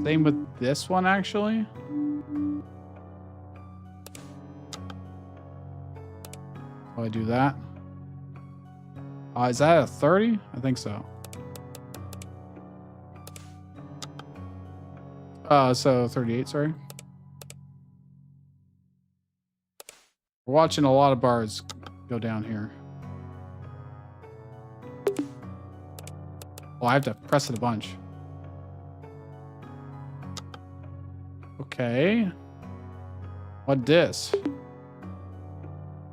Same with this one, actually. Oh, I do that. Is that a 30? I think so. So 38, sorry. We're watching a lot of bars go down here. Oh, I have to press it a bunch. Okay. What dis?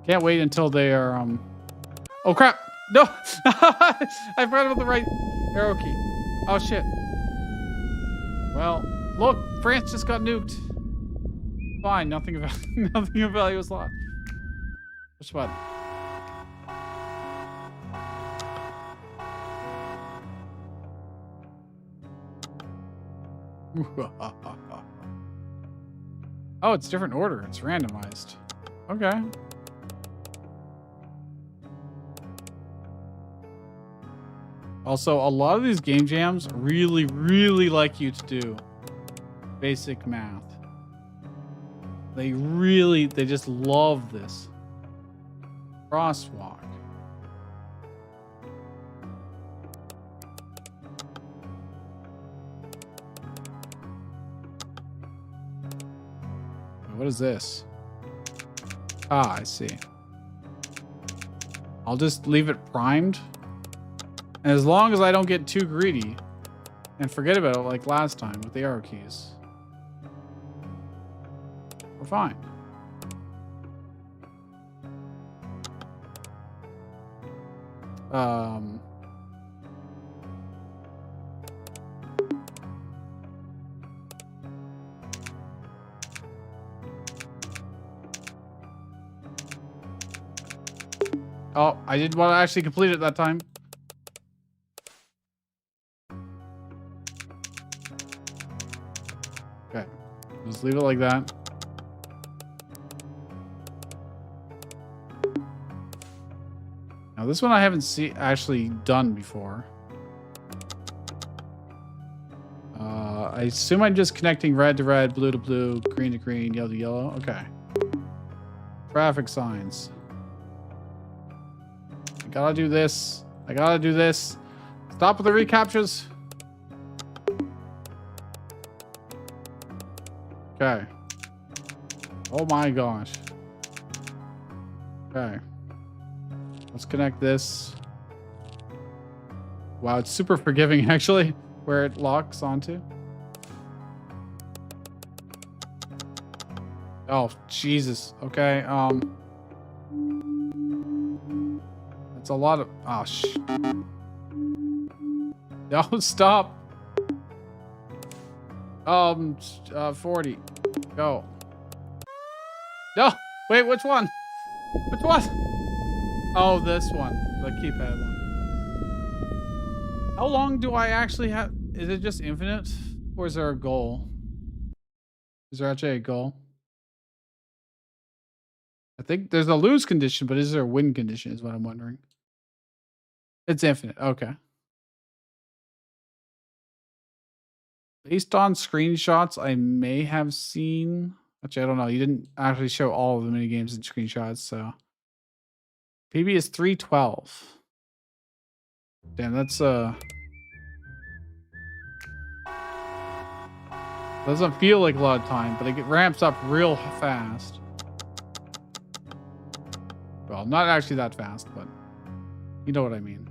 Can't wait until they are, Oh, crap! No! I forgot about the right arrow key. Oh, shit. Well, look! France just got nuked. Fine, nothing of value was lost. Which button? Oh, it's different order. It's randomized. Okay. Also, a lot of these game jams really, really like you to do basic math. They just love this. Crosswalk. What is this? Ah, I see. I'll just leave it primed. And as long as I don't get too greedy and forget about it like last time with the arrow keys, we're fine. Oh, I did want to actually complete it that time. Okay, just leave it like that. Now this one I haven't actually done before. I assume I'm just connecting red to red, blue to blue, green to green, yellow to yellow. Okay. Traffic signs. I gotta do this. I gotta do this. Stop with the recaptures. Okay. Oh my gosh. Okay. Let's connect this. Wow, it's super forgiving actually, where it locks onto. Oh, Jesus. Okay, it's a lot of... Oh, no, stop. 40. Go. No! Wait, which one? Which one? Oh, this one. The keypad one. How long do I actually have... Is it just infinite? Or is there a goal? Is there actually a goal? I think there's a lose condition, but is there a win condition is what I'm wondering. It's infinite. Okay. Based on screenshots, I may have seen. Actually, I don't know. You didn't actually show all of the mini games in screenshots, so PB is 312. Damn, that's doesn't feel like a lot of time, but it ramps up real fast. Well, not actually that fast, but you know what I mean.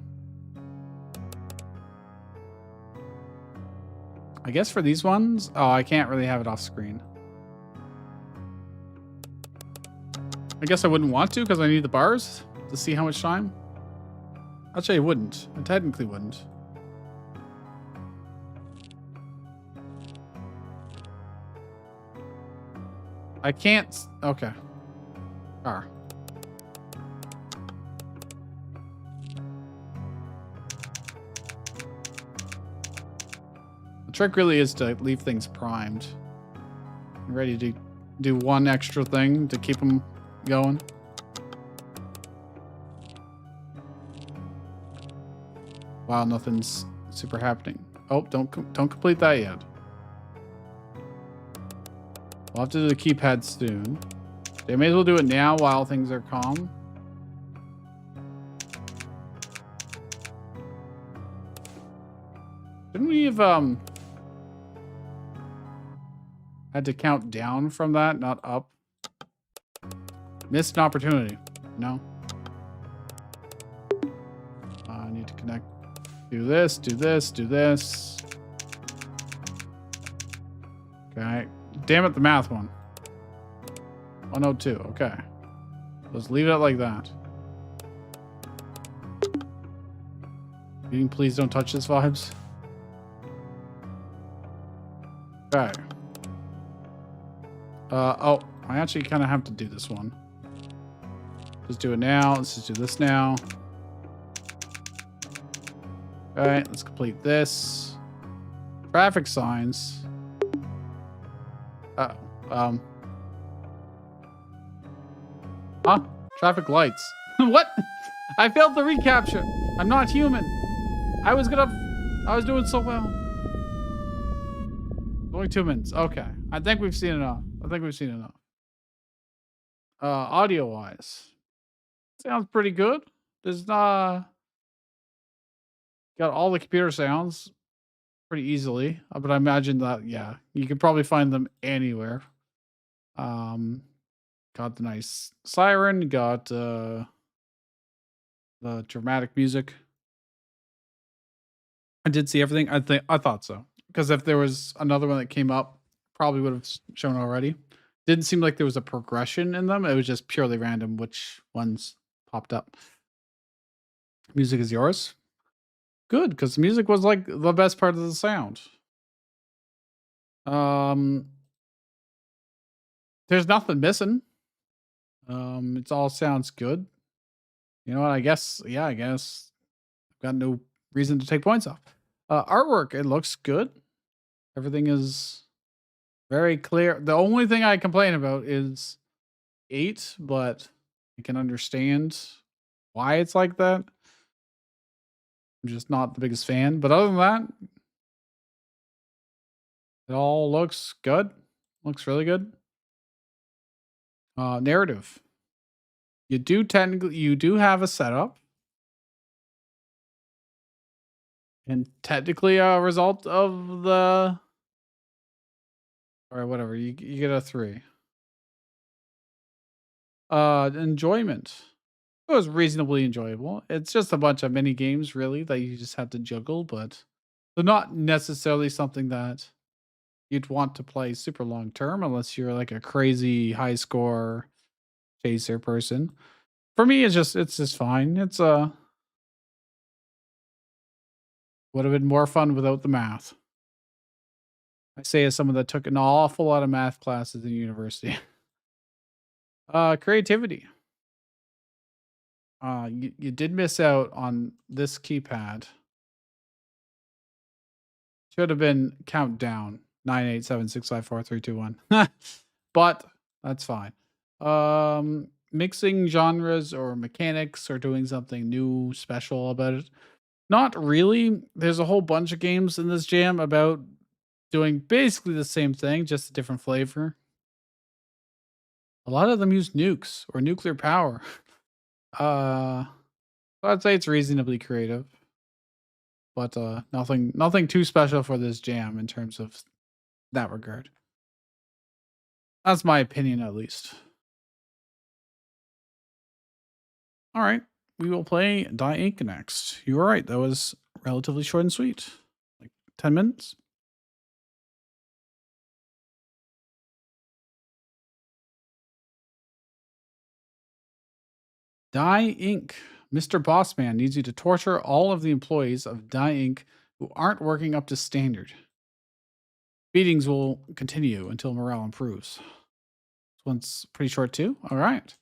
I guess for these ones, oh, I can't really have it off screen. I guess I wouldn't want to because I need the bars to see how much time. Actually, I wouldn't. I technically wouldn't. I can't. Okay. Bar. The trick really is to leave things primed. Ready to do one extra thing to keep them going. Wow, nothing's super happening. Oh, don't complete that yet. We'll have to do the keypad soon. They may as well do it now while things are calm. Shouldn't we have had to count down from that, not up? Missed an opportunity. No. I need to connect. Do this, do this, do this. Okay. Damn it, the math one. 102. Okay. Let's leave it like that. Meaning, please don't touch this vibes. Okay. Oh, I actually kind of have to do this one. Let's do it now. Let's just do this now. Okay, let's complete this. Traffic signs. Huh? Traffic lights. What? I failed the recapture. I'm not human. I was doing so well. Only 2 minutes. Okay. I think we've seen enough. Audio wise. Sounds pretty good. There's got all the computer sounds pretty easily, but I imagine that, yeah, you could probably find them anywhere. Got the nice siren, got the dramatic music. I did see everything. I thought so, because if there was another one that came up, probably would have shown already. Didn't seem like there was a progression in them. It was just purely random which ones popped up. Music is yours. Good, because the music was like the best part of the sound. There's nothing missing. It all sounds good. You know what? I guess I've got no reason to take points off. Artwork, it looks good. Everything is very clear. The only thing I complain about is 8, but I can understand why it's like that. I'm just not the biggest fan. But other than that, it all looks good. Looks really good. Narrative. You do have a setup. And technically a result of the, or whatever, you get a 3. Enjoyment. It was reasonably enjoyable. It's just a bunch of mini games, really, that you just have to juggle, but they're not necessarily something that you'd want to play super long term unless you're like a crazy high score chaser person. For me, it's just fine. It's would have been more fun without the math. I say as someone that took an awful lot of math classes in university. Creativity. You did miss out on this keypad. Should have been countdown 9, 8, 7, 6, 5, 4, 3, 2, 1. But that's fine. Mixing genres or mechanics or doing something new, special about it. Not really. There's a whole bunch of games in this jam about doing basically the same thing, just a different flavor. A lot of them use nukes or nuclear power. So I'd say it's reasonably creative, but nothing too special for this jam in terms of that regard. That's my opinion, at least. All right, we will play Die Ink next. You were right; that was relatively short and sweet, like 10 minutes. Die Ink. Mr. Bossman needs you to torture all of the employees of Die Inc. who aren't working up to standard. Beatings will continue until morale improves. This one's pretty short too. All right.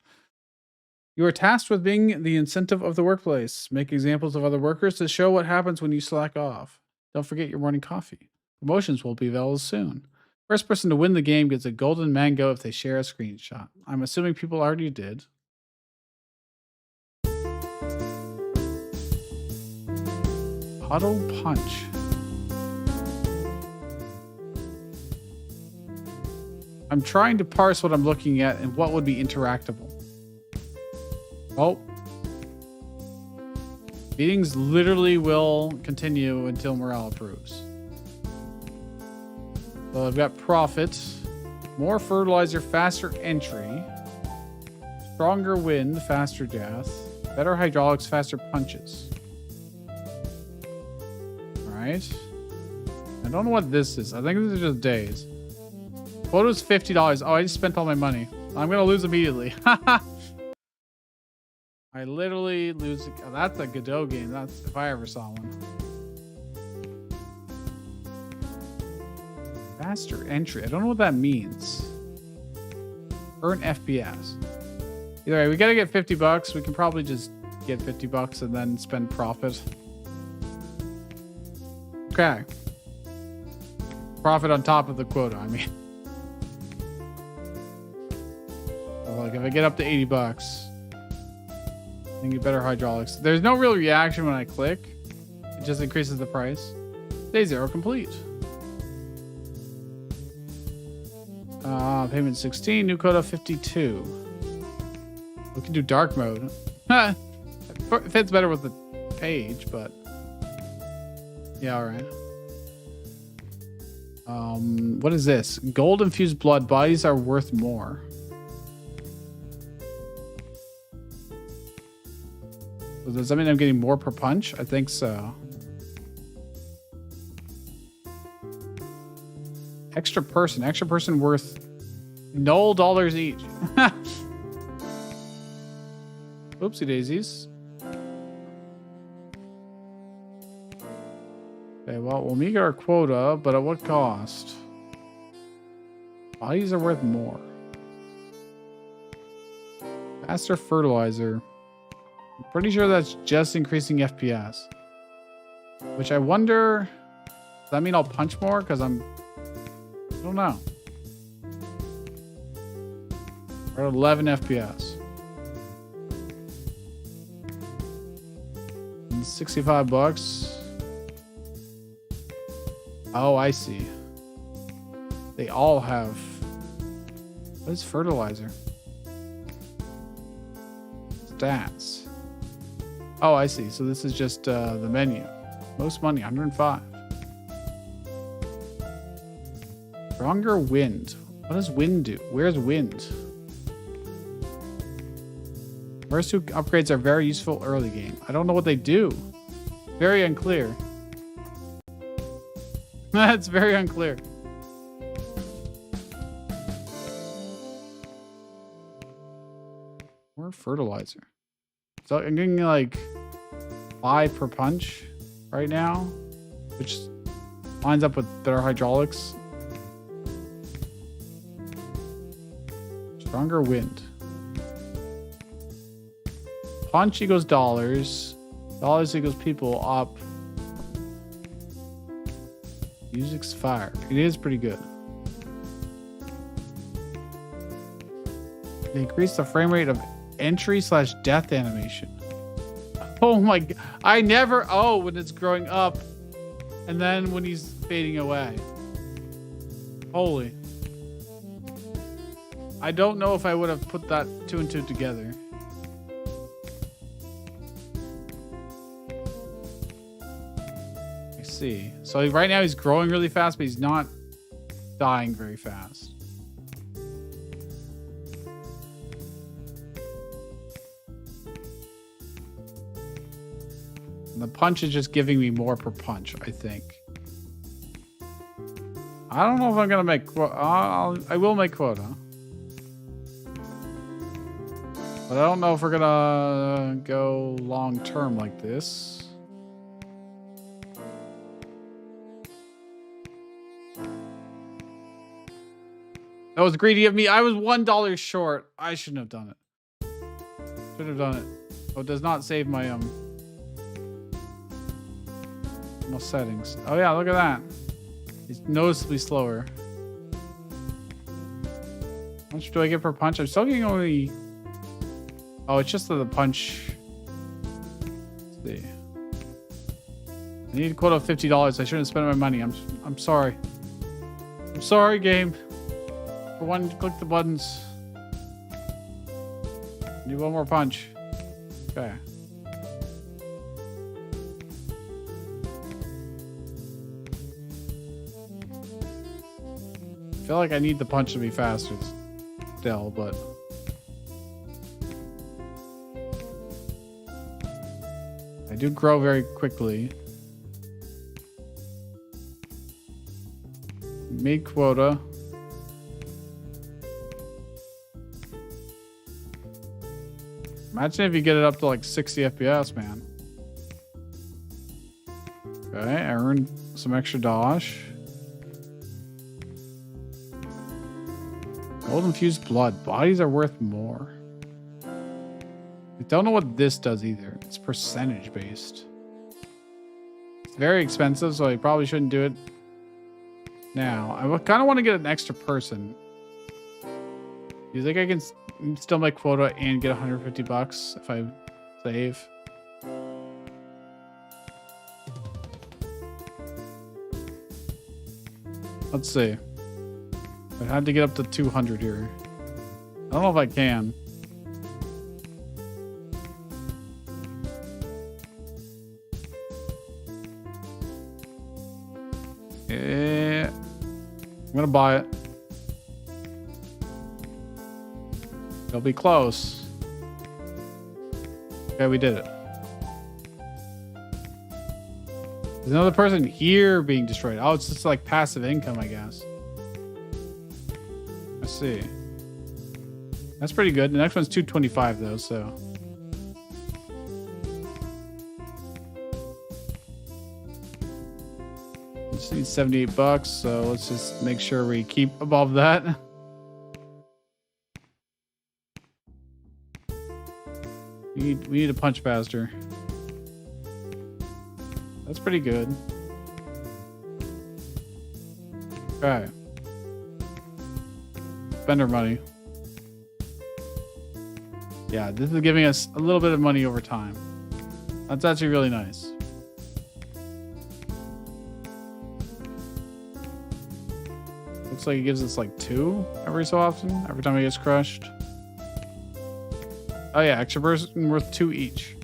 You are tasked with being the incentive of the workplace. Make examples of other workers to show what happens when you slack off. Don't forget your morning coffee. Promotions will be available soon. First person to win the game gets a golden mango if they share a screenshot. I'm assuming people already did. Auto punch. I'm trying to parse what I'm looking at and what would be interactable. Oh. Beatings literally will continue until morale improves. So I've got profit, more fertilizer, faster entry, stronger wind, faster death, better hydraulics, faster punches. Right. I don't know what this is. I think this is just days. Quota's $50. Oh, I just spent all my money. I'm gonna lose immediately. I literally lose. Oh, that's a Godot game. That's if I ever saw one. Faster entry. I don't know what that means. Earn FPS. Either way, we gotta get $50. We can probably just get $50 and then spend profit. Okay. Profit on top of the quota, I mean. So like if I get up to $80, I can get better hydraulics. There's no real reaction when I click. It just increases the price. Day 0 complete. Payment 16, new quota 52. We can do dark mode. It fits better with the page, but yeah, all right. What is this? Gold infused blood. Bodies are worth more. So does that mean I'm getting more per punch? I think so. Extra person worth $0 each. Oopsie daisies. Okay, well, we'll meet our quota, but at what cost? Bodies are worth more. Faster fertilizer. I'm pretty sure that's just increasing FPS. Which I wonder... Does that mean I'll punch more? Because I don't know. We're at 11 FPS. And $65. Oh, I see. They all have... What is fertilizer? Stats. Oh, I see. So this is just the menu. Most money, 105. Stronger wind. What does wind do? Where's wind? First two upgrades are very useful early game. I don't know what they do. Very unclear. That's very unclear. More fertilizer. So I'm getting like 5 per punch right now, which lines up with better hydraulics. Stronger wind. Punch equals dollars. Dollars equals people up. Music's fire. It is pretty good. They increase the frame rate of entry/death animation. Oh my god. I never... Oh, when it's growing up. And then when he's fading away. Holy. I don't know if I would have put that 2 and 2 together. I see. So right now he's growing really fast, but he's not dying very fast. And the punch is just giving me more per punch, I think. I don't know if I'm gonna make I will make quota. But I don't know if we're gonna go long term like this. That was greedy of me. I was $1 short. I shouldn't have done it. Should have done it. Oh, it does not save my settings. Oh yeah, look at that. He's noticeably slower. How much do I get per punch? I'm still getting only... Oh, it's just the punch. Let's see. I need a quota of $50. I shouldn't have spent my money. I'm sorry. I'm sorry, game. For one, click the buttons. Need one more punch. Okay. I feel like I need the punch to be faster still, but... I do grow very quickly. Make quota. Imagine if you get it up to like 60 FPS, man. Okay, I earned some extra dosh. Gold infused blood. Bodies are worth more. I don't know what this does either. It's percentage based. It's very expensive, so I probably shouldn't do it now. I kind of want to get an extra person. Do you think I can still make quota and get $150 if I save? Let's see. I had to get up to 200 here. I don't know if I can. I'm gonna buy it. It'll be close. Okay, we did it. There's another person here being destroyed. Oh, it's just like passive income, I guess. Let's see. That's pretty good. The next one's 225 though, so. Just need $78, so let's just make sure we keep above that. We need to punch faster. That's pretty good. Okay. Spend our money. Yeah, this is giving us a little bit of money over time. That's actually really nice. Looks like it gives us like 2 every so often, every time it gets crushed. Oh yeah, extra person worth 2 each.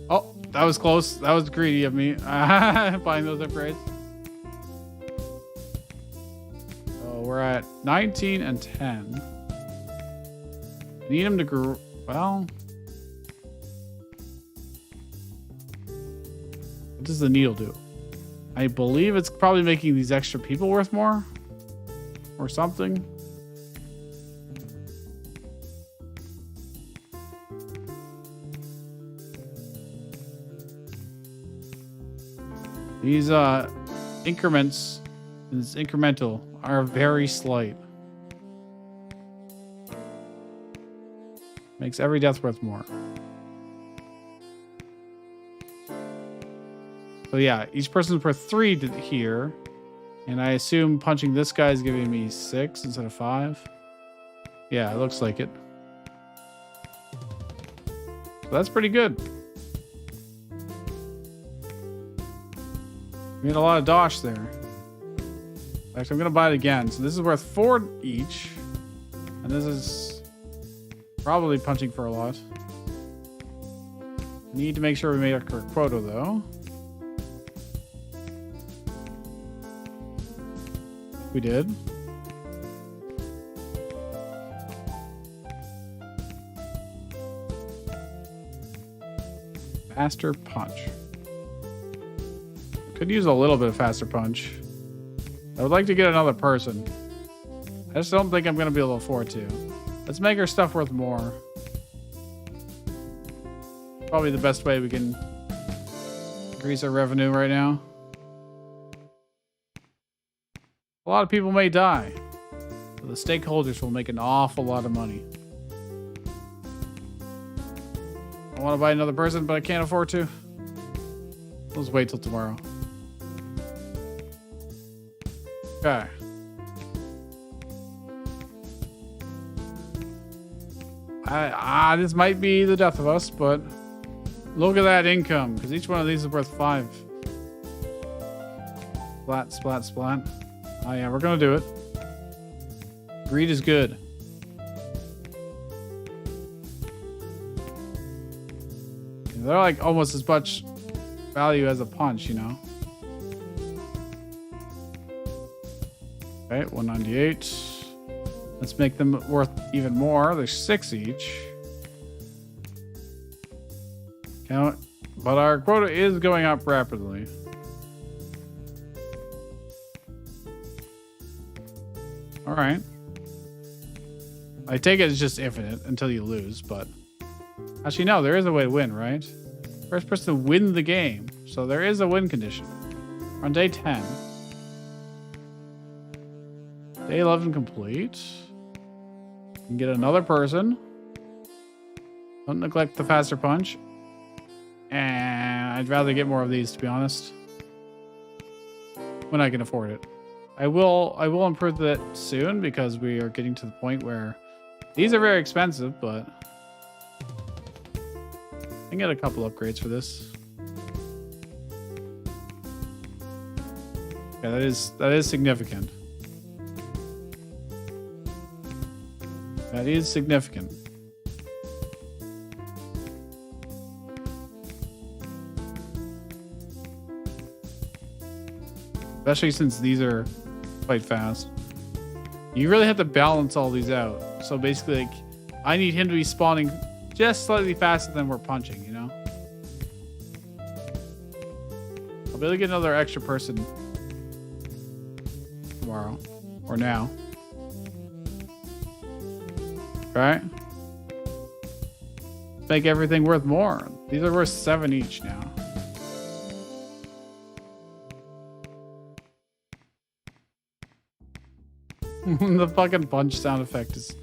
Oh, that was close. That was greedy of me. Buying those upgrades. So we're at 19 and 10. Need him to grow. Well, what does the needle do? I believe it's probably making these extra people worth more. Or something. These increments, this incremental, are very slight. Makes every death worth more. So yeah, each person's worth 3 here. And I assume punching this guy is giving me 6 instead of 5. Yeah, it looks like it. So that's pretty good. Made a lot of dosh there. Actually, I'm gonna buy it again. So this is worth 4 each. And this is probably punching for a lot. Need to make sure we made our quota though. We did. Faster punch. Could use a little bit of faster punch. I would like to get another person. I just don't think I'm going to be able to afford to. Let's make our stuff worth more. Probably the best way we can increase our revenue right now. A lot of people may die. So the stakeholders will make an awful lot of money. I want to buy another person, but I can't afford to. Let's wait till tomorrow. Okay. This might be the death of us, but look at that income, because each one of these is worth 5. Splat, splat, splat. Oh yeah, we're gonna do it. Greed is good. They're like almost as much value as a punch, you know? Okay, 198. Let's make them worth even more. There's 6 each. Count. But our quota is going up rapidly. Alright. I take it it's just infinite until you lose, but... Actually, no, there is a way to win, right? First person to win the game. So there is a win condition. On day 10. Day 11 complete. You can get another person. Don't neglect the faster punch. And I'd rather get more of these, to be honest. When I can afford it. I will improve that soon because we are getting to the point where these are very expensive, but I can get a couple upgrades for this. Yeah, that is significant. That is significant. Especially since these are quite fast. You really have to balance all these out. So basically, like, I need him to be spawning just slightly faster than we're punching, you know? I'll be able to get another extra person tomorrow. Or now. Right? Make everything worth more. These are worth 7 each now. The fucking punch sound effect is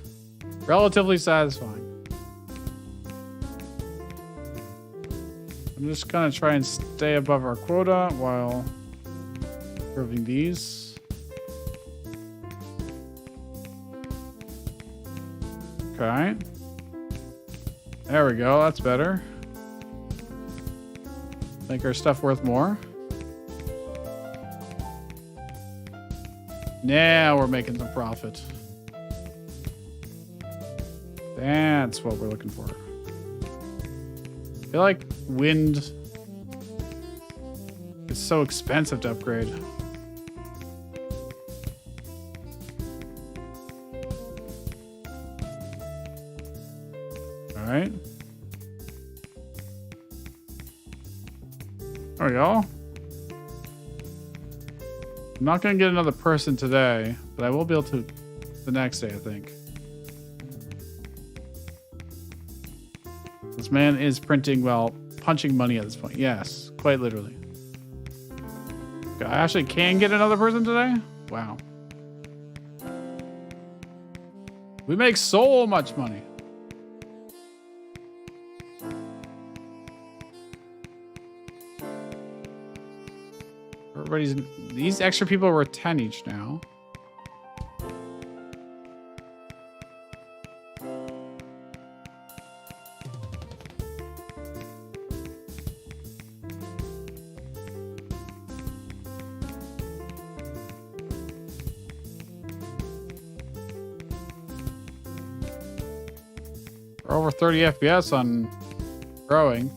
relatively satisfying. I'm just gonna try and stay above our quota while improving these. Okay. There we go, that's better. Make our stuff worth more. Now we're making some profit. That's what we're looking for. I feel like wind is so expensive to upgrade. All right. There we go. I'm not going to get another person today, but I will be able to the next day, I think. This man is printing, well, punching money at this point. Yes, quite literally. I actually can get another person today? Wow. We make so much money. These extra people were 10 each now. We're over 30 FPS on growing.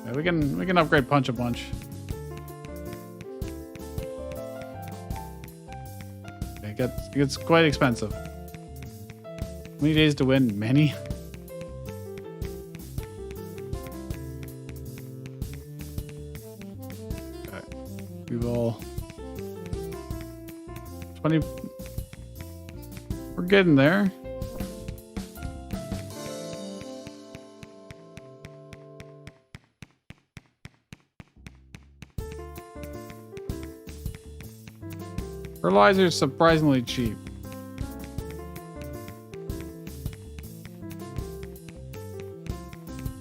Yeah, we can upgrade Punch a bunch. It gets quite expensive. How many days to win? Many? Okay. We will... 20... We're getting there. Fertilizer is surprisingly cheap.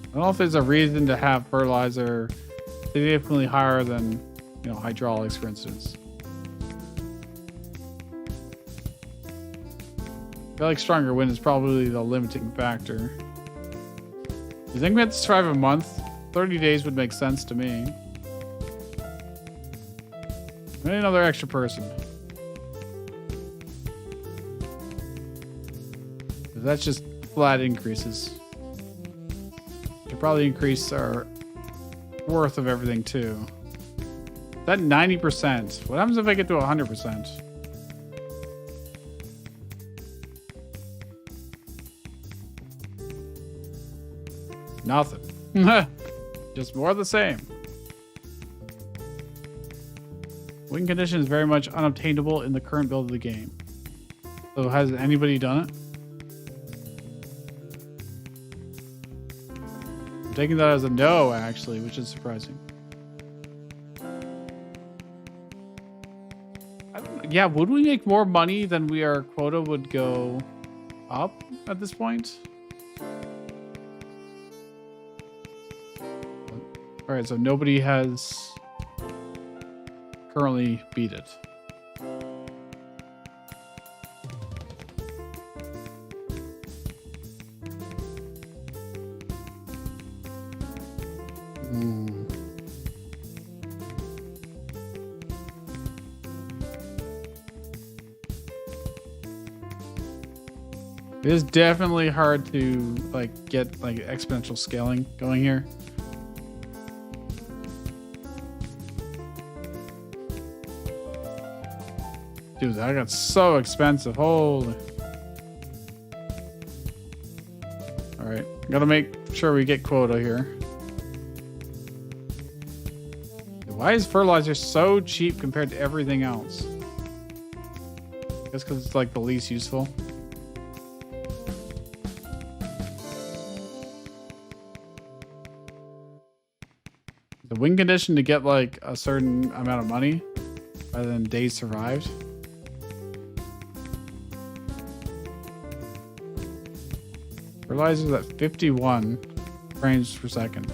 I don't know if there's a reason to have fertilizer significantly higher than, you know, hydraulics, for instance. I feel like stronger wind is probably the limiting factor. You think we have to survive a month? 30 days would make sense to me. We need another extra person. That's just flat increases. Should probably increase our worth of everything too. That 90%. What happens if I get to 100%? Nothing. Just more of the same. Win condition is very much unobtainable in the current build of the game. So has anybody done it? I'm taking that as a no, actually, which is surprising. I don't know. Yeah, would we make more money than our quota would go up at this point? All right, so nobody has currently beat it. It is definitely hard to like get like exponential scaling going here. Dude, that got so expensive. Holy. Alright. Gotta make sure we get quota here. Why is fertilizer so cheap compared to everything else? I guess because it's like the least useful. The win condition to get like a certain amount of money rather than days survived. Fertilizer's at 51 frames per second.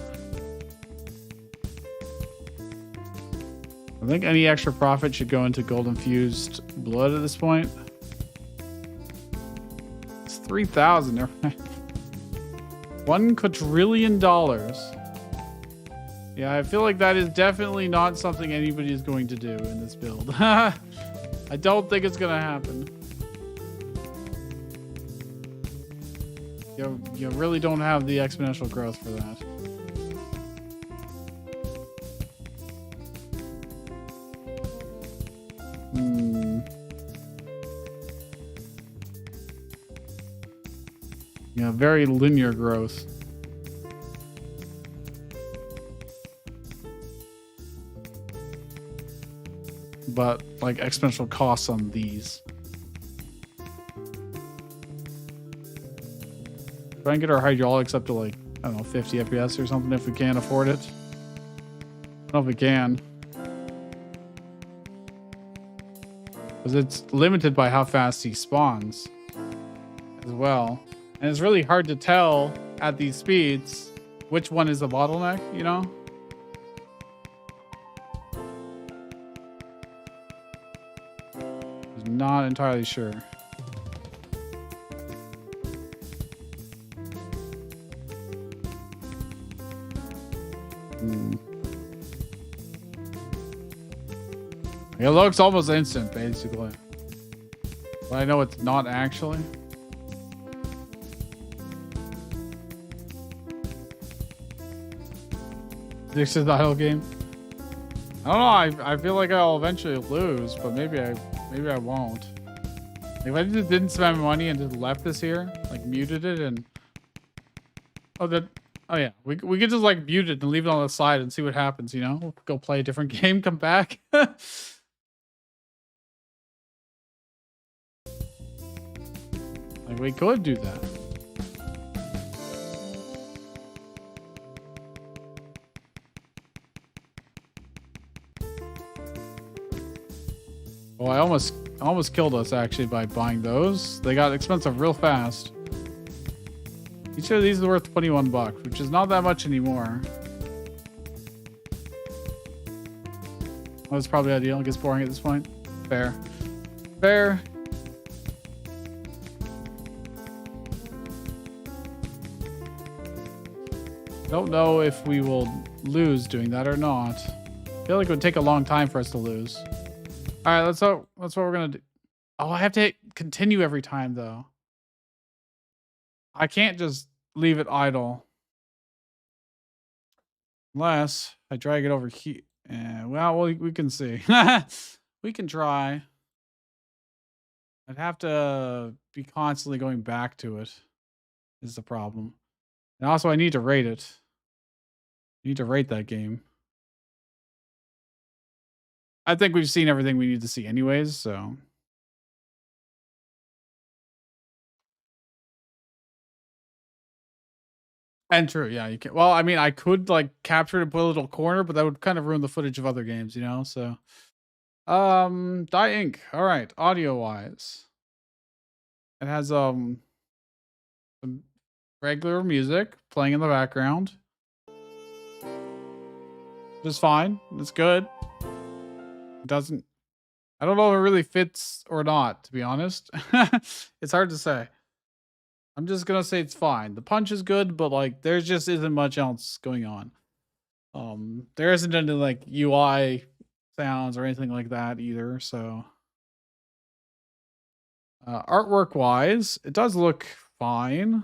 I think any extra profit should go into gold infused blood at this point. It's 3,000. $1 quadrillion. Yeah, I feel like that is definitely not something anybody is going to do in this build. I don't think it's gonna happen. You really don't have the exponential growth for that. Yeah, very linear growth. But like exponential costs on these. Try and get our hydraulics up to like, I don't know, 50 FPS or something if we can afford it. I don't know if we can. Because it's limited by how fast he spawns as well. And it's really hard to tell at these speeds which one is a bottleneck, you know? I'm not entirely sure. It looks almost instant, basically. But I know it's not actually. This is the idle game. I don't know. I feel like I'll eventually lose, but maybe I won't. If I just didn't spend money and just left this here, like muted it and oh yeah, we could just like mute it and leave it on the side and see what happens. You know, we'll go play a different game, come back. Like we could do that. Oh, I almost killed us actually by buying those. They got expensive real fast. Each of these is worth 21 bucks, which is not that much anymore. That's probably ideal. It gets boring at this point. Fair. Fair. Don't know if we will lose doing that or not. I feel like it would take a long time for us to lose. All right, that's what we're gonna do. Oh, I have to hit continue every time though. I can't just leave it idle. Unless I drag it over here. Well, we can see. We can try. I'd have to be constantly going back to it is the problem. And also I need to rate it. I need to rate that game. I think we've seen everything we need to see anyways, so. And true, yeah, you can. Well, I mean, I could like capture it and put a little corner, but that would kind of ruin the footage of other games, you know. So, Die Ink. All right, audio wise, it has some regular music playing in the background, just fine. It's good. It doesn't. I don't know if it really fits or not, to be honest. It's hard to say. I'm just gonna say it's fine. The punch is good, but like there just isn't much else going on. There isn't any like UI sounds or anything like that either. So, artwork wise, it does look fine.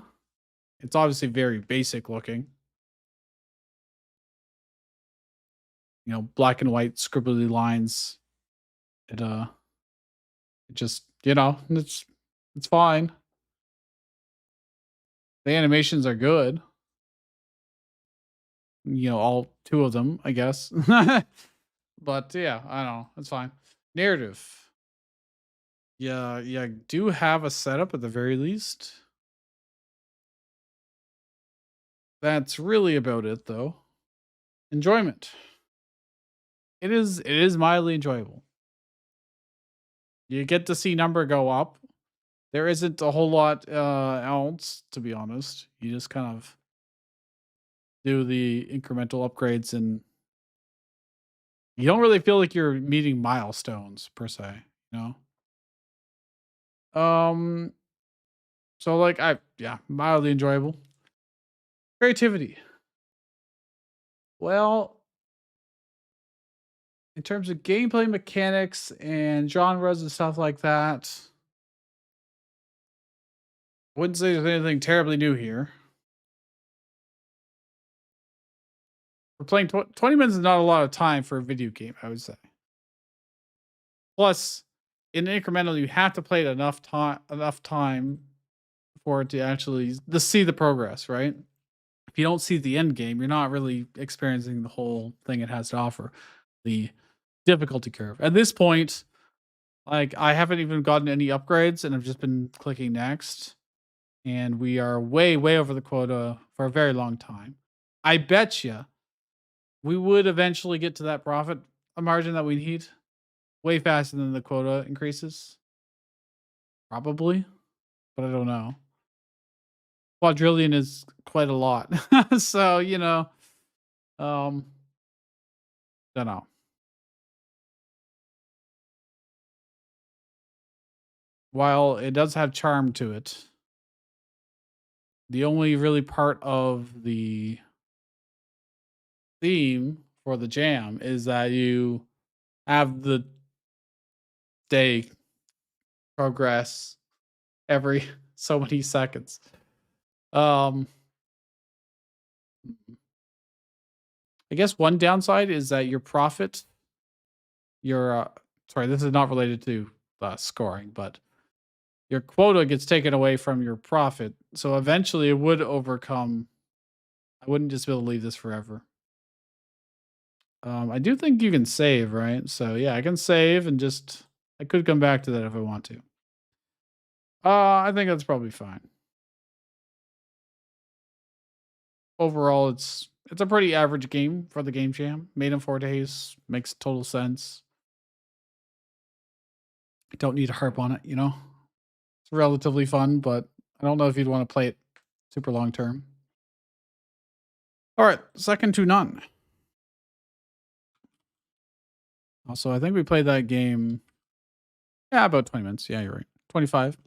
It's obviously very basic looking. You know, black and white scribbly lines. It just, you know, it's fine. The animations are good. You know, all two of them, I guess. But yeah, I don't know. It's fine. Narrative. Yeah, yeah, do have a setup at the very least. That's really about it though. Enjoyment. It is mildly enjoyable. You get to see number go up. There isn't a whole lot else, to be honest. You just kind of do the incremental upgrades and you don't really feel like you're meeting milestones per se, you know? So like mildly enjoyable. Creativity. Well, in terms of gameplay mechanics and genres and stuff like that, I wouldn't say there's anything terribly new here. We're playing 20 minutes is not a lot of time for a video game, I would say. Plus, in incremental, you have to play it enough time for it to actually see the progress, right? If you don't see the end game, you're not really experiencing the whole thing it has to offer. The difficulty curve. At this point, like I haven't even gotten any upgrades and I've just been clicking next. And we are way, way over the quota for a very long time. I bet you we would eventually get to that profit margin that we need way faster than the quota increases. Probably, but I don't know. Quadrillion is quite a lot. So, you know, don't know. While it does have charm to it, the only really part of the theme for the jam is that you have the day progress every so many seconds. I guess one downside is that your profit, sorry, this is not related to scoring, but your quota gets taken away from your profit. So eventually it would overcome. I wouldn't just be able to leave this forever. I do think you can save, right? So yeah, I can save and just, I could come back to that if I want to. I think that's probably fine. Overall, it's a pretty average game for the game jam. Made in 4 days, makes total sense. I don't need to harp on it, you know? It's relatively fun, but I don't know if you'd want to play it super long term. All right, second to none. Also, I think we played that game, yeah, about 20 minutes. Yeah, you're right. 25.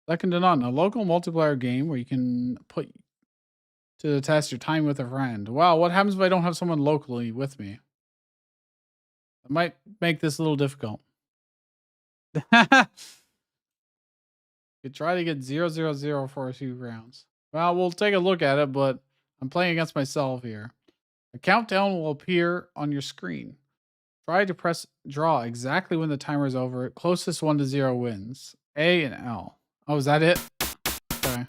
Second to none, a local multiplayer game where you can put to the test your time with a friend. Wow, what happens if I don't have someone locally with me? It might make this a little difficult. You try to get 0-0-0 for a few rounds. Well, we'll take a look at it, but I'm playing against myself here. A countdown will appear on your screen. Try to press draw exactly when the timer is over. Closest 1 to 0 wins. A and L. Oh, is that it? Okay.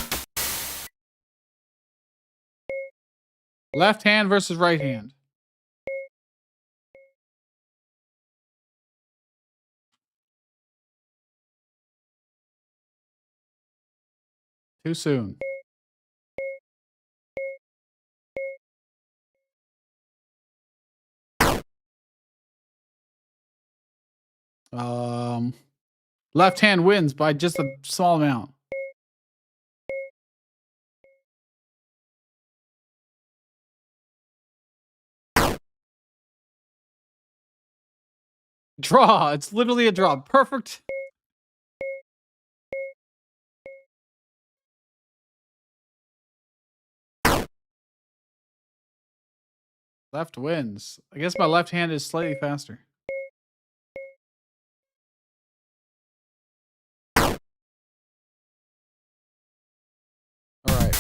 Left hand versus right hand. Too soon. Left hand wins by just a small amount. Draw. It's literally a draw. Perfect. Left wins. I guess my left hand is slightly faster. All right.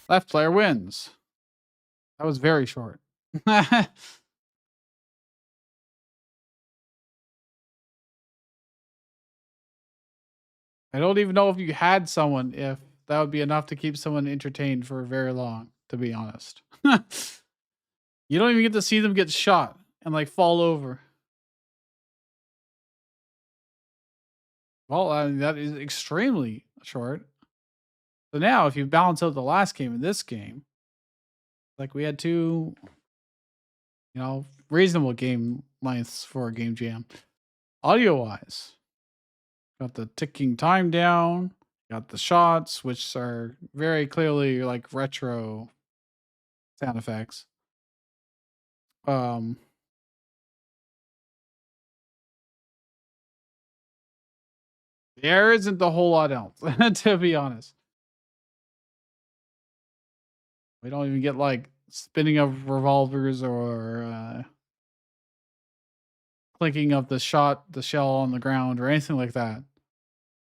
Left player wins. That was very short. I don't even know if you had someone, if that would be enough to keep someone entertained for very long, to be honest. You don't even get to see them get shot and like fall over. Well, that is extremely short. So now if you balance out the last game and this game, like we had two, you know, reasonable game lengths for a game jam. Audio wise, got the ticking time down, got the shots, which are very clearly like retro sound effects. There isn't a whole lot else, to be honest. We don't even get like spinning of revolvers or clinking of the shell on the ground or anything like that.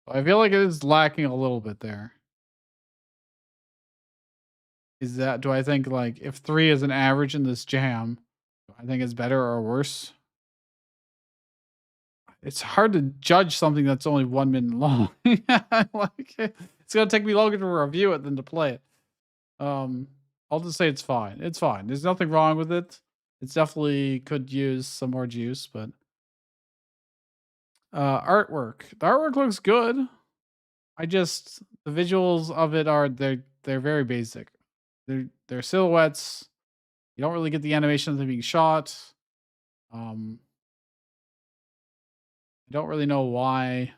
I feel like it is lacking a little bit there. Do I think like if 3 is an average in this jam, I think it's better or worse? It's hard to judge something that's only 1 minute long. Like, it's gonna take me longer to review it than to play it. I'll just say it's fine. It's fine. There's nothing wrong with it. It's definitely could use some more juice, but artwork. The artwork looks good. The visuals of it are they're very basic. They're silhouettes. You don't really get the animation of them being shot. I don't really know why.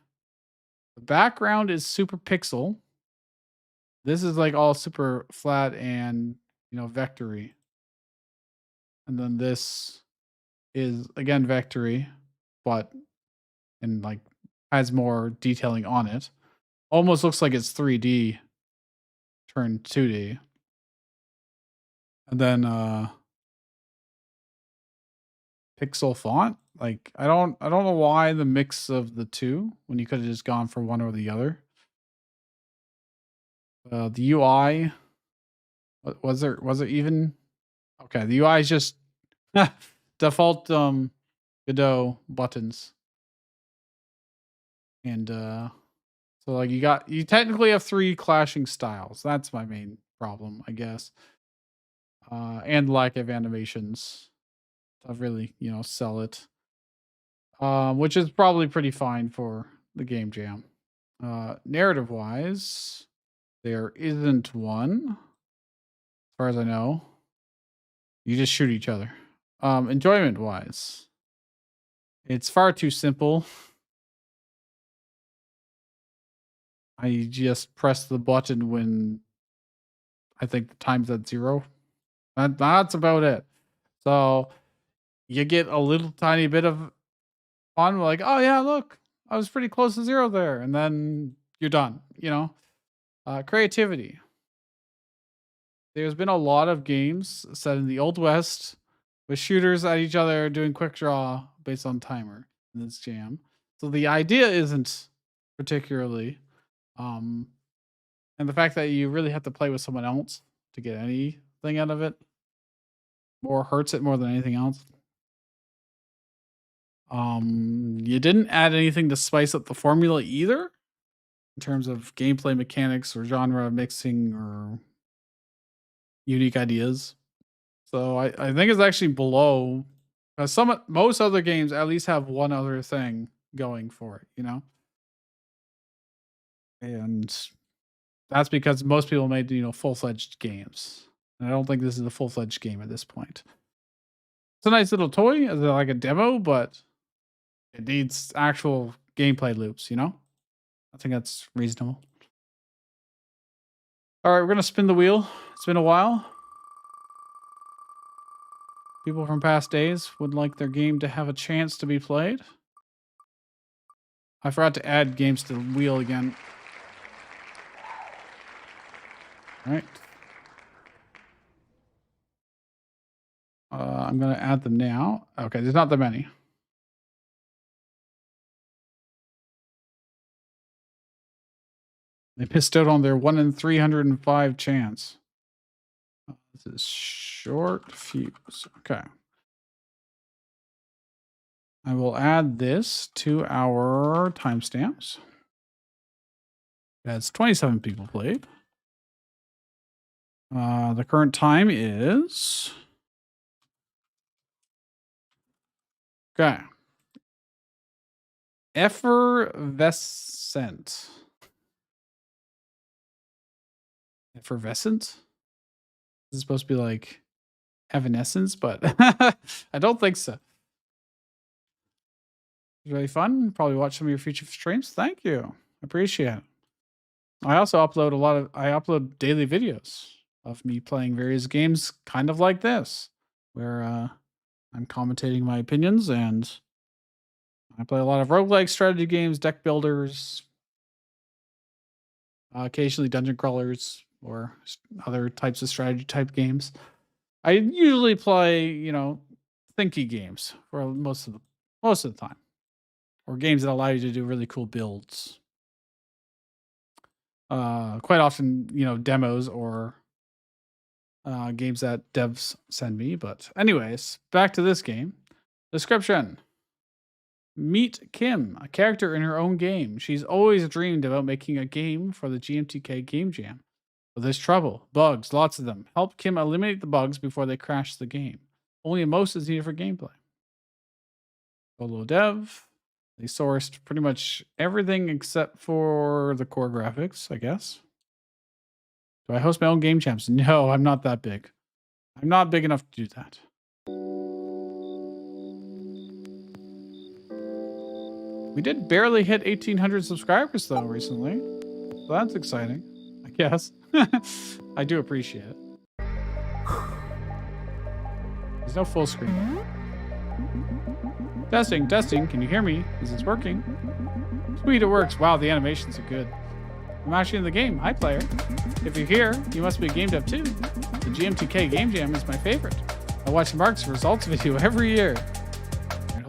The background is super pixel. This is like all super flat and, you know, vectory. And then this is again vectory, but and like has more detailing on it. Almost looks like it's 3D turned 2D. And then pixel font. Like I don't know why the mix of the two when you could have just gone for one or the other. The UI was it even okay? The UI is just default Godot buttons, and so like you technically have 3 clashing styles. That's my main problem, I guess, and lack of animations to really sell it, which is probably pretty fine for the game jam. Narrative wise, there isn't one, as far as I know. You just shoot each other. Enjoyment wise, it's far too simple. I just press the button when I think the time's at 0. That's about it. So you get a little tiny bit of fun, like, oh yeah, look, I was pretty close to 0 there, and then you're done. Creativity. There's been a lot of games set in the Old West with shooters at each other doing quick draw based on timer in this jam. So the idea isn't particularly, and the fact that you really have to play with someone else to get anything out of it more hurts it more than anything else. You didn't add anything to spice up the formula either in terms of gameplay mechanics or genre mixing or unique ideas. So I think it's actually below, because most other games at least have one other thing going for it, and that's because most people made full-fledged games, and I don't think this is a full-fledged game at this point. It's a nice little toy, as like a demo, but it needs actual gameplay loops. I think that's reasonable. All right, we're gonna spin the wheel. It's been a while. People from past days would like their game to have a chance to be played. I forgot to add games to the wheel again. All right. I'm going to add them now. Okay, there's not that many. They missed out on their 1 in 305 chance. This is short fuse. Okay. I will add this to our timestamps. That's 27 people played. The current time is... Okay. Effervescent. Effervescent? This is supposed to be like evanescence, but I don't think so. It's really fun. Probably watch some of your future streams. Thank you. Appreciate it. I also upload I upload daily videos of me playing various games kind of like this, where I'm commentating my opinions, and I play a lot of roguelike strategy games, deck builders, occasionally dungeon crawlers, or other types of strategy type games. I usually play, thinky games for most of the time, or games that allow you to do really cool builds. Quite often, demos or games that devs send me. But anyways, back to this game. Description. Meet Kim, a character in her own game. She's always dreamed about making a game for the GMTK Game Jam. But there's trouble. Bugs, lots of them. Help Kim eliminate the bugs before they crash the game. Only a mouse is needed for gameplay. Solo dev. They sourced pretty much everything except for the core graphics, I guess. Do I host my own game jams? No, I'm not that big. I'm not big enough to do that. We did barely hit 1,800 subscribers, though, recently. So that's exciting, I guess. I do appreciate it. There's no full screen. Testing. Can you hear me? Is this working? Sweet, it works. Wow, the animations are good. I'm actually in the game. Hi, player. If you're here, you must be a game dev too. The GMTK Game Jam is my favorite. I watch Mark's results video every year.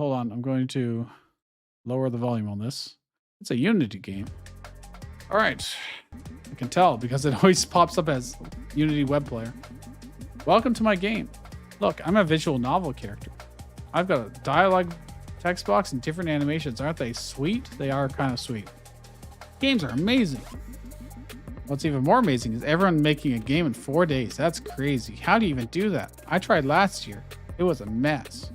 hold on. I'm going to lower the volume on this. It's a Unity game. All right. I can tell because it always pops up as Unity web player. Welcome to my game. Look, I'm a visual novel character. I've got a dialogue text box and different animations. Aren't they sweet? They are kind of sweet. Games are amazing. What's even more amazing is everyone making a game in 4 days. That's crazy. How do you even do that? I tried last year. It was a mess.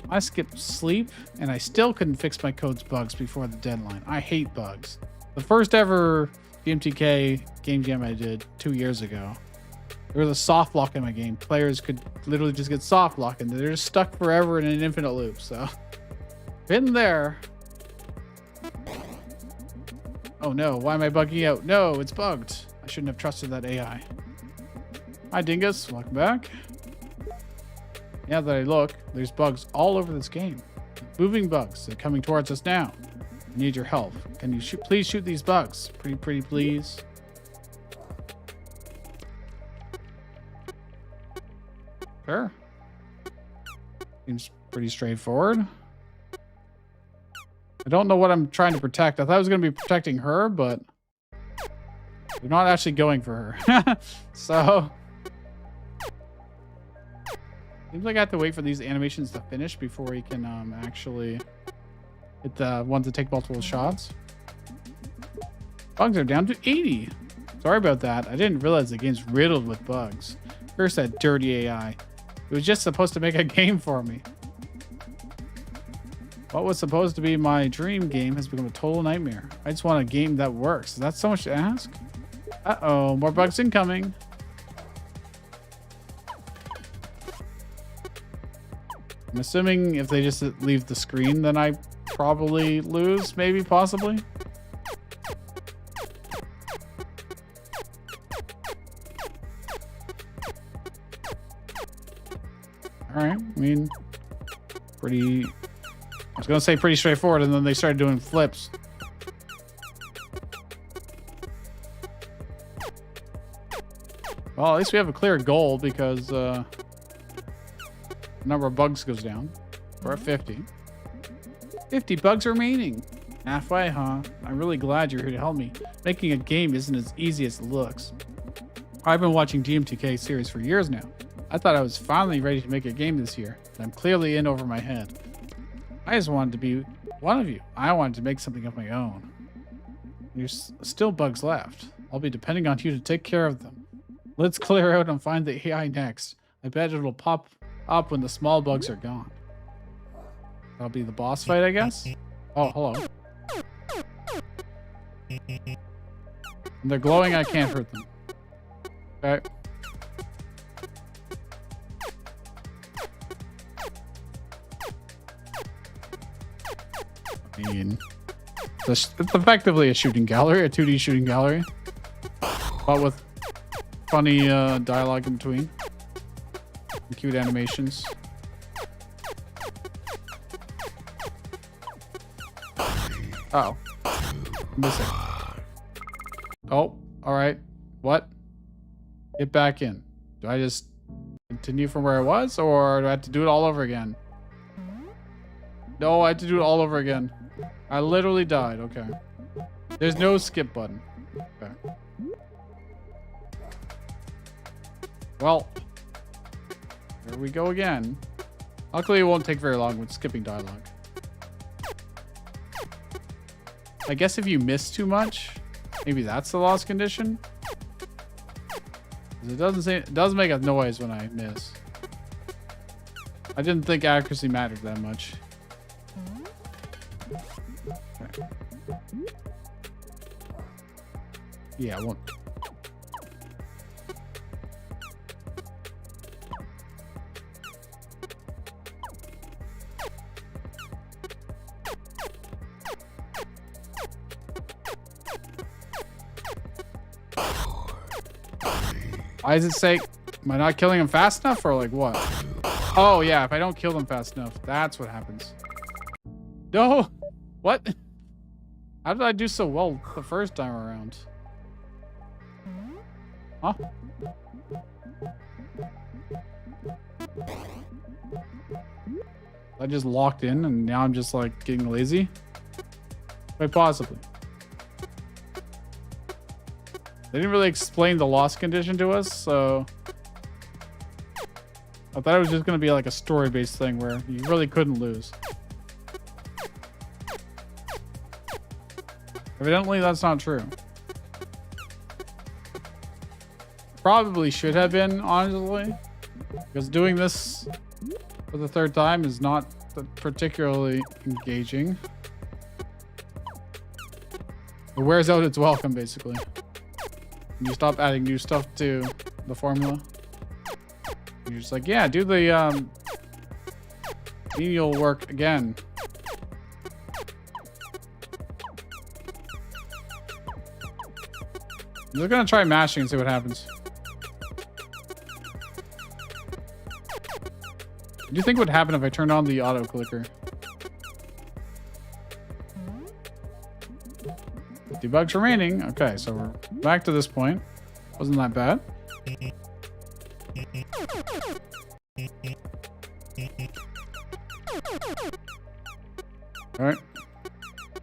I skipped sleep and I still couldn't fix my code's bugs before the deadline. I hate bugs. The first ever DMTK game jam I did 2 years ago, there was a soft block in my game. Players could literally just get soft blocked and they're just stuck forever in an infinite loop. So, been there. Oh no, why am I bugging out? No, it's bugged. I shouldn't have trusted that AI. Hi Dingus, welcome back. Now that I look, there's bugs all over this game. Moving bugs, they're coming towards us now. I need your help. Can you please shoot these bugs? Pretty please. Sure. Seems pretty straightforward. I don't know what I'm trying to protect. I thought I was going to be protecting her, but we're not actually going for her. So, seems like I have to wait for these animations to finish before we can actually hit the ones that take multiple shots. Bugs are down to 80. Sorry about that. I didn't realize the game's riddled with bugs. First, that dirty AI. It was just supposed to make a game for me. What was supposed to be my dream game has become a total nightmare. I just want a game that works. Is that so much to ask? Uh-oh, more bugs incoming. I'm assuming if they just leave the screen, then I probably lose, maybe, possibly. All right, I mean, pretty... I was going to say pretty straightforward, and then they started doing flips. Well, at least we have a clear goal because the number of bugs goes down. We're at 50. 50 bugs remaining. Halfway, huh? I'm really glad you're here to help me. Making a game isn't as easy as it looks. I've been watching DMTK series for years now. I thought I was finally ready to make a game this year, but I'm clearly in over my head. I just wanted to be one of you. I wanted to make something of my own. There's still bugs left. I'll be depending on you to take care of them. Let's clear out and find the AI next. I bet it'll pop up when the small bugs are gone. That'll be the boss fight, I guess? Oh, hello. And they're glowing, I can't hurt them. Okay. I mean, it's effectively a shooting gallery, a 2D shooting gallery, but with funny dialogue in between and cute animations. Uh oh, missing. Oh, all right. What? Get back in. Do I just continue from where I was, or do I have to do it all over again? No, I had to do it all over again. I literally died. Okay. There's no skip button. Okay. Well, here we go again. Luckily, it won't take very long with skipping dialogue. I guess if you miss too much, maybe that's the lost condition. 'Cause it does make a noise when I miss. I didn't think accuracy mattered that much. Okay. Yeah, I won't. Why does it say, am I not killing them fast enough or like what? Oh yeah, if I don't kill them fast enough, that's what happens. No! What? How did I do so well the first time around? Huh? I just locked in and now I'm just like getting lazy. Quite possibly. They didn't really explain the loss condition to us, so I thought it was just going to be like a story-based thing where you really couldn't lose. Evidently, that's not true. Probably should have been, honestly, because doing this for the third time is not particularly engaging. It wears out its welcome, basically. You stop adding new stuff to the formula. You're just like, yeah, do the menial work again. I'm just gonna try mashing and see what happens. What do you think would happen if I turned on the auto clicker? 50 bugs remaining. Okay, so we're back to this point. Wasn't that bad. All right.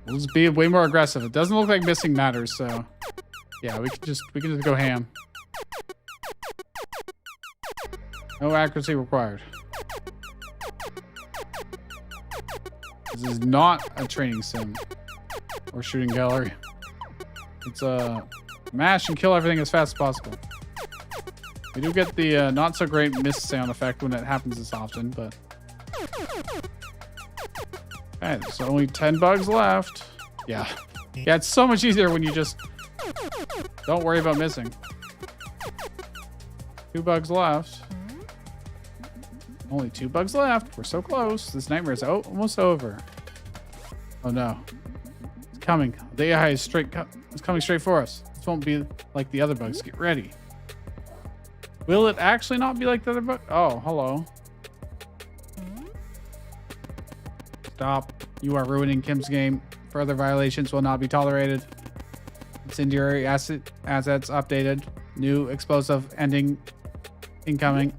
We'll just be way more aggressive. It doesn't look like missing matters, so yeah, we can just go ham. No accuracy required. This is not a training sim or shooting gallery. It's a mash and kill everything as fast as possible. We do get the not so great miss sound effect when it happens this often, but okay, there's only 10 bugs left. Yeah, it's so much easier when you just don't worry about missing. 2 bugs left. Only 2 bugs left. We're so close. This nightmare is almost over. Oh no. It's coming. The AI is it's coming straight for us. This won't be like the other bugs. Get ready. Will it actually not be like the other bug? Oh, hello. Stop. You are ruining Kim's game. Further violations will not be tolerated. Incendiary assets updated. New explosive ending incoming.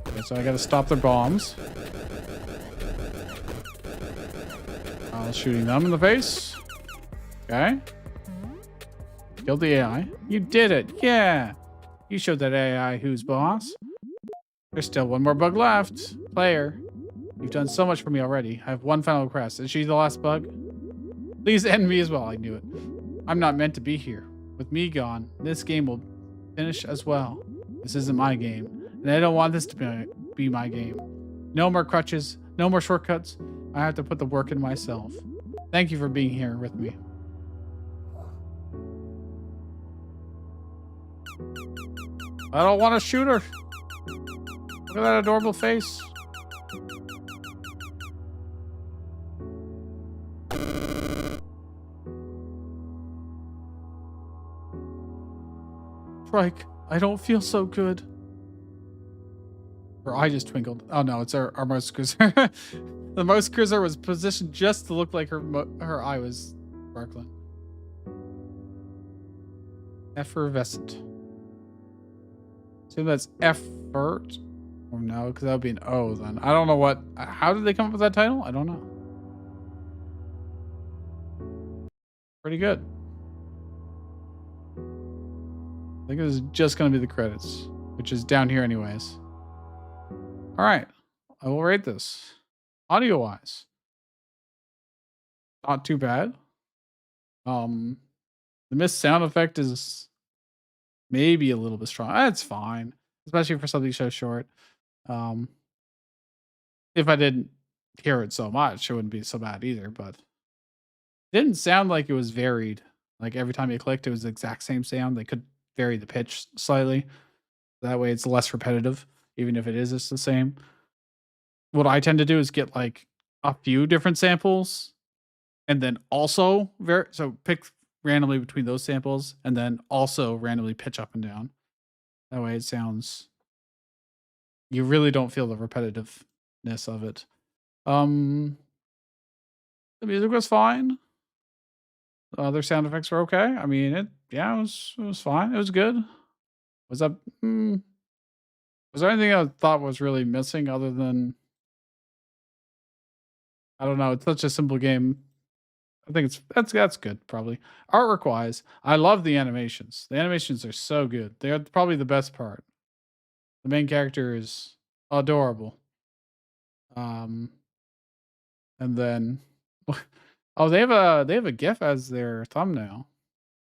Okay, so I gotta stop their bombs. While shooting them in the face. Okay. Killed the AI. You did it. Yeah. You showed that AI who's boss. There's still one more bug left. Player. You've done so much for me already. I have one final request. Is she the last bug? Please end me as well. I knew it. I'm not meant to be here. With me gone, this game will finish as well. This isn't my game. And I don't want this to be my game. No more crutches. No more shortcuts. I have to put the work in myself. Thank you for being here with me. I don't want to shoot her. Look at that adorable face. Trike, I don't feel so good. Her eye just twinkled. Oh no, it's our mouse cruiser. The mouse cruiser was positioned just to look like her eye was sparkling. Effervescent. Assume that's effort. Or no, because that would be an O then. I don't know what. How did they come up with that title? I don't know. Pretty good. I think it was just going to be the credits, which is down here anyways. All right. I will rate this. Audio wise, not too bad. The missed sound effect is maybe a little bit strong. That's fine, especially for something so short. If I didn't hear it so much, it wouldn't be so bad either, but it didn't sound like it was varied. Like every time you clicked, it was the exact same sound. They could vary the pitch slightly. That way it's less repetitive, even if it is just the same. What I tend to do is get like a few different samples and then also so pick randomly between those samples and then also randomly pitch up and down. That way it sounds, you really don't feel the repetitiveness of it. The music was fine. The other sound effects were okay. I mean, it was fine. It was good. Was that Was there anything I thought was really missing other than, I don't know, it's such a simple game. I think that's good, probably. Artwork wise, I love the animations. The animations are so good. They're probably the best part. The main character is adorable. And then oh, they have a GIF as their thumbnail.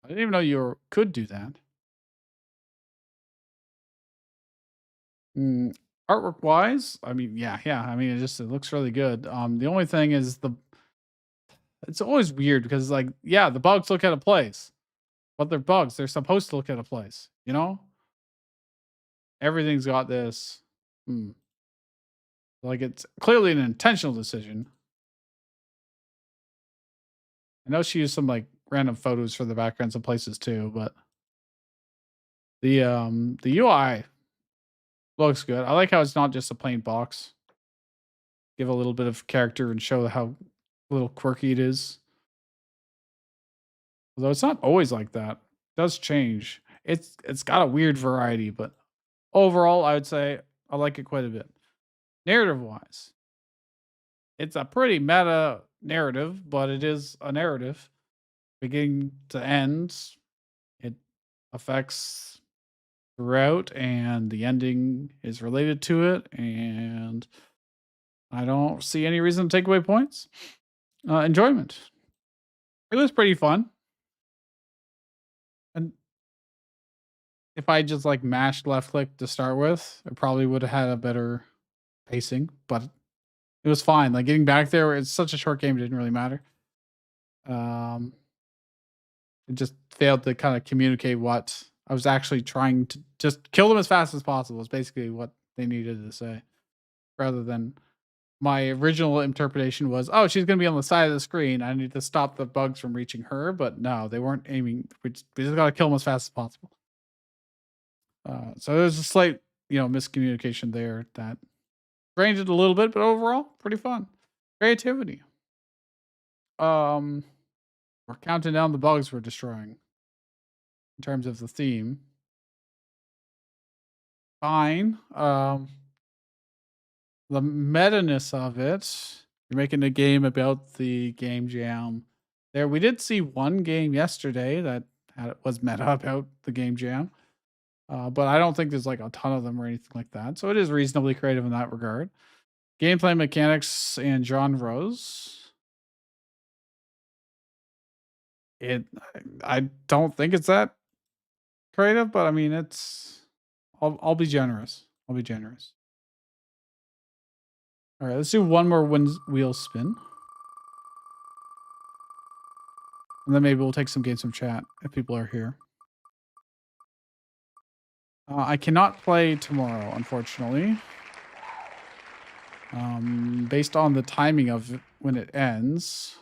I didn't even know you could do that. Artwork wise, I mean, yeah. I mean, it looks really good. The only thing is it's always weird because like, yeah, the bugs look at a place, but they're bugs. They're supposed to look at a place, you know? Everything's got this. Like it's clearly an intentional decision. I know she used some like random photos for the backgrounds of places too, but the UI looks good. I like how it's not just a plain box. Give a little bit of character and show how little quirky it is. Although it's not always like that. It does change. It's got a weird variety, but overall I would say I like it quite a bit. Narrative wise, it's a pretty meta narrative, but it is a narrative. Beginning to end, it affects throughout, and the ending is related to it, and I don't see any reason to take away points. Enjoyment. It was pretty fun. And if I just like mashed left click to start with, I probably would have had a better pacing, but it was fine. Like getting back there, it's such a short game, it didn't really matter. It just failed to kind of communicate what I was actually trying to just kill them as fast as possible is basically what they needed to say. Rather than my original interpretation was, oh, she's going to be on the side of the screen. I need to stop the bugs from reaching her. But no, they weren't aiming. We just got to kill them as fast as possible. So there's a slight, miscommunication there that strained it a little bit, but overall, pretty fun. Creativity. We're counting down the bugs we're destroying in terms of the theme. Fine. The meta-ness of it. You're making a game about the game jam. There, we did see one game yesterday that was meta about the game jam. But I don't think there's like a ton of them or anything like that. So it is reasonably creative in that regard. Gameplay mechanics and genres. I don't think it's that creative, but I mean I'll be generous. I'll be generous. All right, let's do one more wheel spin. And then maybe we'll take some games from chat if people are here. I cannot play tomorrow, unfortunately. Based on the timing of it, when it ends,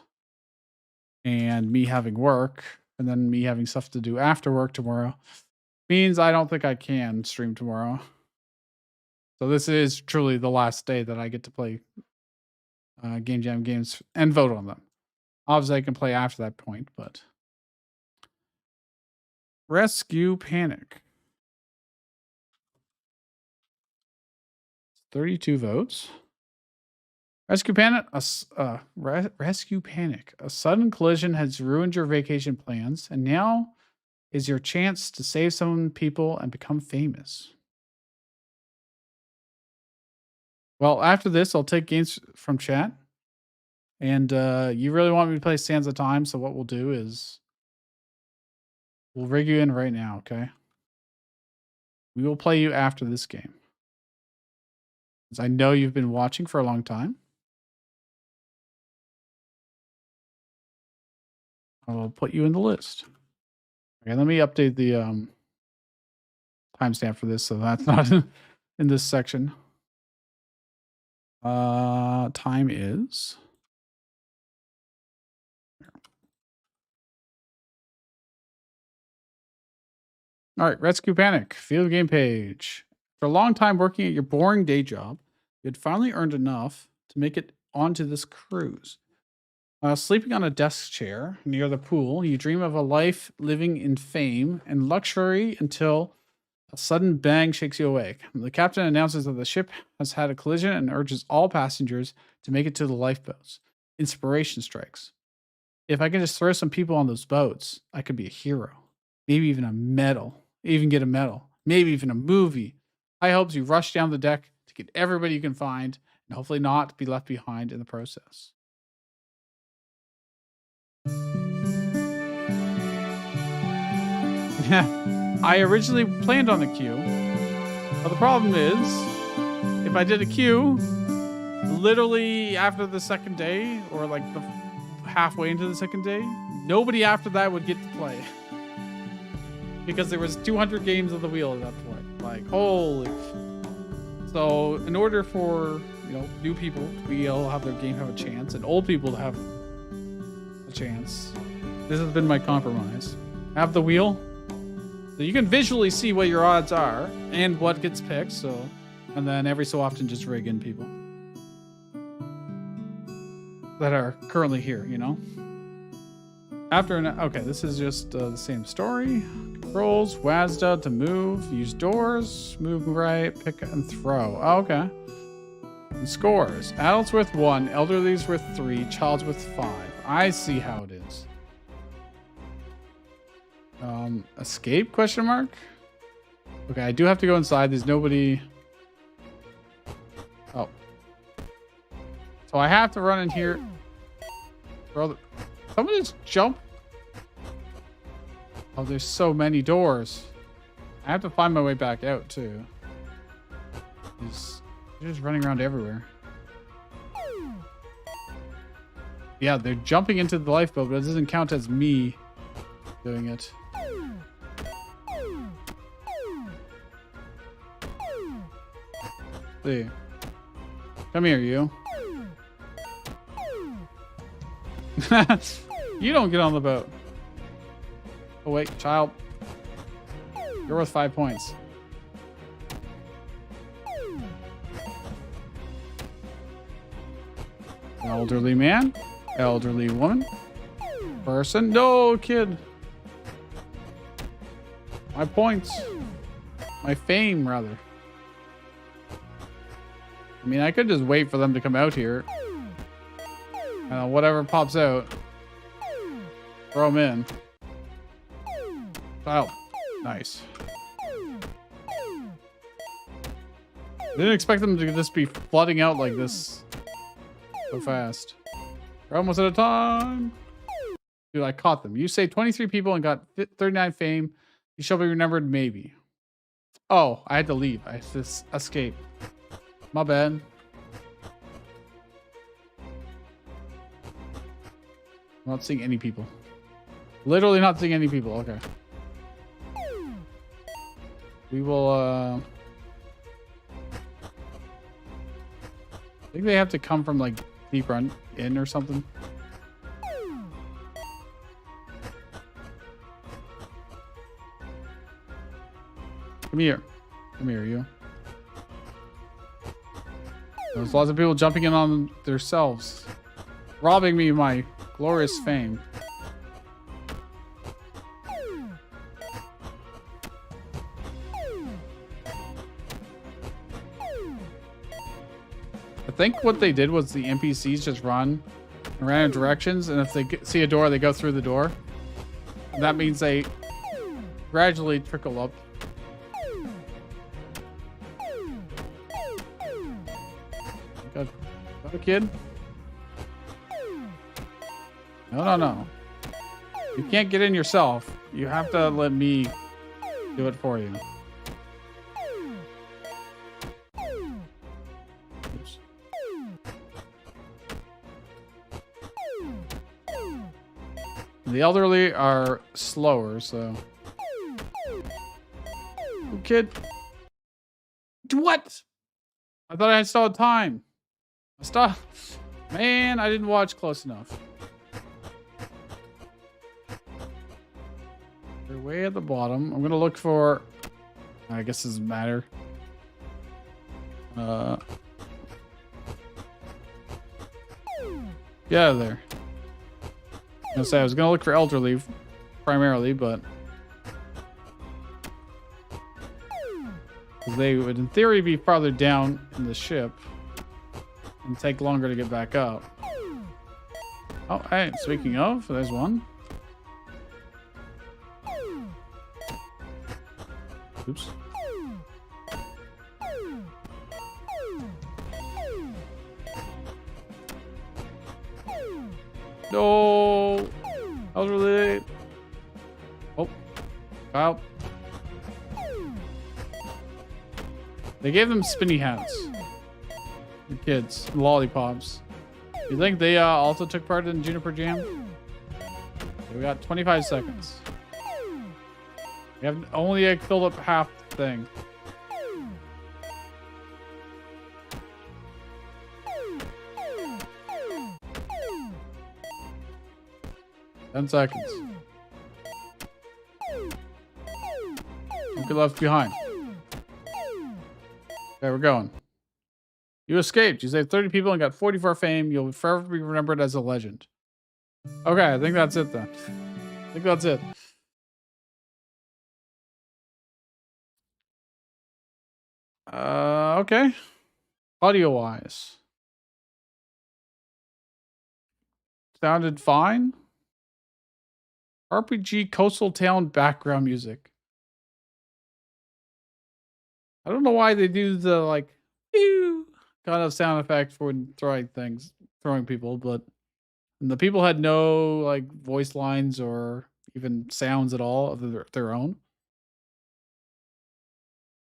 and me having work, and then me having stuff to do after work tomorrow, means I don't think I can stream tomorrow. So this is truly the last day that I get to play Game Jam games and vote on them. Obviously, I can play after that point, but... Rescue Panic. 32 votes. Rescue Panic. Rescue Panic. A sudden collision has ruined your vacation plans, and now is your chance to save some people and become famous. Well, after this, I'll take games from chat. And you really want me to play Sands of Time, so what we'll do is we'll rig you in right now, okay? We will play you after this game. Because I know you've been watching for a long time. I'll put you in the list. Okay, let me update the timestamp for this so that's not in this section. Time is... All right, Rescue Panic, field game page. For a long time working at your boring day job, you had finally earned enough to make it onto this cruise. Sleeping on a desk chair near the pool, you dream of a life living in fame and luxury until A sudden bang shakes you awake. The captain announces that the ship has had a collision and urges all passengers to make it to the lifeboats. Inspiration strikes. If I can just throw some people on those boats, I could be a hero. Maybe even a medal. Even get a medal. Maybe even a movie. High hopes you rush down the deck to get everybody you can find and hopefully not be left behind in the process. I originally planned on a queue, but the problem is, if I did a queue, literally after the second day, or like the halfway into the second day, nobody after that would get to play. Because there was 200 games of the wheel at that point. Like, holy. So in order for, new people to be able to have their game have a chance, and old people to have a chance, this has been my compromise. Have the wheel, so you can visually see what your odds are and what gets picked. So, and then every so often just rig in people that are currently here, After okay, this is just the same story. Controls, WASDA to move, use doors, move right, pick and throw. Oh, okay. And scores. Adults with 1, elderly's with 3, child's with 5. I see how it is. Escape, question mark? Okay, I do have to go inside. There's nobody. Oh. So I have to run in here. Bro, someone just jump. Oh, there's so many doors. I have to find my way back out too. They're just running around everywhere. Yeah, they're jumping into the lifeboat, but it doesn't count as me doing it. See. Come here, you. You don't get on the boat. Oh, wait, child. You're worth 5 points. Elderly man. Elderly woman. Person. No, kid. My points. My fame, rather. I mean, I could just wait for them to come out here. Whatever pops out, throw them in. Oh, nice. Didn't expect them to just be flooding out like this so fast. We're almost out of time. Dude, I caught them. You say 23 people and got 39 fame. You shall be remembered, maybe. Oh, I had to leave. I had to escape. My bad. I'm not seeing any people. Literally not seeing any people. Okay. We will, I think they have to come from, like, deeper in or something. Come here. Come here, you. There's lots of people jumping in on themselves. Robbing me of my glorious fame. I think what they did was the NPCs just run in random directions, and if they see a door, they go through the door. And that means they gradually trickle up. Got a kid? No. You can't get in yourself. You have to let me do it for you. Oops. The elderly are slower, so. Oh, kid. What? I thought I saw time. Stop. Man, I didn't watch close enough. They're way at the bottom. I'm gonna look for. I guess it doesn't matter. Get out of there. I was gonna look for elderly primarily, but Because they would, in theory, be farther down in the ship and take longer to get back up. Oh, hey, speaking of, there's one. Oops. No! I was really late. Oh. Wow. They gave them spinny hats. The kids. Lollipops. You think they also took part in Juniper Jam? Okay, we got 25 seconds. We have only filled up half the thing. Ten seconds. Don't get left behind. Okay, we're going. You escaped. You saved 30 people and got 44 fame. You'll forever be remembered as a legend. Okay, I think that's it then. I think that's it. Okay. Audio-wise. Sounded fine. RPG coastal town background music. I don't know why they do the like pew kind of sound effect for throwing people, but the people had no like voice lines or even sounds at all of their own.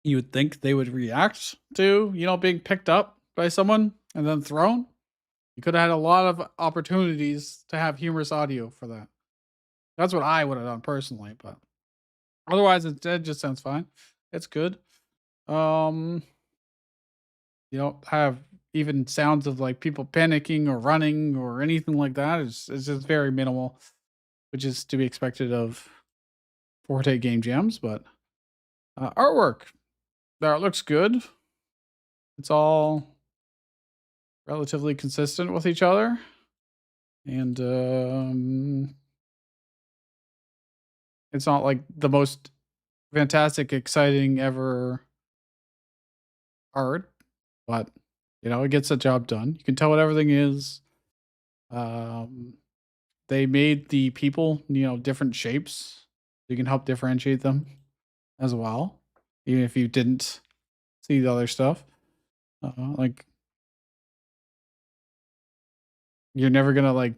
You would think they would react to, being picked up by someone and then thrown. You could have had a lot of opportunities to have humorous audio for that. That's what I would have done personally, but otherwise it just sounds fine. It's good. You don't have even sounds of like people panicking or running or anything like that. It's just very minimal, which is to be expected of Forte game jams. But artwork, that looks good. It's all relatively consistent with each other, and it's not like the most fantastic, exciting ever art, but it gets the job done. You can tell what everything is. They made the people, different shapes. You can help differentiate them as well, even if you didn't see the other stuff. Like you're never gonna like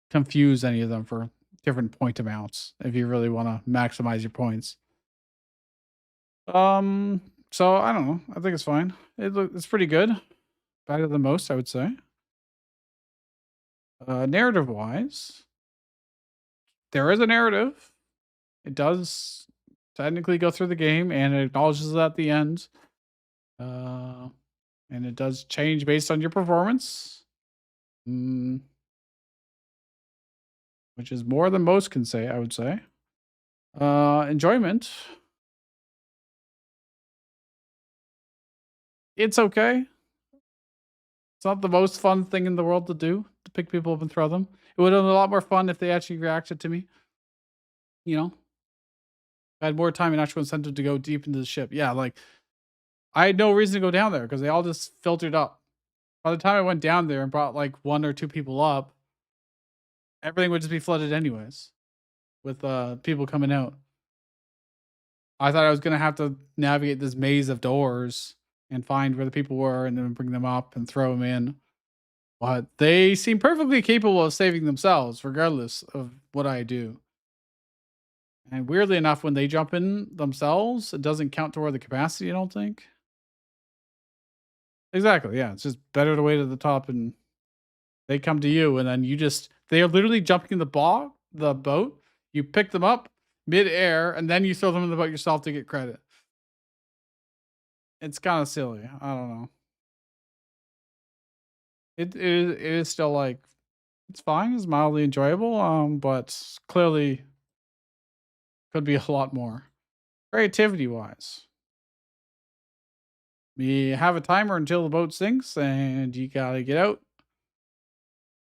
confuse any of them for different point amounts if you really want to maximize your points. So I don't know. I think it's fine. It's pretty good. Better than most, I would say. Narrative wise, there is a narrative. It does technically go through the game and it acknowledges it at the end. And it does change based on your performance. Which is more than most can say, I would say. Enjoyment. It's okay. It's not the most fun thing in the world to do, to pick people up and throw them. It would have been a lot more fun if they actually reacted to me. I had more time and actual incentive to go deep into the ship. Yeah, like, I had no reason to go down there because they all just filtered up. By the time I went down there and brought like 1 or 2 people up, everything would just be flooded anyways with people coming out. I thought I was going to have to navigate this maze of doors and find where the people were and then bring them up and throw them in. But they seem perfectly capable of saving themselves regardless of what I do. And weirdly enough, when they jump in themselves, it doesn't count toward the capacity, I don't think. Exactly, yeah. It's just better to wait at the top and they come to you and then they are literally jumping in the boat. You pick them up mid-air and then you throw them in the boat yourself to get credit. It's kind of silly. I don't know. It is still like, it's fine. It's mildly enjoyable. But clearly could be a lot more. Creativity wise. We have a timer until the boat sinks and you gotta get out.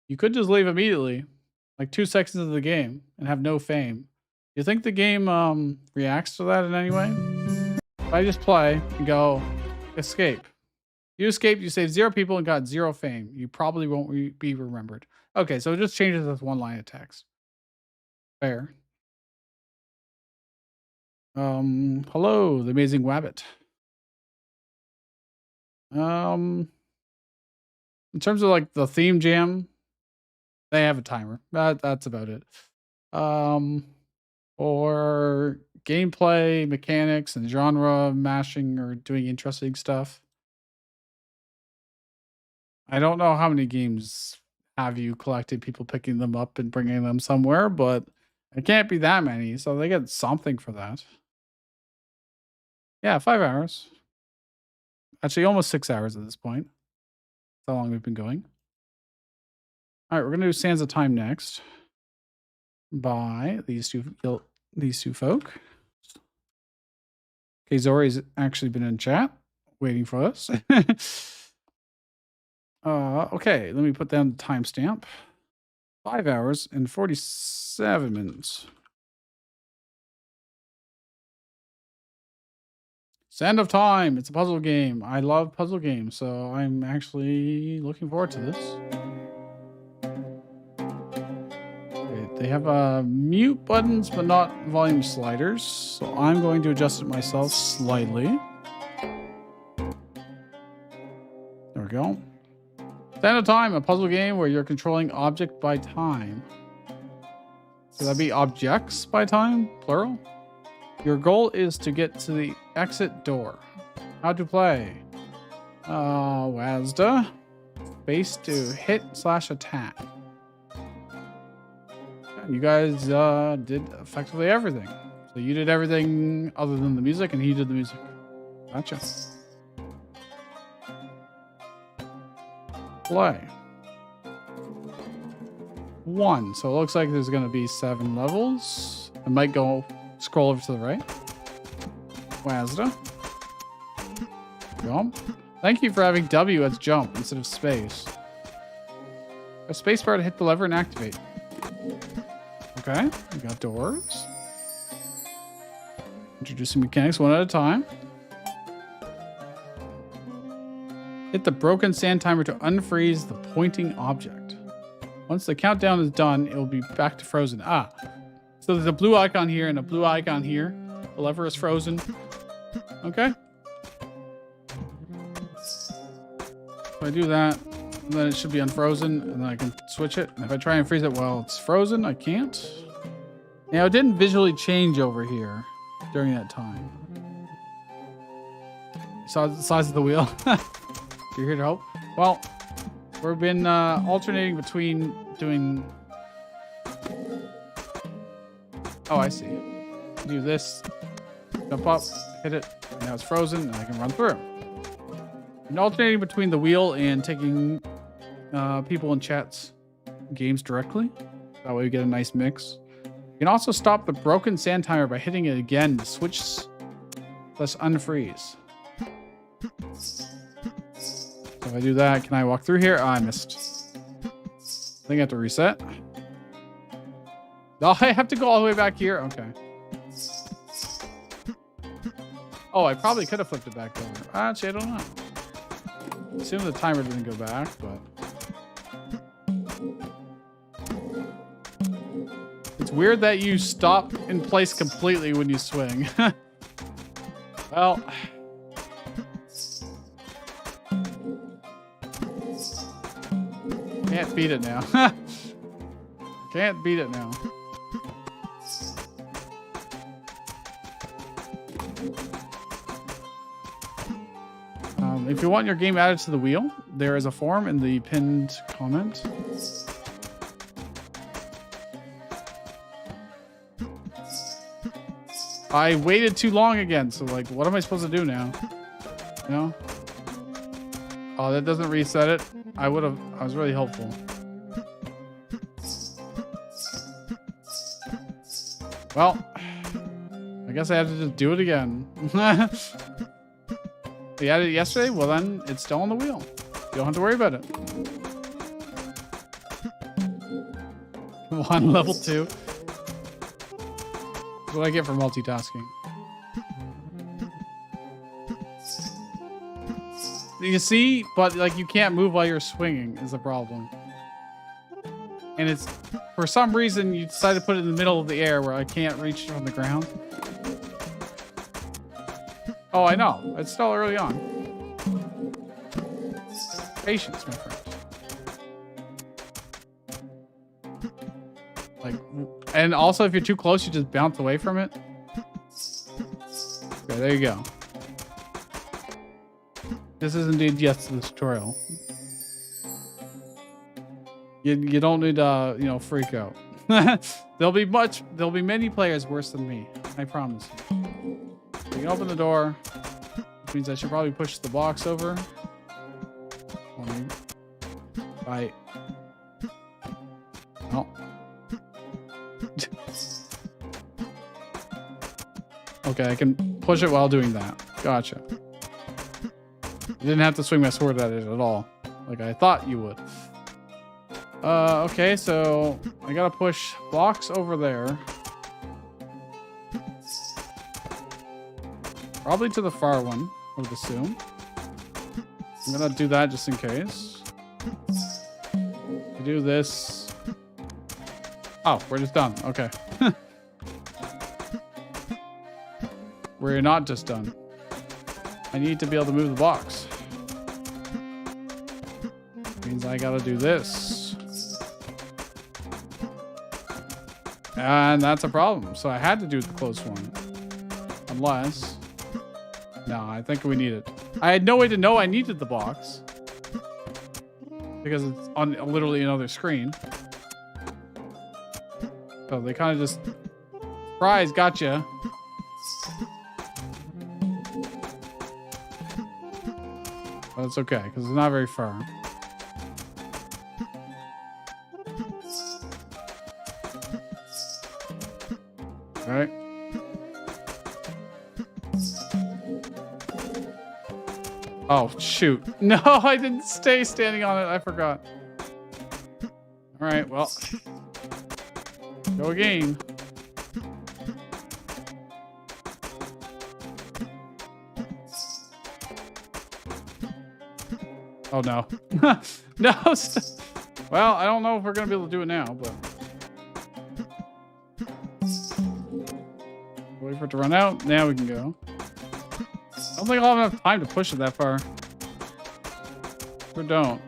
You could just leave immediately, like 2 seconds of the game and have no fame. Do you think the game reacts to that in any way? If I just play and go escape. You escaped, you saved 0 people and got 0 fame. You probably won't be remembered. Okay, so it just changes with 1 line of text. Fair. Hello, the amazing Wabbit. In terms of like the theme jam, they have a timer. That's about it. Or gameplay, mechanics, and genre mashing or doing interesting stuff. I don't know how many games have you collected people picking them up and bringing them somewhere, but it can't be that many, so they get something for that. Yeah, 5 hours. Actually, almost 6 hours at this point. That's how long we've been going. All right, we're gonna do Sands of Time next by these two folk. Okay, Zori's actually been in chat waiting for us. Okay, let me put down the timestamp. 5 hours and 47 minutes. Sand of Time. It's a puzzle game. I love puzzle games, so I'm actually looking forward to this. Okay, they have mute buttons, but not volume sliders. So I'm going to adjust it myself slightly. There we go. Sand of Time, a puzzle game where you're controlling object by time. Could that be objects by time, plural? Your goal is to get to the exit door. How to play? WASDA. Space to hit/attack. You guys did effectively everything. So you did everything other than the music, and he did the music. Gotcha. Play. 1. So it looks like there's going to be 7 levels. I might go scroll over to the right. WASDA. Jump. Thank you for having W as jump instead of space. A space bar to hit the lever and activate. Okay, we got doors. Introducing mechanics one at a time. Hit the broken sand timer to unfreeze the pointing object. Once the countdown is done, it will be back to frozen. So there's a blue icon here and a blue icon here. The lever is frozen. Okay. If I do that, then it should be unfrozen, and then I can switch it. And if I try and freeze it while it's frozen, I can't. Now, it didn't visually change over here during that time. Saw the size of the wheel. You're here to help? Well, we've been alternating between doing... Oh, I see. Do this, jump up, hit it, and now it's frozen, and I can run through. I'm alternating between the wheel and taking people in chat's games directly. That way we get a nice mix. You can also stop the broken sand timer by hitting it again to switch plus unfreeze. So if I do that, can I walk through here? Oh, I missed. I think I have to reset. Oh, I have to go all the way back here? Okay. Oh, I probably could have flipped it back over. Actually, I don't know. Assume the timer didn't go back, but... It's weird that you stop in place completely when you swing. Well... Can't beat it now. Can't beat it now. If you want your game added to the wheel, there is a form in the pinned comment. I waited too long again, so like, what am I supposed to do now? You know? Oh, that doesn't reset it. I was really helpful. Well, I guess I have to just do it again. We added it yesterday? Well, then it's still on the wheel. You don't have to worry about it. 1 level 2. That's what I get for multitasking. You see? But like you can't move while you're swinging is the problem. And it's, for some reason, you decided to put it in the middle of the air where I can't reach it from the ground. Oh, I know. It's still early on. Patience, my friend. Like, and also if you're too close, you just bounce away from it. Okay, there you go. This is indeed yes to the tutorial. You don't need to, you know, freak out. There'll be many players worse than me. I promise you. You can open the door, which means I should probably push the box over. Right. Oh. Okay, I can push it while doing that. Gotcha. You didn't have to swing my sword at it at all, like I thought you would. Okay, so I gotta push blocks over there. Probably to the far one, I would assume. I'm gonna do that just in case. Do this. Oh, we're just done. Okay. We're not just done. I need to be able to move the box. Means I gotta do this. And that's a problem. So I had to do the close one. Unless... No, I think we need it. I had no way to know I needed the box. Because it's on literally another screen. So they kind of just... Surprise, gotcha. But it's okay, because it's not very far. Alright. Oh, shoot. No, I didn't stay standing on it. I forgot. Alright, well. Go again. Oh, no. No! Well, I don't know if we're going to be able to do it now, but... Wait for it to run out. Now we can go. I don't think I'll have enough time to push it that far. Or don't.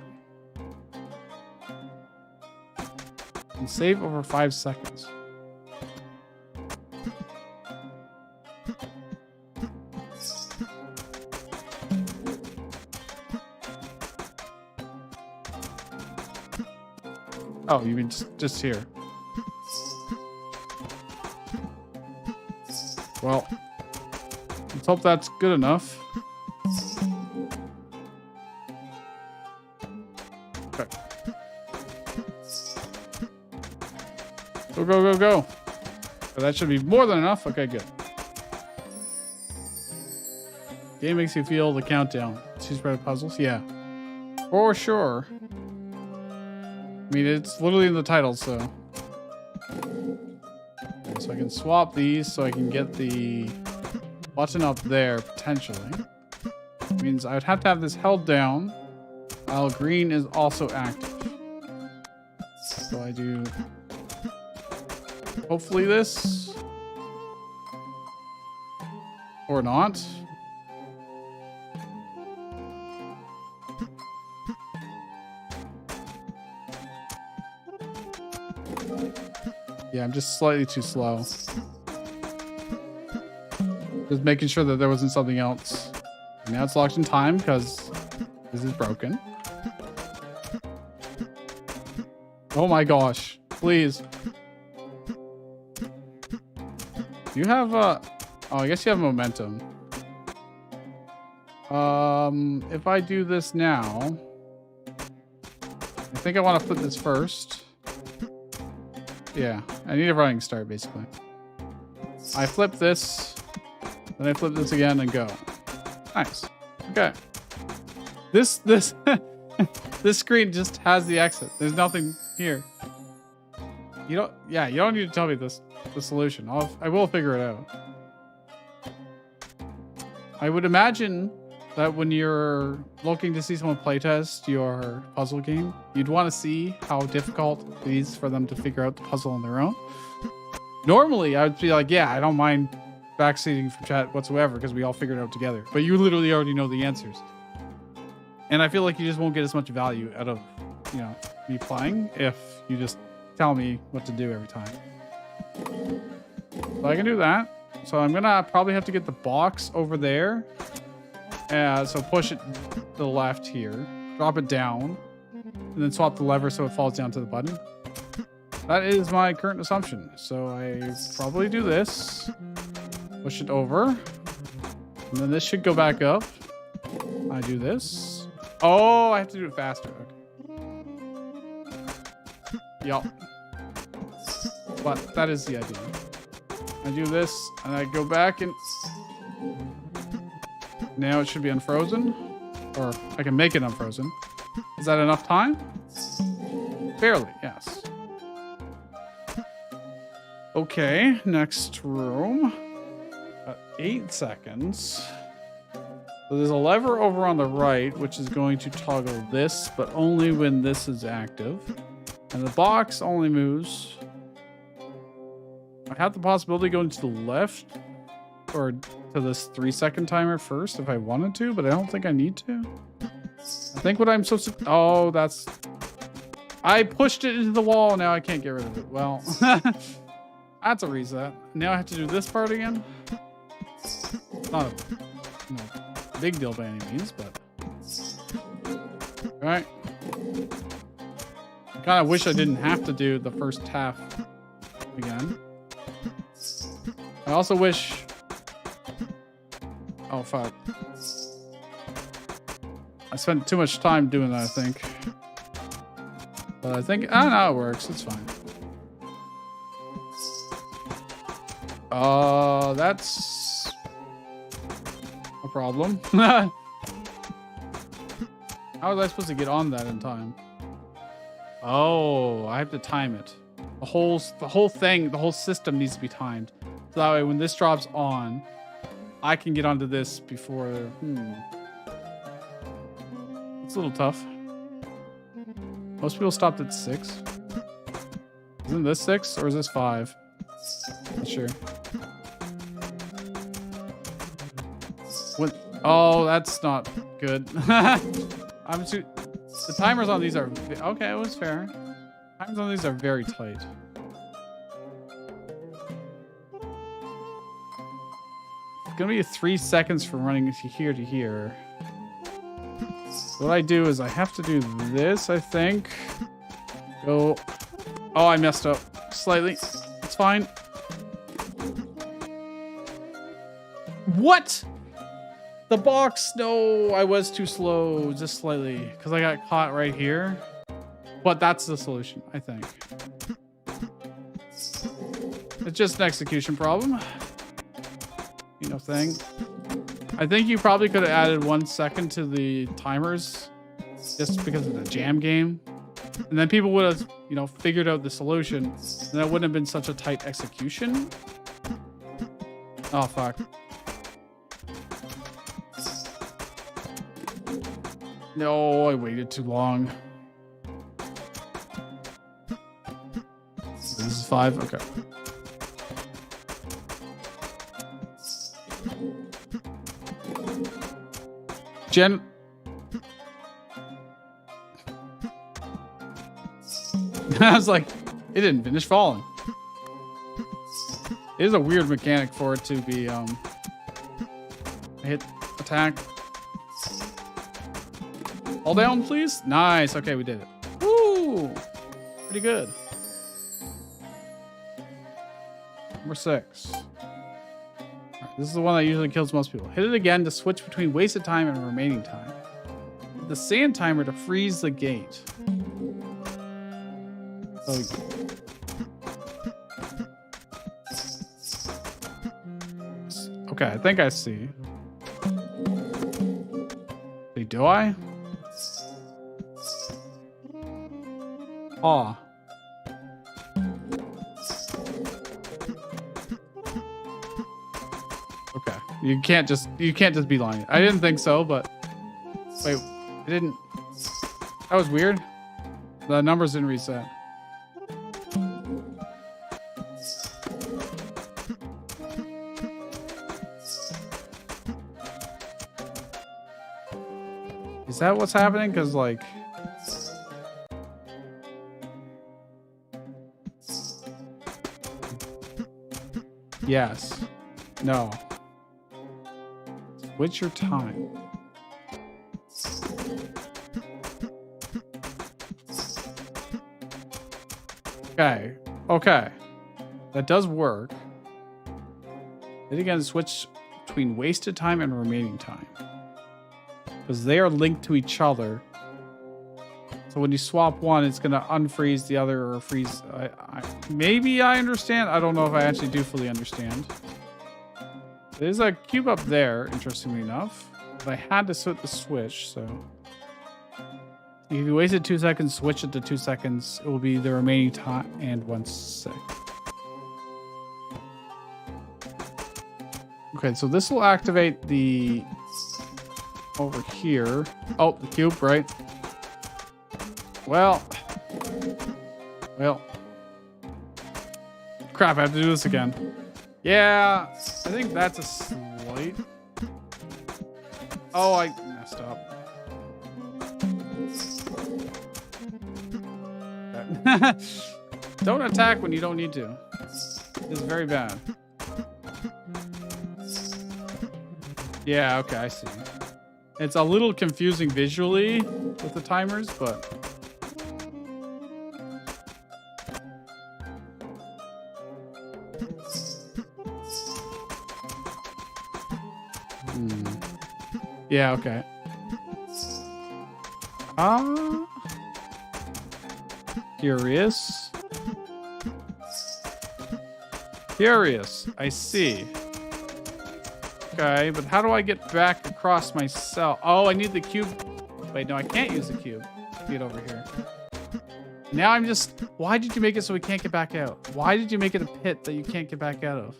And save over 5 seconds. Oh, you mean just here? Well, let's hope that's good enough. Okay. Go, go, go, go. Oh, that should be more than enough. Okay, good. Game makes you feel the countdown. She's read puzzles? Yeah. For sure. I mean, it's literally in the title, so... Okay, so I can swap these so I can get the button up there, potentially. Means I would have to have this held down while green is also active. So I do... Hopefully this. Or not. Yeah, I'm just slightly too slow. Just making sure that there wasn't something else. And now it's locked in time because this is broken. Oh my gosh. Please. You have oh, I guess you have momentum. If I do this now, I think I want to flip this first. Yeah, I need a running start, basically. I flip this, then I flip this again and go. Nice. Okay. This this screen just has the exit. There's nothing here. You don't. Yeah, you don't need to tell me the solution. I will figure it out. I would imagine that when you're looking to see someone playtest your puzzle game, you'd want to see how difficult it is for them to figure out the puzzle on their own. Normally, I would be like, yeah, I don't mind backseating from chat whatsoever because we all figured it out together. But you literally already know the answers. And I feel like you just won't get as much value out of, you know, me playing if you just tell me what to do every time. So I can do that. So I'm gonna probably have to get the box over there. So push it to the left here, drop it down, and then swap the lever so it falls down to the button. That is my current assumption. So I probably do this, push it over, and then this should go back up. I do this. Oh, I have to do it faster. Okay. Yup. But that is the idea. I do this, and I go back, and now it should be unfrozen. Or I can make it unfrozen. Is that enough time? Barely, yes. Okay, next room. 8 seconds. So there's a lever over on the right, which is going to toggle this, but only when this is active. And the box only moves. I have the possibility of going to the left or to this 3-second timer first if I wanted to, but I don't think I need to. I think what I'm supposed to... Oh, that's... I pushed it into the wall. Now I can't get rid of it. Well, that's a reset. Now I have to do this part again. It's not a big deal by any means, but... All right. I kind of wish I didn't have to do the first half again. I also wish... Oh, fuck. I spent too much time doing that, I think. But I think... I don't know, it works. It's fine. That's... a problem. How was I supposed to get on that in time? Oh, I have to time it. The whole thing, the whole system needs to be timed. So that way when this drops on, I can get onto this before... It's a little tough. Most people stopped at 6. Isn't this 6 or is this 5? Not sure. What? Oh, that's not good. I'm too... The timers on these are... Okay, it was fair. Timers on these are very tight. It's gonna be 3 seconds from running here to here. What I do is I have to do this, I think. Go... Oh, I messed up slightly. It's fine. What? The box? No, I was too slow, just slightly, because I got caught right here. But that's the solution, I think. It's just an execution problem. You know, thing. I think you probably could have added 1 second to the timers, just because of the jam game, and then people would have, you know, figured out the solution, and that wouldn't have been such a tight execution. Oh fuck. No, I waited too long. This is 5? Okay. Jen... I was like, it didn't finish falling. It is a weird mechanic for it to be, hit, attack. All down, please. Nice. Okay, we did it. Woo! Pretty good. Number 6. All right, this is the one that usually kills most people. Hit it again to switch between wasted time and remaining time. Hit the sand timer to freeze the gate. Oh. Okay, I think I see. Wait, do I? Aw. Okay. You can't just be lying. I didn't think so, but wait, it didn't. That was weird. The numbers didn't reset. Is that what's happening? Because like, yes, no. Switch your time. Okay. Okay. That does work. Then again, switch between wasted time and remaining time. Because they are linked to each other. So when you swap one, it's going to unfreeze the other or freeze. Maybe I understand. I don't know if I actually do fully understand. There's a cube up there, interestingly enough. But I had to switch the switch, so... If you wasted 2 seconds, switch it to 2 seconds. It will be the remaining time and 1 sec. Okay, so this will activate the... over here. Oh, the cube, right? Well. Crap, I have to do this again. Yeah, I think that's a slight... Oh, I messed up. Don't attack when you don't need to. This is very bad. Yeah, okay, I see. It's a little confusing visually with the timers, but... Yeah, okay. Curious. I see. Okay, but how do I get back across my cell? Oh, I need the cube. Wait, no, I can't use the cube. Get over here. Now I'm just... Why did you make it so we can't get back out? Why did you make it a pit that you can't get back out of?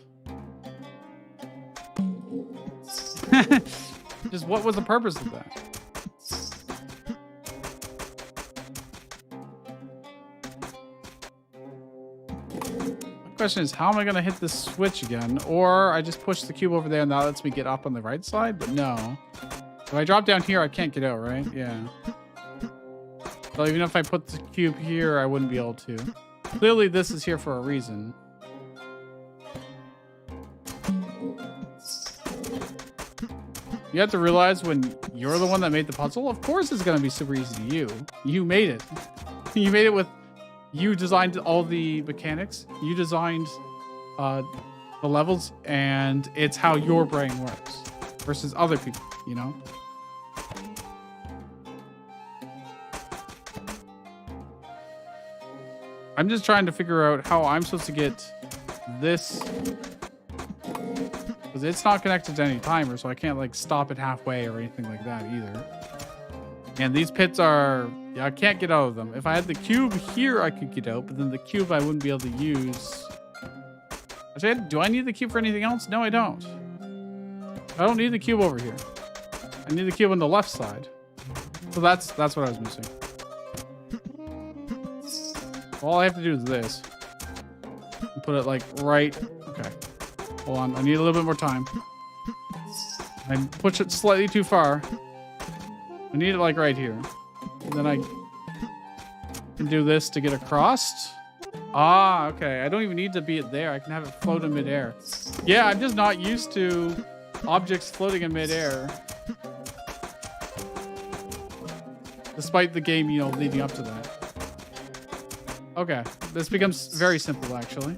Just what was the purpose of that? Question is, how am I going to hit this switch again? Or I just push the cube over there and that lets me get up on the right side? But no. If I drop down here, I can't get out, right? Yeah. Well, even if I put the cube here, I wouldn't be able to. Clearly, this is here for a reason. You have to realize when you're the one that made the puzzle, of course it's going to be super easy to you. You made it. You made it with... You designed all the mechanics. You designed the levels, and it's how your brain works versus other people, you know? I'm just trying to figure out how I'm supposed to get this, because it's not connected to any timer, so I can't like stop it halfway or anything like that either. And these pits are... Yeah, I can't get out of them. If I had the cube here, I could get out, but then the cube I wouldn't be able to use. Actually, do I need the cube for anything else? No, I don't. I don't need the cube over here. I need the cube on the left side. So that's what I was missing. All I have to do is this. And put it like right... Okay. Hold on, I need a little bit more time. I push it slightly too far. I need it like right here. And then I can do this to get across. Ah, okay. I don't even need to be it there. I can have it float in midair. Yeah, I'm just not used to objects floating in midair. Despite the game, you know, leading up to that. Okay. This becomes very simple, actually.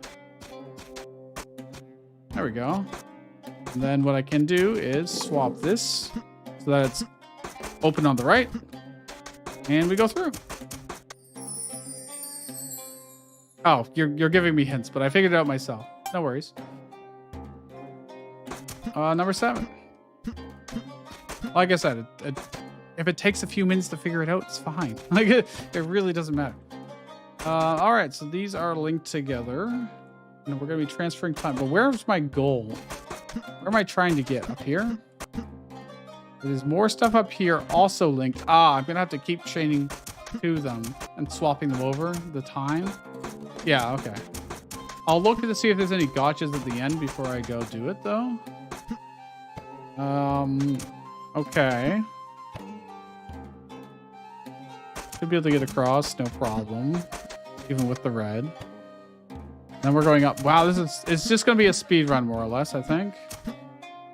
There we go. And then what I can do is swap this so that it's open on the right. And we go through. Oh, you're giving me hints, but I figured it out myself. No worries. Number 7. Like I said, if it takes a few minutes to figure it out, it's fine. Like it really doesn't matter. All right, so these are linked together, and we're gonna be transferring time. But where's my goal? Where am I trying to get? Up here? There's more stuff up here also linked. I'm gonna have to keep chaining to them and swapping them over the time. Yeah, okay. I'll look to see if there's any gotchas at the end before I go do it though. Okay. Should be able to get across, no problem. Even with the red. Then we're going up. Wow, it's just gonna be a speed run more or less, I think.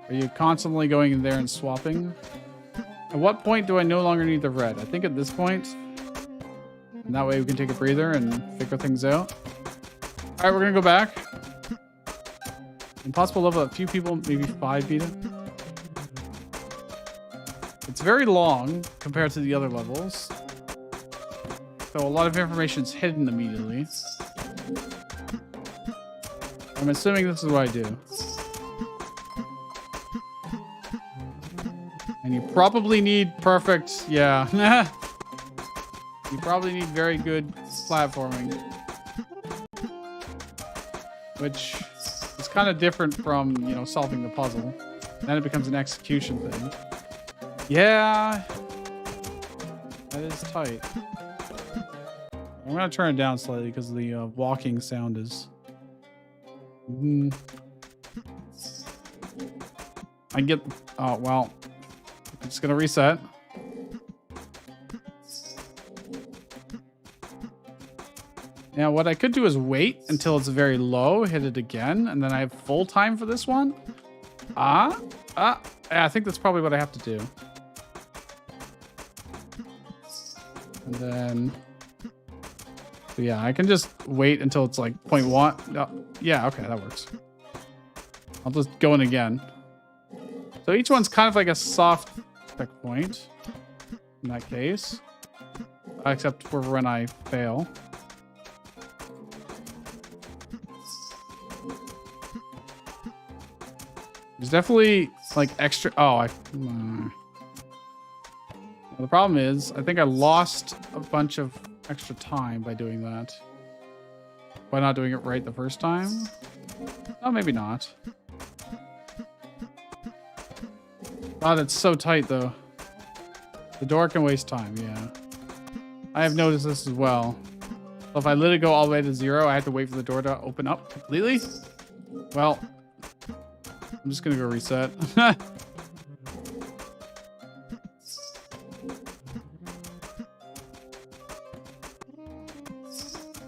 Are you constantly going in there and swapping? At what point do I no longer need the red? I think at this point. And that way we can take a breather and figure things out. All right, we're gonna go back. Impossible level, a few people, maybe 5 beat it. It's very long compared to the other levels. So a lot of information is hidden immediately. I'm assuming this is what I do. And you probably need perfect, yeah. You probably need very good platforming. Which is kind of different from, you know, solving the puzzle. Then it becomes an execution thing. Yeah. That is tight. I'm going to turn it down slightly because the walking sound is... I get... Oh, well. I'm just going to reset. Now, what I could do is wait until it's very low, hit it again, and then I have full time for this one. Yeah, I think that's probably what I have to do. And then... So yeah, I can just wait until it's like 0.1. Yeah, okay, that works. I'll just go in again. So each one's kind of like a soft checkpoint in that case. Except for when I fail. There's definitely like extra... Oh, the problem is, I think I lost a bunch of extra time by doing that. By not doing it right the first time? Oh, maybe not. God, it's so tight though. The door can waste time, yeah. I have noticed this as well. So if I let it go all the way to 0, I have to wait for the door to open up completely. Well, I'm just gonna go reset.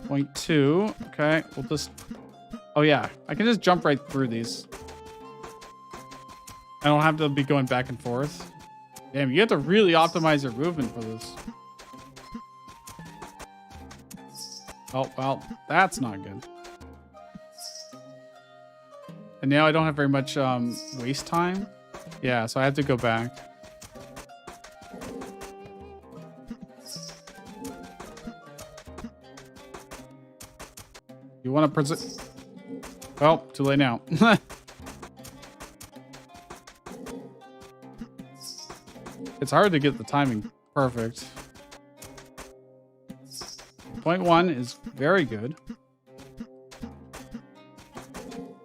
0.2. Okay, we'll just... Oh yeah, I can just jump right through these. I don't have to be going back and forth. Damn, you have to really optimize your movement for this. Oh, well, that's not good. And now I don't have very much waste time. Yeah, so I have to go back. You want to present? Well, too late now. It's hard to get the timing perfect. 0.1 is very good.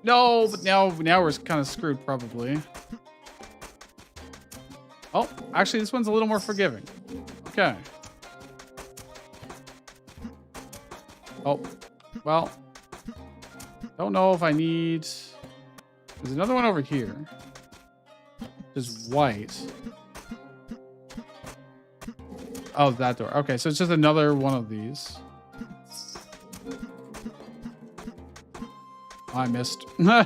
No, but now we're kind of screwed probably. Oh, actually this one's a little more forgiving. Okay. Oh, well, don't know if I need... There's another one over here. Just white. Oh, that door. Okay, so it's just another one of these. I missed. Now,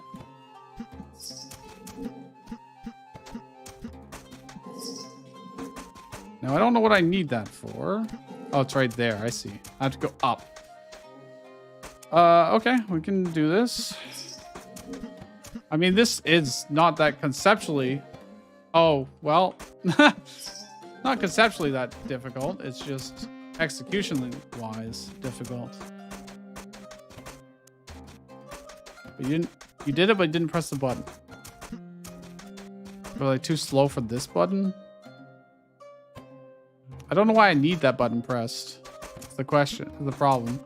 I don't know what I need that for. Oh, it's right there. I see. I have to go up. Okay, we can do this. I mean, this is not that conceptually... Oh, well... Not conceptually that difficult. It's just execution-wise difficult. But you did it, but you didn't press the button. Were they too slow for this button? I don't know why I need that button pressed. It's the question, the problem.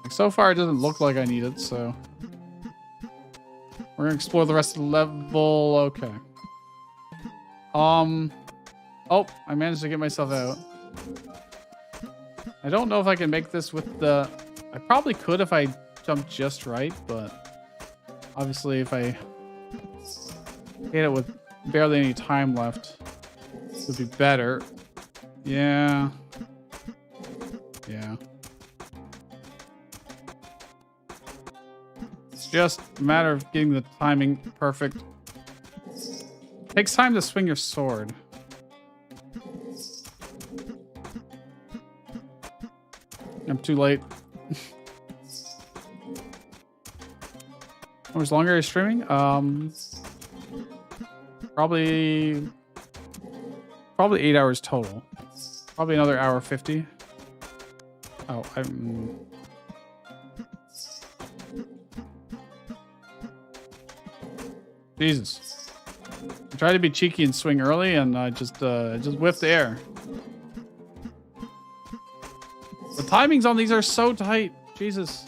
Like, so far, it doesn't look like I need it, so we're gonna explore the rest of the level. Okay. Oh, I managed to get myself out. I don't know if I can make this with the... I probably could if I jumped just right, but obviously if I hit it with barely any time left, it would be better. Yeah. Yeah. It's just a matter of getting the timing perfect. Takes time to swing your sword. I'm too late. How much longer are you streaming? Probably 8 hours total. Probably another hour 50. Oh, Jesus. I tried to be cheeky and swing early, and I just whiffed the air. The timings on these are so tight. Jesus.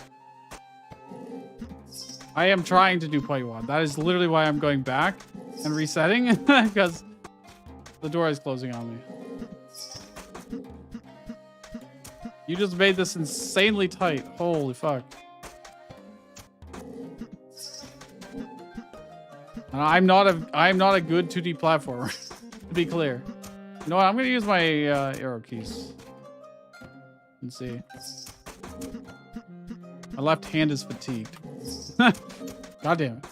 I am trying to do Paiwan. That is literally why I'm going back and resetting, because the door is closing on me. You just made this insanely tight. Holy fuck. And I'm not a good 2D platformer, to be clear. You know what? I'm gonna use my arrow keys. And see. My left hand is fatigued. God damn it.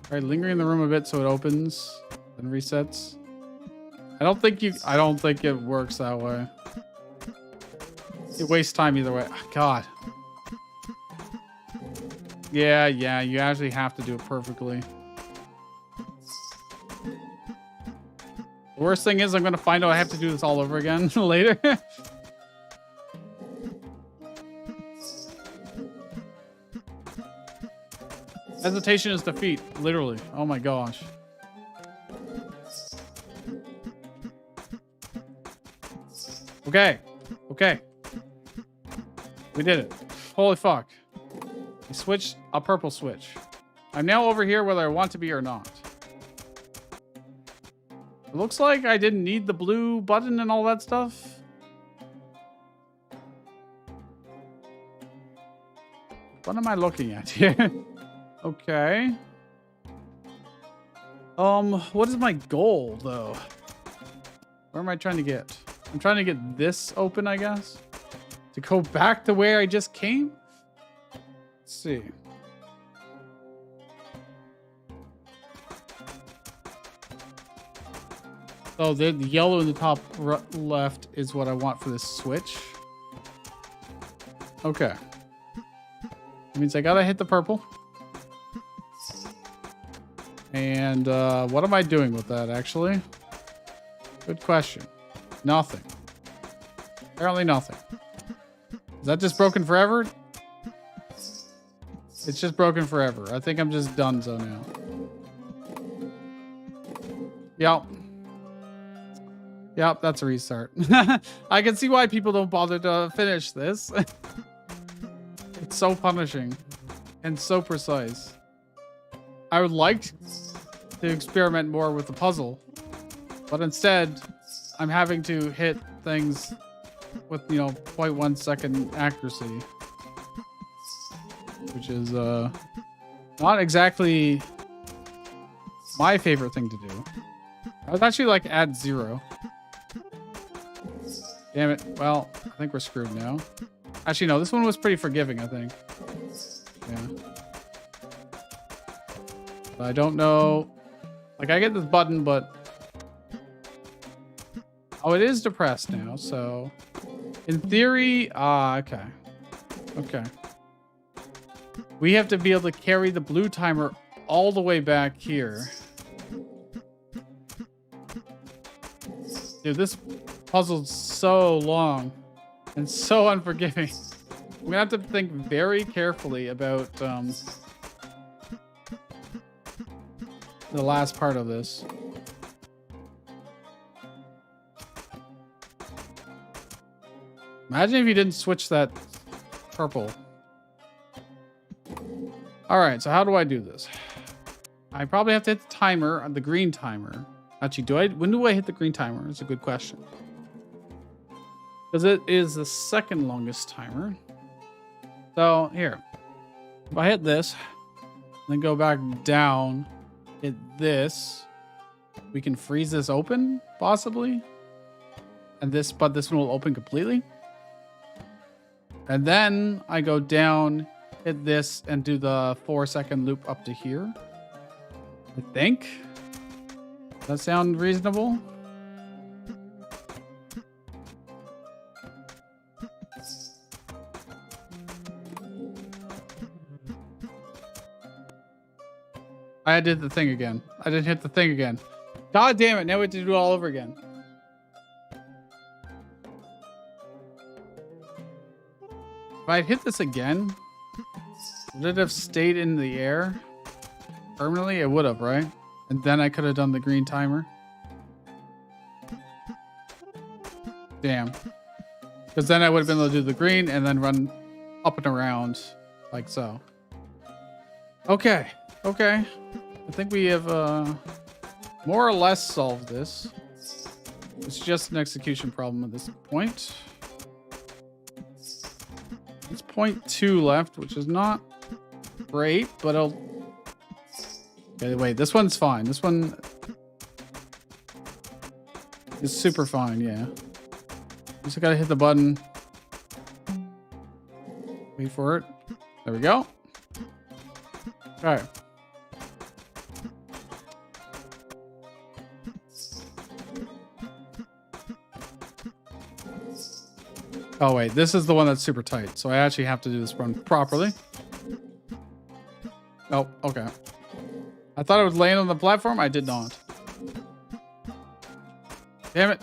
Alright, lingering in the room a bit so it opens and resets. I don't think it works that way. It wastes time either way. Oh, God. Yeah, you actually have to do it perfectly. The worst thing is I'm gonna find out I have to do this all over again later. Hesitation is defeat, literally. Oh my gosh. Okay. We did it. Holy fuck. I switched a purple switch. I'm now over here whether I want to be or not. It looks like I didn't need the blue button and all that stuff. What am I looking at here? Okay. What is my goal though? Where am I trying to get? I'm trying to get this open, I guess. To go back to where I just came? Let's see. Oh, the yellow in the top left is what I want for this switch. Okay. That means I gotta hit the purple. And what am I doing with that, actually? Good question. Nothing. Apparently nothing. Is that just broken forever? It's just broken forever. I think I'm just donezo now. Yep, that's a restart. I can see why people don't bother to finish this. It's so punishing and so precise. I would like to experiment more with the puzzle, but instead I'm having to hit things with, 0.1 second accuracy, which is not exactly my favorite thing to do. I would actually like add 0. Damn it. Well, I think we're screwed now. Actually, no, this one was pretty forgiving, I think. Yeah. I don't know. Like, I get this button, but... Oh, it is depressed now, so... In theory... okay. Okay. We have to be able to carry the blue timer all the way back here. Dude, this puzzle's so long and so unforgiving. I'm gonna have to think very carefully about the last part of this. Imagine if you didn't switch that purple. All right, so how do I do this? I probably have to hit the timer, the green timer. Actually, when do I hit the green timer? That's a good question. Because it is the second longest timer. So here, if I hit this, then go back down, hit this, we can freeze this open, possibly. And but this one will open completely. And then I go down, hit this, and do the 4-second loop up to here. I think. Does that sound reasonable? I did the thing again. I didn't hit the thing again. God damn it. Now we have to do it all over again. If I hit this again, would it have stayed in the air permanently? It would have, right? And then I could have done the green timer. Damn. Because then I would have been able to do the green and then run up and around like so. Okay. Okay. I think we have more or less solved this. It's just an execution problem at this point. It's 0.2 left, which is not great, but I'll... Okay, wait, this one's fine. This one is super fine, yeah. Just gotta hit the button. Wait for it. There we go. Alright. Oh wait, this is the one that's super tight, so I actually have to do this run properly. Oh, okay. I thought I was laying on the platform. I did not. Damn it.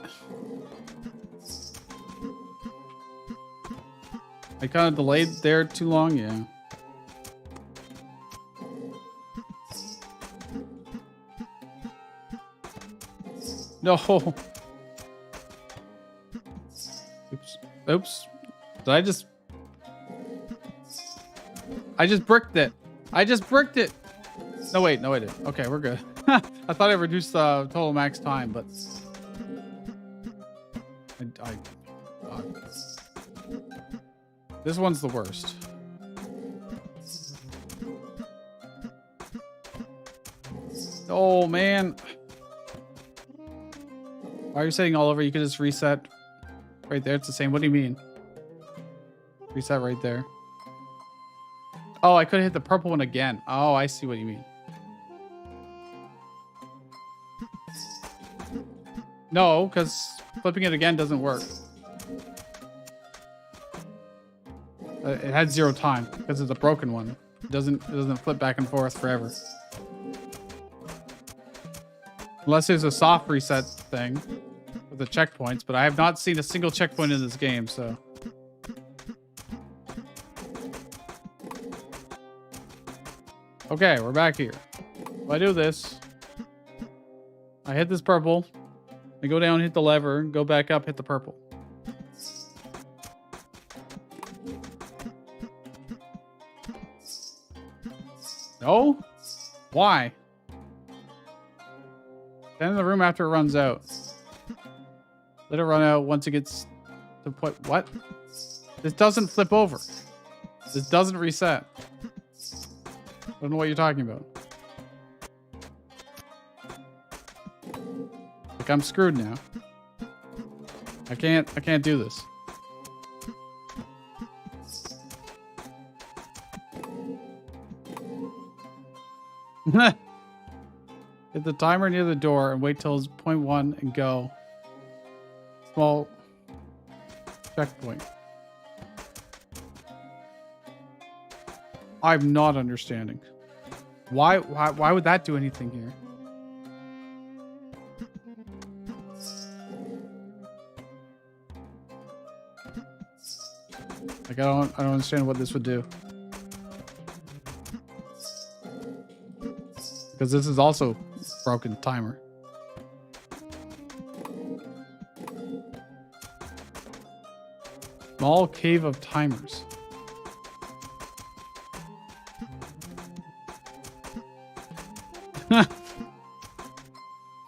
I kind of delayed there too long, yeah. No. Oops. Oops. Did I just bricked it. I just bricked it. No, wait. No, I didn't. Okay, we're good. I thought I reduced the total max time, but... This one's the worst. Oh, man. Why are you setting all over? You could just reset right there. It's the same. What do you mean? Reset right there. Oh, I could have hit the purple one again. Oh, I see what you mean. No, because flipping it again doesn't work. It had 0 time because it's a broken one. It doesn't flip back and forth forever. Unless there's a soft reset thing with the checkpoints, but I have not seen a single checkpoint in this game, so. Okay, we're back here. If I do this, I hit this purple, I go down, hit the lever, go back up, hit the purple. No? Why? Stand in the room after it runs out. Let it run out once it gets to point. What? This doesn't flip over. This doesn't reset. I don't know what you're talking about. Like I'm screwed now. I can't do this. Hit the timer near the door and wait till it's 0.1 and go. Small checkpoint. I'm not understanding. Why would that do anything here? Like I don't understand what this would do. Because this is also broken timer. Small cave of timers.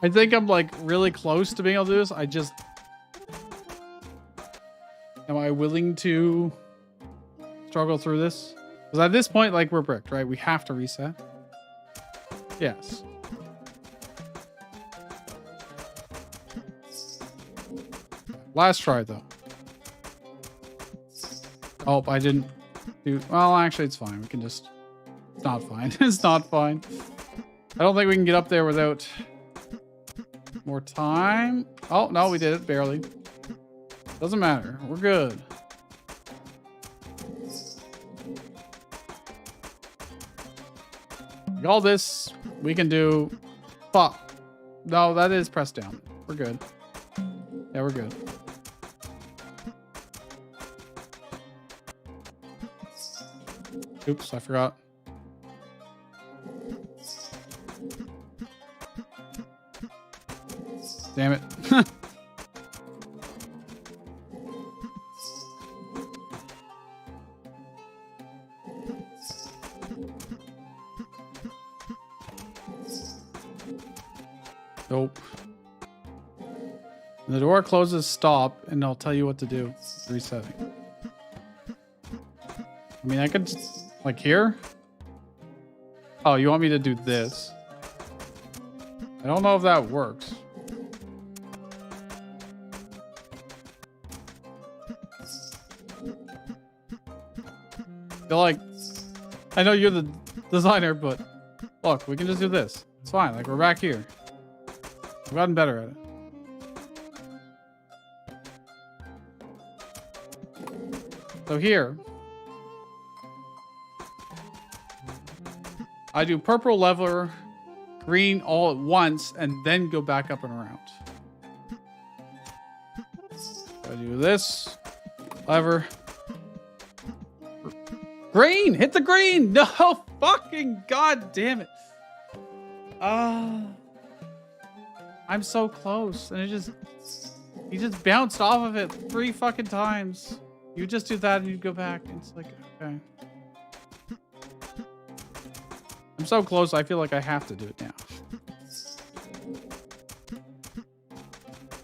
I think I'm like really close to being able to do this. I just... Am I willing to struggle through this? Because at this point, like, we're bricked, right? We have to reset. Yes. Last try, though. Oh, I didn't do... Well, actually, it's fine. We can just... It's not fine. It's not fine. I don't think we can get up there without more time. Oh, no, we did it. Barely. Doesn't matter. We're good. All this we can do. Fuck. No, that is press down. We're good. Yeah, we're good. Oops, I forgot. Damn it. Nope. When the door closes, stop, and I'll tell you what to do. Resetting. I mean, I could just, like here? Oh, you want me to do this? I don't know if that works. I feel like, I know you're the designer, but look, we can just do this. It's fine. Like, we're back here. We've gotten better at it. So here, I do purple lever, green all at once, and then go back up and around. I do this, lever, green, hit the green. No, fucking god damn it. I'm so close, and he just bounced off of it 3 fucking times. You just do that and you go back. It's like, okay. I'm so close, I feel like I have to do it now.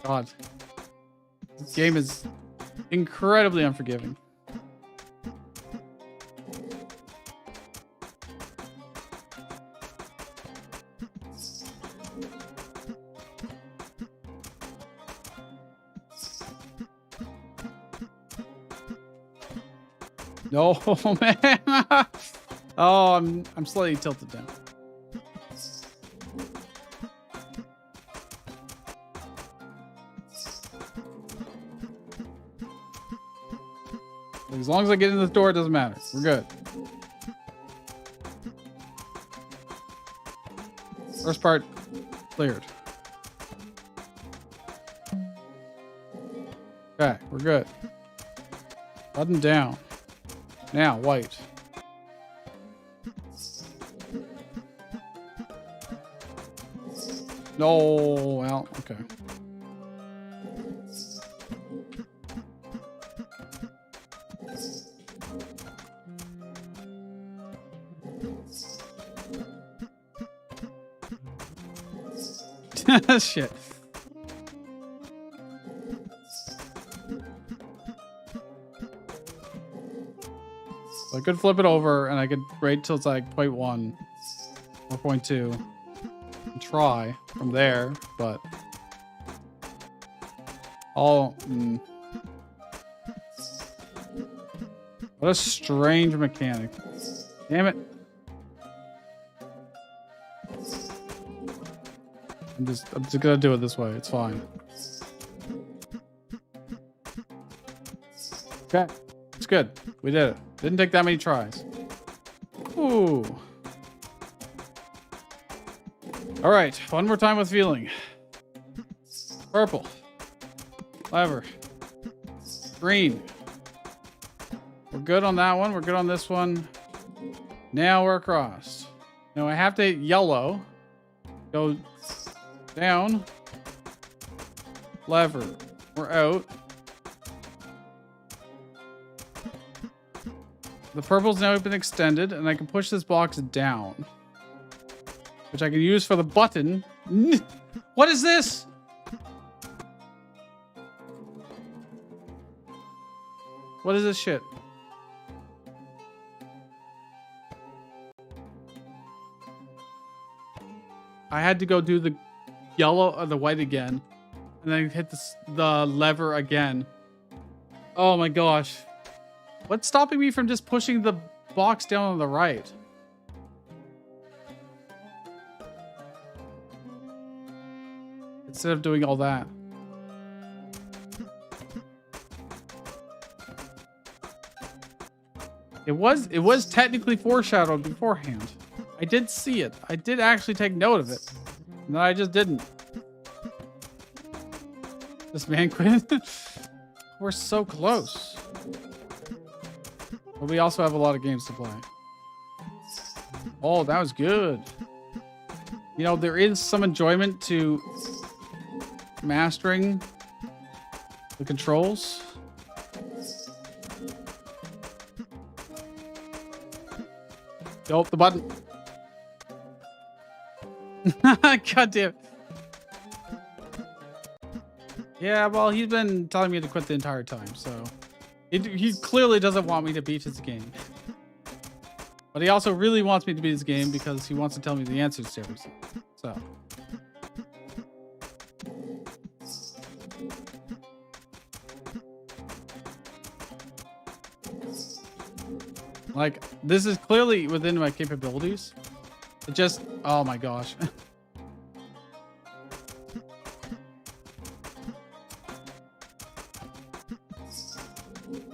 God. This game is incredibly unforgiving. No, man. Oh, I'm slightly tilted down. As long as I get in the door, it doesn't matter. We're good. First part cleared. Okay, we're good. Button down. Now, white. No, well, okay. Shit. So I could flip it over and I could wait till it's like 0.1 or 0.2 and try from there, but all what a strange mechanic. Damn it. I'm just gonna do it this way. It's fine. Okay. It's good. We did it. Didn't take that many tries. Ooh. All right. One more time with feeling. Purple. Lever. Green. We're good on that one. We're good on this one. Now we're across. Now I have to hit yellow. Go down. Lever. We're out. The purple's now been extended, and I can push this box down. which I can use for the button. What is this? What is this shit? I had to go do the yellow or the white again, and then hit the lever again. Oh my gosh. What's stopping me from just pushing the box down on the right? Instead of doing all that. It was technically foreshadowed beforehand. I did see it. I did actually take note of it. And then I just didn't. This BANQUET. We're so close. But we also have a lot of games to play. Oh, that was good. You know, there is some enjoyment to mastering the controls. Nope, the button. God damn. Yeah, well, he's been telling me to quit the entire time, so he clearly doesn't want me to beat his game. But he also really wants me to beat his game because he wants to tell me the answers to everything. So. Like, this is clearly within my capabilities. It just, oh my gosh.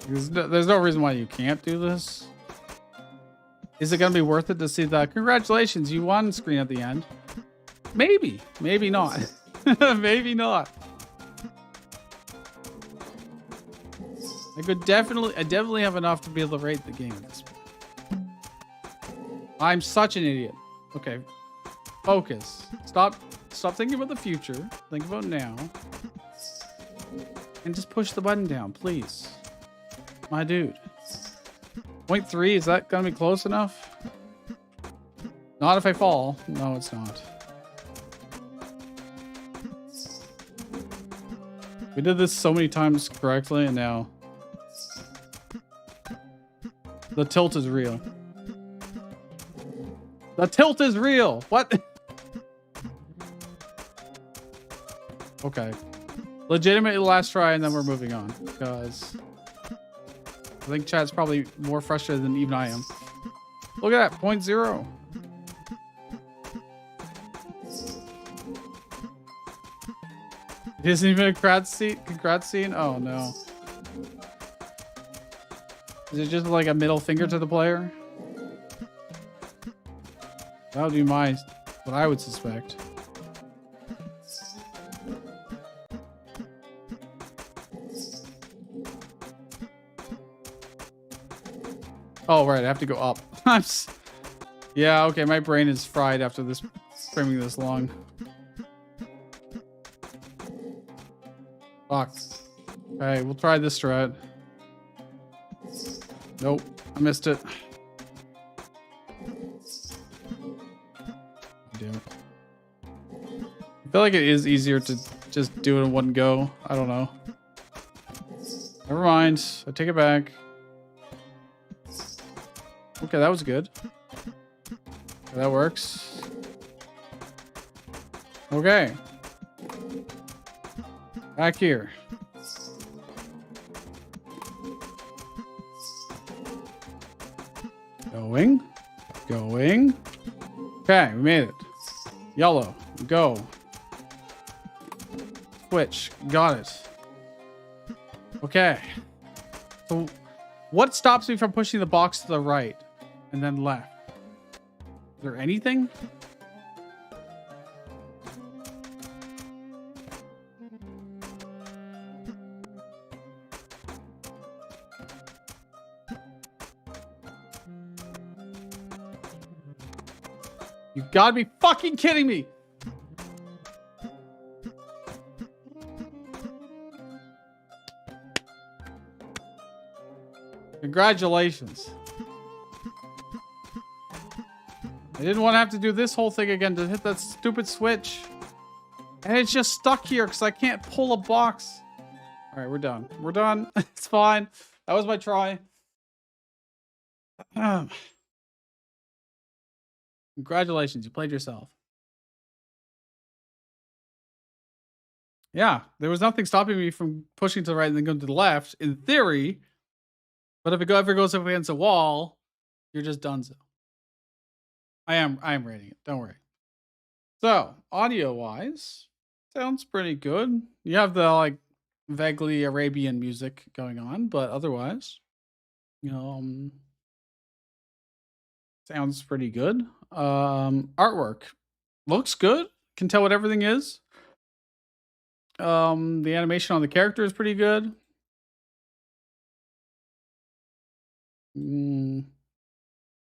There's no reason why you can't do this. Is it going to be worth it to see the congratulations, you won screen at the end? Maybe. Maybe not. Maybe not. I definitely have enough to be able to rate the game at this point. I'm such an idiot. Okay. Focus. Stop thinking about the future. Think about now. And just push the button down, please. My dude. 0.3, is that gonna be close enough? Not if I fall. No, it's not. We did this so many times correctly, and now the tilt is real. The tilt is real. What? Okay. Legitimately last try, and then we're moving on because I think chat's probably more frustrated than even I am. Look at that, 0.0. It isn't even a congrats scene? Oh no. Is it just like a middle finger to the player? That would be what I would suspect. Oh, right. I have to go up. Yeah, okay. My brain is fried after this framing this long. Fuck. Okay, we'll try this strat. Nope. I missed it. Damn it. I feel like it is easier to just do it in one go. I don't know. Never mind. I take it back. Okay, that was good. Okay, that works. Okay. Back here. Going. Going. Okay, we made it. Yellow. Go. Switch. Got it. Okay. So, what stops me from pushing the box to the right and then left? Is there anything? You gotta be fucking kidding me! Congratulations. I didn't want to have to do this whole thing again to hit that stupid switch. And it's just stuck here because I can't pull a box. All right, we're done. We're done. It's fine. That was my try. Congratulations, you played yourself. Yeah, there was nothing stopping me from pushing to the right and then going to the left, in theory. But if it ever goes up against a wall, you're just donezo. I am rating it. Don't worry. So, audio-wise, sounds pretty good. You have the like vaguely Arabian music going on, but otherwise, sounds pretty good. Artwork looks good. Can tell what everything is. The animation on the character is pretty good.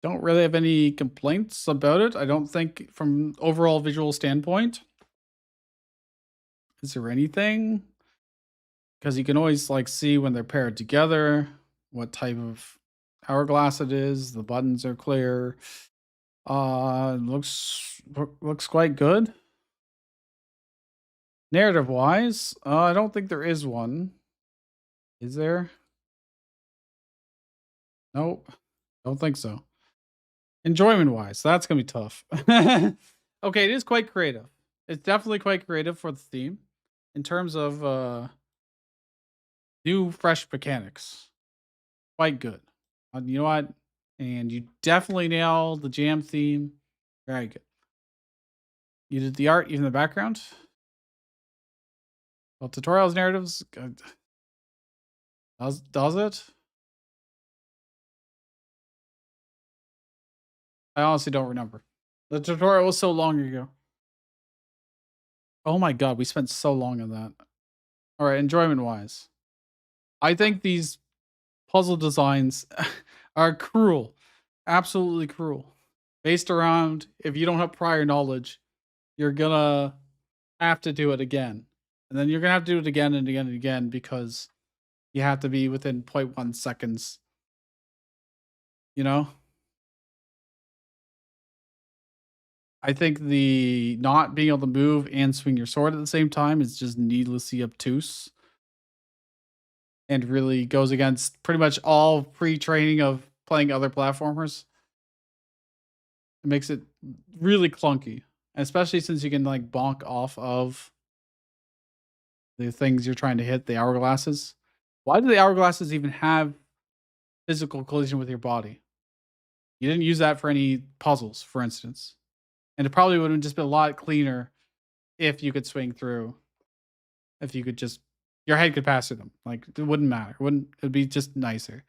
Don't really have any complaints about it. I don't think from overall visual standpoint. Is there anything? Because you can always like see when they're paired together, what type of hourglass it is. The buttons are clear. Looks quite good. Narrative wise, I don't think there is one. Is there? Nope. Don't think so. Enjoyment wise, that's gonna be tough. Okay, it is quite creative. It's definitely quite creative for the theme in terms of new fresh mechanics. Quite good. You know what? And you definitely nailed the jam theme. Very good. You did the art, even the background. Well, tutorials, narratives, does it? I honestly don't remember. The tutorial was so long ago. Oh my god, we spent so long on that. All right, enjoyment-wise, I think these puzzle designs are cruel, absolutely cruel. Based around if you don't have prior knowledge, you're gonna have to do it again. And then you're gonna have to do it again and again and again because you have to be within 0.1 seconds. You know? I think the not being able to move and swing your sword at the same time is just needlessly obtuse. And really goes against pretty much all pre-training of playing other platformers. It makes it really clunky. Especially since you can like bonk off of the things you're trying to hit, the hourglasses. Why do the hourglasses even have physical collision with your body? You didn't use that for any puzzles, for instance. And it probably would have just been a lot cleaner if you could swing through. If you could just, your head could pass through them. Like, it wouldn't matter. It'd be just nicer.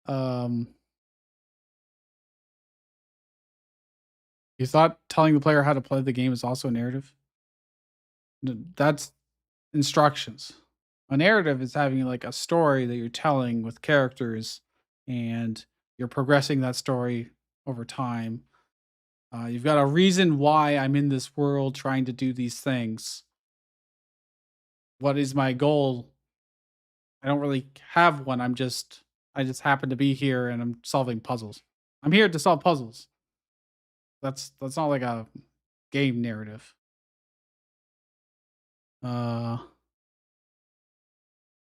You thought telling the player how to play the game is also a narrative? That's instructions. A narrative is having like a story that you're telling with characters and you're progressing that story over time. You've got a reason why I'm in this world trying to do these things. What is my goal? I don't really have one. I just happen to be here and I'm solving puzzles. I'm here to solve puzzles. That's not like a game narrative.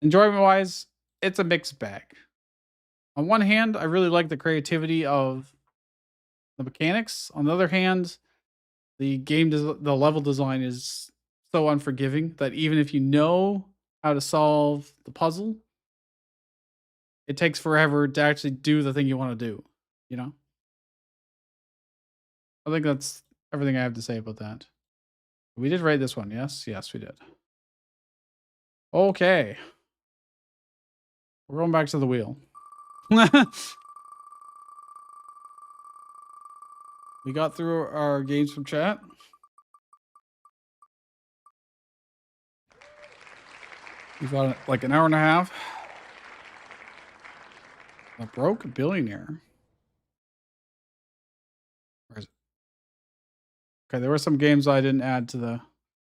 Enjoyment wise, it's a mixed bag. On one hand, I really like the creativity of the mechanics. On the other hand, the level design is so unforgiving that even if you know how to solve the puzzle, it takes forever to actually do the thing you want to do, you know? I think that's everything I have to say about that. We did rate this one, yes? Yes, we did. Okay. We're going back to the wheel. We got through our games from chat. We've got like an hour and a half. A broke billionaire. Where is it? Okay, there were some games I didn't add to the...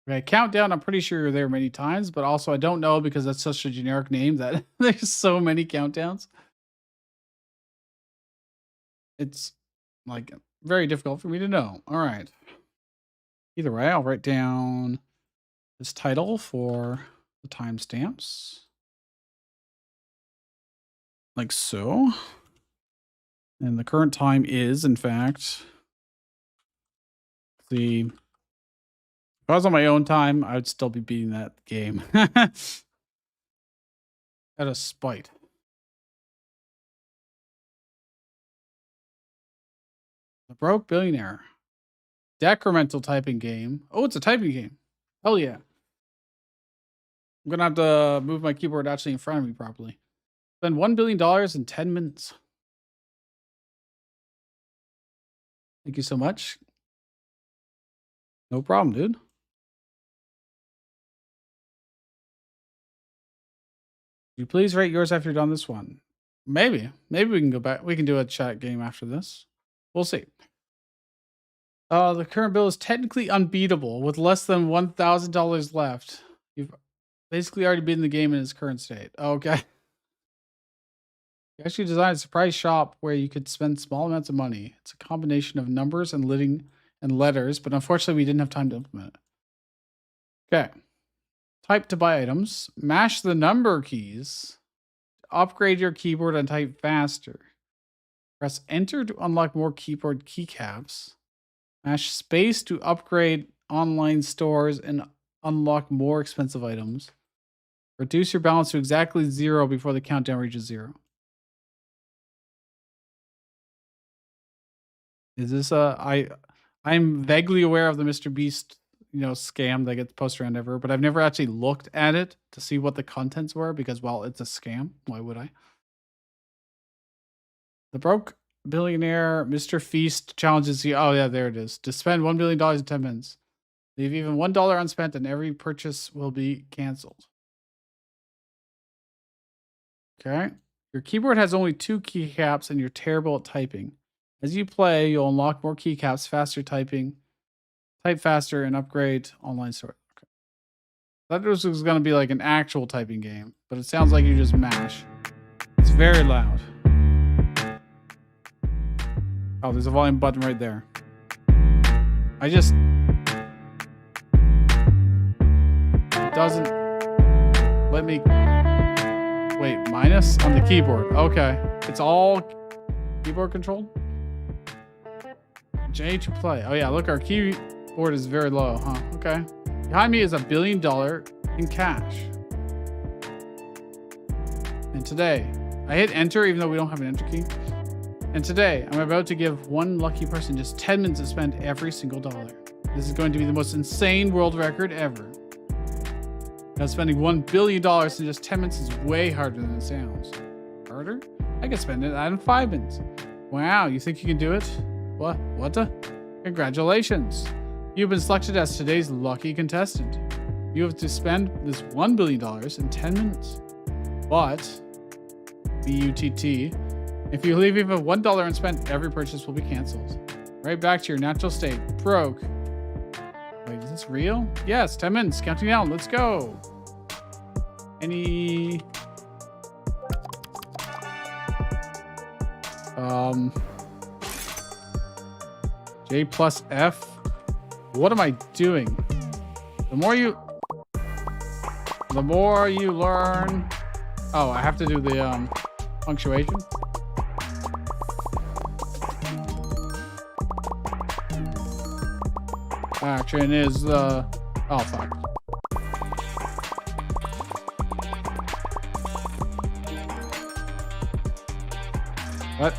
Okay, Countdown, I'm pretty sure you're there many times, but also I don't know because that's such a generic name that there's so many countdowns. It's like very difficult for me to know. All right. Either way, I'll write down this title for the timestamps. Like so. And the current time is, in fact, if I was on my own time, I would still be beating that game. Out of spite. The Broke Billionaire. Decremental typing game. Oh, it's a typing game. Hell yeah. I'm going to have to move my keyboard actually in front of me properly. Spend $1 billion in 10 minutes. Thank you so much. No problem, dude. Could you please rate yours after you're done this one? Maybe. Maybe we can go back. We can do a chat game after this. We'll see. The current bill is technically unbeatable with less than $1,000 left. You've basically already beaten the game in its current state. Okay. You actually designed a surprise shop where you could spend small amounts of money. It's a combination of numbers and letters, but unfortunately we didn't have time to implement it. Okay. Type to buy items. Mash the number keys. Upgrade your keyboard and type faster. Press enter to unlock more keyboard keycaps. Mash space to upgrade online stores and unlock more expensive items. Reduce your balance to exactly 0 before the countdown reaches 0. Is this I'm vaguely aware of the Mr. Beast, scam that gets posted around everywhere, but I've never actually looked at it to see what the contents were because, well, it's a scam. Why would I? The Broke Billionaire Mr. Feast challenges you. Oh, yeah, there it is. To spend $1 billion in 10 minutes. Leave even $1 unspent and every purchase will be canceled. Okay. Your keyboard has only 2 keycaps and you're terrible at typing. As you play, you'll unlock more keycaps, faster typing, type faster, and upgrade online store. Okay. I thought this was going to be like an actual typing game, but it sounds like you just mash. It's very loud. Oh, there's a volume button right there. It doesn't let me... Wait, minus on the keyboard. Okay. It's all keyboard controlled? J to play. Oh yeah, look, our keyboard is very low, huh? Okay. Behind me is $1 billion in cash. And today, I hit enter even though we don't have an enter key. And today, I'm about to give one lucky person just 10 minutes to spend every single dollar. This is going to be the most insane world record ever. Now spending $1 billion in just 10 minutes is way harder than it sounds. Harder? I can spend it in 5 minutes. Wow, you think you can do it? What? Congratulations. You've been selected as today's lucky contestant. You have to spend this $1 billion in 10 minutes. But, B-U-T-T, if you leave even $1 unspent, every purchase will be canceled. Right back to your natural state. Broke. Wait, is this real? Yes, 10 minutes. Counting down. Let's go. Any... J plus F. What am I doing? The more you learn. Oh, I have to do the punctuation. Action is oh fuck. What?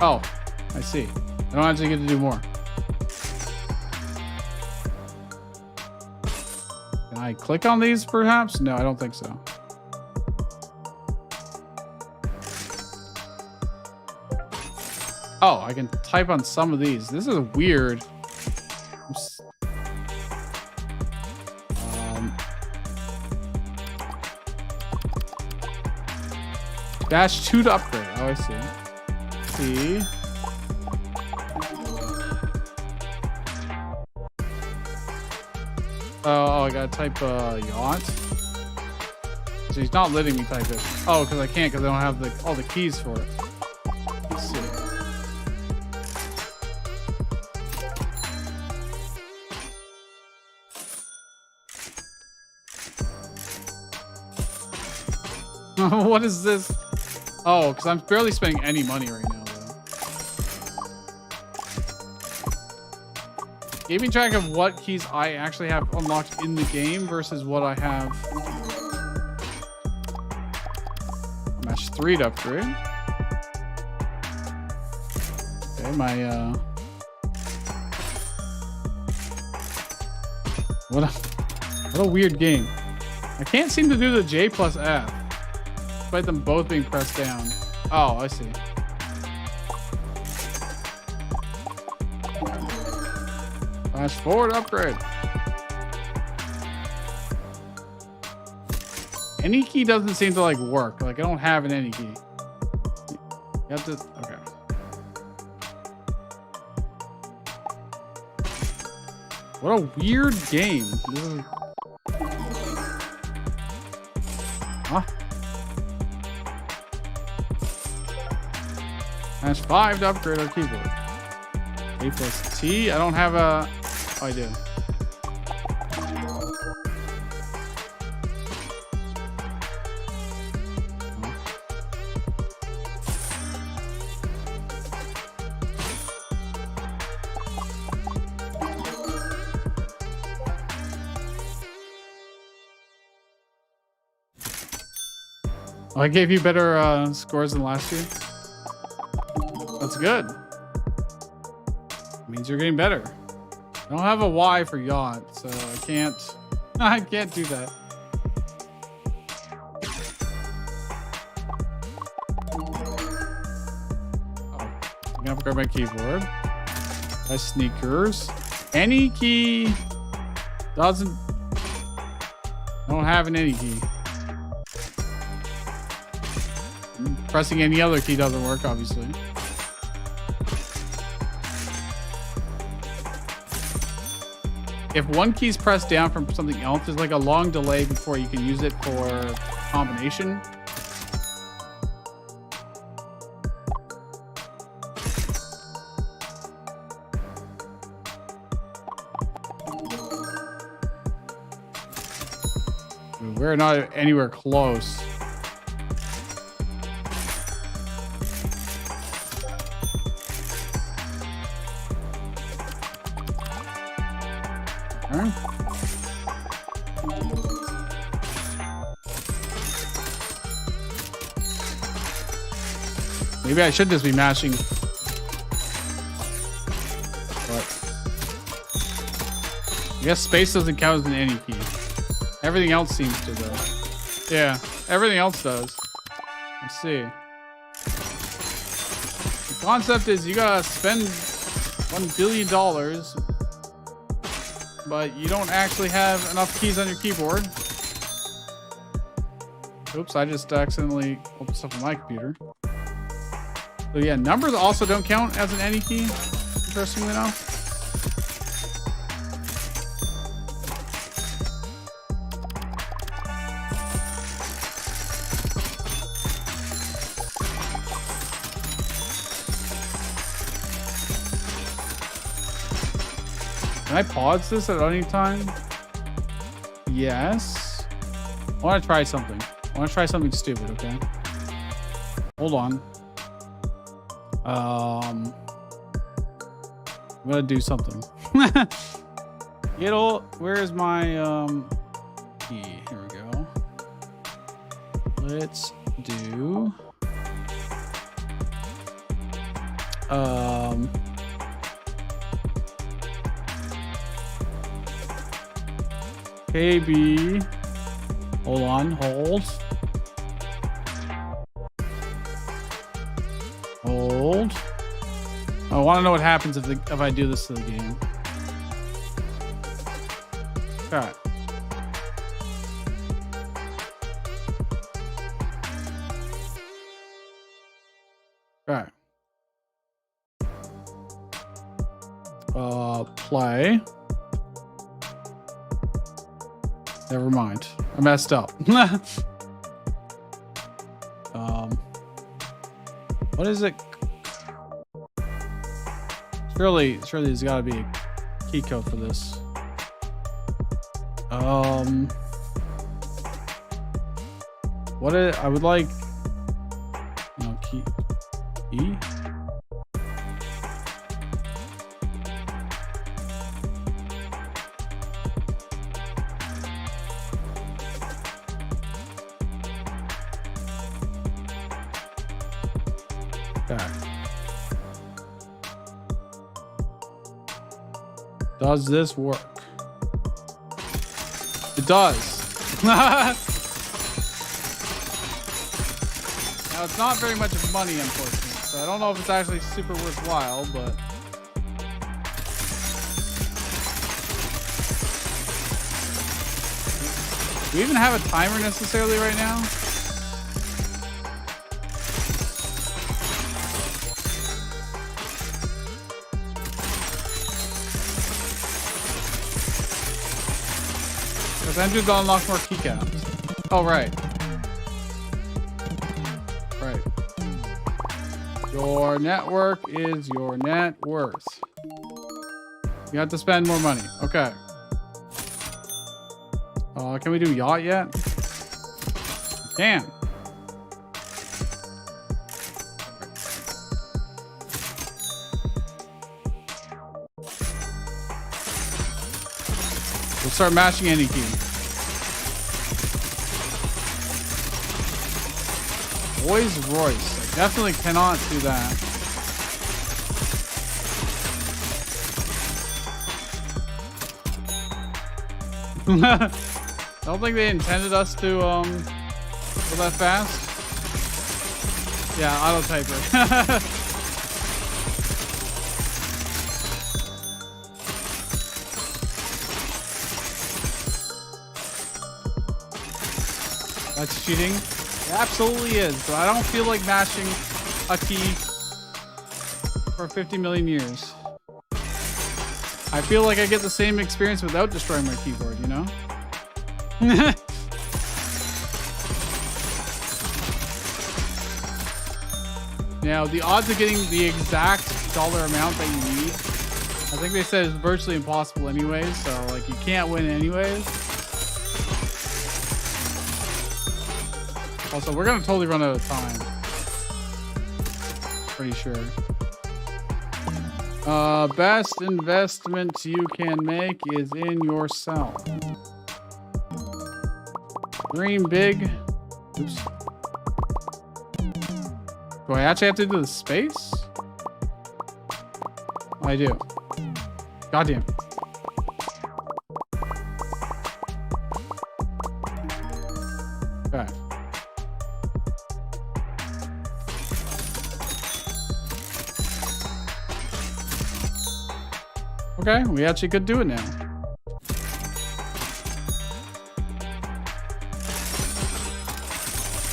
Oh, I see. I don't actually get to do more. Can I click on these perhaps? No, I don't think so. Oh, I can type on some of these. This is weird. Dash 2 to upgrade. Oh, I see. See. Oh, I gotta type yacht. So he's not letting me type it. Oh, because I can't, because I don't have all the keys for it. Let's see. What is this? Oh, because I'm barely spending any money right now, though. Keeping track of what keys I actually have unlocked in the game versus what I have. Match 3 to upgrade. Okay, my what a weird game. I can't seem to do the J plus F, despite them both being pressed down. Oh, I see. Flash forward upgrade. Any key doesn't seem to like work. Like I don't have an any key. You have to, okay. What a weird game. This is, huh? That's 5 to upgrade our keyboard. A plus T. I don't have a. Oh, I do. Oh, I gave you better scores than last year. That's good. Means you're getting better. I don't have a Y for yacht, so I can't do that. Oh, I'm gonna upgrade my keyboard. My sneakers. Any key doesn't. I don't have an any key. Pressing any other key doesn't work, obviously. If one key's pressed down from something else, there's like a long delay before you can use it for combination. We're not anywhere close. Maybe I should just be mashing. But I guess space doesn't count as an any key. Everything else seems to, though. Yeah, everything else does. Let's see. The concept is you gotta spend $1 billion, but you don't actually have enough keys on your keyboard. Oops, I just accidentally opened stuff on my computer. So yeah, numbers also don't count as an any key, interestingly enough. Can I pause this at any time? Yes. I want to try something. I want to try something stupid, okay? Hold on. I'm gonna do something. Where's my key? Here we go. Let's do KB. Hold on, hold. Hold. I want to know what happens if I do this to the game. Okay. Okay. Play. Never mind. I messed up. What is it? Surely there's got to be a key code for this. I would like, key. E? Okay. Does this work? It does. Now it's not very much money, unfortunately, so I don't know if it's actually super worthwhile, but do we even have a timer necessarily right now? Because Andrew's gonna unlock more keycaps. Oh, right. Right. Your network is your net worth. You have to spend more money. Okay. Can we do yacht yet? We can. We'll start mashing any key. Rolls Royce. I definitely cannot do that. I don't think they intended us to go that fast. Yeah, auto typer. That's cheating. It absolutely is, but I don't feel like mashing a key for 50 million years. I feel like I get the same experience without destroying my keyboard, you know? Now, the odds of getting the exact dollar amount that you need, I think they said it's virtually impossible anyways, so like you can't win anyways. Also, we're gonna totally run out of time. Pretty sure. Best investment you can make is in yourself. Dream big. Oops. Do I actually have to do the space? I do. Goddamn. Okay. Okay, we actually could do it now.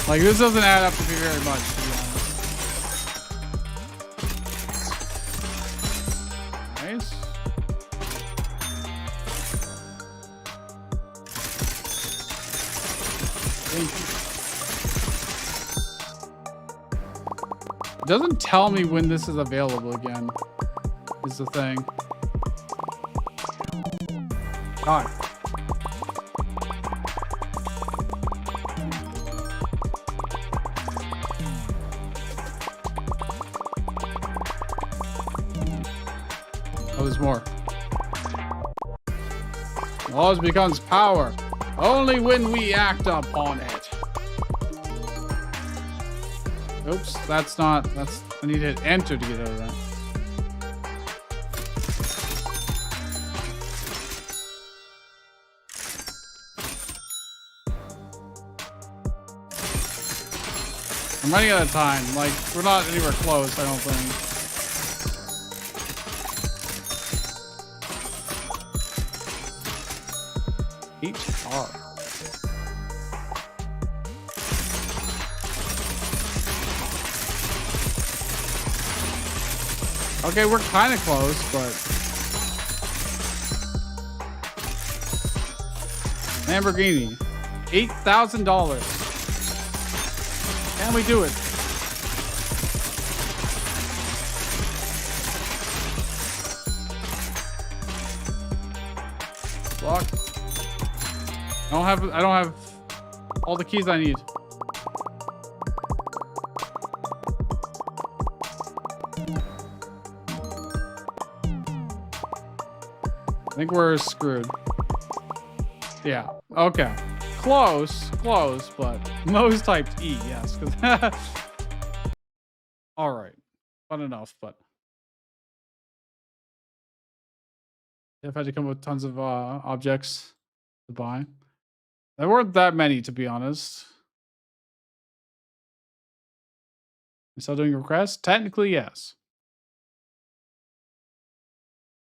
Like, this doesn't add up to be very much, to be honest. Nice. Thank you. It doesn't tell me when this is available again, is the thing. God. Oh, there's more. Laws becomes power only when we act upon it. Oops, that's not, that's, I need to hit enter to get out of that. I'm running out of time. Like, we're not anywhere close, I don't think. HR. Okay, we're kind of close, but Lamborghini, $8,000. Can we do it? Block. I don't have all the keys I need. I think we're screwed. Yeah. Okay. Close, but Mo's typed E, yes. All right. Fun enough, but I've had to come up with tons of objects to buy. There weren't that many, to be honest. You still doing requests? Technically, yes.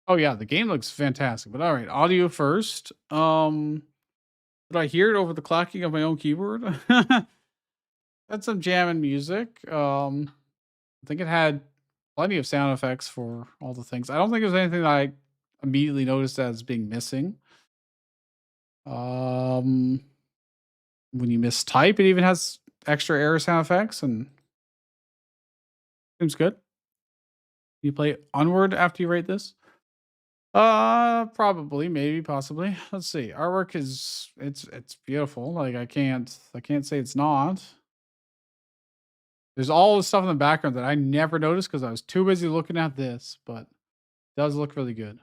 Oh yeah, the game looks fantastic. But all right, audio first. Did I hear it over the clacking of my own keyboard? Had some jamming music. I think it had plenty of sound effects for all the things. I don't think there's anything that I immediately noticed as being missing. When you mistype, it even has extra error sound effects and seems good. You play Onward after you rate this? Probably, maybe, possibly. Let's see. Artwork is it's beautiful. Like I can't say it's not. There's all the stuff in the background that I never noticed because I was too busy looking at this, but it does look really good.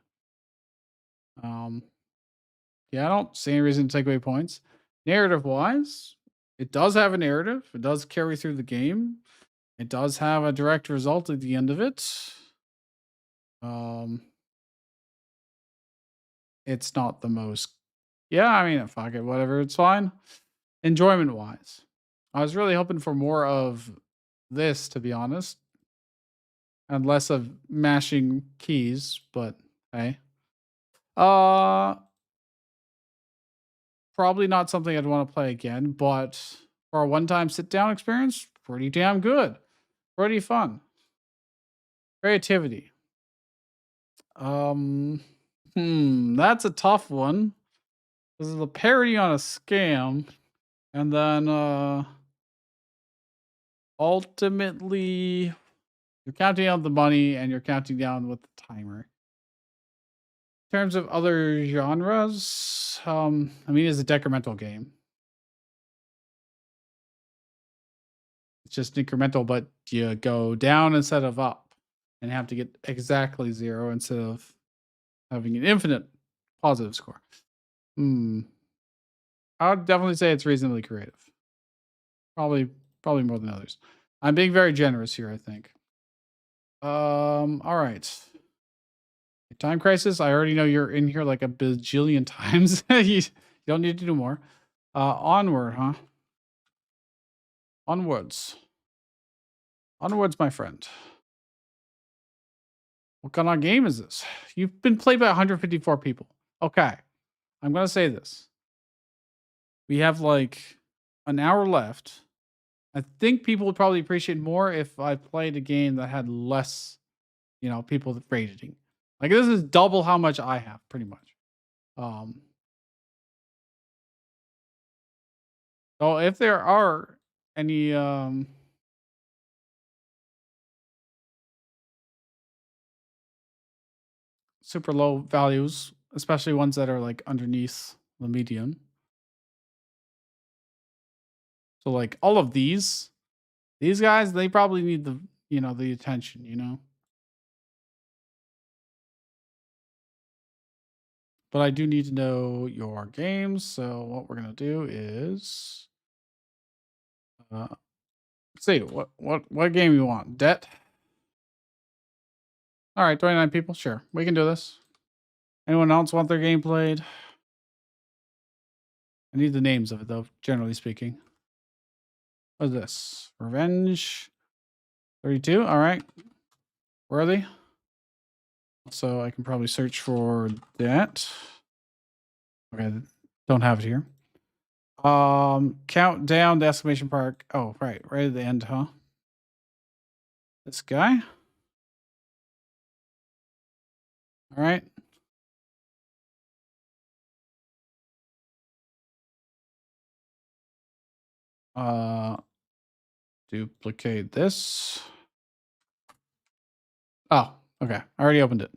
Yeah, I don't see any reason to take away points. Narrative wise, it does have a narrative. It does carry through the game. It does have a direct result at the end of it. It's not the most. Yeah, I mean, fuck it, whatever. It's fine. Enjoyment wise, I was really hoping for more of this, to be honest, and less of mashing keys. But hey, probably not something I'd want to play again. But for a one-time sit-down experience, pretty damn good, pretty fun. Creativity. That's a tough one. This is a parody on a scam. And then ultimately you're counting out the money and you're counting down with the timer. In terms of other genres, I mean, it's a decremental game. It's just incremental, but you go down instead of up and have to get exactly 0 instead of having an infinite positive score. I would definitely say it's reasonably creative. Probably more than others. I'm being very generous here, I think. All right. Time Crisis, I already know you're in here like a bajillion times. You don't need to do more. Onward, huh? Onwards, my friend. What kind of game is this? You've been played by 154 people. Okay. I'm going to say this. We have like an hour left. I think people would probably appreciate more if I played a game that had less, people rating. Like this is double how much I have, pretty much. So if there are any super low values, especially ones that are like underneath the median. So like all of these guys, they probably need the, the attention, But I do need to know your games. So what we're going to do is let's see what game you want. Debt. All right, 29 people. Sure. We can do this. Anyone else want their game played? I need the names of it though, generally speaking. What is this? Revenge 32. All right. Where are they? So I can probably search for that. Okay, don't have it here. Countdown to exclamation mark. Oh, right at the end, huh? This guy. All right. Duplicate this. Oh, okay. I already opened it.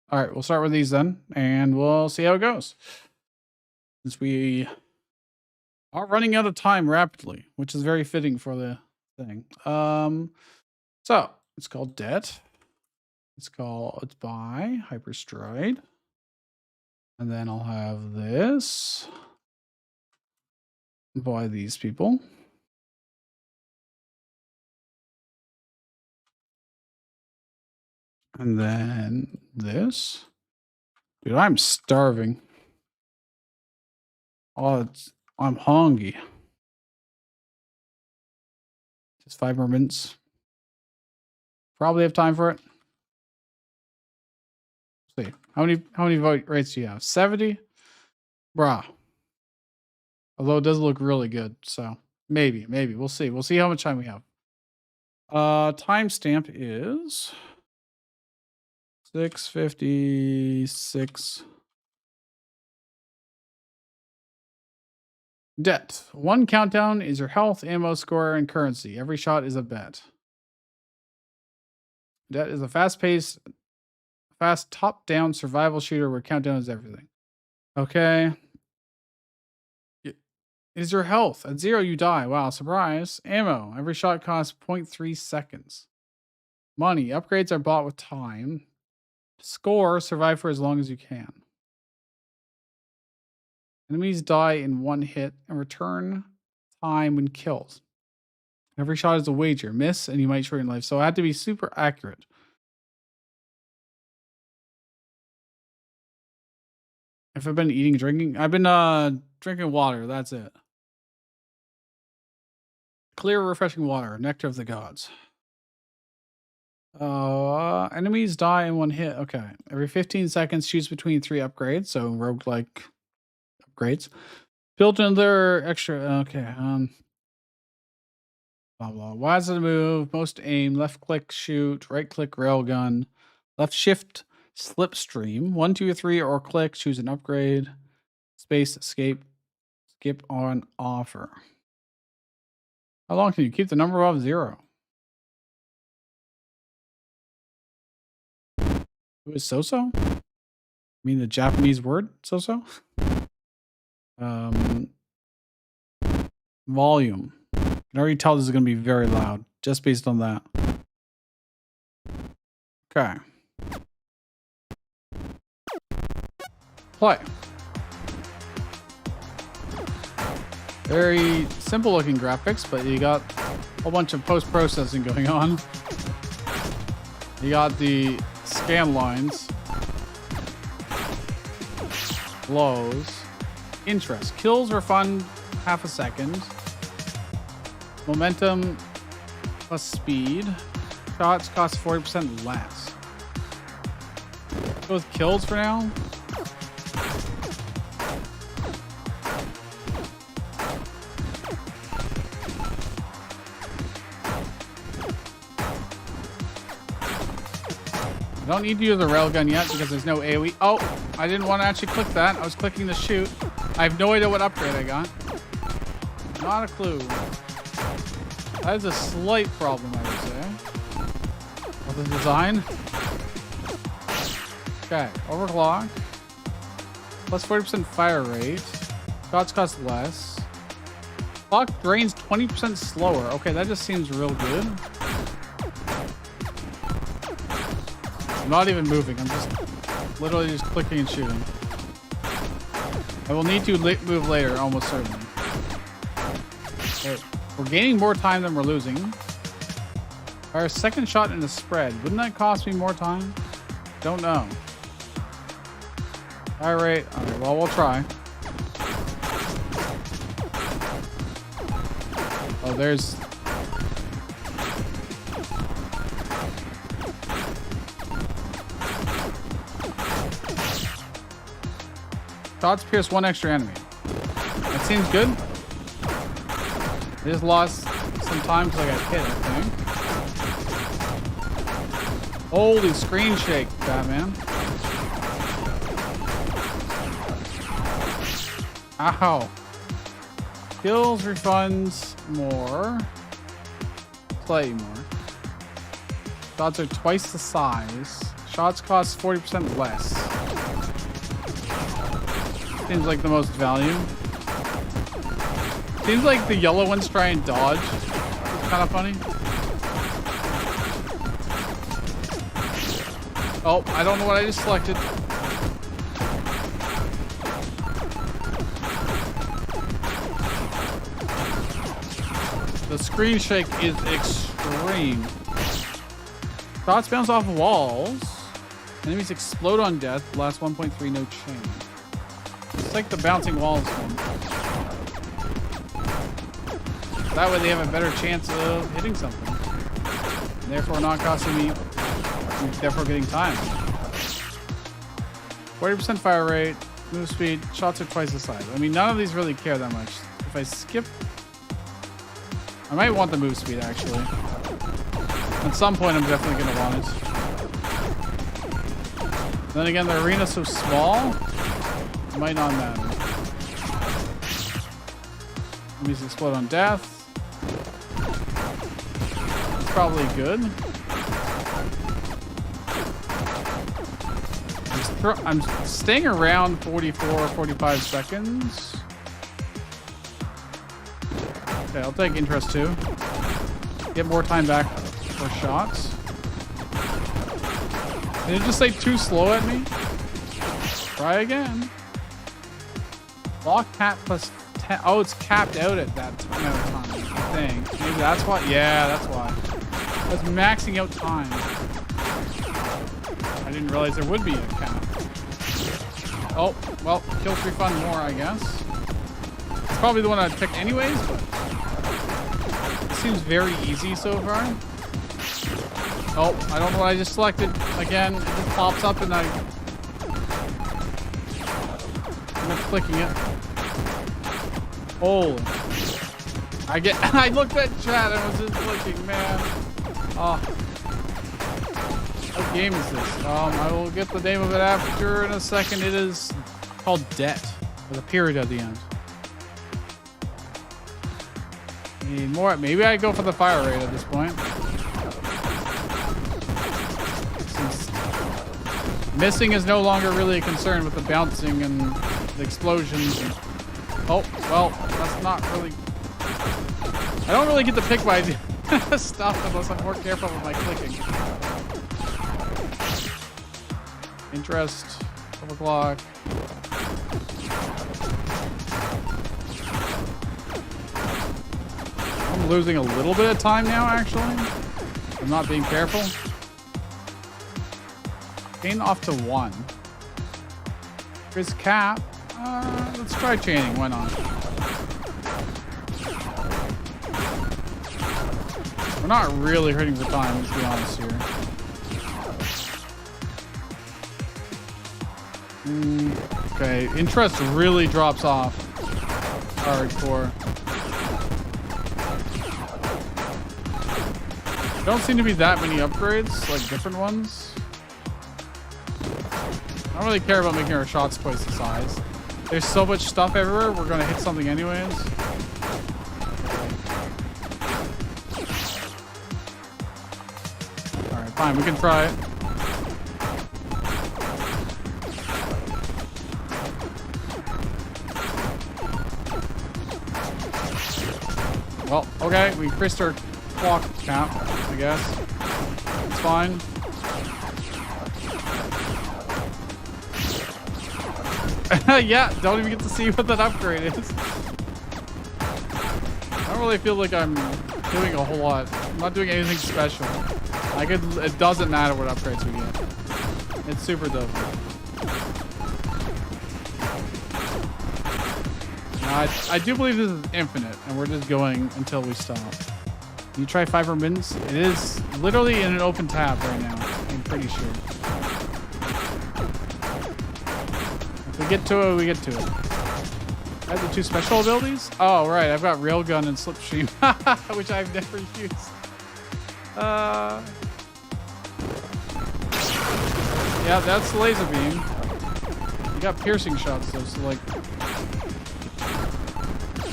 All right, we'll start with these then, and we'll see how it goes. Since we are running out of time rapidly, which is very fitting for the thing. So it's called debt. It's buy hyperstride. And then I'll have this. Buy these people. And then this. Dude, I'm starving. Oh, I'm hungry. Just 5 more minutes. Probably have time for it. Let's see. How many vote rates do you have? 70? Bruh. Although it does look really good, so maybe. We'll see. We'll see how much time we have. Timestamp is 6:56. Debt. 1 countdown is your health, ammo, score, and currency. Every shot is a bet. Debt is a fast top-down survival shooter where countdown is everything. Okay. It is your health. At 0, you die. Wow, surprise. Ammo. Every shot costs 0.3 seconds. Money. Upgrades are bought with time. Score. Survive for as long as you can. Enemies die in 1 hit and return time when killed. Every shot is a wager. Miss and you might shorten life. So I had to be super accurate. If I've been eating and drinking, I've been drinking water. That's it. Clear, refreshing water. Nectar of the gods. Enemies die in 1 hit. Okay. Every 15 seconds, choose between 3 upgrades. So roguelike upgrades. Built another extra. Okay. Blah, blah. Why does it move? Most aim. Left click, shoot. Right click, railgun. Left shift, slipstream. 1, 2, or 3, or click. Choose an upgrade. Space, escape. Skip on offer. How long can you keep the number above 0? Who is so-so? I mean the Japanese word so-so? Volume. I can already tell this is going to be very loud, just based on that. Okay. Play. Very simple looking graphics, but you got a whole bunch of post-processing going on. You got the scan lines. Blows. Interest. Kills refund half a second. Momentum plus speed. Shots cost 40% less. Go with kills for now. I don't need to use the railgun yet because there's no AoE. Oh, I didn't want to actually click that. I was clicking the shoot. I have no idea what upgrade I got. Not a clue. That is a slight problem, I would say. Of the design. Okay, overclock. Plus 40% fire rate. Shots cost less. Clock drains 20% slower. Okay, that just seems real good. I'm not even moving. I'm just literally just clicking and shooting. I will need to move later, almost certainly. Okay. We're gaining more time than we're losing. Our second shot in a spread. Wouldn't that cost me more time? Don't know. Alright, well, we'll try. Oh, there's... Shots pierce 1 extra enemy. That seems good. I just lost some time because I got hit, I think. Holy screen shake, Batman. Ow. Kills, refunds, more. Slightly more. Shots are twice the size. Shots cost 40% less. Seems like the most value. Seems like the yellow ones try and dodge kind of funny. Oh, I don't know what I just selected. The screen shake is extreme. Shots bounce off walls. Enemies explode on death. Last 1.3, no change. It's like the bouncing walls one. That way they have a better chance of hitting something. And therefore not costing me, therefore getting time. 40% fire rate, move speed, shots are twice the size. I mean, none of these really care that much. If I skip, I might want the move speed actually. At some point I'm definitely gonna want it. Then again, the arena's so small, it might not matter. Enemies explode on death. Probably good. I'm staying around 44 or 45 seconds. Okay, I'll take interest too. Get more time back for shots. Did it just say too slow at me? Try again. Block cap plus 10. Oh, it's capped out at that amount of time, I think. Maybe that's why. Yeah, that's why. That's maxing out time. I didn't realize there would be a cap. Oh, well, kill refund more, I guess. It's probably the one I'd pick anyways, but it seems very easy so far. Oh, I don't know what I just selected. Again, it just pops up and I'm clicking it. Holy. I looked at chat and was just clicking, man. Oh. What game is this? I will get the name of it after in a second. It is called Debt, with a period at the end. Need more. Maybe I go for the fire rate at this point. Since missing is no longer really a concern with the bouncing and the explosions. Oh, well, that's not really... I don't really get to pick my stuff unless I'm more careful with my clicking. Interest, 12 o'clock. I'm losing a little bit of time now, actually. I'm not being careful. Chain off to 1. Here's cap. Let's try chaining. Why not? We're not really hurting for time, let's be honest here. Okay, interest really drops off hardcore. Don't seem to be that many upgrades, like different ones. I don't really care about making our shots twice the size. There's so much stuff everywhere, we're gonna hit something anyways. Alright, fine, we can try it. Well, okay, we increased our clock count, I guess. It's fine. Yeah, don't even get to see what that upgrade is. I don't really feel like I'm doing a whole lot. I'm not doing anything special. It doesn't matter what upgrades we get. It's super dope. I do believe this is infinite, and we're just going until we stop. Can you try 5 more minutes? It is literally in an open tab right now. I'm pretty sure. If we get to it, we get to it. I have the 2 special abilities? Oh, right. I've got Railgun and Slipstream, which I've never used. Yeah, that's the laser beam. You got piercing shots, though, so, like...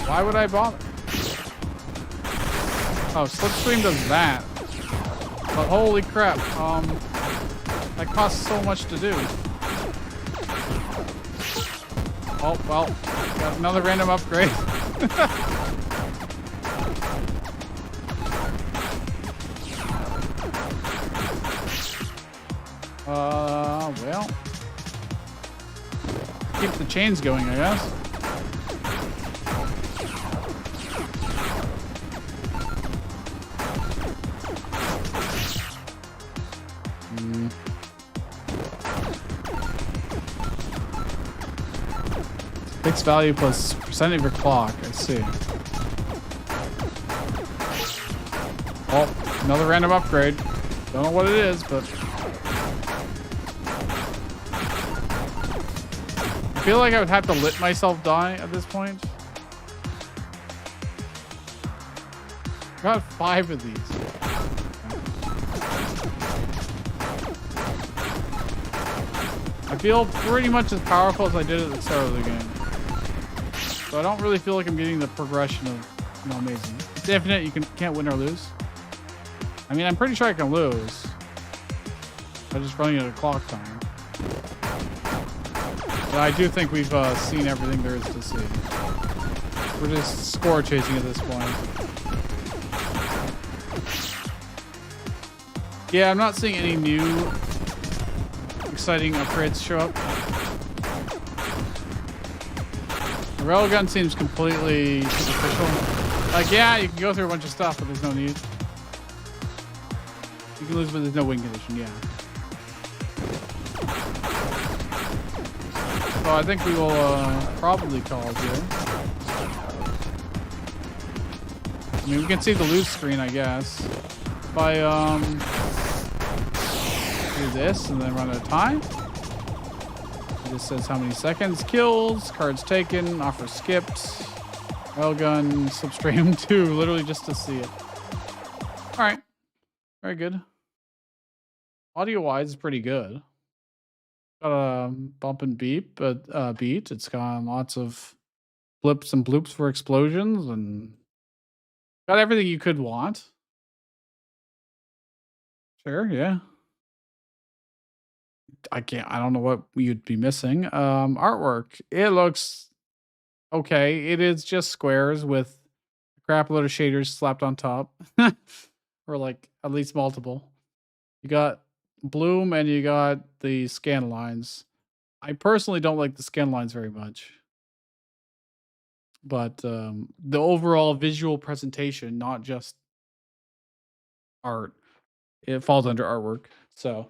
Why would I bother? Oh, Slipstream does that. But holy crap, that costs so much to do. Oh, well, got another random upgrade. Well, keep the chains going, I guess. Fixed value plus percent of your clock. I see. Oh, another random upgrade. Don't know what it is, but I feel like I would have to let myself die at this point. Got 5 of these. I feel pretty much as powerful as I did at the start of the game. So I don't really feel like I'm getting the progression of, amazing. It's infinite, you can't win or lose. I mean, I'm pretty sure I can lose. I'm just running out of clock time. But I do think we've seen everything there is to see. We're just score chasing at this point. Yeah, I'm not seeing any new exciting upgrades show up. The Rell gun seems completely superficial. Like, yeah, you can go through a bunch of stuff, but there's no need. You can lose, but there's no win condition, yeah. So I think we will probably call it here. I mean, we can see the lose screen, I guess. If I do this and then run out of time. It just says how many seconds, kills, cards taken, offer skipped, railgun, slipstream 2, literally just to see it. All right, very good. Audio-wise, it's pretty good. Got a bump and beep, but beat. It's got lots of blips and bloops for explosions, and got everything you could want. Sure, yeah. I don't know what you'd be missing. Artwork. It looks okay. It is just squares with a crap load of shaders slapped on top. Or like at least multiple. You got bloom and you got the scan lines. I personally don't like the scan lines very much. But the overall visual presentation, not just art, it falls under artwork. So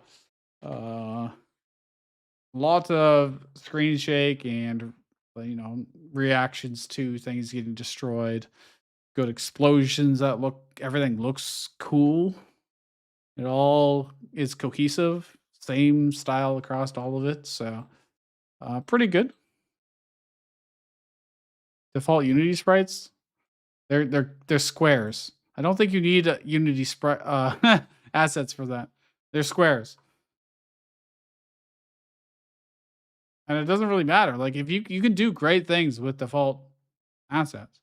lots of screen shake and reactions to things getting destroyed. Good explosions that everything looks cool. It all is cohesive, same style across all of it. So pretty good. Default Unity sprites, they're squares. I don't think you need Unity sprite assets for that. They're squares. And it doesn't really matter. Like if you can do great things with default assets.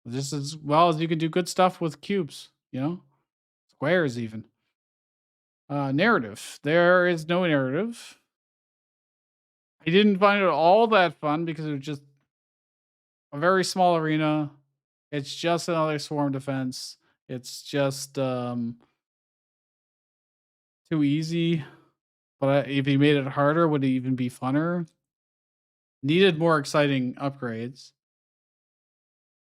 Just as well as you can do good stuff with cubes, squares even. Narrative. There is no narrative. I didn't find it all that fun because it was just a very small arena. It's just another swarm defense. It's just too easy. But if he made it harder, would it even be funner? Needed more exciting upgrades.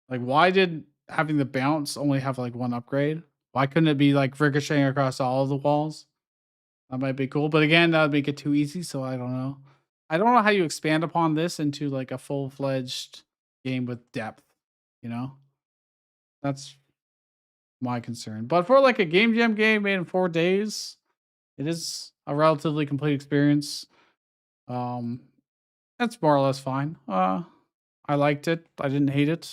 Like, why did having the bounce only have like one upgrade? Why couldn't it be like ricocheting across all of the walls? That might be cool. But again, that would make it too easy. So I don't know. I don't know how you expand upon this into like a full-fledged game with depth, That's my concern. But for like a game jam game made in 4 days, it is a relatively complete experience. That's more or less fine. I liked it. I didn't hate it.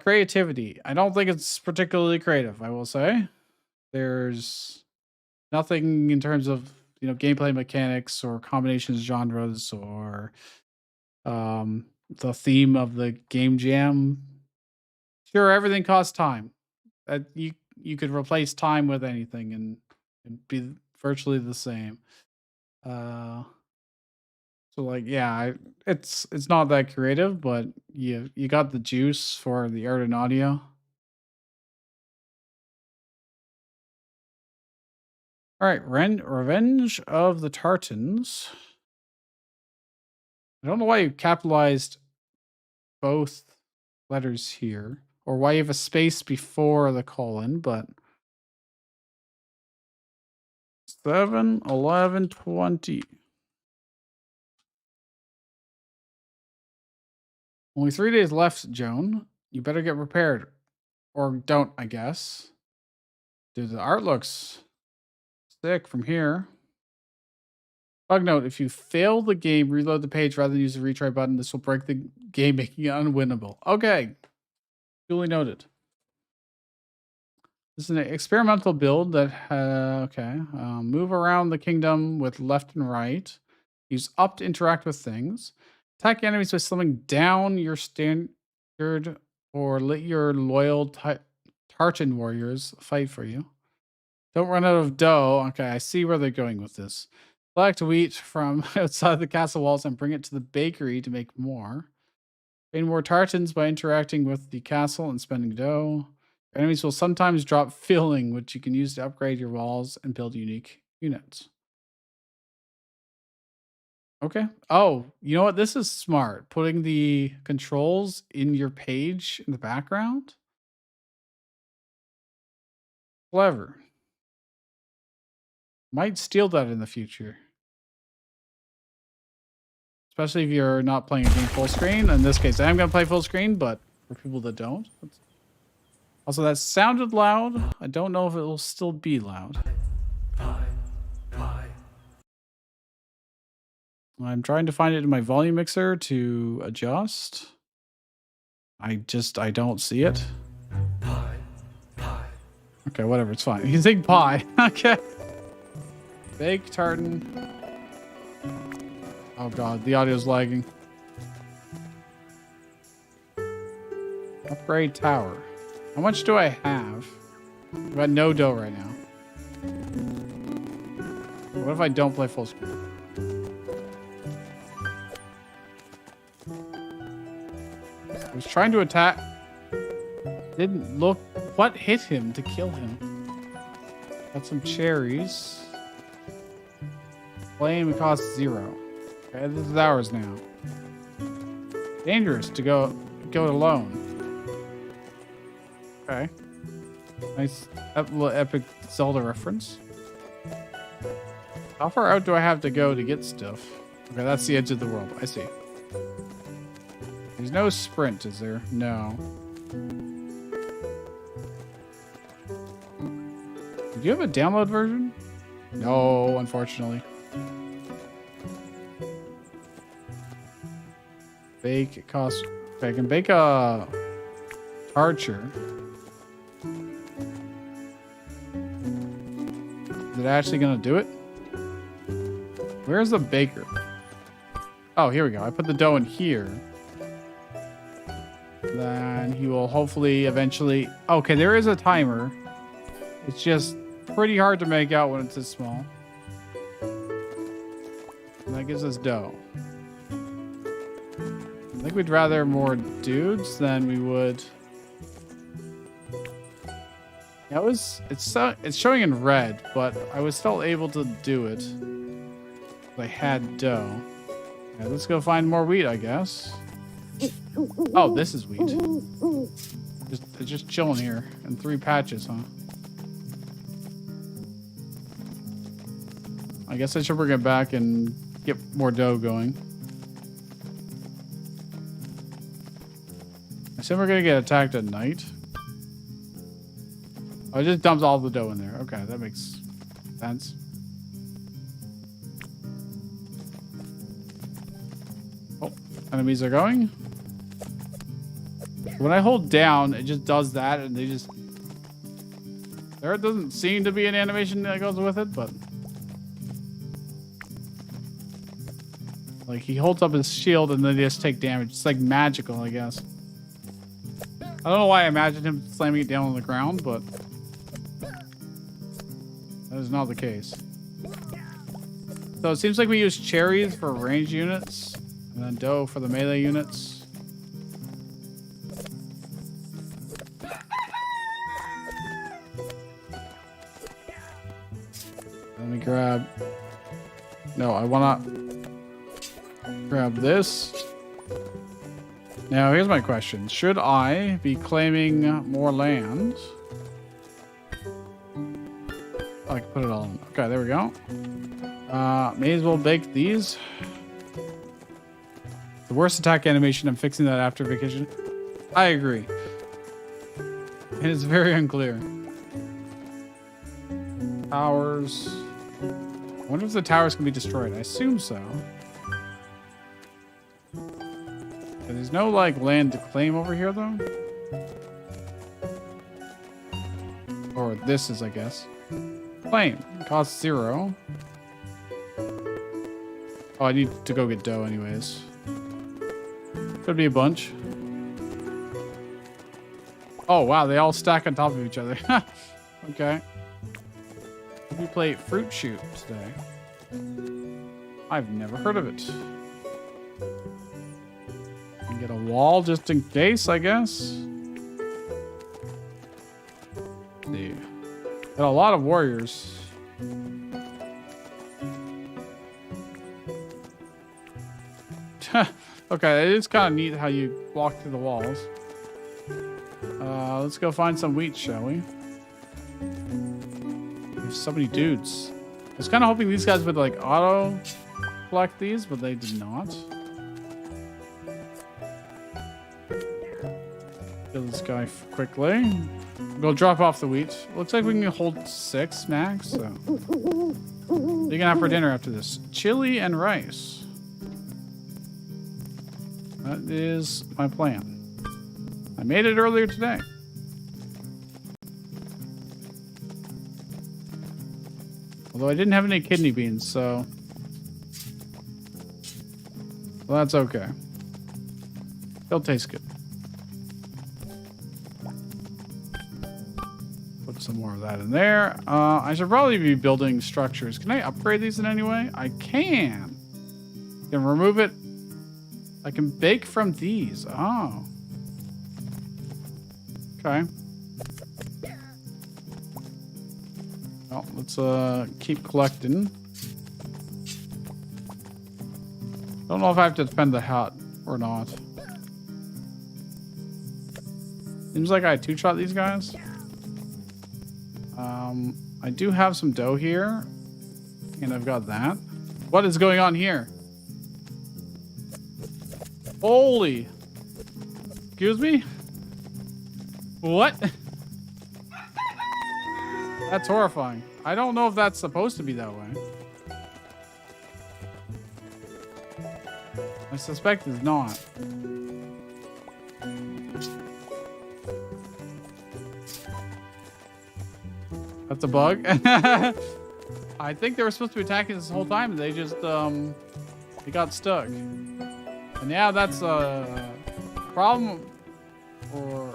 Creativity. I don't think it's particularly creative, I will say. There's nothing in terms of, gameplay mechanics or combinations, genres, or the theme of the game jam. Sure, everything costs time. You could replace time with anything and be virtually the same. So like, yeah, it's not that creative, but you got the juice for the art and audio. All right, Revenge of the Tartans. I don't know why you capitalized both letters here, or why you have a space before the colon, but 7, 11, 20. Only 3 days left, Joan. You better get prepared. Or don't, I guess. Dude, the art looks sick from here. Bug note, if you fail the game, reload the page rather than use the retry button. This will break the game, making it unwinnable. Okay. Duly noted. This is an experimental build that, move around the kingdom with left and right. Use up to interact with things. Attack enemies by slimming down your standard or let your loyal Tartan warriors fight for you. Don't run out of dough. Okay, I see where they're going with this. Collect wheat from outside the castle walls and bring it to the bakery to make more. Gain more tartans by interacting with the castle and spending dough. Enemies will sometimes drop filling, which you can use to upgrade your walls and build unique units. Okay. Oh, you know what? This is smart. Putting the controls in your page in the background. Clever. Might steal that in the future. Especially if you're not playing a game full screen. In this case, I am going to play full screen, but for people that don't. Also, that sounded loud. I don't know if it will still be loud. I'm trying to find it in my volume mixer to adjust. I don't see it. Okay, whatever, it's fine. You can say pie. Okay. Baked tartan. Oh god, the audio's lagging. Upgrade tower. How much do I have? I've got no dough right now. What if I don't play full screen? I was trying to attack. Didn't look. What hit him to kill him? Got some cherries. Flame costs 0. Okay, this is ours now. Dangerous to go it alone. Okay. Nice little epic Zelda reference. How far out do I have to go to get stuff? Okay, that's the edge of the world. I see. There's no sprint, is there? No. Do you have a download version? No, unfortunately. Bake, it costs... Okay, I can bake a... Archer. Is it actually gonna do it? Where's the baker? Oh, here we go. I put the dough in here. Then he will hopefully eventually... Okay, there is a timer. It's just pretty hard to make out when it's this small. And that gives us dough. I think we'd rather more dudes than we would... Yeah, it's showing in red, but I was still able to do it. I had dough. Yeah, let's go find more wheat, I guess. Oh, this is wheat. Just chilling here in 3 patches, huh? I guess I should bring it back and get more dough going. I assume we're gonna get attacked at night. Oh, it just dumps all the dough in there. Okay, that makes sense. Oh, enemies are going. When I hold down, it just does that, and they just... There doesn't seem to be an animation that goes with it, but... Like, he holds up his shield, and then they just take damage. It's like magical, I guess. I don't know why I imagined him slamming it down on the ground, but... That is not the case. So it seems like we use cherries for range units, and then dough for the melee units. And grab... No, I wanna grab this. Now, here's my question. Should I be claiming more land? I can put it all in. Okay, there we go. May as well bake these. The worst attack animation, I'm fixing that after vacation. I agree. It is very unclear. Towers. I wonder if the towers can be destroyed. I assume so. But there's no, like, land to claim over here, though. Or this is, I guess. Claim. Cost 0. Oh, I need to go get dough anyways. Could be a bunch. Oh, wow. They all stack on top of each other. Okay. We play Fruit Shoot today. I've never heard of it. And get a wall just in case, I guess. See. Got a lot of warriors. Okay, it is kind of neat how you walk through the walls. Let's go find some wheat, shall we? There's so many dudes. I was kind of hoping these guys would like auto collect these, but they did not. Kill this guy quickly. We'll drop off the wheat. Looks like we can hold 6 max. So, what are you gonna have for dinner after this? Chili and rice. That is my plan. I made it earlier today. Although I didn't have any kidney beans, so... Well, that's okay. They'll taste good. Put some more of that in there. I should probably be building structures. Can I upgrade these in any way? I can. Can remove it. I can bake from these. Oh. Okay. Well, let's keep collecting. Don't know if I have to defend the hut or not. Seems like I two-shot these guys. I do have some dough here. And I've got that. What is going on here? Holy. Excuse me? What? That's horrifying. I don't know if that's supposed to be that way. I suspect it's not. That's a bug. I think they were supposed to be attacking this whole time and they just they got stuck. And yeah, that's a problem for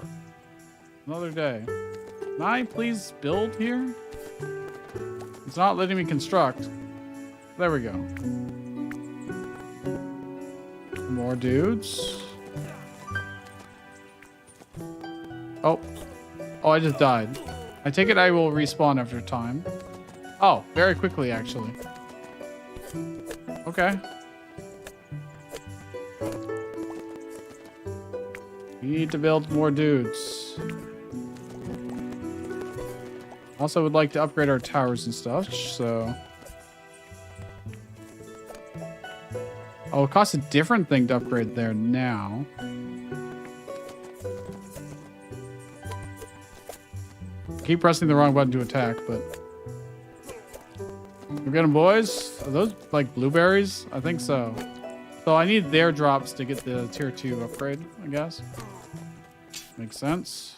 another day. Can I please build here? It's not letting me construct. There we go. More dudes. Oh. Oh, I just died. I take it I will respawn after time. Oh, very quickly, actually. Okay. We need to build more dudes. Also would like to upgrade our towers and stuff, so... Oh, it costs a different thing to upgrade there now. Keep pressing the wrong button to attack, but... We're getting boys. Are those like blueberries? I think so. So I need their drops to get the tier 2 upgrade, I guess. Makes sense.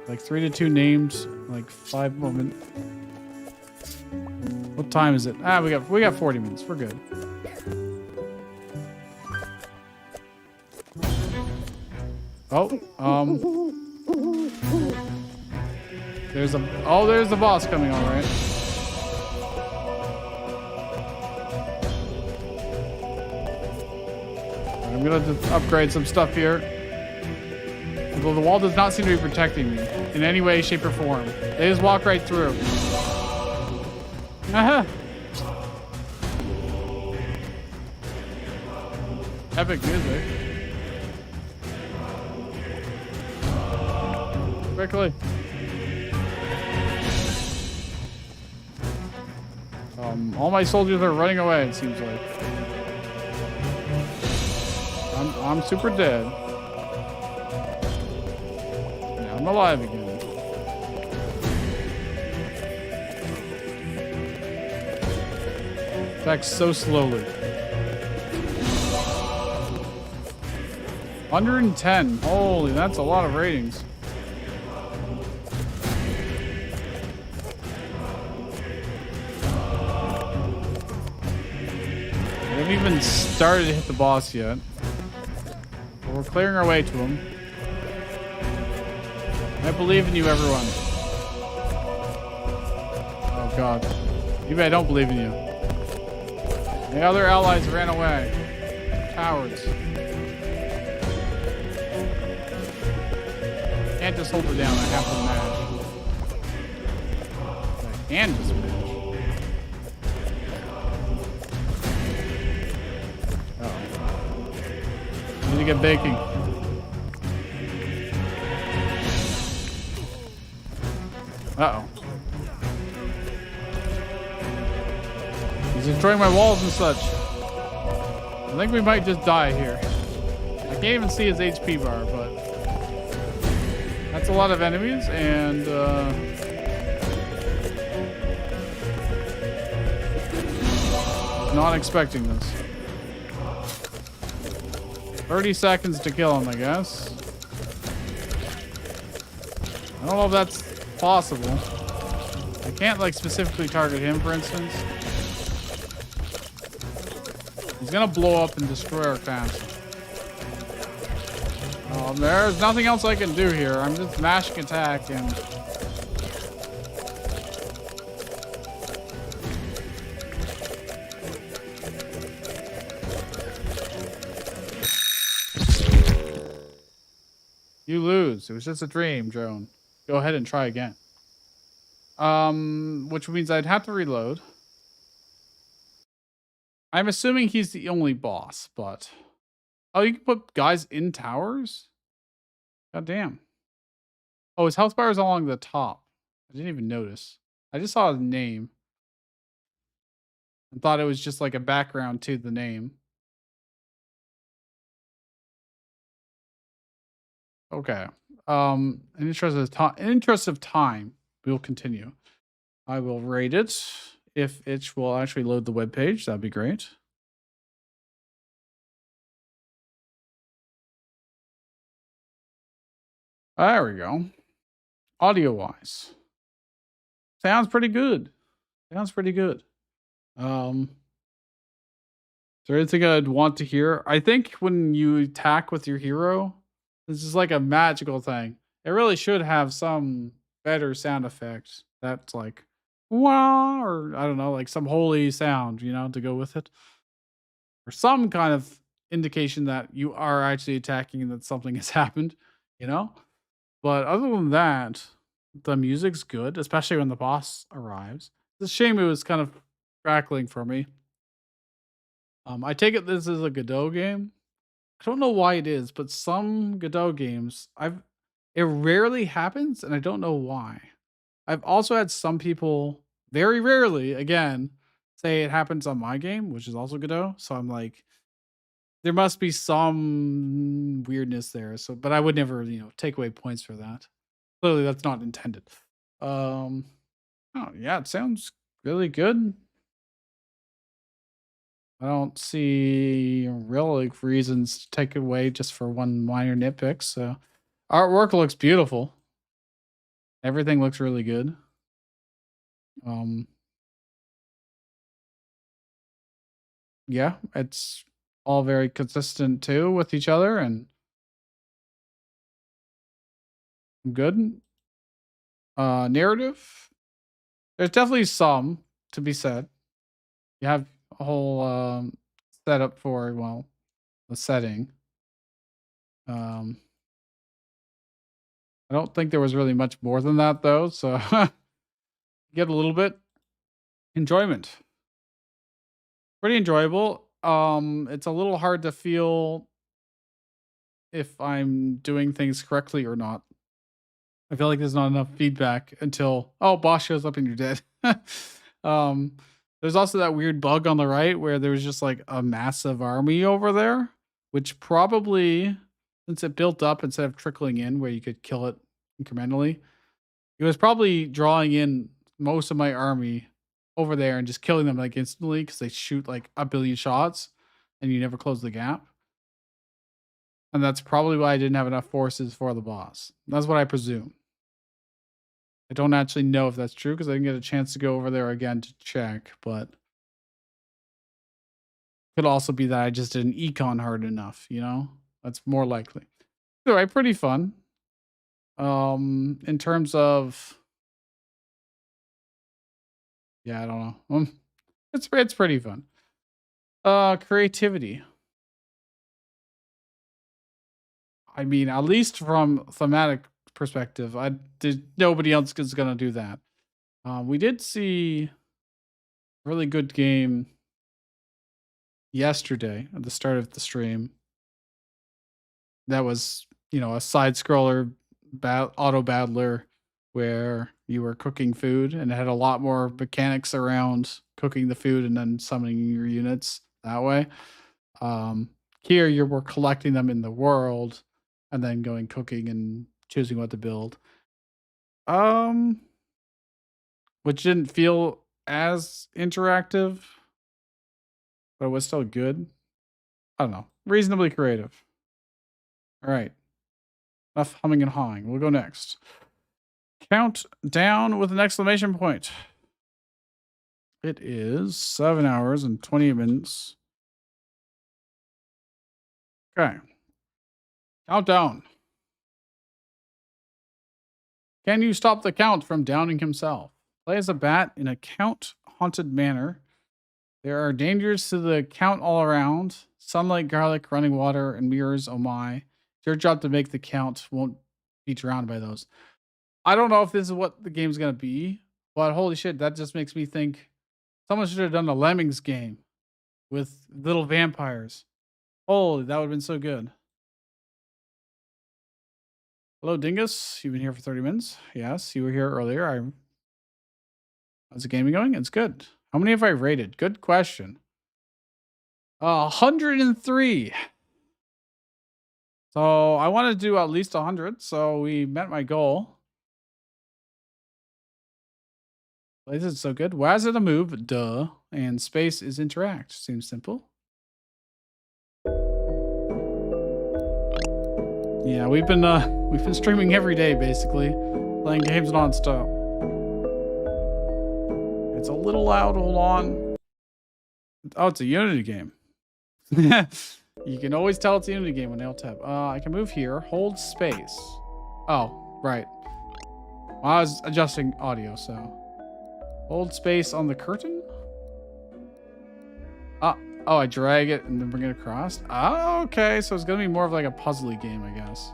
Like 3 to 2 names, like 5 more minutes. What time is it? Ah, we got 40 minutes. We're good. Oh, there's the boss coming, all right. I'm gonna just upgrade some stuff here. Although the wall does not seem to be protecting me in any way, shape, or form. They just walk right through. Aha. Epic music. Quickly. All my soldiers are running away, it seems like. I'm super dead. Now I'm alive again. Attacks so slowly. 110. Holy, that's a lot of ratings. I haven't even started to hit the boss yet. But we're clearing our way to him. I believe in you, everyone. Oh god. Maybe I don't believe in you. The other allies ran away. Cowards. Can't just hold her down. I have to mash. I can just mash. Uh-oh. Need to get baking. Uh-oh. He's destroying my walls and such. I think we might just die here. I can't even see his HP bar, but that's a lot of enemies, and not expecting this. 30 seconds to kill him, I guess. I don't know if that's possible. I can't like specifically target him, for instance. He's gonna blow up and destroy our castle. There's nothing else I can do here. I'm just mashing attack and... You lose. It was just a dream, drone. Go ahead and try again. Which means I'd have to reload. I'm assuming he's the only boss, but... Oh, you can put guys in towers? God damn. Oh, his health bar is along the top. I didn't even notice. I just saw his name. And thought it was just like a background to the name. Okay. In interest of time, we'll continue. I will rate it. If it will actually load the web page, that'd be great. There we go. Audio wise, sounds pretty good. Sounds pretty good. Is there anything I'd want to hear? I think when you attack with your hero, this is like a magical thing. It really should have some better sound effects. That's like, wow, or I don't know, like some holy sound, you know, to go with it. Or some kind of indication that you are actually attacking and that something has happened, you know? But other than that, the music's good, especially when the boss arrives. It's a shame it was kind of crackling for me. I take it this is a Godot game. I don't know why it is, but some Godot games, it rarely happens, and I don't know why. I've also had some people, very rarely, again, say it happens on my game, which is also Godot. So I'm like, there must be some weirdness there. So, but I would never, take away points for that. Clearly, that's not intended. Oh yeah, it sounds really good. I don't see real reasons to take away just for one minor nitpick. So, artwork looks beautiful. Everything looks really good. Yeah, it's all very consistent too with each other and good. Narrative. There's definitely some to be said. You have a whole setup for, well, the setting. I don't think there was really much more than that though, so get a little bit. Enjoyment. Pretty enjoyable. It's a little hard to feel if I'm doing things correctly or not. I feel like there's not enough feedback until, oh, boss shows up and you're dead. There's also that weird bug on the right where there was just like a massive army over there, which probably, since it built up instead of trickling in where you could kill it incrementally, it was probably drawing in most of my army over there and just killing them like instantly because they shoot like a billion shots and you never close the gap. And that's probably why I didn't have enough forces for the boss. That's what I presume. I don't actually know if that's true because I didn't get a chance to go over there again to check, but could also be that I just didn't econ hard enough, you know? That's more likely. Anyway, pretty fun. In terms of, yeah, I don't know. It's pretty fun. Creativity. I mean, at least from thematic perspective, nobody else is gonna do that. We did see a really good game yesterday at the start of the stream. That was, you know, a side scroller auto battler where you were cooking food and it had a lot more mechanics around cooking the food and then summoning your units that way. Here you were collecting them in the world and then going cooking and choosing what to build. Which didn't feel as interactive, but it was still good. I don't know. Reasonably creative. All right. Enough humming and hawing. We'll go next. Count down with an exclamation point. It is 7 hours and 28 minutes. Okay. Countdown. Can you stop the count from downing himself? Play as a bat in a count-haunted manner. There are dangers to the count all around. Sunlight, garlic, running water, and mirrors, oh my. It's your job to make the count. Won't be drowned by those. I don't know if this is what the game's going to be, but holy shit, that just makes me think someone should have done a Lemmings game with little vampires. Holy, that would have been so good. Hello, Dingus. You've been here for 30 minutes. Yes, you were here earlier. How's the gaming going? It's good. How many have I rated? Good question. 103. So I wanted to do at least 100, so we met my goal. Place is so good. Why is it a move? Duh. And space is interact. Seems simple. Yeah, we've been streaming every day basically, playing games nonstop. It's a little loud. Hold on. Oh, it's a Unity game. You can always tell it's a Unity game when they all tap. I can move here. Hold space. Oh, right. I was adjusting audio, so hold space on the curtain. Oh, I drag it and then bring it across. Oh, okay. So it's gonna be more of like a puzzly game, I guess.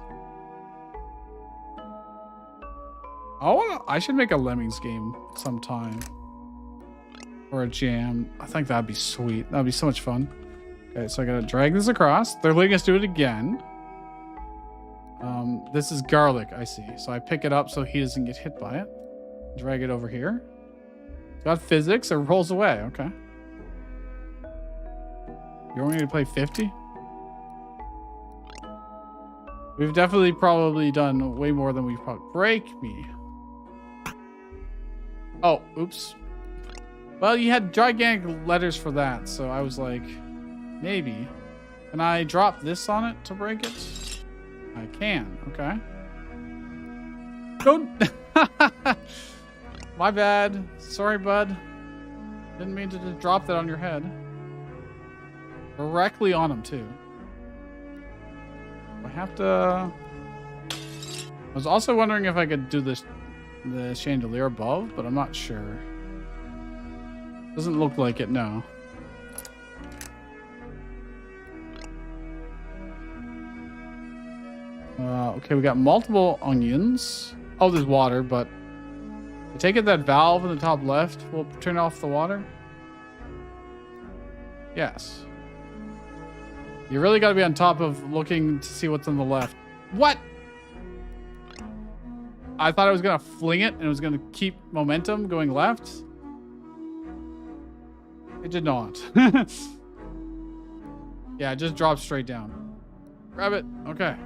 Oh, I should make a Lemmings game sometime. Or a jam. I think that'd be sweet. That'd be so much fun. Okay, so I gotta drag this across. They're letting us do it again. This is garlic, I see. So I pick it up so he doesn't get hit by it. Drag it over here. Got physics. It rolls away. Okay. You want me to play 50? We've definitely probably done way more than we've probably... Break me. Oh, oops. Well, you had gigantic letters for that, so I was like, maybe. Can I drop this on it to break it? I can. Okay. Don't... My bad. Sorry, bud. Didn't mean to just drop that on your head. Directly on him, too. I have to... I was also wondering if I could do the chandelier above, but I'm not sure. Doesn't look like it, no. Okay, we got multiple onions. Oh, there's water, but I take it that valve in the top left will turn off the water? Yes. You really got to be on top of looking to see what's on the left. What? I thought I was going to fling it and it was going to keep momentum going left. It did not. Yeah, it just dropped straight down. Grab it. Okay.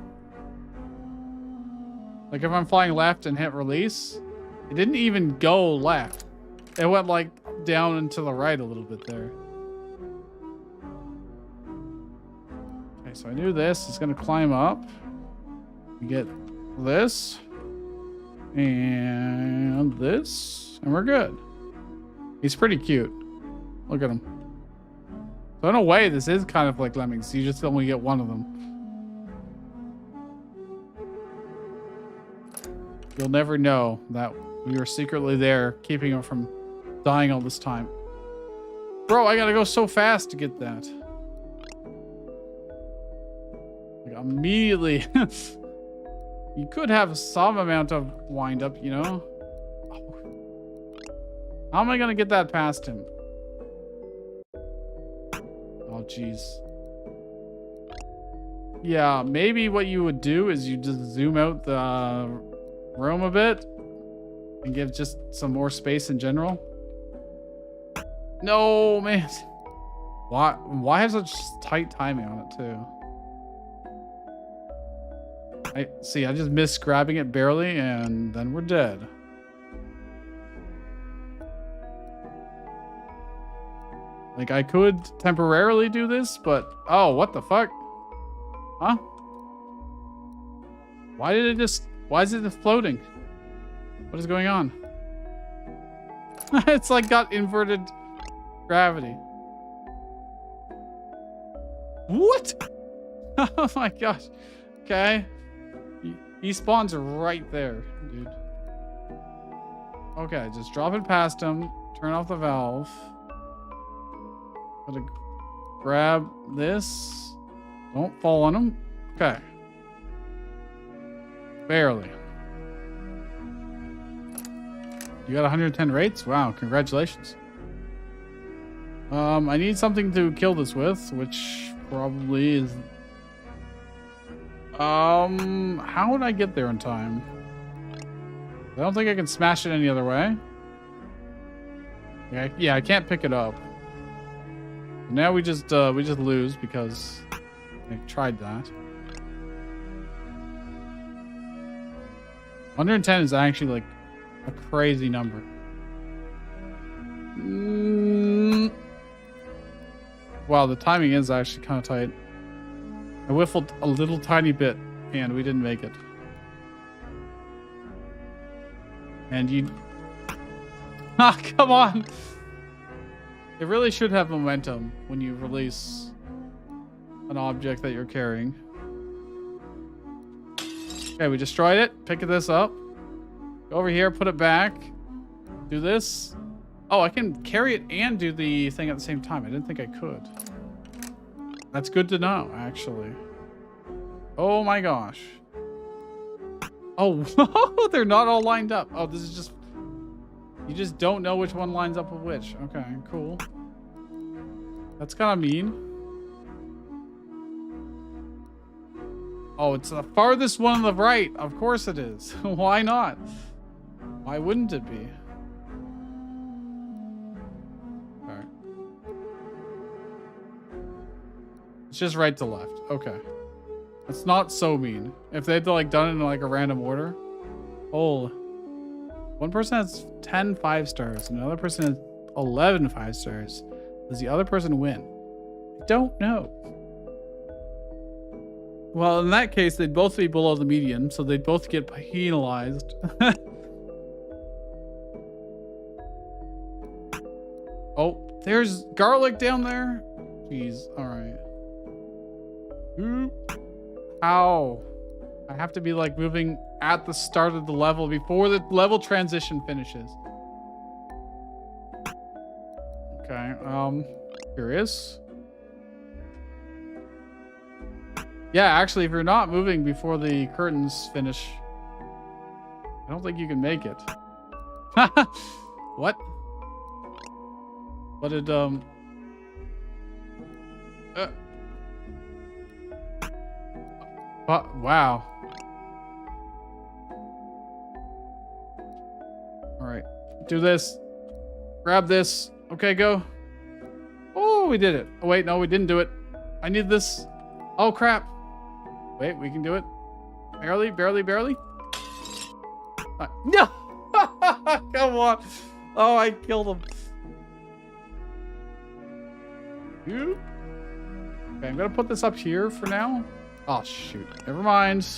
Like if I'm flying left and hit release, it didn't even go left. It went like down and to the right a little bit there. Okay, so I knew this is going to climb up. We get this and this, and we're good. He's pretty cute. Look at him. So in a way, this is kind of like lemmings. You just only get one of them. You'll never know that we were secretly there, keeping him from dying all this time. Bro, I gotta go so fast to get that. Like, immediately. You could have some amount of wind up, you know? How am I gonna get that past him? Oh, jeez. Yeah, maybe what you would do is you just zoom out the room a bit and give just some more space in general. No, man. Why have such tight timing on it too? I just missed grabbing it barely and then we're dead. Like I could temporarily do this, but oh, what the fuck? Huh? Why is it just floating? What is going on? It's like got inverted gravity. What? Oh my gosh. Okay. He spawns right there, dude. Okay, just drop it past him. Turn off the valve. Gotta grab this. Don't fall on him. Okay. Barely. You got 110 rates? Wow, congratulations. I need something to kill this with, which probably is... how would I get there in time? I don't think I can smash it any other way. Yeah, I can't pick it up. Now we just lose because I tried that. 110 is actually like a crazy number. Wow, the timing is actually kind of tight. I whiffled a little tiny bit and we didn't make it. And you... Ah, come on! It really should have momentum when you release an object that you're carrying. Okay, we destroyed it. Pick this up. Go over here, put it back. Do this. Oh, I can carry it and do the thing at the same time. I didn't think I could. That's good to know, actually. Oh my gosh. Oh, they're not all lined up. Oh, this is just... You just don't know which one lines up with which. Okay, cool. That's kind of mean. Oh, it's the farthest one on the right. Of course it is. Why not? Why wouldn't it be? Alright. It's just right to left. Okay. That's not so mean. If they'd like done it in like a random order. Oh. One person has 10 5 stars. Another person has 11 5 stars. Does the other person win? I don't know. Well, in that case, they'd both be below the median, so they'd both get penalized. Oh, there's garlic down there. Jeez, all right. Ow. I have to be like moving at the start of the level before the level transition finishes. Okay, curious. Yeah, actually, if you're not moving before the curtains finish, I don't think you can make it. What? What did wow. All right. Do this. Grab this. Okay, go. Oh, we did it. Oh, wait, no, we didn't do it. I need this. Oh, crap. Wait, we can do it. Barely, barely, barely. No! Come on. Oh, I killed him. Okay, I'm going to put this up here for now. Oh, shoot. Never mind.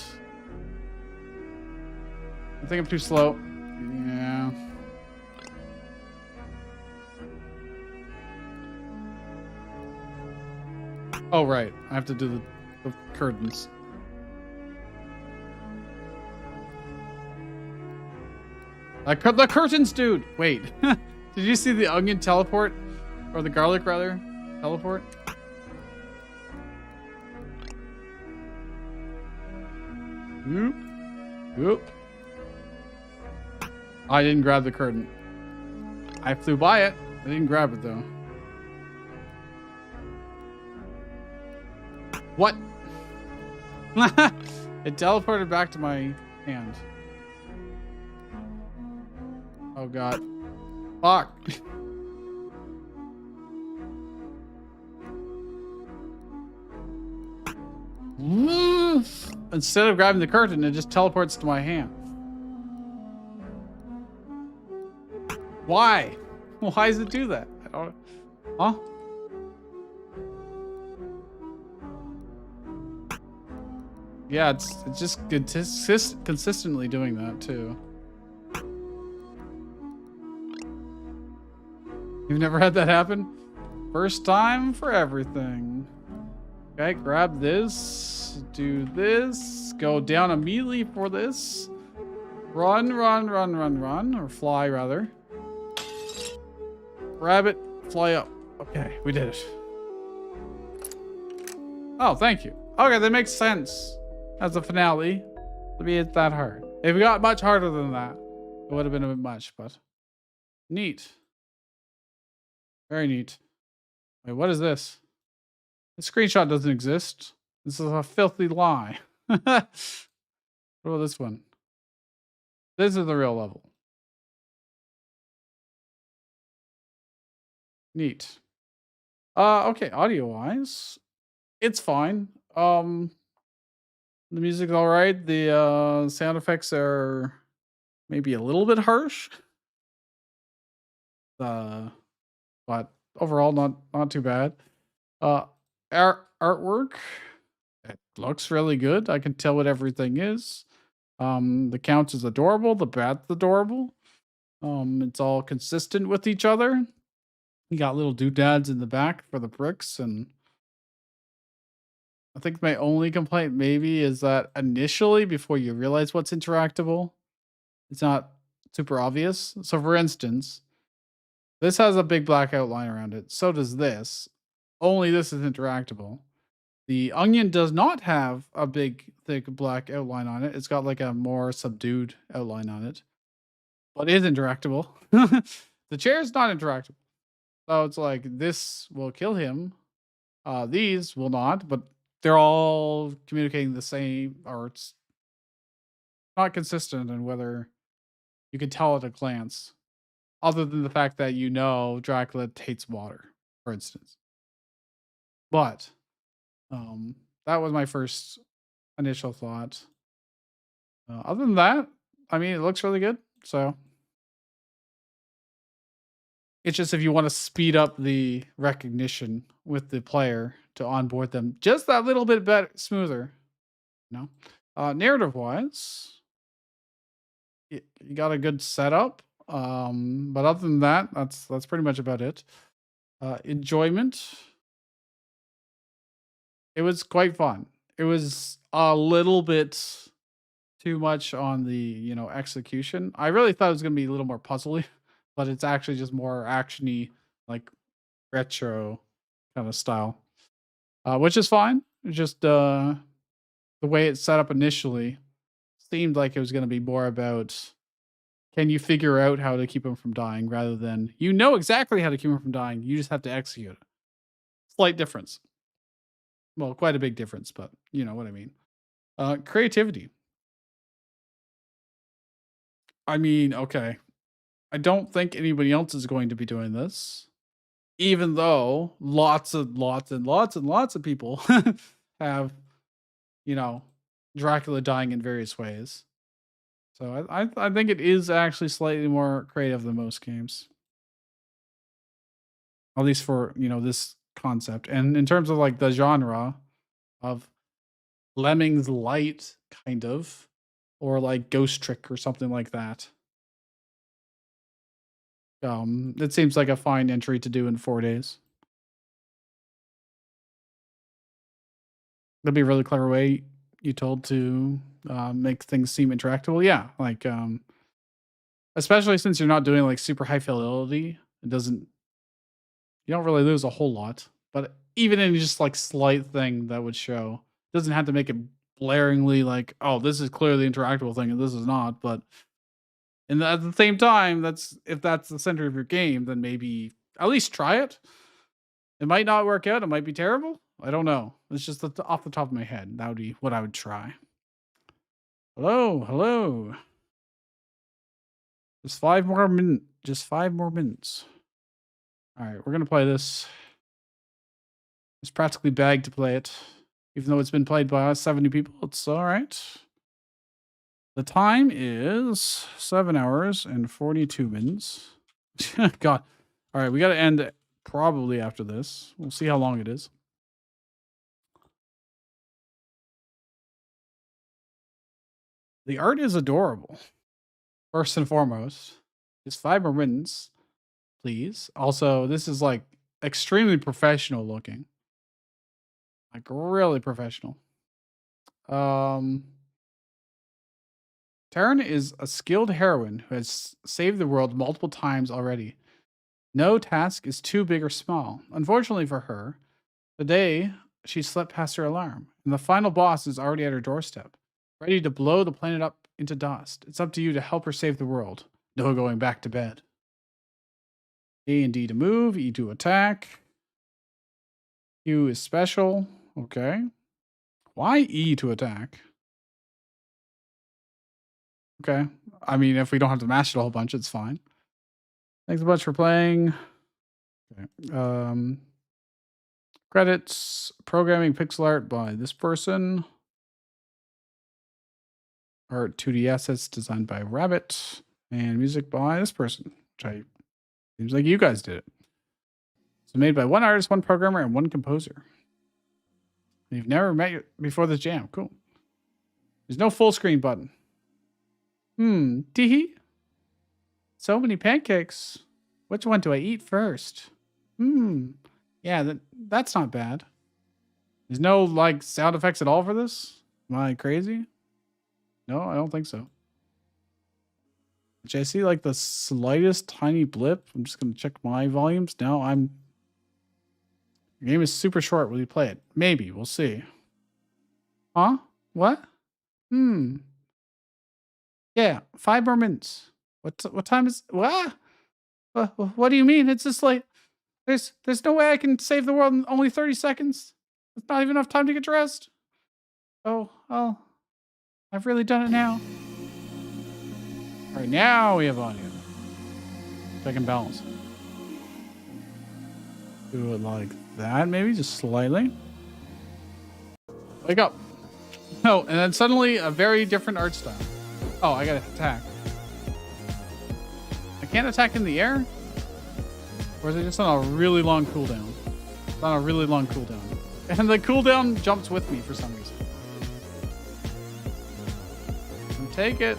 I think I'm too slow. Yeah. Oh, right. I have to do the curtains. The curtains, dude! Wait. Did you see the onion teleport? Or the garlic, rather? Teleport? Whoop. Whoop. I didn't grab the curtain. I flew by it. I didn't grab it, though. What? It teleported back to my hand. Oh, God. Fuck. Instead of grabbing the curtain, it just teleports to my hand. Why? Why does it do that? I don't... Huh? Yeah, it's just consistently doing that, too. You've never had that happen? First time for everything. Okay, grab this. Do this. Go down immediately for this. Run, run, run, run, run. Or fly, rather. Grab it. Fly up. Okay, we did it. Oh, thank you. Okay, that makes sense. As a finale. Maybe it's that hard. If it got much harder than that, it would have been a bit much, but... Neat. Very neat. Wait, what is this? The screenshot doesn't exist. This is a filthy lie. What about this one? This is the real level. Neat. Okay, audio-wise, it's fine. The music's all right. The sound effects are maybe a little bit harsh. But overall, not too bad. Artwork, it looks really good. I can tell what everything is. The count is adorable. The bat's adorable. It's all consistent with each other. You got little doodads in the back for the bricks, and I think my only complaint maybe is that initially, before you realize what's interactable, it's not super obvious. So for instance, this has a big black outline around it. So does this. Only this is interactable. The onion does not have a big, thick black outline on it. It's got like a more subdued outline on it. But it is interactable. The chair is not interactable. So it's like this will kill him. These will not, but they're all communicating the same, or it's not consistent in whether you can tell at a glance. Other than the fact that you know Dracula hates water, for instance. But that was my first initial thought. Other than that, I mean, it looks really good. So it's just if you want to speed up the recognition with the player to onboard them just that little bit better, smoother. You know, narrative-wise, you got a good setup. But other than that, that's pretty much about it. Enjoyment. It was quite fun. It was a little bit too much on the, execution. I really thought it was going to be a little more puzzly, but it's actually just more actiony, like retro kind of style, which is fine. It's just the way it's set up initially seemed like it was going to be more about can you figure out how to keep him from dying rather than you know exactly how to keep him from dying. You just have to execute it. Slight difference. Well, quite a big difference, but you know what I mean. Creativity. I mean, okay. I don't think anybody else is going to be doing this, even though lots and lots of people have, you know, Dracula dying in various ways. So I think it is actually slightly more creative than most games, at least for, you know, this concept. And in terms of like the genre of Lemmings Light, kind of, or like Ghost Trick or something like that. It seems like a fine entry to do in 4 days. That'd be a really clever way you told to make things seem interactable. Well, yeah, like especially since you're not doing like super high fidelity, you don't really lose a whole lot. But even in just like slight thing that would show, doesn't have to make it blaringly like, oh, this is clearly the interactable thing and this is not. But at the same time, if that's the center of your game, then maybe at least try it. It might not work out. It might be terrible. I don't know. It's just off the top of my head. That would be what I would try. Hello. Just 5 more minutes. Just 5 more minutes. All right, we're gonna play this. It's practically bagged to play it, even though it's been played by 70 people. It's all right. The time is 7 hours and 42 minutes. God. All right, we got to end probably after this. We'll see how long it is. The art is adorable. First and foremost, just 5 more minutes, please. Also, this is like extremely professional looking. Like really professional. Taryn is a skilled heroine who has saved the world multiple times already. No task is too big or small. Unfortunately for her, today she slept past her alarm, and the final boss is already at her doorstep, ready to blow the planet up into dust. It's up to you to help her save the world. No going back to bed. A and D to move, E to attack. Q is special. Okay. Why E to attack? Okay. I mean, if we don't have to mash it a whole bunch, it's fine. Thanks a bunch for playing. Okay. Credits. Programming pixel art by this person. Art 2D assets designed by Rabbit. And music by this person. Which seems like you guys did it. So made by one artist, one programmer, and one composer. And you've never met before this jam. Cool. There's no full screen button. Teehee. So many pancakes. Which one do I eat first? Yeah, that's not bad. There's no like sound effects at all for this? Am I crazy? No, I don't think so. Did I see like the slightest tiny blip? I'm just going to check my volumes. Now the game is super short. Will you play it? Maybe. We'll see. Huh? What? Yeah, 5 more minutes. What time is... What? What do you mean? It's just like... There's no way I can save the world in only 30 seconds. It's not even enough time to get dressed. Oh, I've really done it now. All right, now we have audio. Check and balance. Do it like that, maybe just slightly. Wake up. No, and then suddenly a very different art style. Oh, I gotta attack. I can't attack in the air? Or is it just on a really long cooldown? It's on a really long cooldown. And the cooldown jumps with me for some reason. And take it.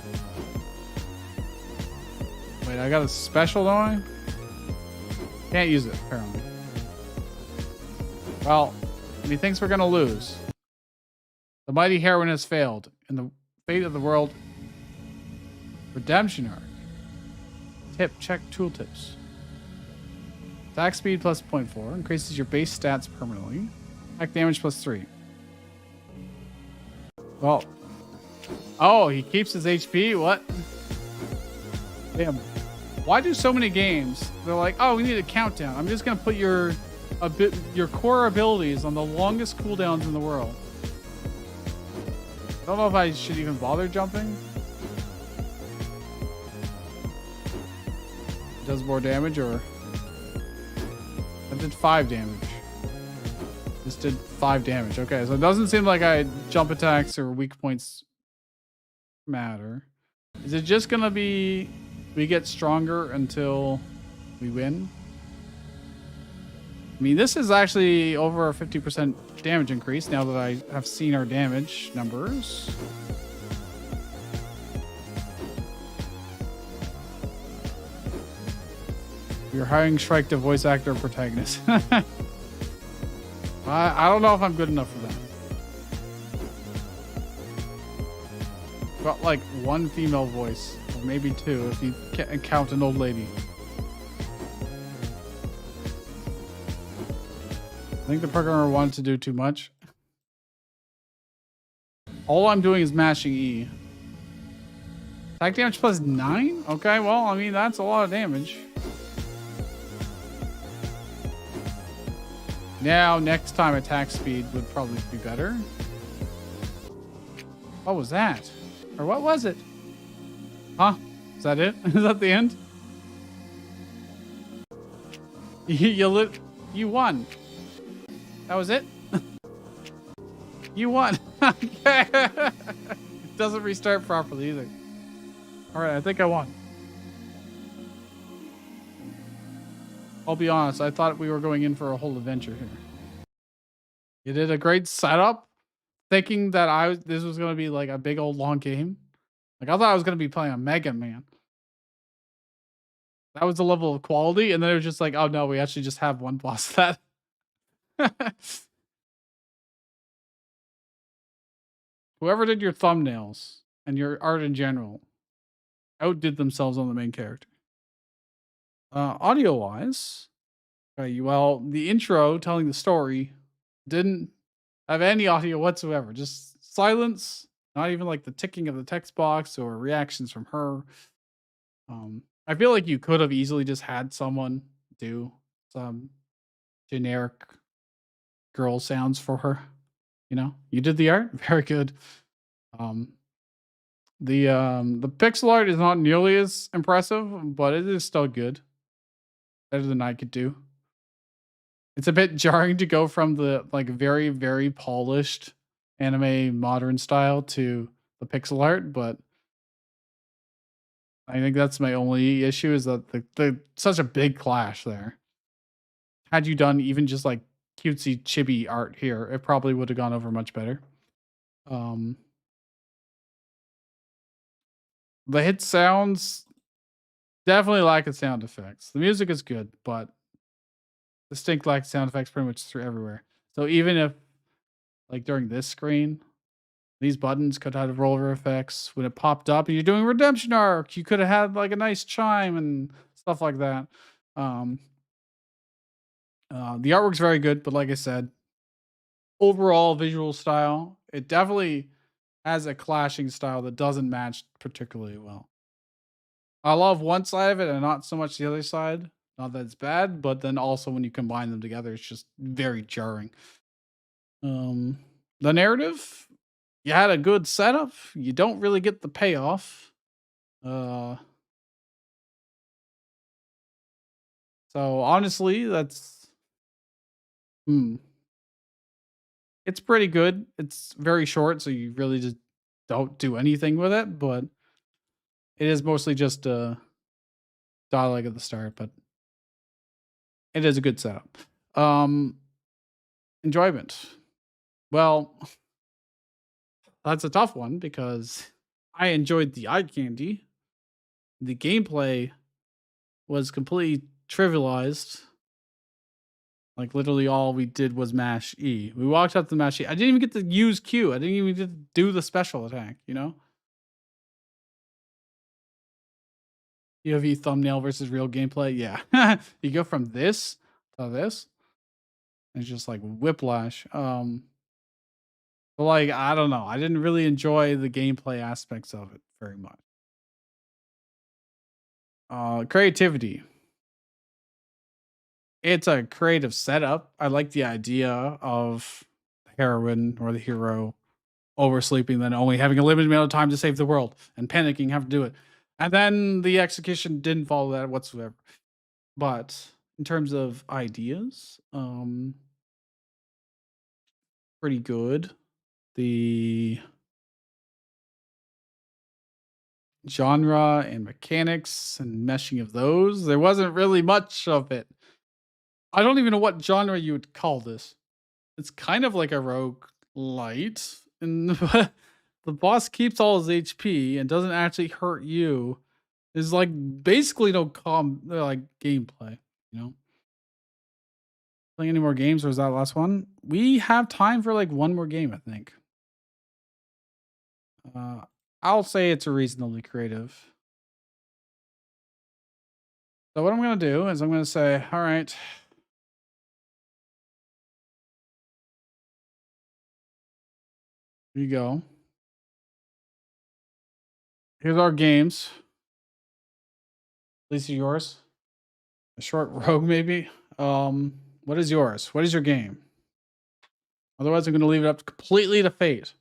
Wait, I got a special, don't I? Can't use it, apparently. Well, and he thinks we're gonna lose. The mighty heroine has failed, and the fate of the world. Redemption arc. Tip, check tooltips. Attack speed plus 0.4 increases your base stats permanently. Attack damage plus 3. Well. Oh, he keeps his HP? What? Damn. Why do so many games? They're like, oh, we need a countdown. I'm just gonna put your core abilities on the longest cooldowns in the world. I don't know if I should even bother jumping. It does more damage, or I did 5 damage. This did 5 damage. Okay, so it doesn't seem like jump attacks or weak points matter. Is it just gonna be we get stronger until we win? I mean, this is actually over a 50% damage increase now that I have seen our damage numbers. You're hiring Shrike to voice actor protagonist. I don't know if I'm good enough for that. Got like 1 female voice, or maybe 2 if you count an old lady. I think the programmer wanted to do too much. All I'm doing is mashing E. Attack damage plus 9? Okay, well, I mean, that's a lot of damage. Now, next time attack speed would probably be better. What was that? Or what was it? Huh? Is that it? Is that the end? You won. That was it? You won. Okay. It doesn't restart properly either. Alright, I think I won. I'll be honest, I thought we were going in for a whole adventure here. You did a great setup, thinking that this was going to be like a big old long game. Like, I thought I was going to be playing a Mega Man. That was the level of quality, and then it was just like, oh no, we actually just have one boss that. Whoever did your thumbnails and your art in general outdid themselves on the main character. Audio-wise, well, the intro telling the story didn't have any audio whatsoever. Just silence, not even like the ticking of the text box or reactions from her. I feel like you could have easily just had someone do some generic girl sounds for her. You know, you did the art, very good. The pixel art is not nearly as impressive, but it is still good. Better than I could do. It's a bit jarring to go from the like very, very polished anime modern style to the pixel art, but I think that's my only issue is that the such a big clash there. Had you done even just like cutesy chibi art here, it probably would have gone over much better. The hit sounds definitely lack of sound effects. The music is good, but distinct lack of sound effects pretty much through everywhere. So even if, like during this screen, these buttons could have roller effects when it popped up and you're doing redemption arc, you could have had like a nice chime and stuff like that. The artwork's very good, but like I said, overall visual style, it definitely has a clashing style that doesn't match particularly well. I love one side of it and not so much the other side. Not that it's bad, but then also when you combine them together, it's just very jarring. The narrative, you had a good setup. You don't really get the payoff. So honestly, that's it's pretty good. It's very short, so you really just don't do anything with it, but it is mostly just dialogue at the start, but it is a good setup. Enjoyment. Well, that's a tough one because I enjoyed the eye candy. The gameplay was completely trivialized. Like literally all we did was mash E. We walked up to mash E. I didn't even get to use Q. I didn't even get to do the special attack, you know? POV thumbnail versus real gameplay. Yeah. You go from this to this. It's just like whiplash. But like, I don't know. I didn't really enjoy the gameplay aspects of it very much. Creativity. It's a creative setup. I like the idea of the heroine or the hero oversleeping, then only having a limited amount of time to save the world and panicking, have to do it. And then the execution didn't follow that whatsoever. But in terms of ideas, pretty good. The genre and mechanics and meshing of those, there wasn't really much of it. I don't even know what genre you would call this. It's kind of like a rogue light, and the boss keeps all his HP and doesn't actually hurt you. There's like basically no like gameplay, you know. Playing any more games, or is that the last one? We have time for like one more game, I think. I'll say it's a reasonably creative. So what I'm gonna do is I'm gonna say, all right. Here you go. Here's our games. At least yours. A short rogue, maybe. What is yours? What is your game? Otherwise, I'm going to leave it up completely to fate.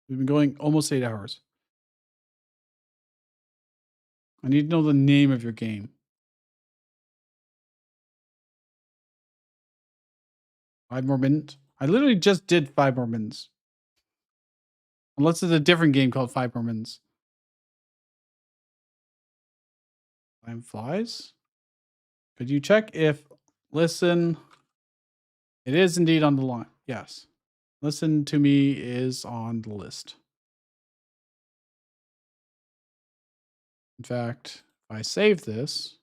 We've been going almost 8 hours. I need to know the name of your game. 5 more minutes? I literally just did 5 more minutes. Unless it's a different game called 5 more minutes. Time flies? Could you check if listen? It is indeed on the line. Yes. Listen to me is on the list. In fact, if I save this,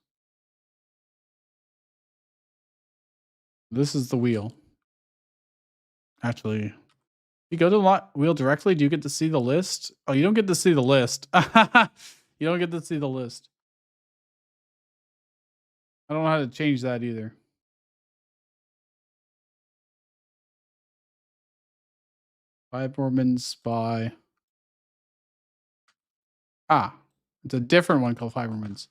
this is the wheel. Actually, you go to the wheel directly. Do you get to see the list? Oh, you don't get to see the list. You don't get to see the list. I don't know how to change that either. Fiberman's by. It's a different one called Fiberman's.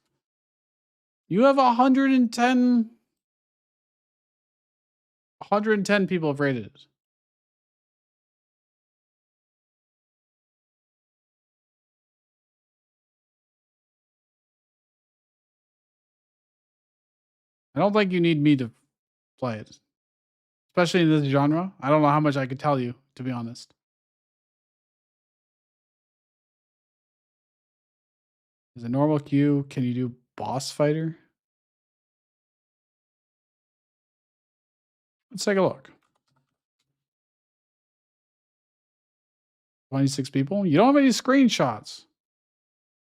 You have 110 people have rated it. I don't think you need me to play it. Especially in this genre. I don't know how much I could tell you, to be honest. Is a normal queue? Can you do boss fighter? Let's take a look. 26 people? You don't have any screenshots.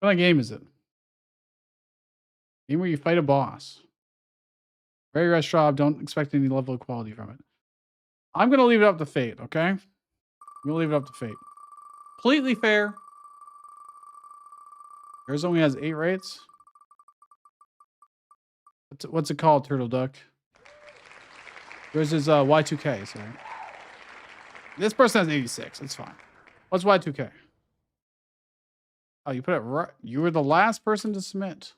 What kind of game is it? Game where you fight a boss. Very rush job. Don't expect any level of quality from it. I'm going to leave it up to fate, okay? I'm going to leave it up to fate. Completely fair. Yours only has 8 rates. What's it called, Turtle Duck? Yours is Y2K, so. This person has 86. That's fine. What's Y2K? Oh, you put it right. You were the last person to submit.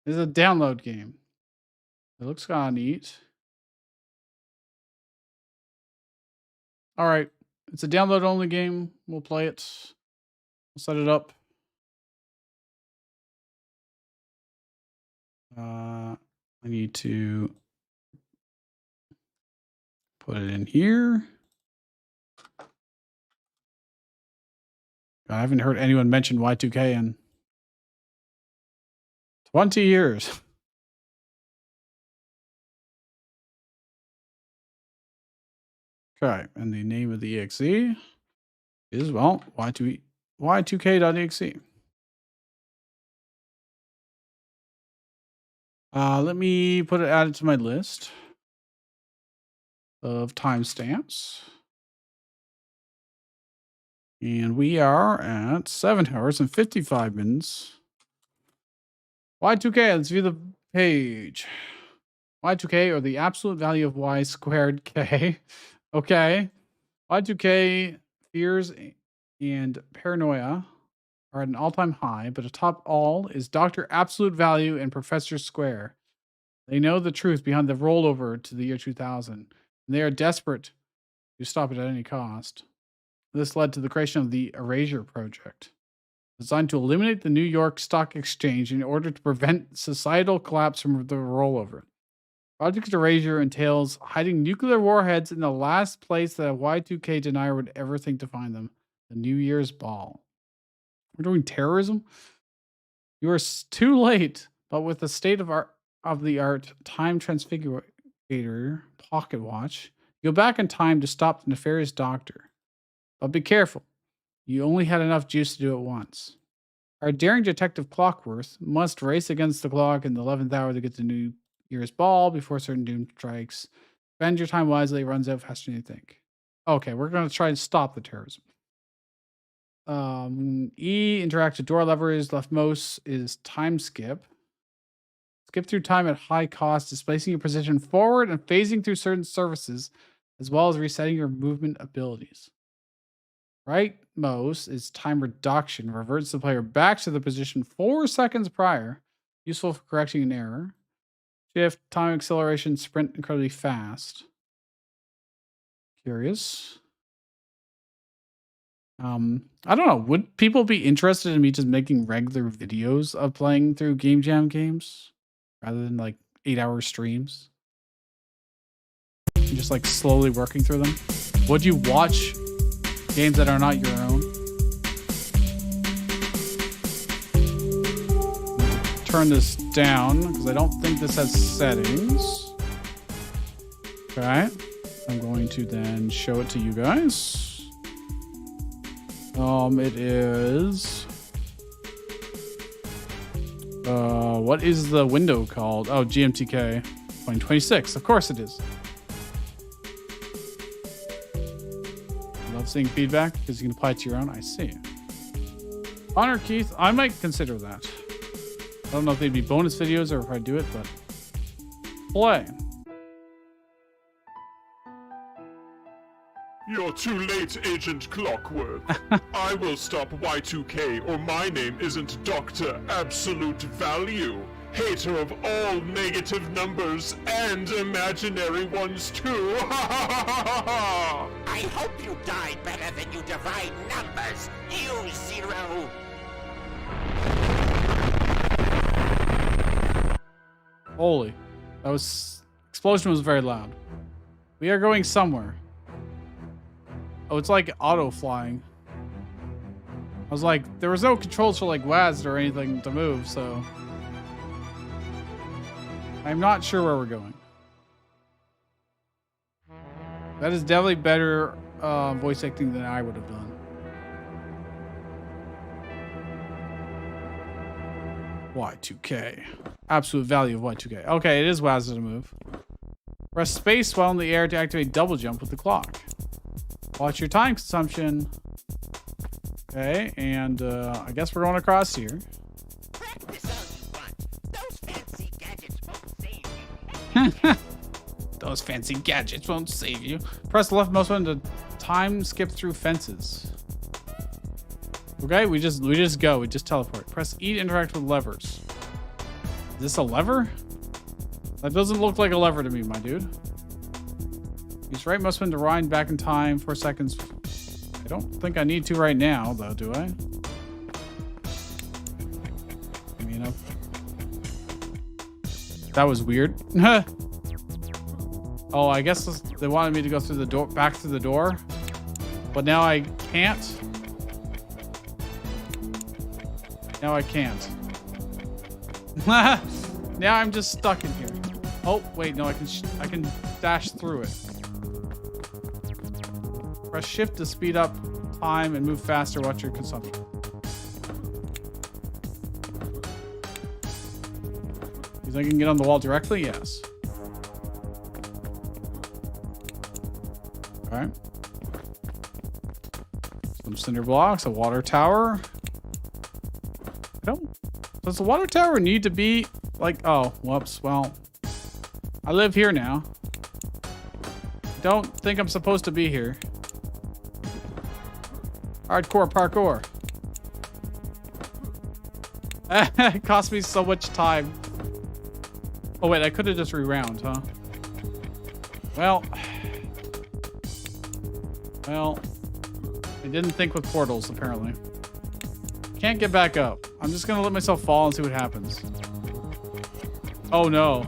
This is a download game. It looks kind of neat. All right. It's a download only game. We'll play it. We'll set it up. I need to put it in here. I haven't heard anyone mention Y2K in 20 years. Okay, and the name of the exe is, well, y2k.exe. Let me put it added to my list of timestamps. And we are at 7 hours and 55 minutes. Y2K, let's view the page. Y2K, or the absolute value of y squared k. Okay. Y2K fears and paranoia are at an all-time high, but atop all is Dr. Absolute Value and Professor Square. They know the truth behind the rollover to the year 2000, and they are desperate to stop it at any cost. This led to the creation of the Erasure Project, designed to eliminate the New York Stock Exchange in order to prevent societal collapse from the rollover. Project Erasure entails hiding nuclear warheads in the last place that a Y2K denier would ever think to find them, the New Year's Ball. We're doing terrorism? You are too late, but with the state-of-the-art time transfigurator pocket watch, you go back in time to stop the nefarious doctor. But be careful. You only had enough juice to do it once. Our daring detective Clockworth must race against the clock in the 11th hour to get the New Year's Ball before certain doom strikes. Spend your time wisely, it runs out faster than you think. Okay, we're going to try and stop the terrorism. E, interact with door levers. Leftmost is time skip. Skip through time at high cost, displacing your position forward and phasing through certain surfaces, as well as resetting your movement abilities. Rightmost is time reduction. Reverts the player back to the position 4 seconds prior. Useful for correcting an error. Shift, time acceleration, sprint incredibly fast. Curious. I don't know. Would people be interested in me just making regular videos of playing through Game Jam games rather than like 8-hour streams? And just like slowly working through them. Would you watch games that are not your own? Turn this down because I don't think this has settings. Okay. I'm going to then show it to you guys. It is what is the window called? Oh, GMTK 2026. Of course it is. I love seeing feedback because you can apply it to your own. I see. Honor Keith, I might consider that. I don't know if they'd be bonus videos or if I do it, but play. You're too late, Agent Clockwork. I will stop Y2K, or my name isn't Dr. Absolute Value. Hater of all negative numbers and imaginary ones too. I hope you die better than you divide numbers, you zero. Holy. Explosion was very loud. We are going somewhere. Oh, it's like auto flying. I was like, there was no controls for like WASD or anything to move, so I'm not sure where we're going. That is definitely better voice acting than I would have done. Y2K. Absolute value of Y2K. Okay, it is WASD to move. Press space while in the air to activate double jump with the clock. Watch your time consumption. Okay, and I guess we're going across here. Practice all you want. Those fancy gadgets won't save you. Those fancy gadgets won't save you. Press the leftmost button to time skip through fences. Okay, we just go. We just teleport. Press E to interact with levers. Is this a lever? That doesn't look like a lever to me, my dude. Use rightmost button to rewind back in time 4 seconds. I don't think I need to right now, though, do I? I mean, that was weird. Oh, I guess they wanted me to go through the door, back through the door, but now I can't. Now I can't. Now I'm just stuck in here. Oh wait, no, I can dash through it. Press shift to speed up time and move faster. Watch your consumption. You think I can get on the wall directly? Yes. All right. Some cinder blocks, a water tower. Does the water tower need to be like, oh, whoops. Well, I live here now. Don't think I'm supposed to be here. Hardcore parkour. It cost me so much time. Oh wait, I could have just rewound, huh? Well, I didn't think with portals apparently. Can't get back up. I'm just gonna let myself fall and see what happens. Oh no.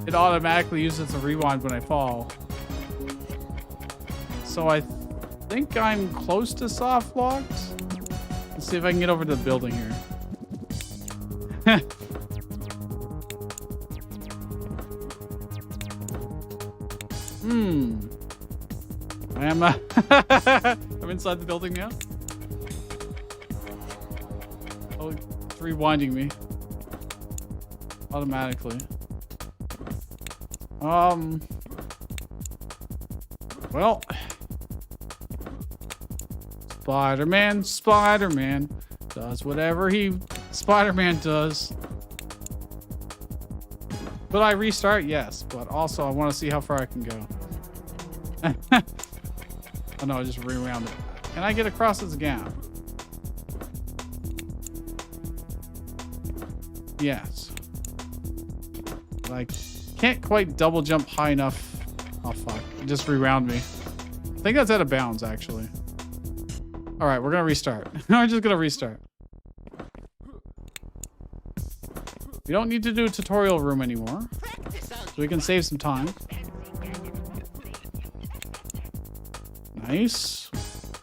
It automatically uses a rewind when I fall. So I think I'm close to soft locked. Let's see if I can get over to the building here. I am I'm inside the building now. Oh, it's rewinding me automatically. Well, Spider-Man does whatever Spider-Man does. But I restart, yes, but also I want to see how far I can go. Oh no, I just rewound it. Can I get across this gap? Yes. Like, can't quite double jump high enough. Oh fuck, it just rewound me. I think that's out of bounds actually. All right, we're gonna restart. We're just gonna restart. We don't need to do a tutorial room anymore, so we can save some time. Nice.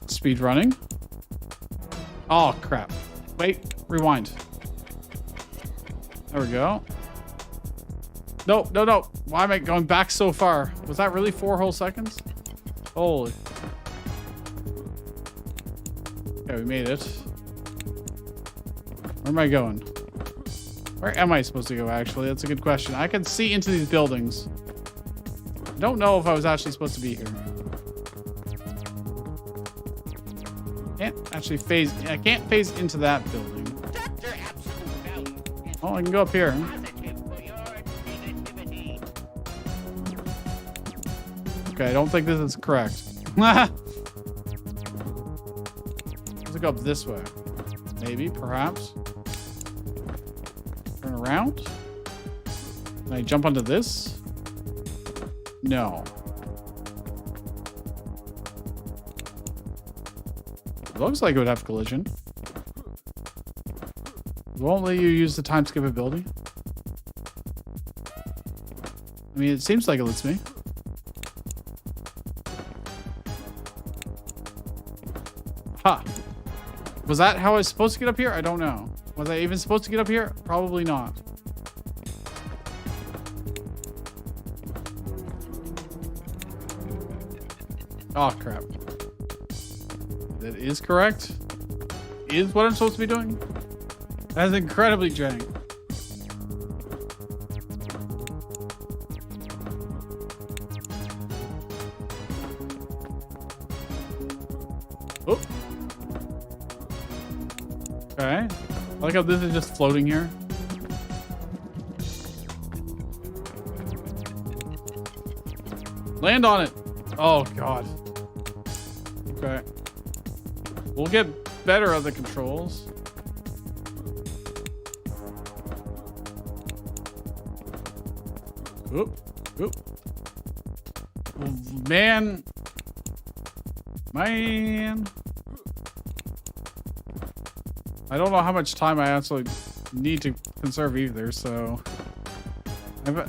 Speed running. Oh crap. Wait, rewind. There we go. No. Why am I going back so far? Was that really 4 whole seconds? Holy. Okay, we made it. Where am I going? Where am I supposed to go, actually? That's a good question. I can see into these buildings. I don't know if I was actually supposed to be here. I can't phase into that building. Oh, I can go up here. Okay, I don't think this is correct. Let's go up this way. Maybe, perhaps. Turn around. Can I jump onto this? No. Looks like it would have collision. Won't let you use the time skip ability. I mean, it seems like it lets me. Ha! Was that how I was supposed to get up here? I don't know. Was I even supposed to get up here? Probably not. Oh, crap. That is correct? Is what I'm supposed to be doing? That's incredibly jank. Oh. Okay. I like how this is just floating here. Land on it. Oh, God. Okay. We'll get better at the controls. Oop. Oop. Man. I don't know how much time I actually need to conserve either, so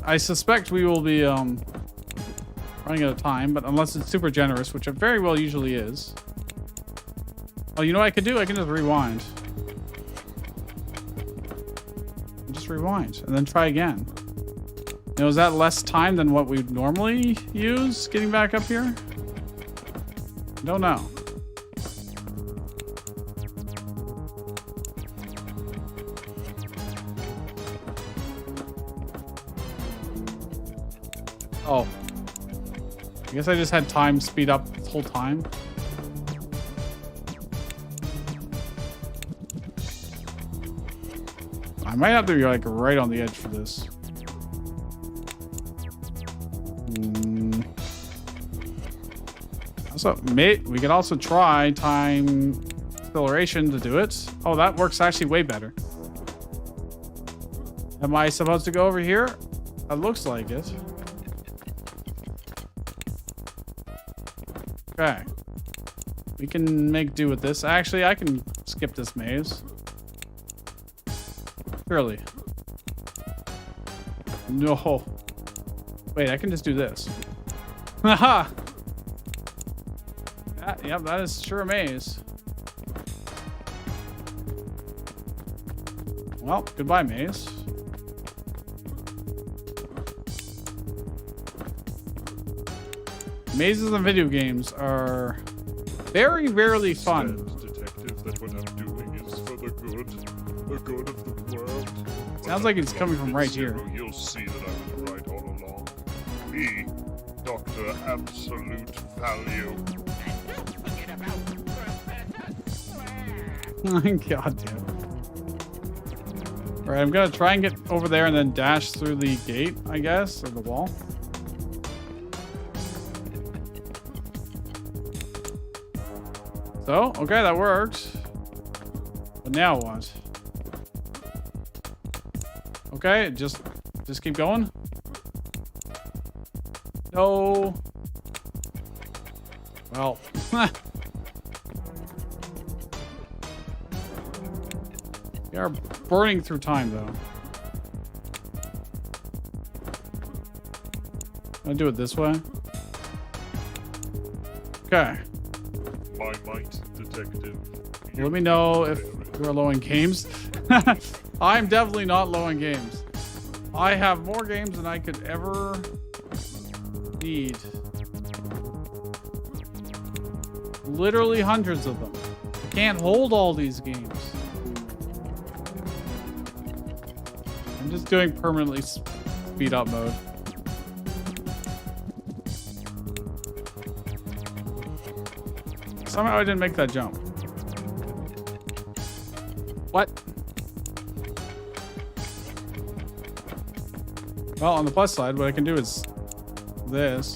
I suspect we will be running out of time, but unless it's super generous, which it very well usually is. Oh, you know what I could do? I can just rewind. Just rewind and then try again. Now, is that less time than what we'd normally use getting back up here? I don't know. Oh. I guess I just had time speed up the whole time. I might have to be like right on the edge for this. So, we can also try time acceleration to do it. Oh, that works actually way better. Am I supposed to go over here? It looks like it. Okay. We can make do with this. Actually, I can skip this maze. Surely. No. Wait, I can just do this. Haha! Yep, that is sure a maze. Well, goodbye, maze. Mazes in video games are very rarely fun. Detective, that what I'm doing is for the good of the world. Sounds like it's coming from right here. You'll see that I was right all along. Me, Dr. Absolute Value. And don't forget about God damn it. Alright, I'm gonna try and get over there and then dash through the gate, I guess, or the wall. So, okay, that worked. But now what? Okay, just keep going. No. Well. We are burning through time, though. I'll do it this way. Okay. My might, detective. Let me know if you're low in games. I'm definitely not low in games. I have more games than I could ever need. Literally hundreds of them. I can't hold all these games. I'm just doing permanently speed up mode. Somehow I didn't make that jump. What? Well, on the plus side, what I can do is this.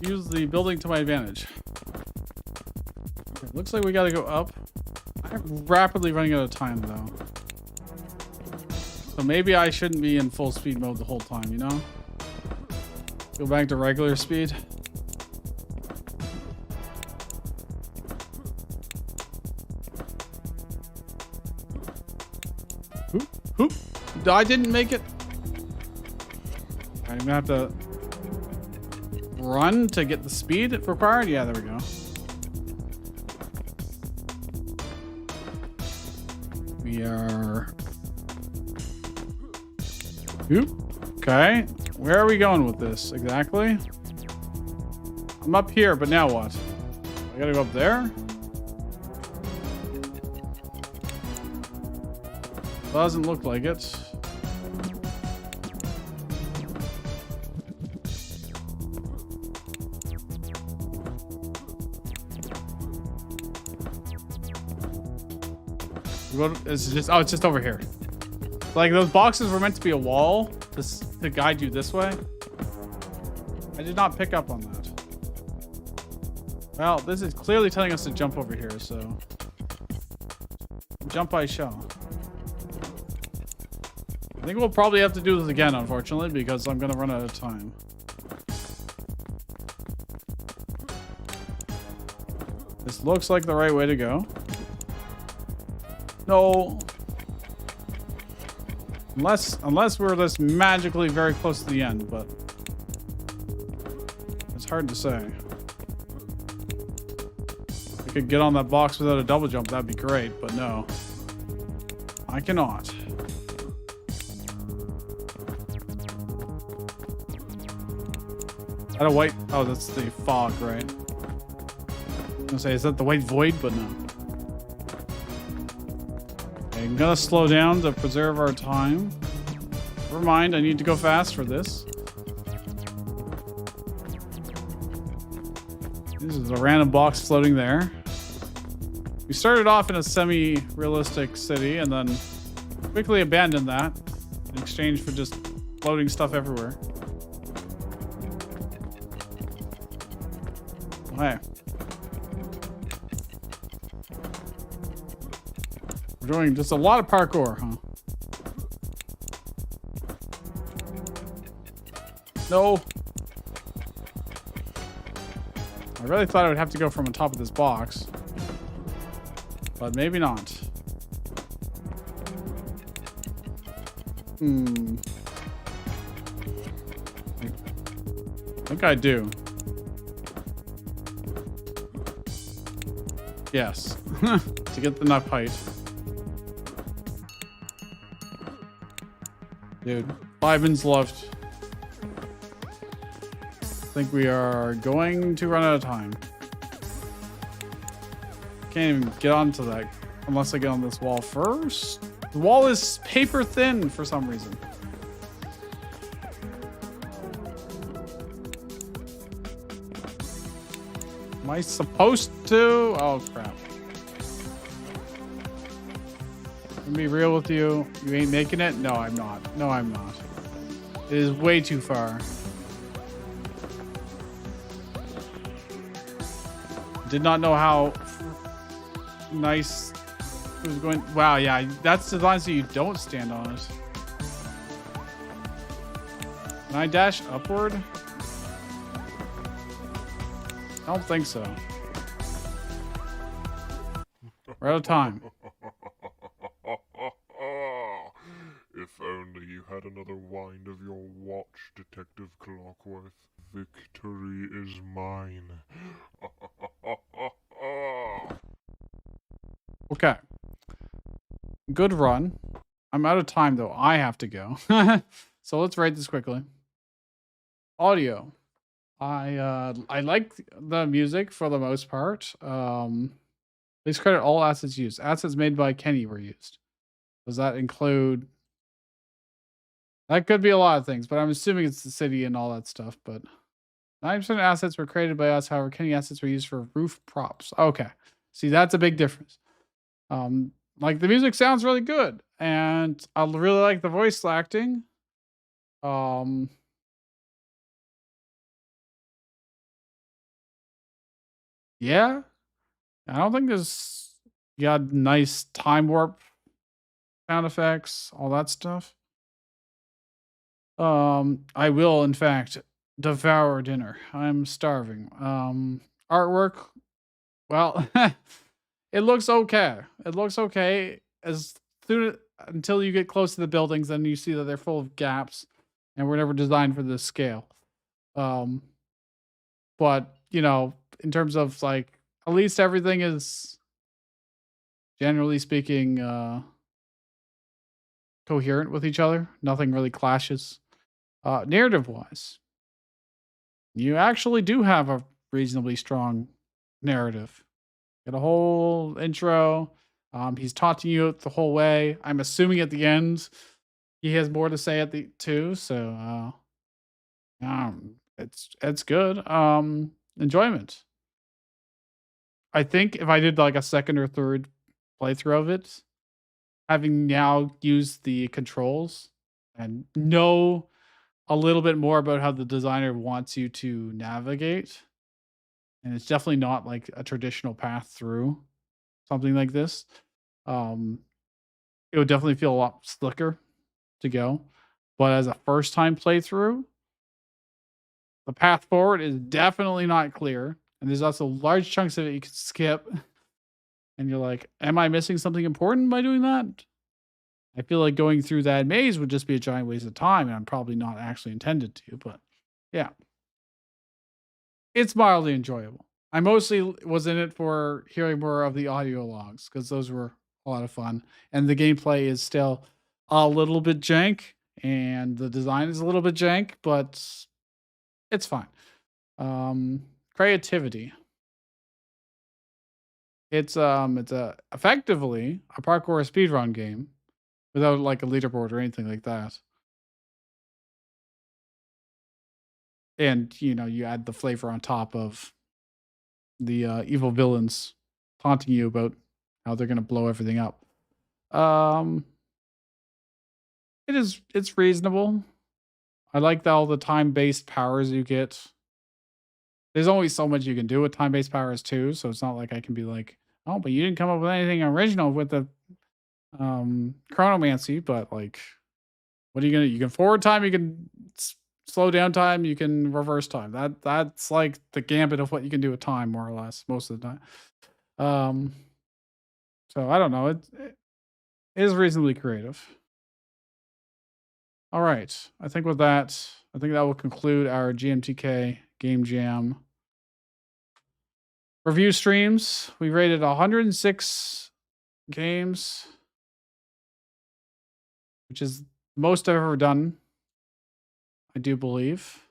Use the building to my advantage. It looks like we gotta go up. I'm rapidly running out of time, though. So maybe I shouldn't be in full speed mode the whole time, you know? Go back to regular speed. Hoop. I didn't make it. I'm gonna have to run to get the speed required. Yeah, there we go. We are... Oop. Okay. Where are we going with this exactly? I'm up here, but now what? I gotta go up there? Doesn't look like it. It's just over here. Like those boxes were meant to be a wall to guide you this way. I did not pick up on that. Well, this is clearly telling us to jump over here, so jump I shall. I think we'll probably have to do this again, unfortunately, because I'm gonna run out of time. This looks like the right way to go. No. Unless we're just magically very close to the end, but it's hard to say. If I could get on that box without a double jump, that'd be great, but no. I cannot. Is that a white? Oh, that's the fog, right? I was gonna say, is that the white void? But no. Okay, I'm gonna slow down to preserve our time. Never mind, I need to go fast for this. This is a random box floating there. We started off in a semi-realistic city and then quickly abandoned that in exchange for just floating stuff everywhere. Hey. We're doing just a lot of parkour, huh? No. I really thought I would have to go from on top of this box. But maybe not. I think I do. Yes. To get the nut height. Dude, 5 minutes left. I think we are going to run out of time. Can't even get onto that unless I get on this wall first. The wall is paper thin for some reason. Am I supposed to? Oh, crap. Let me be real with you. You ain't making it? No, I'm not. No, I'm not. It is way too far. Did not know how nice it was going. Wow, yeah, that's designed so you don't stand on it. Can I dash upward? I don't think so. We're out of time. If only you had another wind of your watch, Detective Clockworth. Victory is mine. Okay. Good run. I'm out of time though. I have to go. So let's rate this quickly. Audio. I like the music for the most part. Please credit all assets used. Assets made by Kenny were used. Does that include? That could be a lot of things, but I'm assuming it's the city and all that stuff. But 90% of assets were created by us. However, Kenny assets were used for roof props. Okay, see, that's a big difference. Like the music sounds really good, and I really like the voice acting. Yeah, I don't think there's. You got nice time warp sound effects, all that stuff. I will, in fact, devour dinner. I'm starving. Artwork, well, it looks okay. It looks okay as soon until you get close to the buildings, then you see that they're full of gaps, and were never designed for this scale. But you know, in terms of like, at least everything is, generally speaking, coherent with each other. Nothing really clashes. Narrative wise, you actually do have a reasonably strong narrative. Got a whole intro. He's taunting you the whole way. I'm assuming at the end he has more to say at the too. So it's good. Enjoyment. I think if I did like a second or third playthrough of it, having now used the controls and know a little bit more about how the designer wants you to navigate, and it's definitely not like a traditional path through something like this, it would definitely feel a lot slicker to go. But as a first time playthrough, the path forward is definitely not clear, and there's also large chunks of it you can skip, and you're like, am I missing something important by doing that? I feel like going through that maze would just be a giant waste of time, and I'm probably not actually intended to, but yeah. It's mildly enjoyable. I mostly was in it for hearing more of the audio logs, because those were a lot of fun. And the gameplay is still a little bit jank, and the design is a little bit jank, but it's fine. Creativity. It's effectively a parkour speedrun game without like a leaderboard or anything like that. And you know, you add the flavor on top of the evil villains taunting you about how they're gonna blow everything up. It's reasonable. I like all the time-based powers you get. there's always so much you can do with time-based powers too. So it's not like I can be like, oh, but you didn't come up with anything original with the chronomancy. But like, what are you gonna? You can forward time. You can slow down time. You can reverse time. That's like the gambit of what you can do with time, more or less, most of the time. So I don't know. It is reasonably creative. All right. I think with that, I think that will conclude our GMTK Game Jam review streams. We rated 106 games, which is the most I've ever done, I do believe.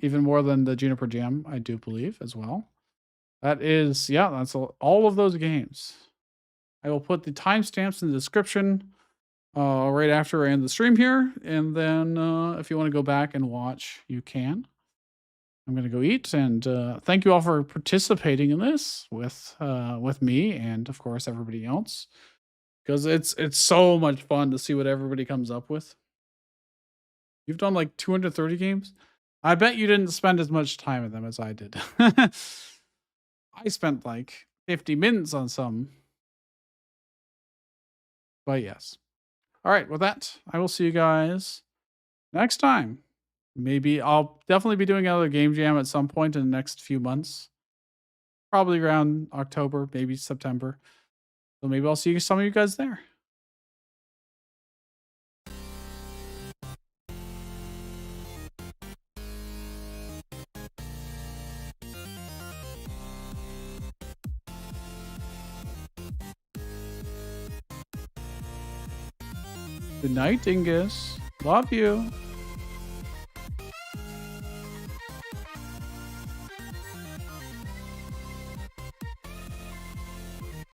Even more than the Juniper Jam, I do believe as well. That is, yeah, that's all of those games. I will put the timestamps in the description right after I end the stream here. And then if you want to go back and watch, you can. I'm going to go eat. And thank you all for participating in this with me and, of course, everybody else. Because it's so much fun to see what everybody comes up with. You've done like 230 games? I bet you didn't spend as much time with them as I did. I spent like 50 minutes on some. But yes. All right, with that, I will see you guys next time. Maybe I'll definitely be doing another game jam at some point in the next few months. Probably around October, maybe September. So maybe I'll see some of you guys there. Good night, Dingus. Love you.